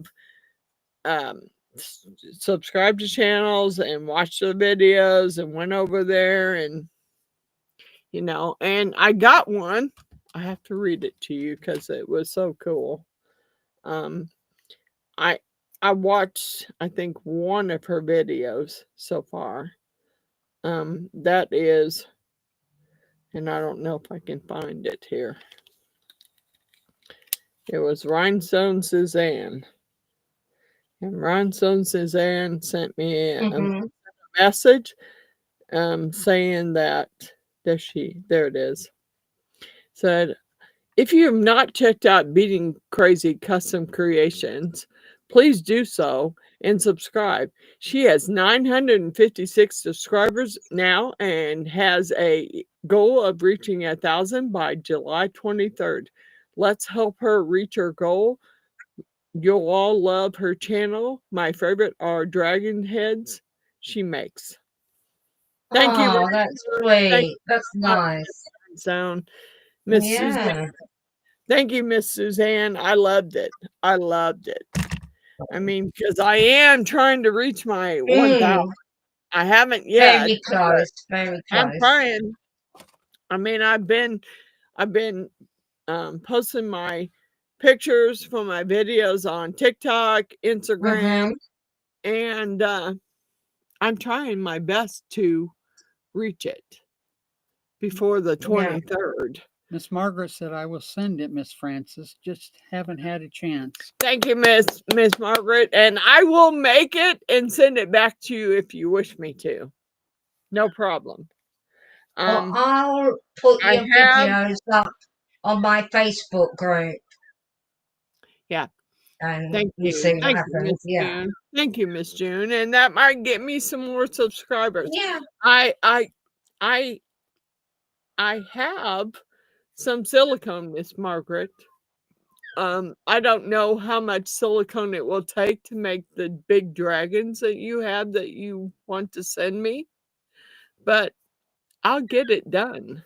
subscribed to channels and watched the videos and went over there, and you know, and I got one. I have to read it to you because it was so cool. I watched, I think, one of her videos so far. That is, and I don't know if I can find it here. It was Rhinestone Suzanne. And Rhinestone Suzanne sent me a message saying that, there it is. Said, if you have not checked out Beading Crazy Custom Creations, please do so and subscribe. She has 956 subscribers now and has a goal of reaching 1,000 by July 23rd. Let's help her reach her goal. You'll all love her channel. My favorite are dragon heads she makes. Thank you. Oh, that's Thank sweet. That's nice. Zone. Miss Suzanne. Yeah. Thank you, Miss Suzanne. I loved it. I loved it. I mean, because I am trying to reach my 1,000. I haven't yet. Very close. Very I'm close. trying. I mean, I've been posting my pictures from my videos on TikTok, Instagram, and I'm trying my best to reach it before the 23rd. Miss Margaret said, I will send it, Miss Frances. Just haven't had a chance. Thank you, Miss Margaret. And I will make it and send it back to you if you wish me to. No problem. Well, I'll put your videos up on my Facebook group. Yeah. And thank you. See what Thank happens. you, Miss June. Thank you, Miss June. And that might get me some more subscribers. Yeah. I have some silicone, Miss Margaret. I don't know how much silicone it will take to make the big dragons that you have that you want to send me, but I'll get it done.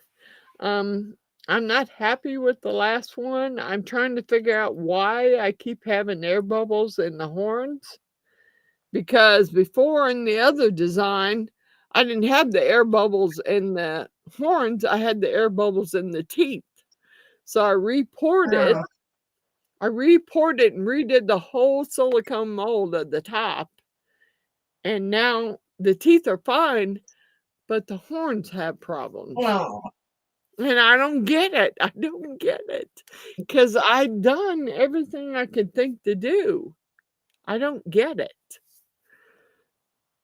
I'm not happy with the last one. I'm trying to figure out why I keep having air bubbles in the horns, because before in the other design, I didn't have the air bubbles in the horns. I had the air bubbles in the teeth. So I repoured it. I repoured it and redid the whole silicone mold at the top. And now the teeth are fine, but the horns have problems. Well, and I don't get it. I don't get it. Because I've done everything I could think to do. I don't get it.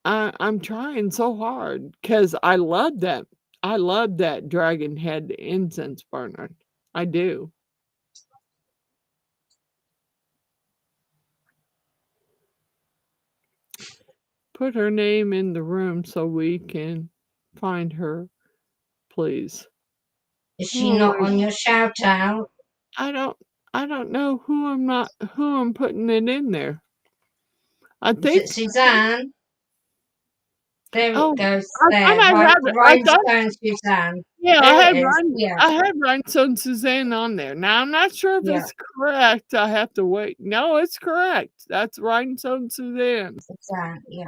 I'm trying so hard because I love that. I love that dragon head incense burner. I do. Put her name in the room so we can find her, please. Is she not on your shout out? I don't know who I'm putting it in there. I think Is it Suzanne. There it goes. I Rhinestone Suzanne. Yeah, There I have Rhinestone Suzanne on there. Now I'm not sure if it's correct. I have to wait. No, it's correct. That's Rhinestone Suzanne. Suzanne, yeah.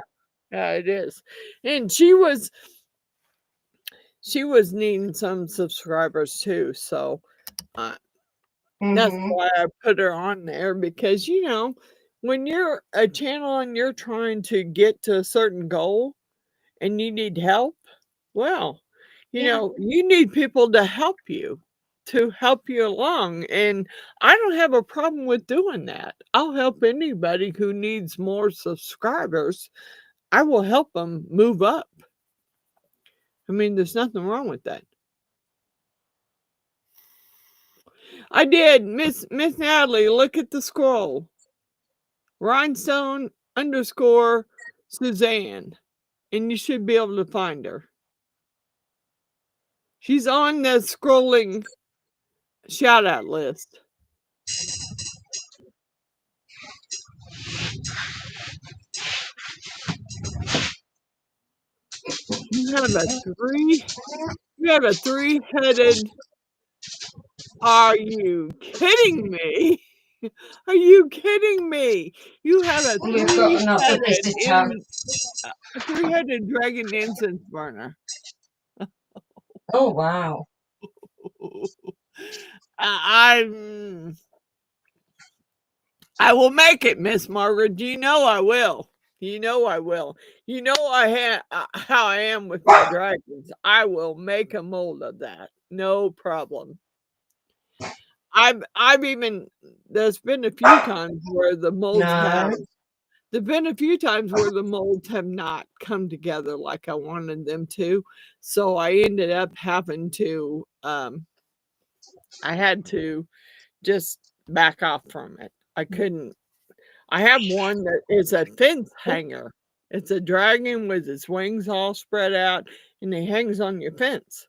Yeah, it is. And she was needing some subscribers too, so that's why I put her on there, because when you're a channel and you're trying to get to a certain goal and you need help, well, you need people to help you along. And I don't have a problem with doing that. I'll help anybody who needs more subscribers. I will help them move up. I mean, there's nothing wrong with that. I did. Miss Natalie, look at the scroll. Rhinestone _ Suzanne. And you should be able to find her. She's on the scrolling shout out list. You have a three-headed. Are you kidding me? Are you kidding me? You have a three-headed dragon incense burner. Oh, wow. I will make it, Miss Margaret. You know I will. You know I will. You know how I am with my dragons. I will make a mold of that. No problem. I've even, there's been a few times where the molds have not come together like I wanted them to. So I ended up having to I had to just back off from it. I couldn't. I have one that is a fence hanger. It's a dragon with its wings all spread out and it hangs on your fence.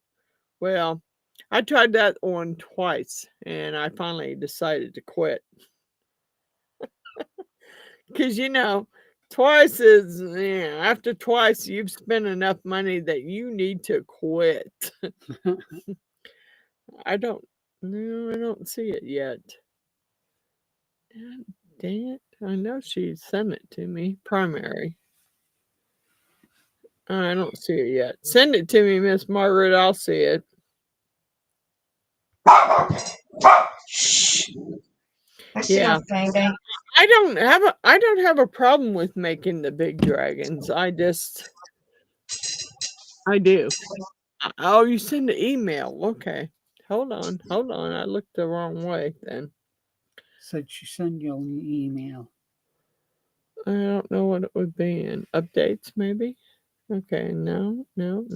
Well, I tried that one twice, and I finally decided to quit. Because, twice is, after twice, you've spent enough money that you need to quit. I don't see it yet. Dang it. I know she sent it to me. Primary. I don't see it yet. Send it to me, Miss Margaret. I'll see it. Shh. That's Yeah. enough, baby. I don't have a problem with making the big dragons. I do. Oh, you send an email. Okay. Hold on. I looked the wrong way then. Said she sent you an email. I don't know what it would be in. Updates, maybe? Okay, no. Nope,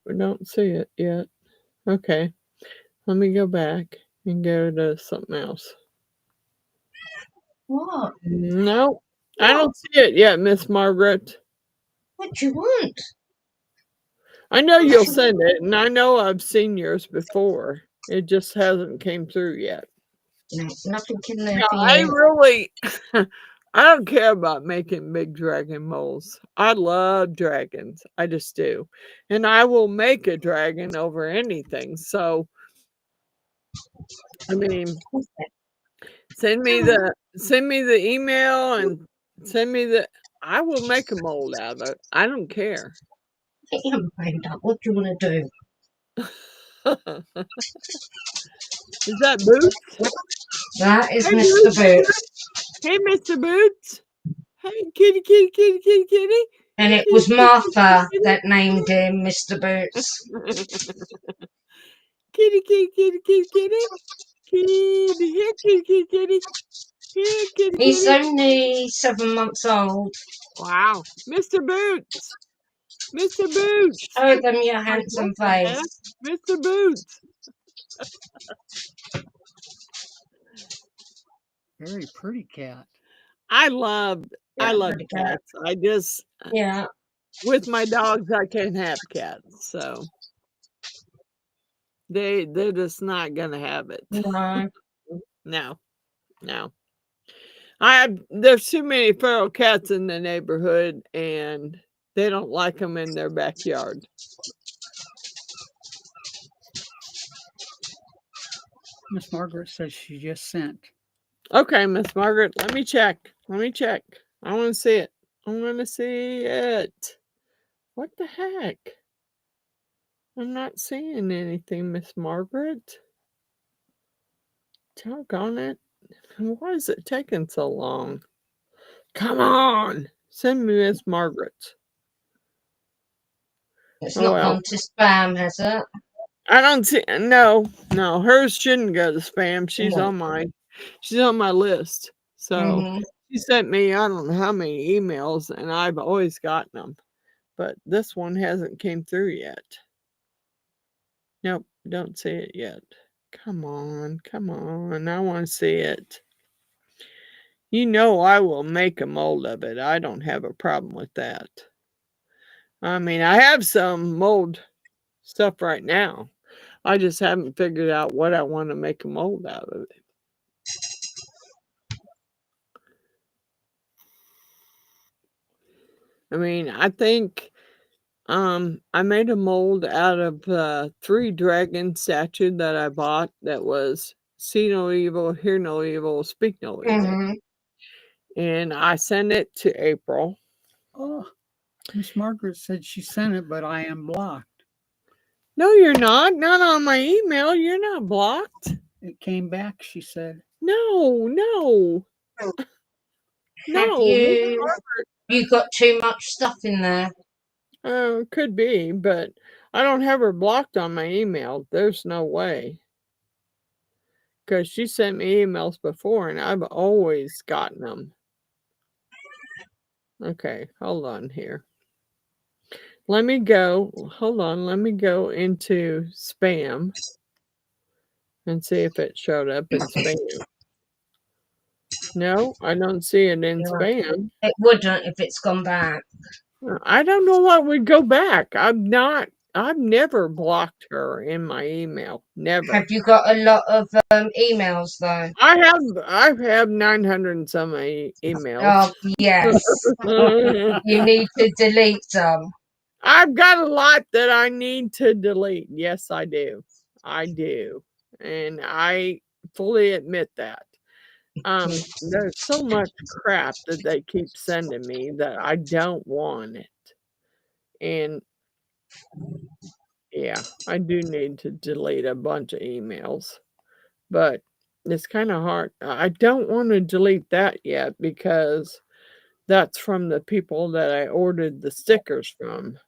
I don't see it yet. Okay. Let me go back and go to something else. What? No, I don't see it yet, Miss Margaret. What do you want? I know you'll send it, and I know I've seen yours before. It just hasn't came through yet. No, nothing in there No, for I you. really, I don't care about making big dragon molds. I love dragons. I just do. And I will make a dragon over anything. So, I mean, send me the email and I will make a mold out of it. I don't care. Get your mind up. What do you want to do? Is that Boots? That is Hey, Mr. Boots. Hey, Mr. Boots. Hey, kitty. And it was Martha that named him Mr. Boots. Kitty. Here, kitty. Here, kitty. He's only 7 months old. Wow. Mr. Boots. Show them your handsome face. Mr. Boots. Very pretty cat. I love pretty cat. cats. I just, Yeah. with my dogs, I can't have cats. So they're just not going to have it. No. No. There's too many feral cats in the neighborhood, and they don't like them in their backyard. Miss Margaret says she just sent. Okay, Miss Margaret, let me check. I want to see it. What the heck? I'm not seeing anything, Miss Margaret. Doggone it. Why is it taking so long? Come on. Send me Miss Margaret. It's not gone to spam, has it? I don't see. No. Hers shouldn't go to spam. She's on my list. So she sent me, I don't know how many emails, and I've always gotten them. But this one hasn't came through yet. Nope, don't see it yet. Come on. I want to see it. I will make a mold of it. I don't have a problem with that. I mean, I have some mold stuff right now. I just haven't figured out what I want to make a mold out of it. I mean, I think I made a mold out of 3 dragon statue that I bought that was see no evil, hear no evil, speak no evil. And I sent it to April. Oh, Miss Margaret said she sent it, but I am blocked. No, you're not. Not on my email. You're not blocked. It came back, she said. No. Have you got too much stuff in there? Could be, but I don't have her blocked on my email. There's no way. Because she sent me emails before and I've always gotten them. Okay, hold on here. Let me go into spam and see if it showed up in spam. No, I don't see it in spam. It wouldn't if it's gone back. I don't know what would go back. I'm not I've never blocked her in my email. Never. Have you got a lot of emails though? I have 900 and some emails. Oh yes, you need to delete some. I've got a lot that I need to delete. Yes, I do. I do. And I fully admit that. There's so much crap that they keep sending me that I don't want it. And yeah, I do need to delete a bunch of emails. But it's kind of hard. I don't want to delete that yet because that's from the people that I ordered the stickers from.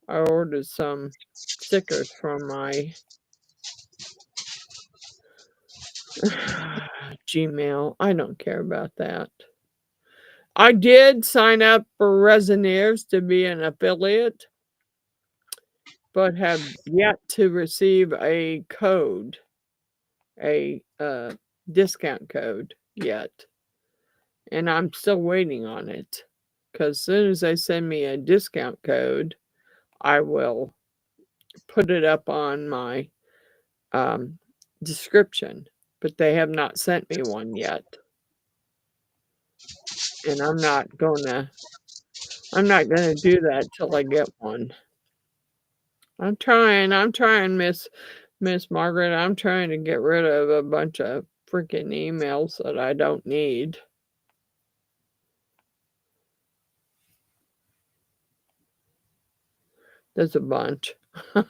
I ordered some stickers from my Gmail. I don't care about that. I did sign up for Resonairs to be an affiliate, but have yet to receive a code, a discount code yet. And I'm still waiting on it. Because as soon as they send me a discount code, I will put it up on my description. But they have not sent me one yet. And I'm not gonna do that till I get one. I'm trying, Miss Margaret. I'm trying to get rid of a bunch of freaking emails that I don't need. There's a bunch. I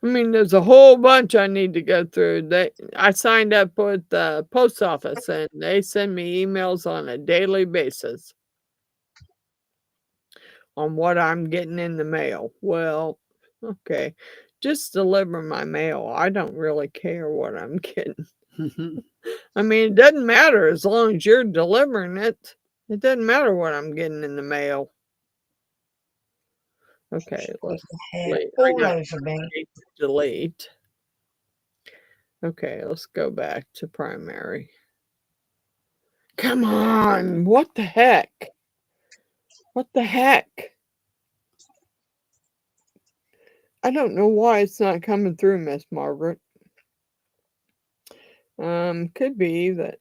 mean, there's a whole bunch I need to go through. I signed up with the post office and they send me emails on a daily basis on what I'm getting in the mail. Well, okay. Just deliver my mail. I don't really care what I'm getting. I mean, it doesn't matter as long as you're delivering it. It doesn't matter what I'm getting in the mail. Okay, let's delete. All over me. Delete. Okay, let's go back to primary. Come on, what the heck? What the heck? I don't know why it's not coming through, Miss Margaret. Could be that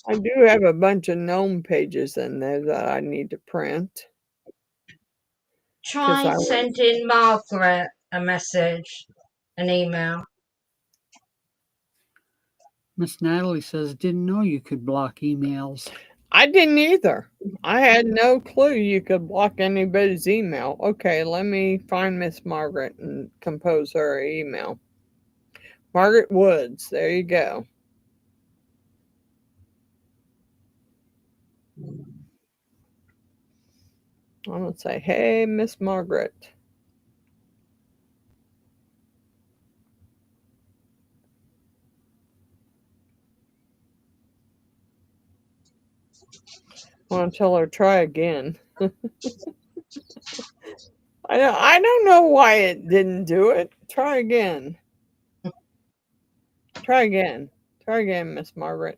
I do have a bunch of gnome pages in there that I need to print. Try sending Margaret a message, an email. Miss Natalie says, didn't know you could block emails. I didn't either. I had no clue you could block anybody's email. Okay, let me find Miss Margaret and compose her email. Margaret Woods, there you go. I'm going to say, hey, Miss Margaret. I want to tell her, try again. I don't know why it didn't do it. Try again. Try again. Try again, Miss Margaret.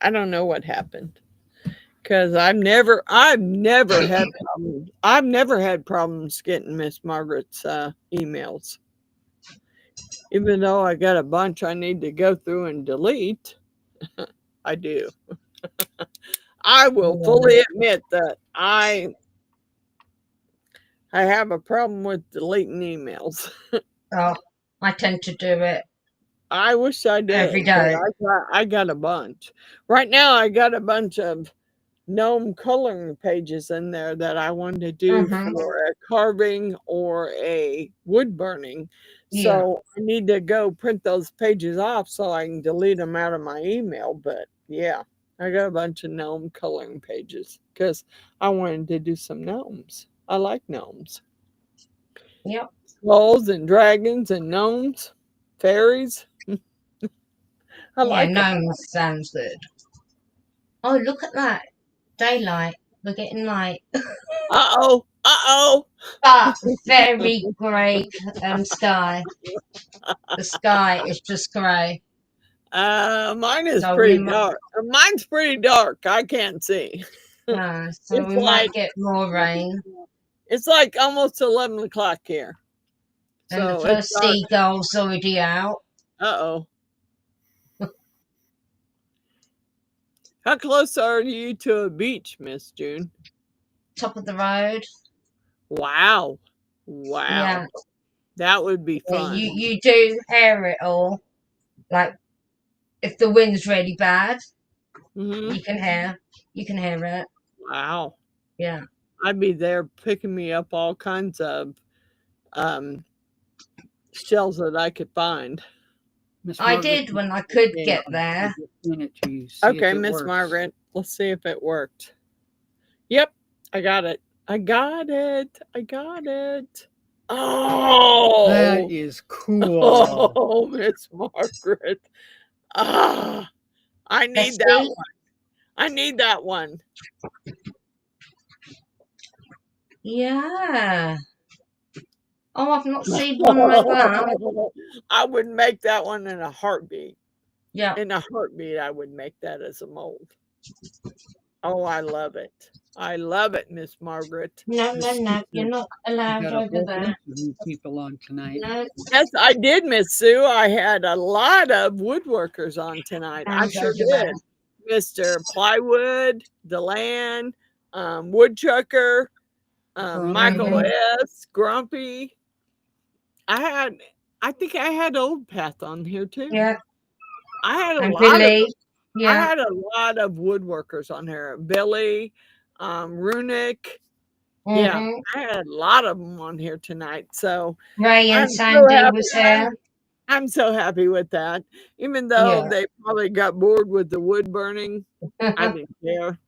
I don't know what happened. Because I've never had problems. I've never had problems getting Miss Margaret's emails. Even though I got a bunch I need to go through and delete, I do. I will fully admit that I have a problem with deleting emails. Oh, I tend to do it. I wish I did. Every day. I got a bunch. Right now, I got a bunch of gnome coloring pages in there that I wanted to do for a carving or a wood burning. Yeah. So I need to go print those pages off so I can delete them out of my email. But yeah, I got a bunch of gnome coloring pages because I wanted to do some gnomes. I like gnomes. Yep. Skulls and dragons and gnomes, fairies. I like gnomes sounds good. Oh, look at that. Daylight. We're getting light. Uh-oh. Uh-oh. But very grey sky. The sky is just grey. Mine is pretty dark. Mine's pretty dark. I can't see. So we might get more rain. It's like almost 11 o'clock here. And the So first it's dark. seagull's already out. Uh-oh. How close are you to a beach, Miss June? Top of the road. Wow. Wow. Yeah. That would be Yeah, fun. you do hear it all. Like if the wind's really bad, Mhm. you can hear it. Wow. Yeah. I'd be there picking me up all kinds of shells that I could find. Miss I Margaret, did when I could yeah, get I there. just sent it to you. See if Okay, it Miss works. Margaret. Let's see if it worked. Yep, I got it. I got it. I got it. Oh, That is cool. oh, Miss Margaret. Ah, I need Let's that see. one. I need that one. Yeah. Oh, I've not seen one like that. I would make that one in a heartbeat. Yeah. In a heartbeat, I would make that as a mold. Oh, I love it. I love it, Miss Margaret. No, you're not You allowed got a over whole there. bunch of new people on tonight. No, Yes, I did, Miss Sue. I had a lot of woodworkers on tonight. I allowed sure over there. did. Mr. Plywood, Deland, Woodchucker, Michael Mhm. S., Grumpy. I think I had Old Path on here too. Yeah. I had a And lot of Billy. I Yeah. had a lot of woodworkers on here. Billy, Runick. Yeah, Mhm. I had a lot of them on here tonight. So Ray and I'm so Sandy happy. was there. I'm so happy with that. Even though Yeah. they probably got bored with the wood burning, I didn't care.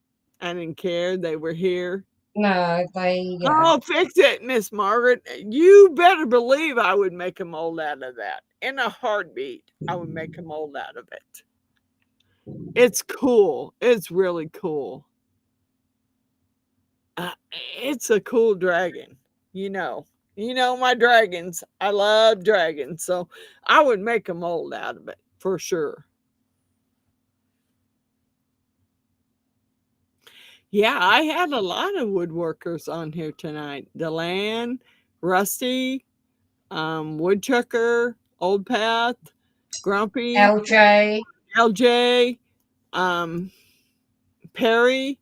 I didn't care. They were here. No, they. Yeah. Oh, fix it, Miss Margaret. You better believe I would make a mold out of that. In a heartbeat, I would make a mold out of it. It's cool. It's really cool. It's a cool dragon. You know my dragons. I love dragons. So I would make a mold out of it for sure. Yeah, I had a lot of woodworkers on here tonight. Deland, Rusty, Woodchucker, Old Path, Grumpy, LJ. LJ, Perry,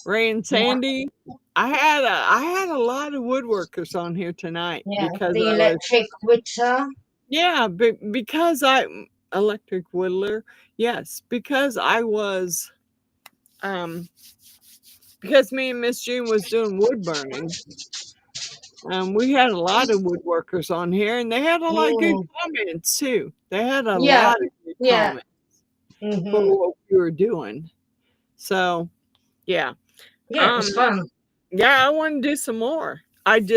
Ray and Sandy. I had a lot of woodworkers on here tonight Yeah. because The I was electric whitter. yeah, because I electric whittler. Yes, because I was because me and Miss June was doing wood burning. We had a lot of woodworkers on here, and they had a lot of good comments too. They had a Yeah. lot of good Yeah. comments for Mhm. what we were doing. So, yeah, Yeah, it was fun. yeah, I want to do some more. I want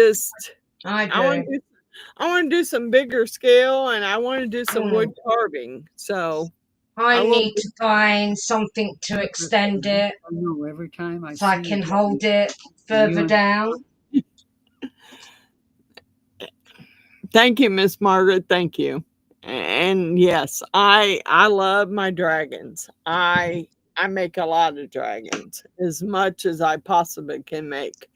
I to do some bigger scale, and I want to do some do. wood carving. So I will need to find something to extend it I know every time I so I see can it, hold it further and- down. Thank you, Miss Margaret. Thank you. And yes, I love my dragons. I make a lot of dragons, as much as I possibly can make.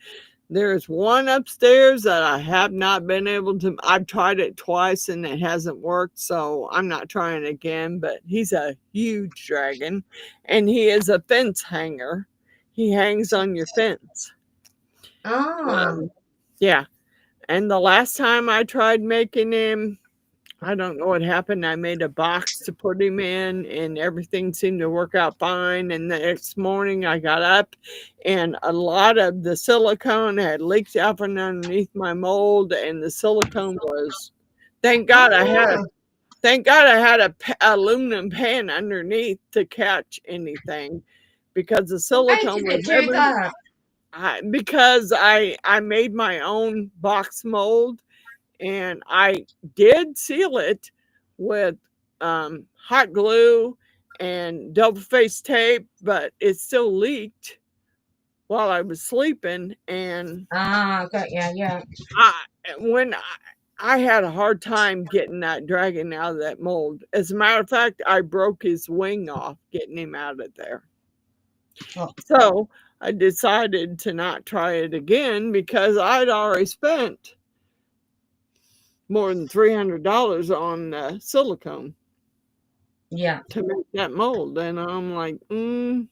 There's one upstairs that I have not been able to. I've tried it twice and it hasn't worked, so I'm not trying again. But he's a huge dragon, and he is a fence hanger. He hangs on your fence. Ah, Yeah. And the last time I tried making him, I don't know what happened. I made a box to put him in, and everything seemed to work out fine. And the next morning, I got up, and a lot of the silicone had leaked out from underneath my mold, and the silicone was. Thank God I had a aluminum pan underneath to catch anything, because the why silicone did it was do that? because I made my own box mold, and I did seal it with hot glue and double face tape, but it still leaked while I was sleeping. And Ah, got yeah. when I had a hard time getting that dragon out of that mold. As a matter of fact, I broke his wing off getting him out of there. Oh. So I decided to not try it again because I'd already spent more than $300 on silicone Yeah. to make that mold. And I'm like, no,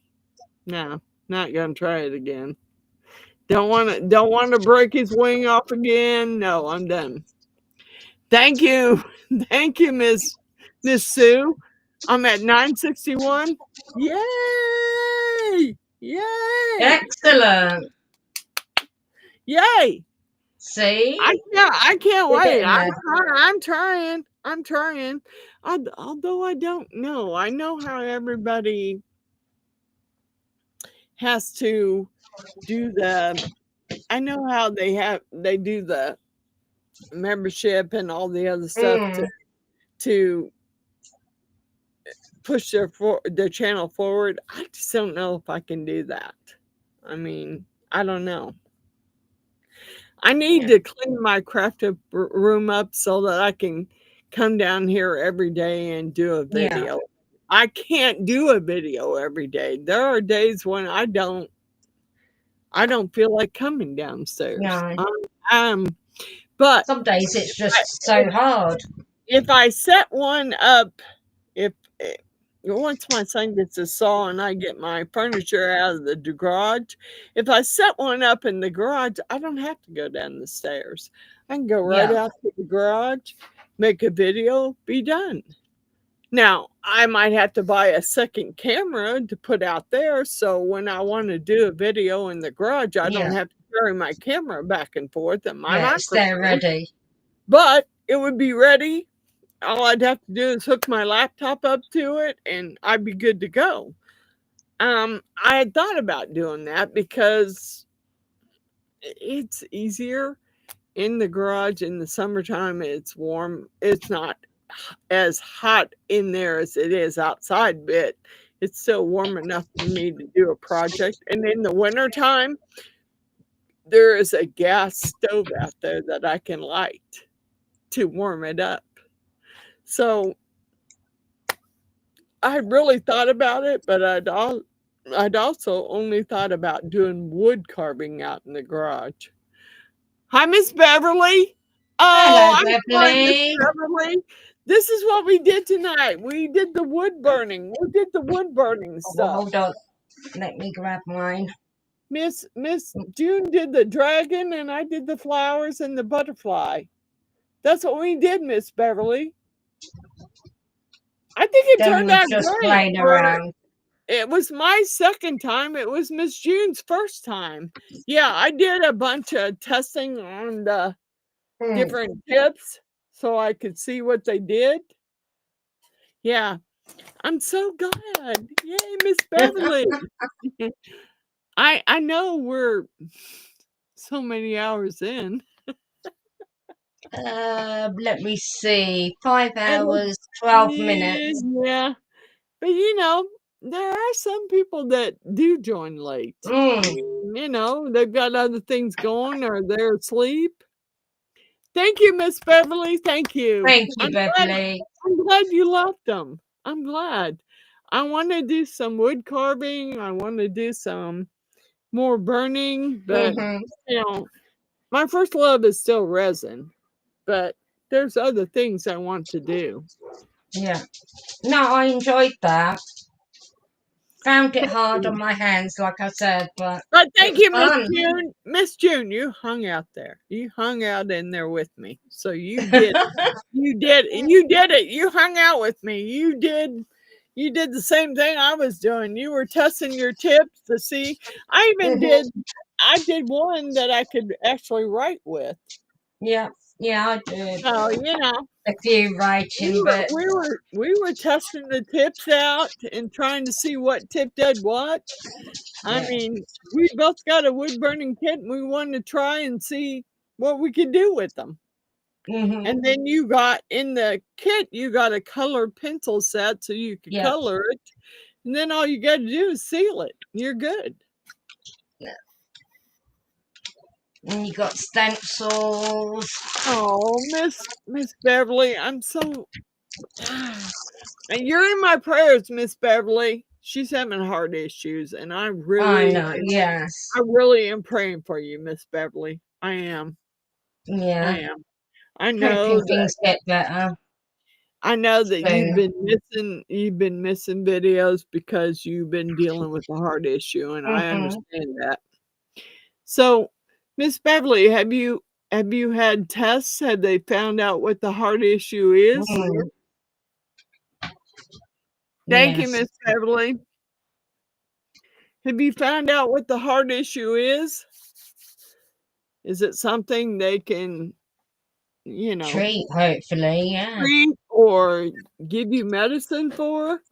not gonna try it again. Don't want to break his wing off again. No, I'm done. Thank you. Thank you, Miss Sue. I'm at 961. Yay! Yay! Excellent. Yay! See? I can't We're wait. getting there. I'm trying. Although I don't know. I know how everybody has to do I know how they do the membership and all the other stuff to push their channel forward. I just don't know if I can do that. I mean, I don't know. I need to clean my craft room up so that I can come down here every day and do a video. I can't do a video every day. There are days when I don't feel like coming downstairs. No. But some days it's just so hard. If I set one up, once my son gets a saw and I get my furniture out of the garage, if I set one up in the garage, I don't have to go down the stairs. I can go right out to the garage, make a video, be done. Now, I might have to buy a second camera to put out there, so when I want to do a video in the garage, I don't have to carry my camera back and forth and my microphone. It's there ready. But it would be ready. All I'd have to do is hook my laptop up to it and I'd be good to go. I had thought about doing that because it's easier in the garage in the summertime. It's warm. It's not as hot in there as it is outside, but it's still warm enough for me to do a project. And in the wintertime, there is a gas stove out there that I can light to warm it up. So I really thought about it, but I'd also only thought about doing wood carving out in the garage. Hi, Miss Beverly. Oh, hello, Beverly. Beverly. This is what we did tonight. We did the wood burning. We did the wood burning stuff. Hold on. Let me grab mine. Miss June did the dragon and I did the flowers and the butterfly. That's what we did, Miss Beverly. I think it turned out just great. Playing around. It was my second time. It was Miss June's first time. Yeah, I did a bunch of testing on the different tips so I could see what they did. Yeah, I'm so glad. Yay, Miss Beverly. I know we're so many hours in. Let me see. 5 hours, 12 minutes. Yeah. But there are some people that do join late. They've got other things going or they're asleep. Thank you, Miss Beverly. Thank you. Thank you, Beverly. I'm glad you loved them. I'm glad. I want to do some wood carving. I want to do some more burning. But, my first love is still resin. But there's other things I want to do. Yeah. No, I enjoyed that. Found it hard on my hands, like I said, but thank you, Miss June. Miss June, you hung out there. You hung out in there with me. So you did. You did it. You hung out with me. You did the same thing I was doing. You were testing your tips to see. I did one that I could actually write with. Yeah, I did. So a few writing, but we were testing the tips out and trying to see what tip did what. I mean, we both got a wood burning kit and we wanted to try and see what we could do with them. And then you got in the kit, you got a colored pencil set so you could color it. And then all you got to do is seal it. You're good. And you got stencils. Oh, Miss Beverly, I'm so. You're in my prayers, Miss Beverly. she's having heart issues, and I I really, know. Yes. I really am praying for you, Miss Beverly. I am. I Yeah. am. I Hoping know that things get better you've soon. been missing videos because you've been dealing with a heart issue, and I Mhm. understand that. So, Miss Beverly, have you had tests? Have they found out what the heart issue is? Mm. Thank you, Yes. Miss Beverly. Have you found out what the heart issue is? Is it something they can, you know, Treat, hopefully. Yeah. treat or give you medicine for?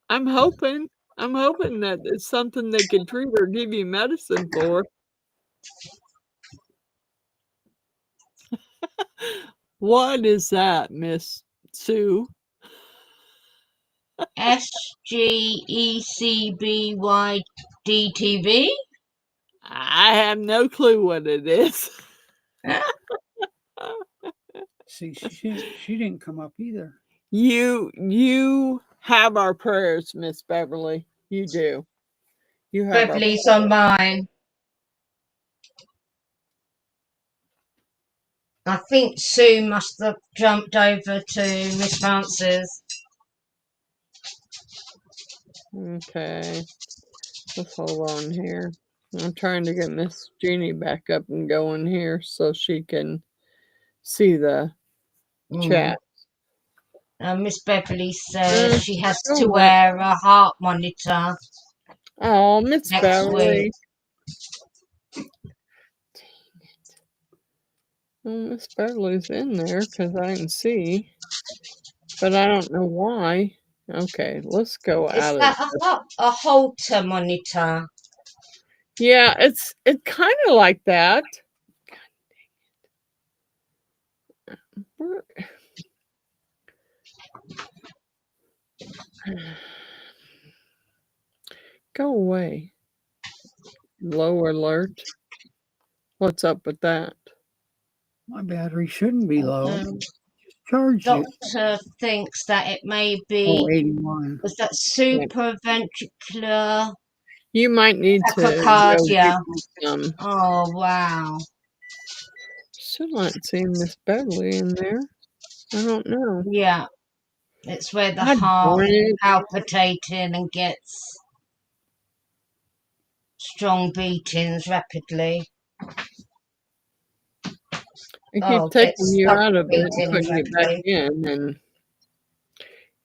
I'm hoping. I'm hoping that it's something they can treat or give you medicine for. What is that, Miss Sue? SGECBYDTV. I have no clue what it is. See, she didn't come up either. You have our prayers, Miss Beverly. You do. You have our Beverly's on mine. I think Sue must have jumped over to Miss Frances. Okay. Let's hold on here. I'm trying to get Miss Jeannie back up and going here so she can see the chat. Miss Beverly says she has Go to away. wear a heart monitor Oh, Miss next Beverly. week. Well, Miss Beverly's in there because I can see, but I don't know why. Okay, let's go Is out of that this. a Holter monitor? Yeah, it's kind of like that. Where- Go away. Low alert. What's up with that? My battery shouldn't be low. Um, Charge it. doctor thinks that it may Oh, be, 81. was that supraventricular You might need to go tachycardia? get some. Oh, wow. Still not seeing Miss Beverly in there. I don't know. Yeah, it's where the God heart darn it. palpitating and gets strong beatings rapidly. I keep Oh, taking gets you sudden out of it and beatings putting you back rapidly. in, and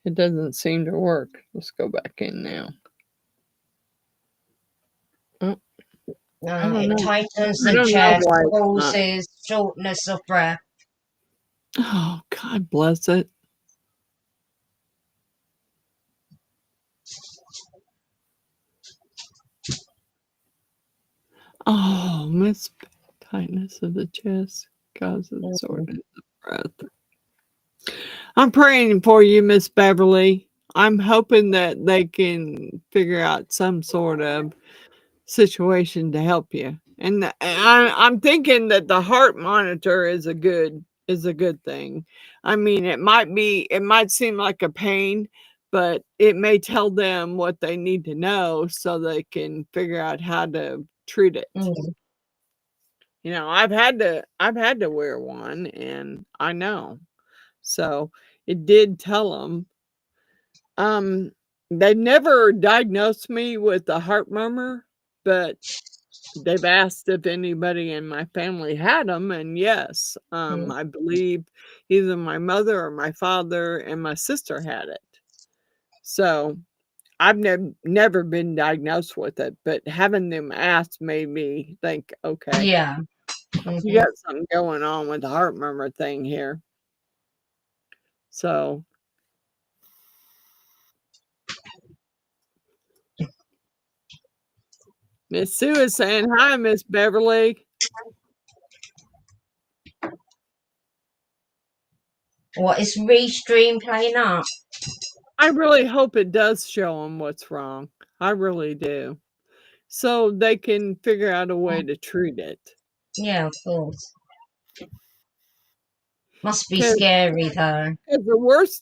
it doesn't seem to work. Let's go back in now. Oh, I don't It know. tightens I the don't know chest, why it's not. causes shortness of breath. Oh, God bless it. Oh, Miss tightness of the chest causes soreness of breath. I'm praying for you, Miss Beverly. I'm hoping that they can figure out some sort of situation to help you. And I'm thinking that the heart monitor is a good thing. I mean, it might seem like a pain, but it may tell them what they need to know so they can figure out how to treat it. Mm. You know, I've had to wear one, and I know. So it did tell them. They never diagnosed me with a heart murmur, but they've asked if anybody in my family had them, and yes, I believe either my mother or my father and my sister had it. So I've never been diagnosed with it, but having them ask made me think, okay, Yeah. you got something going on with the heart murmur thing here. So Miss Sue is saying, hi, Miss Beverly. What is Restream playing up? I really hope it does show them what's wrong. I really do. So they can figure out a way to treat it. Yeah, of course. Must be 'Cause scary though. the worst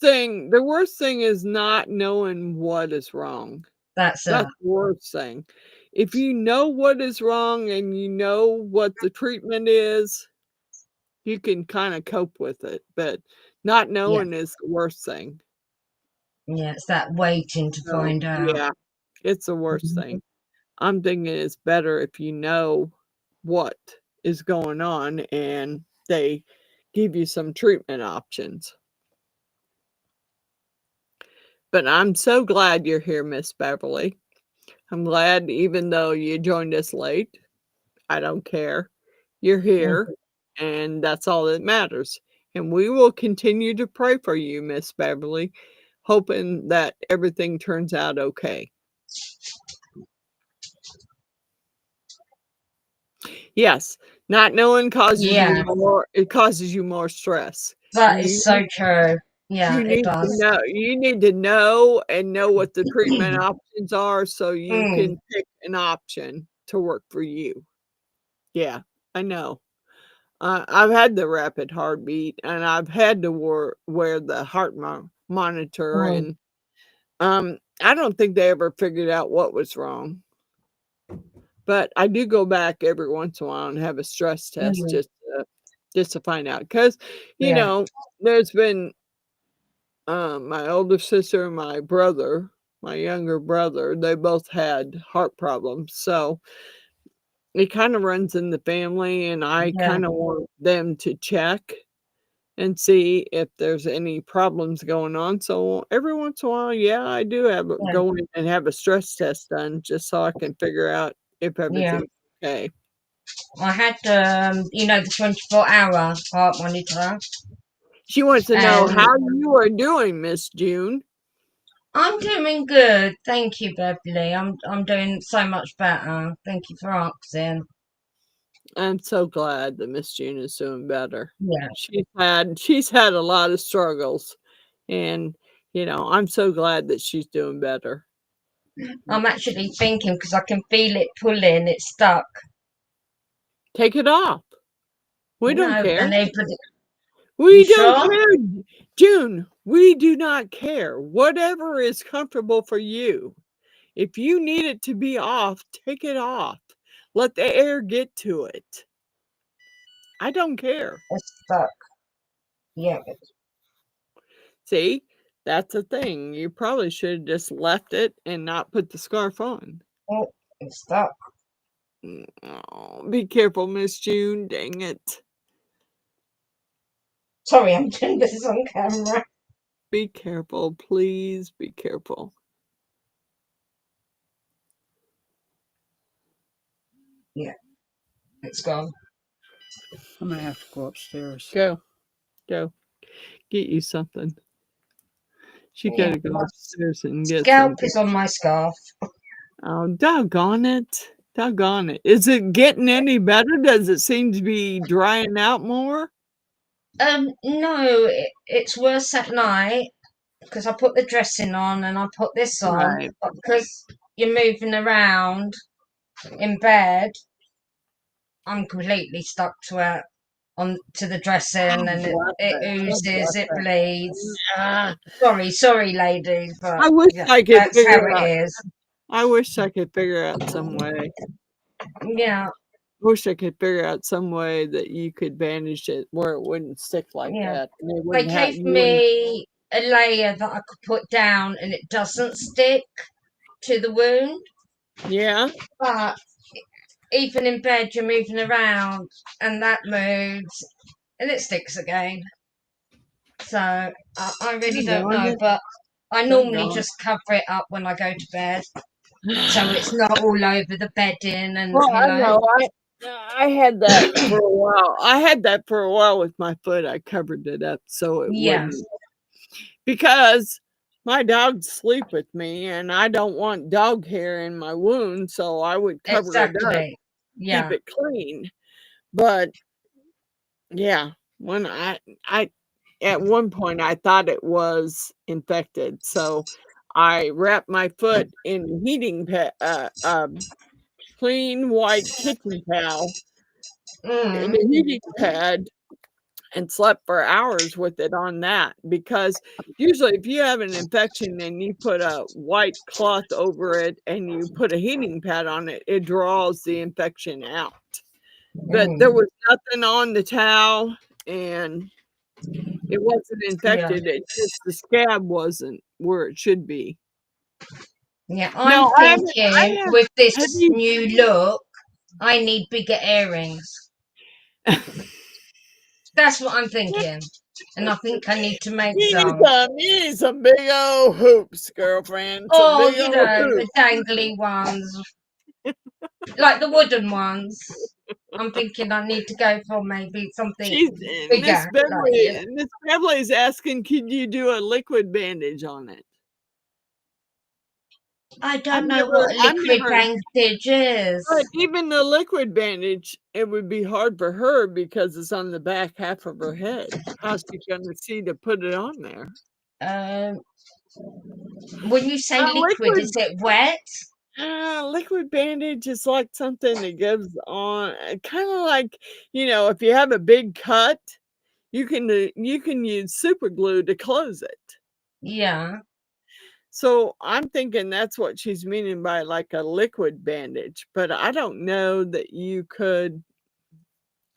thing is not knowing what is wrong. That's That's the worst thing. If you know what is wrong and you know what the treatment is, you can kinda cope with it, but not yeah, knowing is the worst thing. yeah. It's that waiting to So, find out. yeah, it's the worst Mhm. thing. I'm thinking it's better if you know what is going on and they give you some treatment options. But I'm so glad you're here, Miss Beverly. I'm glad even though you joined us late, I don't care. You're here, Mhm. and that's all that matters. And we will continue to pray for you, Miss Beverly, hoping that everything turns out okay. Yes, not knowing causes Yeah, you more stress. that And is so true. Yeah, you it need to does. know and know what the treatment options are so you Mm, can pick an option to work for you. Yeah, I know. I've had the rapid heartbeat, and I've had to wear the heart monitor, mm, and I don't think they ever figured out what was wrong. But I do go back every once in a while and have a stress test mhm. just to find out, because Yeah, there's been my older sister and my brother, my younger brother, they both had heart problems, so it kind of runs in the family, and I yeah, kind of want them to check and see if there's any problems going on. So every once in a while, yeah, I do yeah, go in and have a stress test done just so I can figure out if yeah. everything's okay. I had the 24-hour heart monitor, She wants to know and how you are doing, Miss June. I'm doing good. Thank you, Beverly. I'm doing so much better. Thank you for asking. I'm so glad that Miss June is doing better. Yeah, She's had a lot of struggles, and I'm so glad that she's doing better. I'm actually thinking because I can feel it pulling. It's stuck. Take it off. We don't No, care. and they put it. You We don't sure? care, June. We do not care. Whatever is comfortable for you. If you need it to be off, take it off. Let the air get to it. I don't care. It's stuck. Yeah, See, that's the thing. You probably should have just left it and not put the scarf on. oh, it's stuck. Oh, be careful, Miss June. Dang it. Sorry, I'm doing this on camera. Be careful, please. Be careful. Yeah, it's gone. I'm gonna have to go upstairs. Go, go. Get you something. She Yeah, gotta go my upstairs and get scalp something. is on my scarf. Oh, doggone it. Doggone it. Is it getting any better? Does it seem to be drying out more? No, it's worse at night because I put the dressing on and I put this on, Right. but because you're moving around in bed, I'm completely stuck to it on to the dressing, and it, Bless it it. Oh, oozes, bless it it. bleeds. Ah, Sorry, ladies, but I wish yeah, I could that's how figure it out. is. I wish I could figure out some way. Yeah, Wish I could figure out some way that you could bandage it where it wouldn't stick like yeah. that, and it They wouldn't have gave you wouldn't. me a layer that I could put down, and it doesn't stick to the wound, Yeah. but even in bed, you're moving around, and that moves, and it sticks again. So I really don't Doggone know, it. but I normally Doggone. just cover it up when I go to bed, so it's not all over the bedding, and Well, I know. I had that for a while. I had that for a while with my foot. I covered it up so it yeah, wouldn't, because my dogs sleep with me, and I don't want dog hair in my wound, so I would cover it up, exactly, keep yeah, it clean. But yeah, when I at one point I thought it was infected, so I wrapped my foot in a heating pad, clean white kitchen towel in mm, a heating pad, and slept for hours with it on that, because usually if you have an infection and you put a white cloth over it and you put a heating pad on it, it draws the infection out. But there was nothing on the towel and it wasn't Yeah. infected. It just the scab wasn't where it should be. Yeah, I'm Now thinking with this have you new look, I need bigger earrings. That's what I'm thinking. And I think I need to make some. You need some big old hoops, girlfriend. Some Oh, big you old know, the hoops. dangly ones. Like the wooden ones. I'm thinking I need to go for maybe something Miss bigger. Beverly, Miss Beverly's asking, can you do a liquid bandage on it? I don't know what a liquid bandage is. But even the liquid bandage, it would be hard for her because it's on the back half of her head. How's she gonna see to put it on there? When you say liquid, is it wet? Liquid bandage is like something that goes on, kind of like, if you have a big cut, you can use super glue to close it. Yeah. So I'm thinking that's what she's meaning by like a liquid bandage, but I don't know that you could.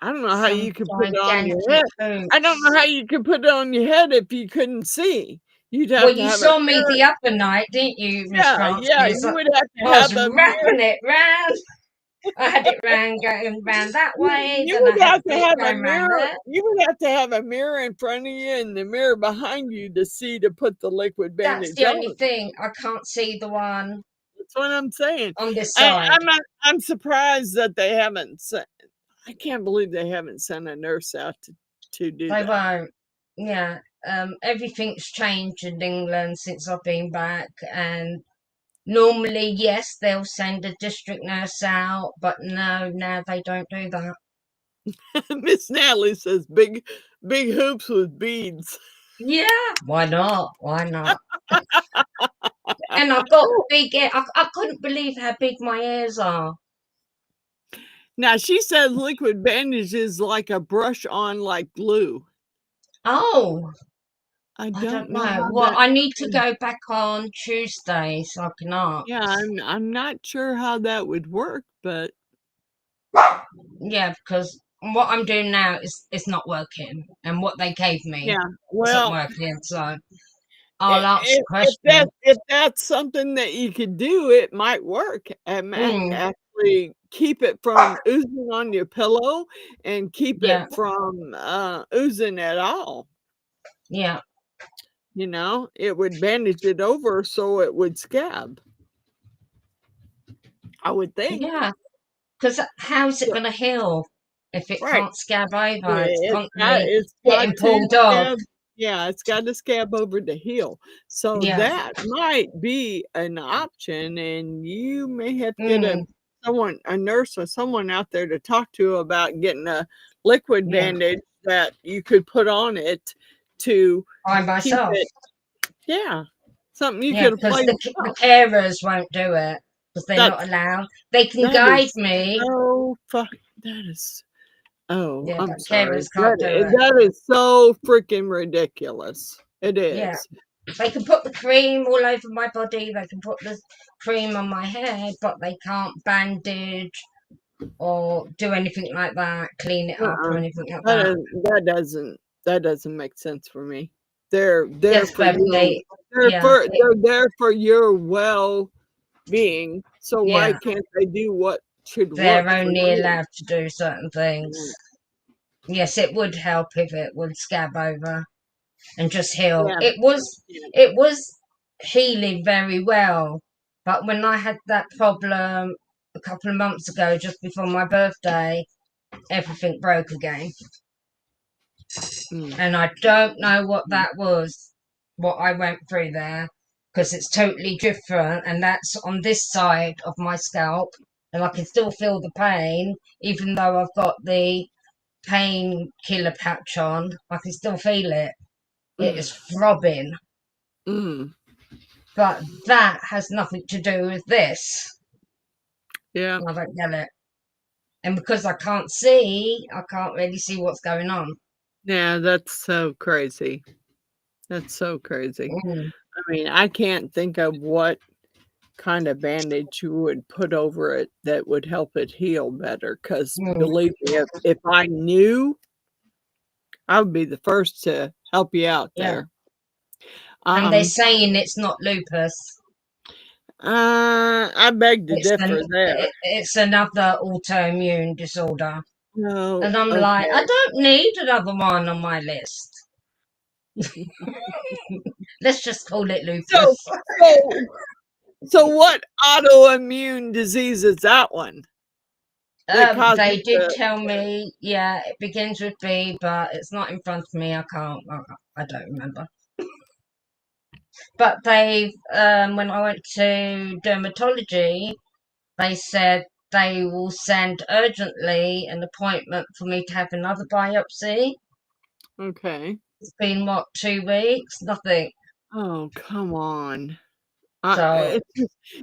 I don't know how you could put it on your head. I don't know how you could put it on your head if you couldn't see. You'd have Well, to you have saw a me the other night, didn't you, Miss Frances? Yeah, you would have to I was have a wrapping it round. I had it going round that way. You Then would I had have to have a going round mirror. there. You would have to have a mirror in front of you and the mirror behind you to see to put the liquid bandage That's the on. only thing. I can't see the one That's what I'm saying. on this side. I'm surprised that they haven't sent. I can't believe they haven't sent a nurse out to do They that. won't. Yeah. Everything's changed in England since I've been back, and normally, yes, they'll send a district nurse out, but no, now they don't do that. Miss Natalie says big hoops with beads. Yeah, why not? Why not? And I've got big ear. I couldn't believe how big my ears are. Now she said liquid bandage is like a brush on like glue. Oh, I don't know. Well, I need to go back on Tuesday so I can ask. Yeah, I'm not sure how that would work, but yeah, because what I'm doing now is not working, and what they gave me well, isn't working. So I'll ask the question. If that's something that you could do, it might work. And actually keep it from oozing on your pillow and keep it from oozing at all. Yeah. It would bandage it over so it would scab. I would think. Yeah. Because how's it going to heal if it can't scab over? It's getting pulled off. Yeah, it's got to scab over to heal. So that might be an option, and you may have to get a nurse or someone out there to talk to about getting a liquid bandage that you could put on it to by myself. Something you could apply. The carers won't do it because they're not allowed. They can guide me. Oh, fuck! That is. Oh, yeah, I'm sorry. That is so freaking ridiculous. It is. Yeah. They can put the cream all over my body. They can put the cream on my head, but they can't bandage or do anything like that, clean it up or anything like that. That doesn't make sense for me. They're there for you. They're there for your well-being. So why can't they do what should work? They're only allowed to do certain things. Yes, it would help if it would scab over and just heal. It was healing very well, but when I had that problem a couple of months ago, just before my birthday, everything broke again. And I don't know what that was, what I went through there, because it's totally different, and that's on this side of my scalp, and I can still feel the pain, even though I've got the painkiller patch on. I can still feel it. It is throbbing. But that has nothing to do with this. Yeah. I don't get it. And because I can't see, I can't really see what's going on. Yeah, that's so crazy. That's so crazy. Mm, I mean, I can't think of what kind of bandage you would put over it that would help it heal better. Because mm. believe me, if I knew, I would be the first to help you out Yeah. there. And they're saying it's not lupus. I beg to differ there. It's another autoimmune disorder. No, And I'm like, I okay. don't need another one on my list. Let's just call it So, lupus. so, so what autoimmune disease is that one that causes They did the? tell me, yeah, it begins with B, but it's not in front of me. I can't, I don't remember. But when I went to dermatology, they said they will send urgently an appointment for me to have another biopsy. Okay. It's been what, 2 weeks? Nothing. Oh, come on. So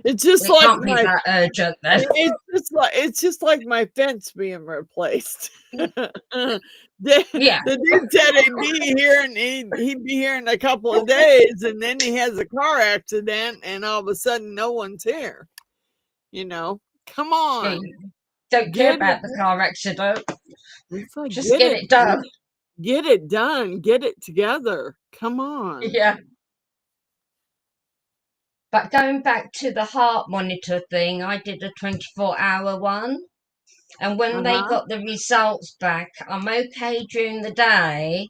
It's just it like can't be my that urgent then. it's just like my fence being replaced. The Yeah, dude said he'd be here and he'd be here in a couple of days, and then he has a car accident, and all of a sudden no one's here. You know, come on, don't care get it. about the car accident. It's like Just get it done. get it done, get it together. Come on. Yeah. But going back to the heart monitor thing, I did a 24-hour one. And when they Uh-huh. got the results back, I'm okay during the day,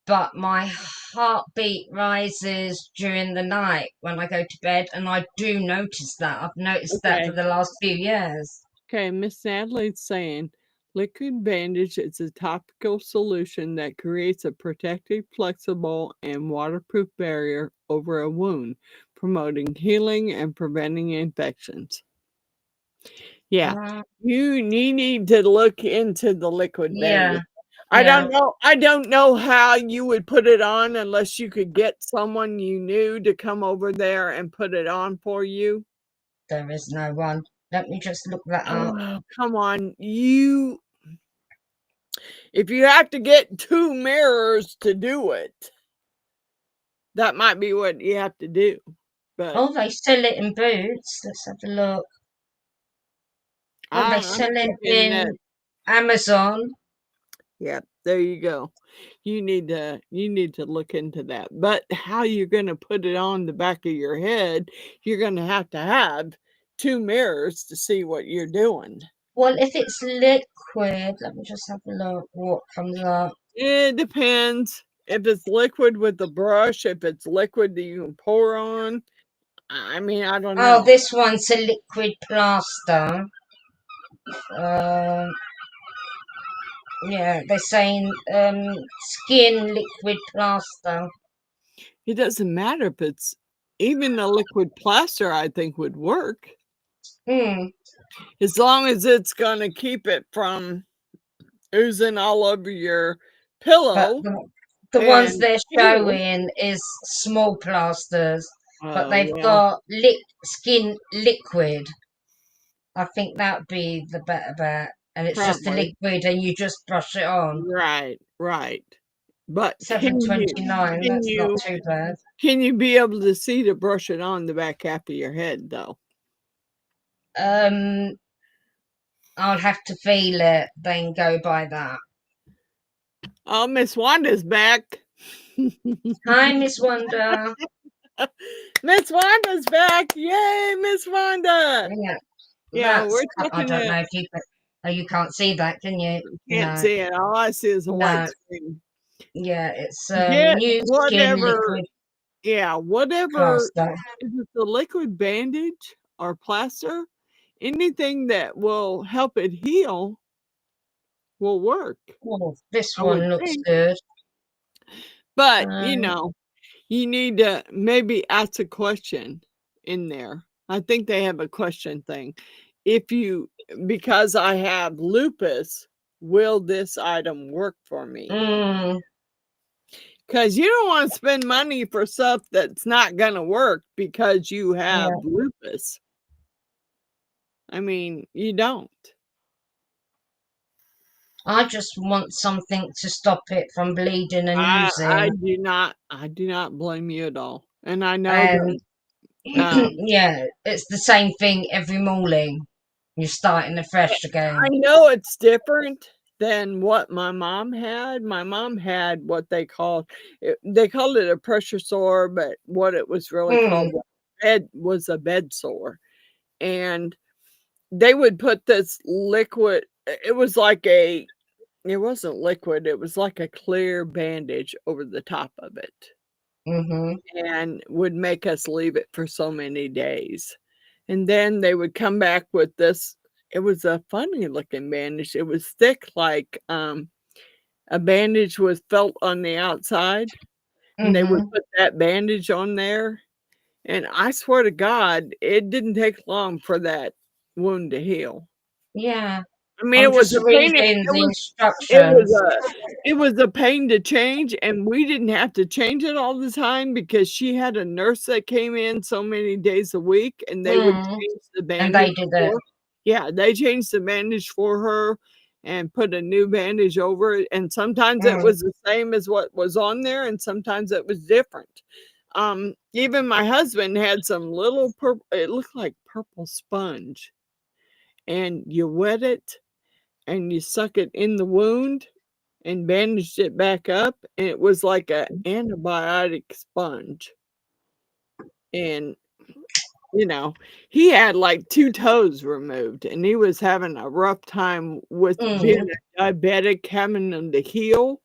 but my heartbeat rises during the night when I go to bed. And I do notice that. I've noticed that for Okay. the last few years. Okay, Miss Natalie's saying liquid bandage is a topical solution that creates a protective, flexible, and waterproof barrier over a wound, promoting healing and preventing infections. Yeah, Uh, you need to look into the liquid bandage. yeah, yeah. I don't know how you would put it on unless you could get someone you knew to come over there and put it on for you. There is no one. Let me just look that up. Oh, come on. If you have to get 2 mirrors to do it, that might be what you have to do. But Oh, they sell it in Boots. Let's have a look. Oh, they I'm sell it thinking that, in Amazon. yeah, there you go. You need to look into that. But how you're going to put it on the back of your head, you're going to have 2 mirrors to see what you're doing. Well, if it's liquid, let me just have a look what comes up. It depends. If it's liquid with the brush, if it's liquid that you can pour on. I mean, I don't Oh, know. this one's a liquid plaster. Um, yeah, they're saying skin liquid plaster. It doesn't matter if it's even a liquid plaster, I think would work. Hmm. As long as it's gonna keep it from oozing all over your But pillow the ones and they're you. showing is small plasters, but Oh, they've yeah. got skin liquid. I think that'd be the better bet. And it's just a Probably. liquid and you just brush it on. Right, right. But $7.29, can that's not you too bad. can you be able to see to brush it on the back half of your head though? Um, I'll have to feel it, then go by that. Oh, Miss Wanda's back. Hi, Miss Wonder. Miss Wanda's back. Yay, Miss Wanda. Yeah, Yeah, that's. we're I taking don't it. know if you. Oh, you can't see that, can you? Can't No, see it. All I see is a white no. screen. Yeah, it's Get new skin whatever, liquid yeah, whatever, plaster. if it's a liquid bandage or plaster, anything that will help it heal will work, Oh, this I would one looks think. good. But, Um, you need to maybe ask a question in there. I think they have a question thing. If you, because I have lupus, will this item work for me? mm, Because you don't want to spend money for stuff that's not going to work because you have yeah. lupus. I mean, you don't. I just want something to stop it from bleeding and I oozing. do not blame you at all. And I know And that yeah, it's the same thing every morning. You're starting afresh I again. know it's different than what my mom had. My mom had what they called it a pressure sore, but what it was really called Mm, was a bed sore. And they would put this liquid, it was like it wasn't liquid, it was like a clear bandage over the top of it mm-hmm. and would make us leave it for so many days. And then they would come back with this, it was a funny looking bandage. It was thick like a bandage with felt on the outside, and they would Mm-hmm. put that bandage on there. And I swear to God, it didn't take long for that wound to heal. Yeah. I mean, I'm it was just a pain. reading the It was instructions. it was a pain to change, and we didn't have to change it all the time because she had a nurse that came in so many days a week, and they would Mm, change the and they bandage did for it. her. Yeah, they changed the bandage for her and put a new bandage over it, and sometimes it Mm, was the same as what was on there, and sometimes it was different. Even my husband had some little purple, it looked like purple sponge, and you wet it and you suck it in the wound and bandaged it back up, and it was like a antibiotic sponge. And, you know, he had, like, 2 toes removed, and he was having a rough time with being mm, a diabetic, having them to heal,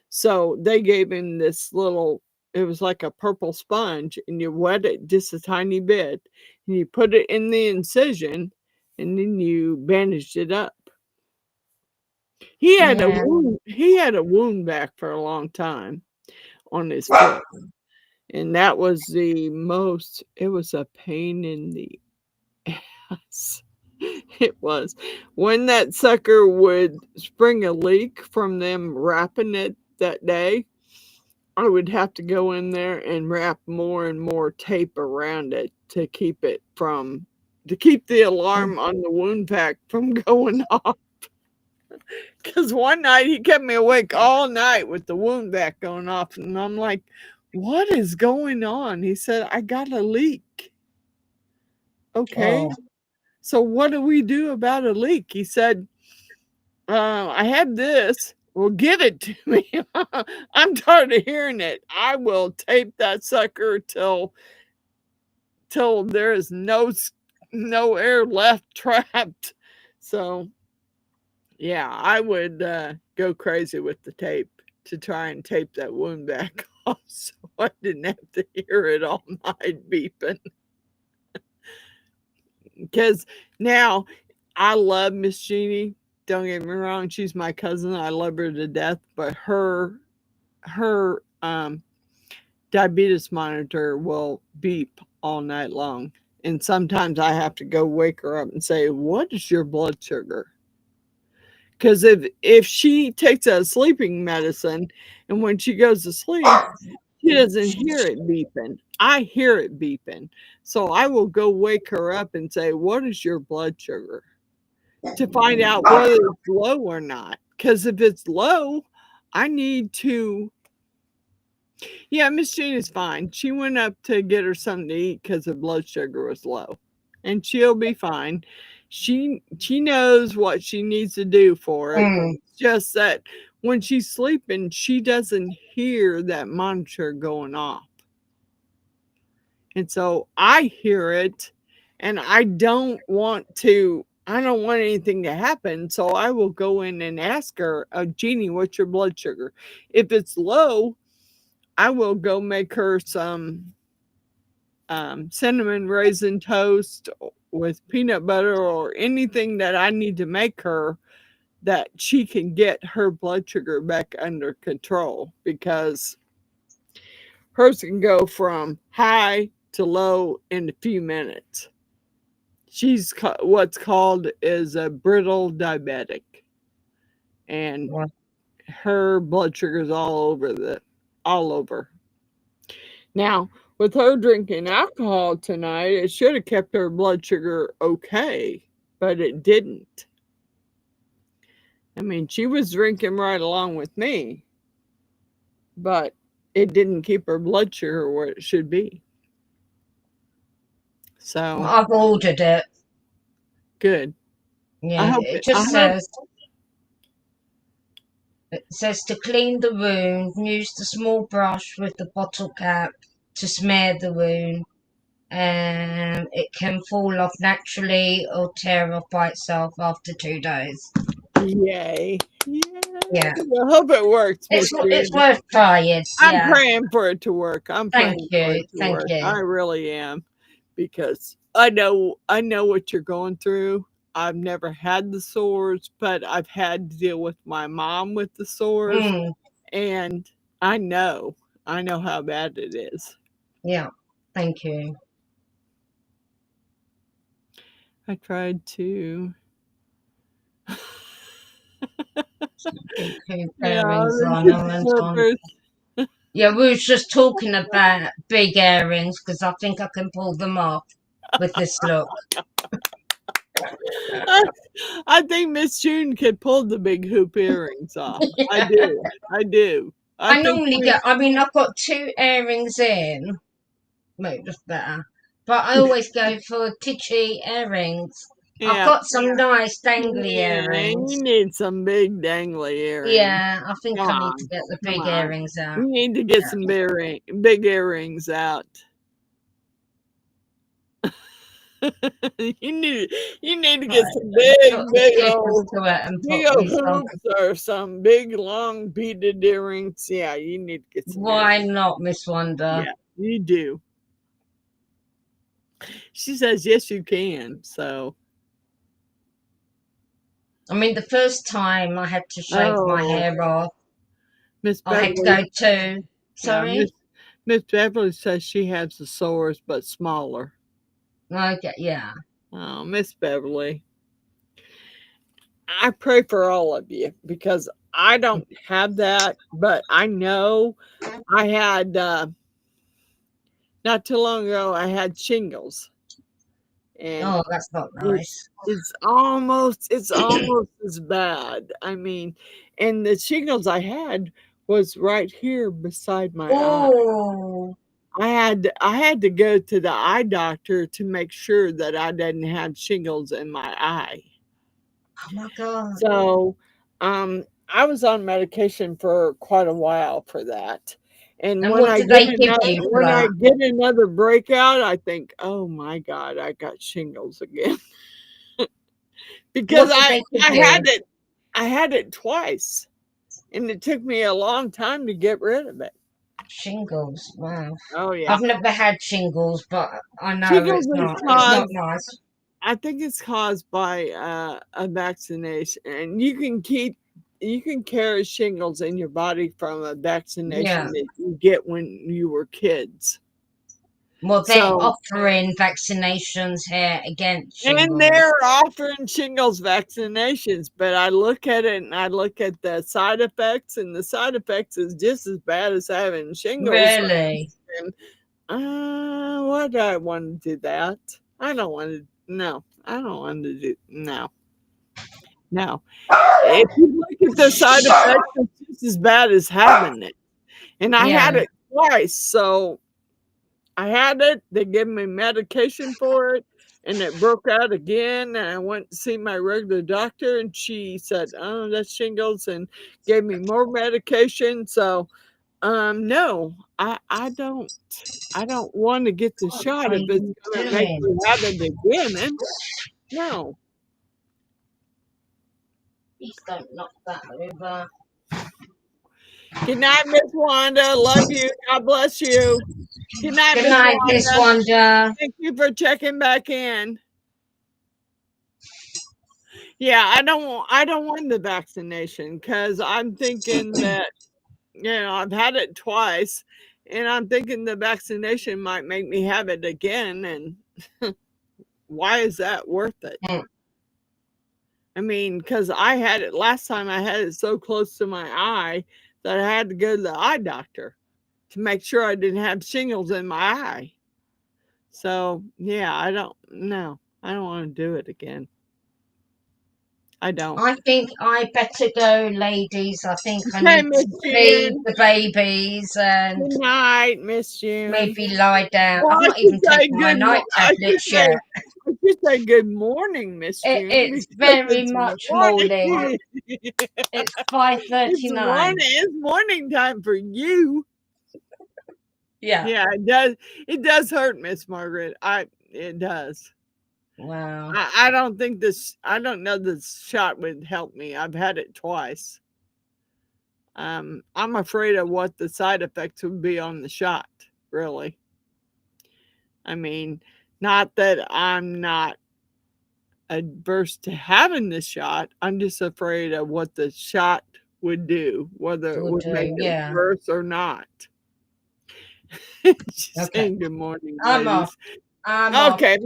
so they gave him this little, it was like a purple sponge, and you wet it just a tiny bit, and you put it in the incision, and then you bandaged it up. yeah. He had a wound back for a long time on his foot, and that was the most, it was a pain in the ass. It was. When that sucker would spring a leak from them wrapping it that day, I would have to go in there and wrap more and more tape around it to keep the alarm on the wound pack from going off. Because one night he kept me awake all night with the wound vac going off, and I'm like, "What is going on?" He said, "I got a leak." Okay, Oh, so what do we do about a leak? He said, "I have this. Well, give it to me." I'm tired of hearing it. I will tape that sucker till there is no air left trapped. So yeah, I would, go crazy with the tape to try and tape that wound back off so I didn't have to hear it all night beeping. Because now I love Miss Jeannie, don't get me wrong, she's my cousin, I love her to death, but her diabetes monitor will beep all night long, and sometimes I have to go wake her up and say, "What is your blood sugar?" Because if she takes a sleeping medicine and when she goes to sleep, she doesn't hear it beeping. I hear it beeping. So I will go wake her up and say, "What is your blood sugar?" To find out whether it's low or not. Because if it's low, I need to. Yeah, Miss Jean is fine. She went up to get her something to eat because her blood sugar was low, and she'll be fine. She knows what she needs to do for it. mm, It's just that when she's sleeping, she doesn't hear that monitor going off, and so I hear it, and I don't want to. I don't want anything to happen, so I will go in and ask her, Jeannie, what's your blood sugar? If it's low, I will go make her some cinnamon raisin toast with peanut butter or anything that I need to make her that she can get her blood sugar back under control, because hers can go from high to low in a few minutes. She's what's called is a brittle diabetic, and well, her blood sugar is all over. Now, with her drinking alcohol tonight, it should have kept her blood sugar okay, but it didn't. I mean, she was drinking right along with me, but it didn't keep her blood sugar where it should be. So I've ordered it. good. Yeah, it just says to clean the wound, use the small brush with the bottle cap to smear the wound. It can fall off naturally or tear off by itself after 2 days. Yay. Yeah. I hope it works. It's worth trying. I'm Yeah. praying for it to work. I'm praying Thank for you. it to Thank work. you. I really am, because I know what you're going through. I've never had the sores, but I've had to deal with my mom with the sores, and I know how bad it is. Yeah. Thank you. I tried to. Yeah, we was just talking about big earrings because I think I can pull them off with this look. I think Miss June could pull the big hoop earrings off. Yeah. I do. I mean, I've got 2 earrings in. Maybe just better. But I always go for titchy earrings. Yeah. I've got some nice dangly earrings. You need some big dangly earrings. Yeah, I think I need to get the big earrings out. You need to get some big earrings out. you need to get some big old hoops or some big long beaded earrings. Yeah, you need to get some. Why not, Miss Wonder? Yeah, you do. She says yes, you can. So, I mean, the first time I had to shave my hair off, Miss I had to go to. Sorry, yeah, Miss Beverly says she has the sores, but smaller. Okay, yeah. Oh, Miss Beverly, I pray for all of you, because I don't have that, but I know I had not too long ago. I had shingles. And that's not nice. It's almost as bad. I mean, and the shingles I had was right here beside my eye. I had to go to the eye doctor to make sure that I didn't have shingles in my eye. Oh my God. So, I was on medication for quite a while for that. And when I get another breakout, I think, oh my God, I got shingles again. Because I had it twice, and it took me a long time to get rid of it. Shingles, wow. Oh yeah. I've never had shingles, but I know it's not nice. I think it's caused by a vaccination, and you can carry shingles in your body from a vaccination that you get when you were kids. Well, they're offering vaccinations here against shingles. And they're offering shingles vaccinations, but I look at it and I look at the side effects, and the side effects is just as bad as having shingles. Really? And, why do I want to do that? I don't want to. No, I don't want to do. No. If you look at the side effects, it's just as bad as having it. And I had it twice, so I had it. They gave me medication for it, and it broke out again. And I went to see my regular doctor, and she said, "Oh, that's shingles," and gave me more medication. So, no, I don't want to get the shot if it's going to make me have it again. No. Please don't knock that over. Good night, Miss Wanda. Love you. God bless you. Good night, Miss Wanda. Thank you for checking back in. Yeah, I don't want the vaccination, because I'm thinking that, I've had it twice, and I'm thinking the vaccination might make me have it again, and why is that worth it? I mean, because I had it last time, I had it so close to my eye that I had to go to the eye doctor to make sure I didn't have shingles in my eye. So, yeah, I don't want to do it again. I don't. I think I better go, ladies. I think I Okay, need Miss to feed June. the babies and Good night, Miss June. maybe lie down. Well, I've I not should even say taken my night tablets yet. I should say good morning, Miss June. It's because very it's much morning. It's It's 5:39. It's morning time for you. Yeah. Yeah, it does. It does hurt, Miss Margaret. It does. Wow. I don't think this. I don't know this shot would help me. I've had it twice. I'm afraid of what the side effects would be on the shot. Really. I mean, not that I'm not adverse to having the shot. I'm just afraid of what the shot would do, whether it Would would make it yeah. worse or not. She's Okay. saying good morning, I'm ladies. off. I'm off. Okay,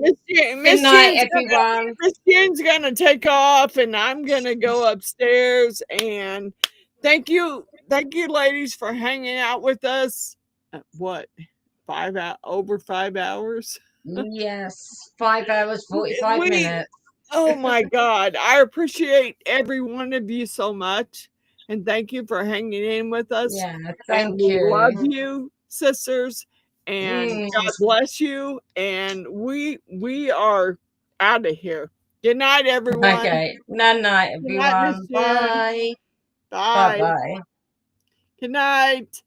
Good night, everyone. Miss June's gonna take off, and I'm gonna go upstairs. And thank you, ladies, for hanging out with us. What, over 5 hours? Yes, 5 hours, 45 We, minutes. oh my God, I appreciate every one of you so much, and thank you for hanging in with us. Yeah, And thank we love you. you, sisters, and God bless you. And we are out of here. Good night, everyone. Okay. Night night, Good night, Miss everyone. June. Bye. Bye. Bye-bye. Good night.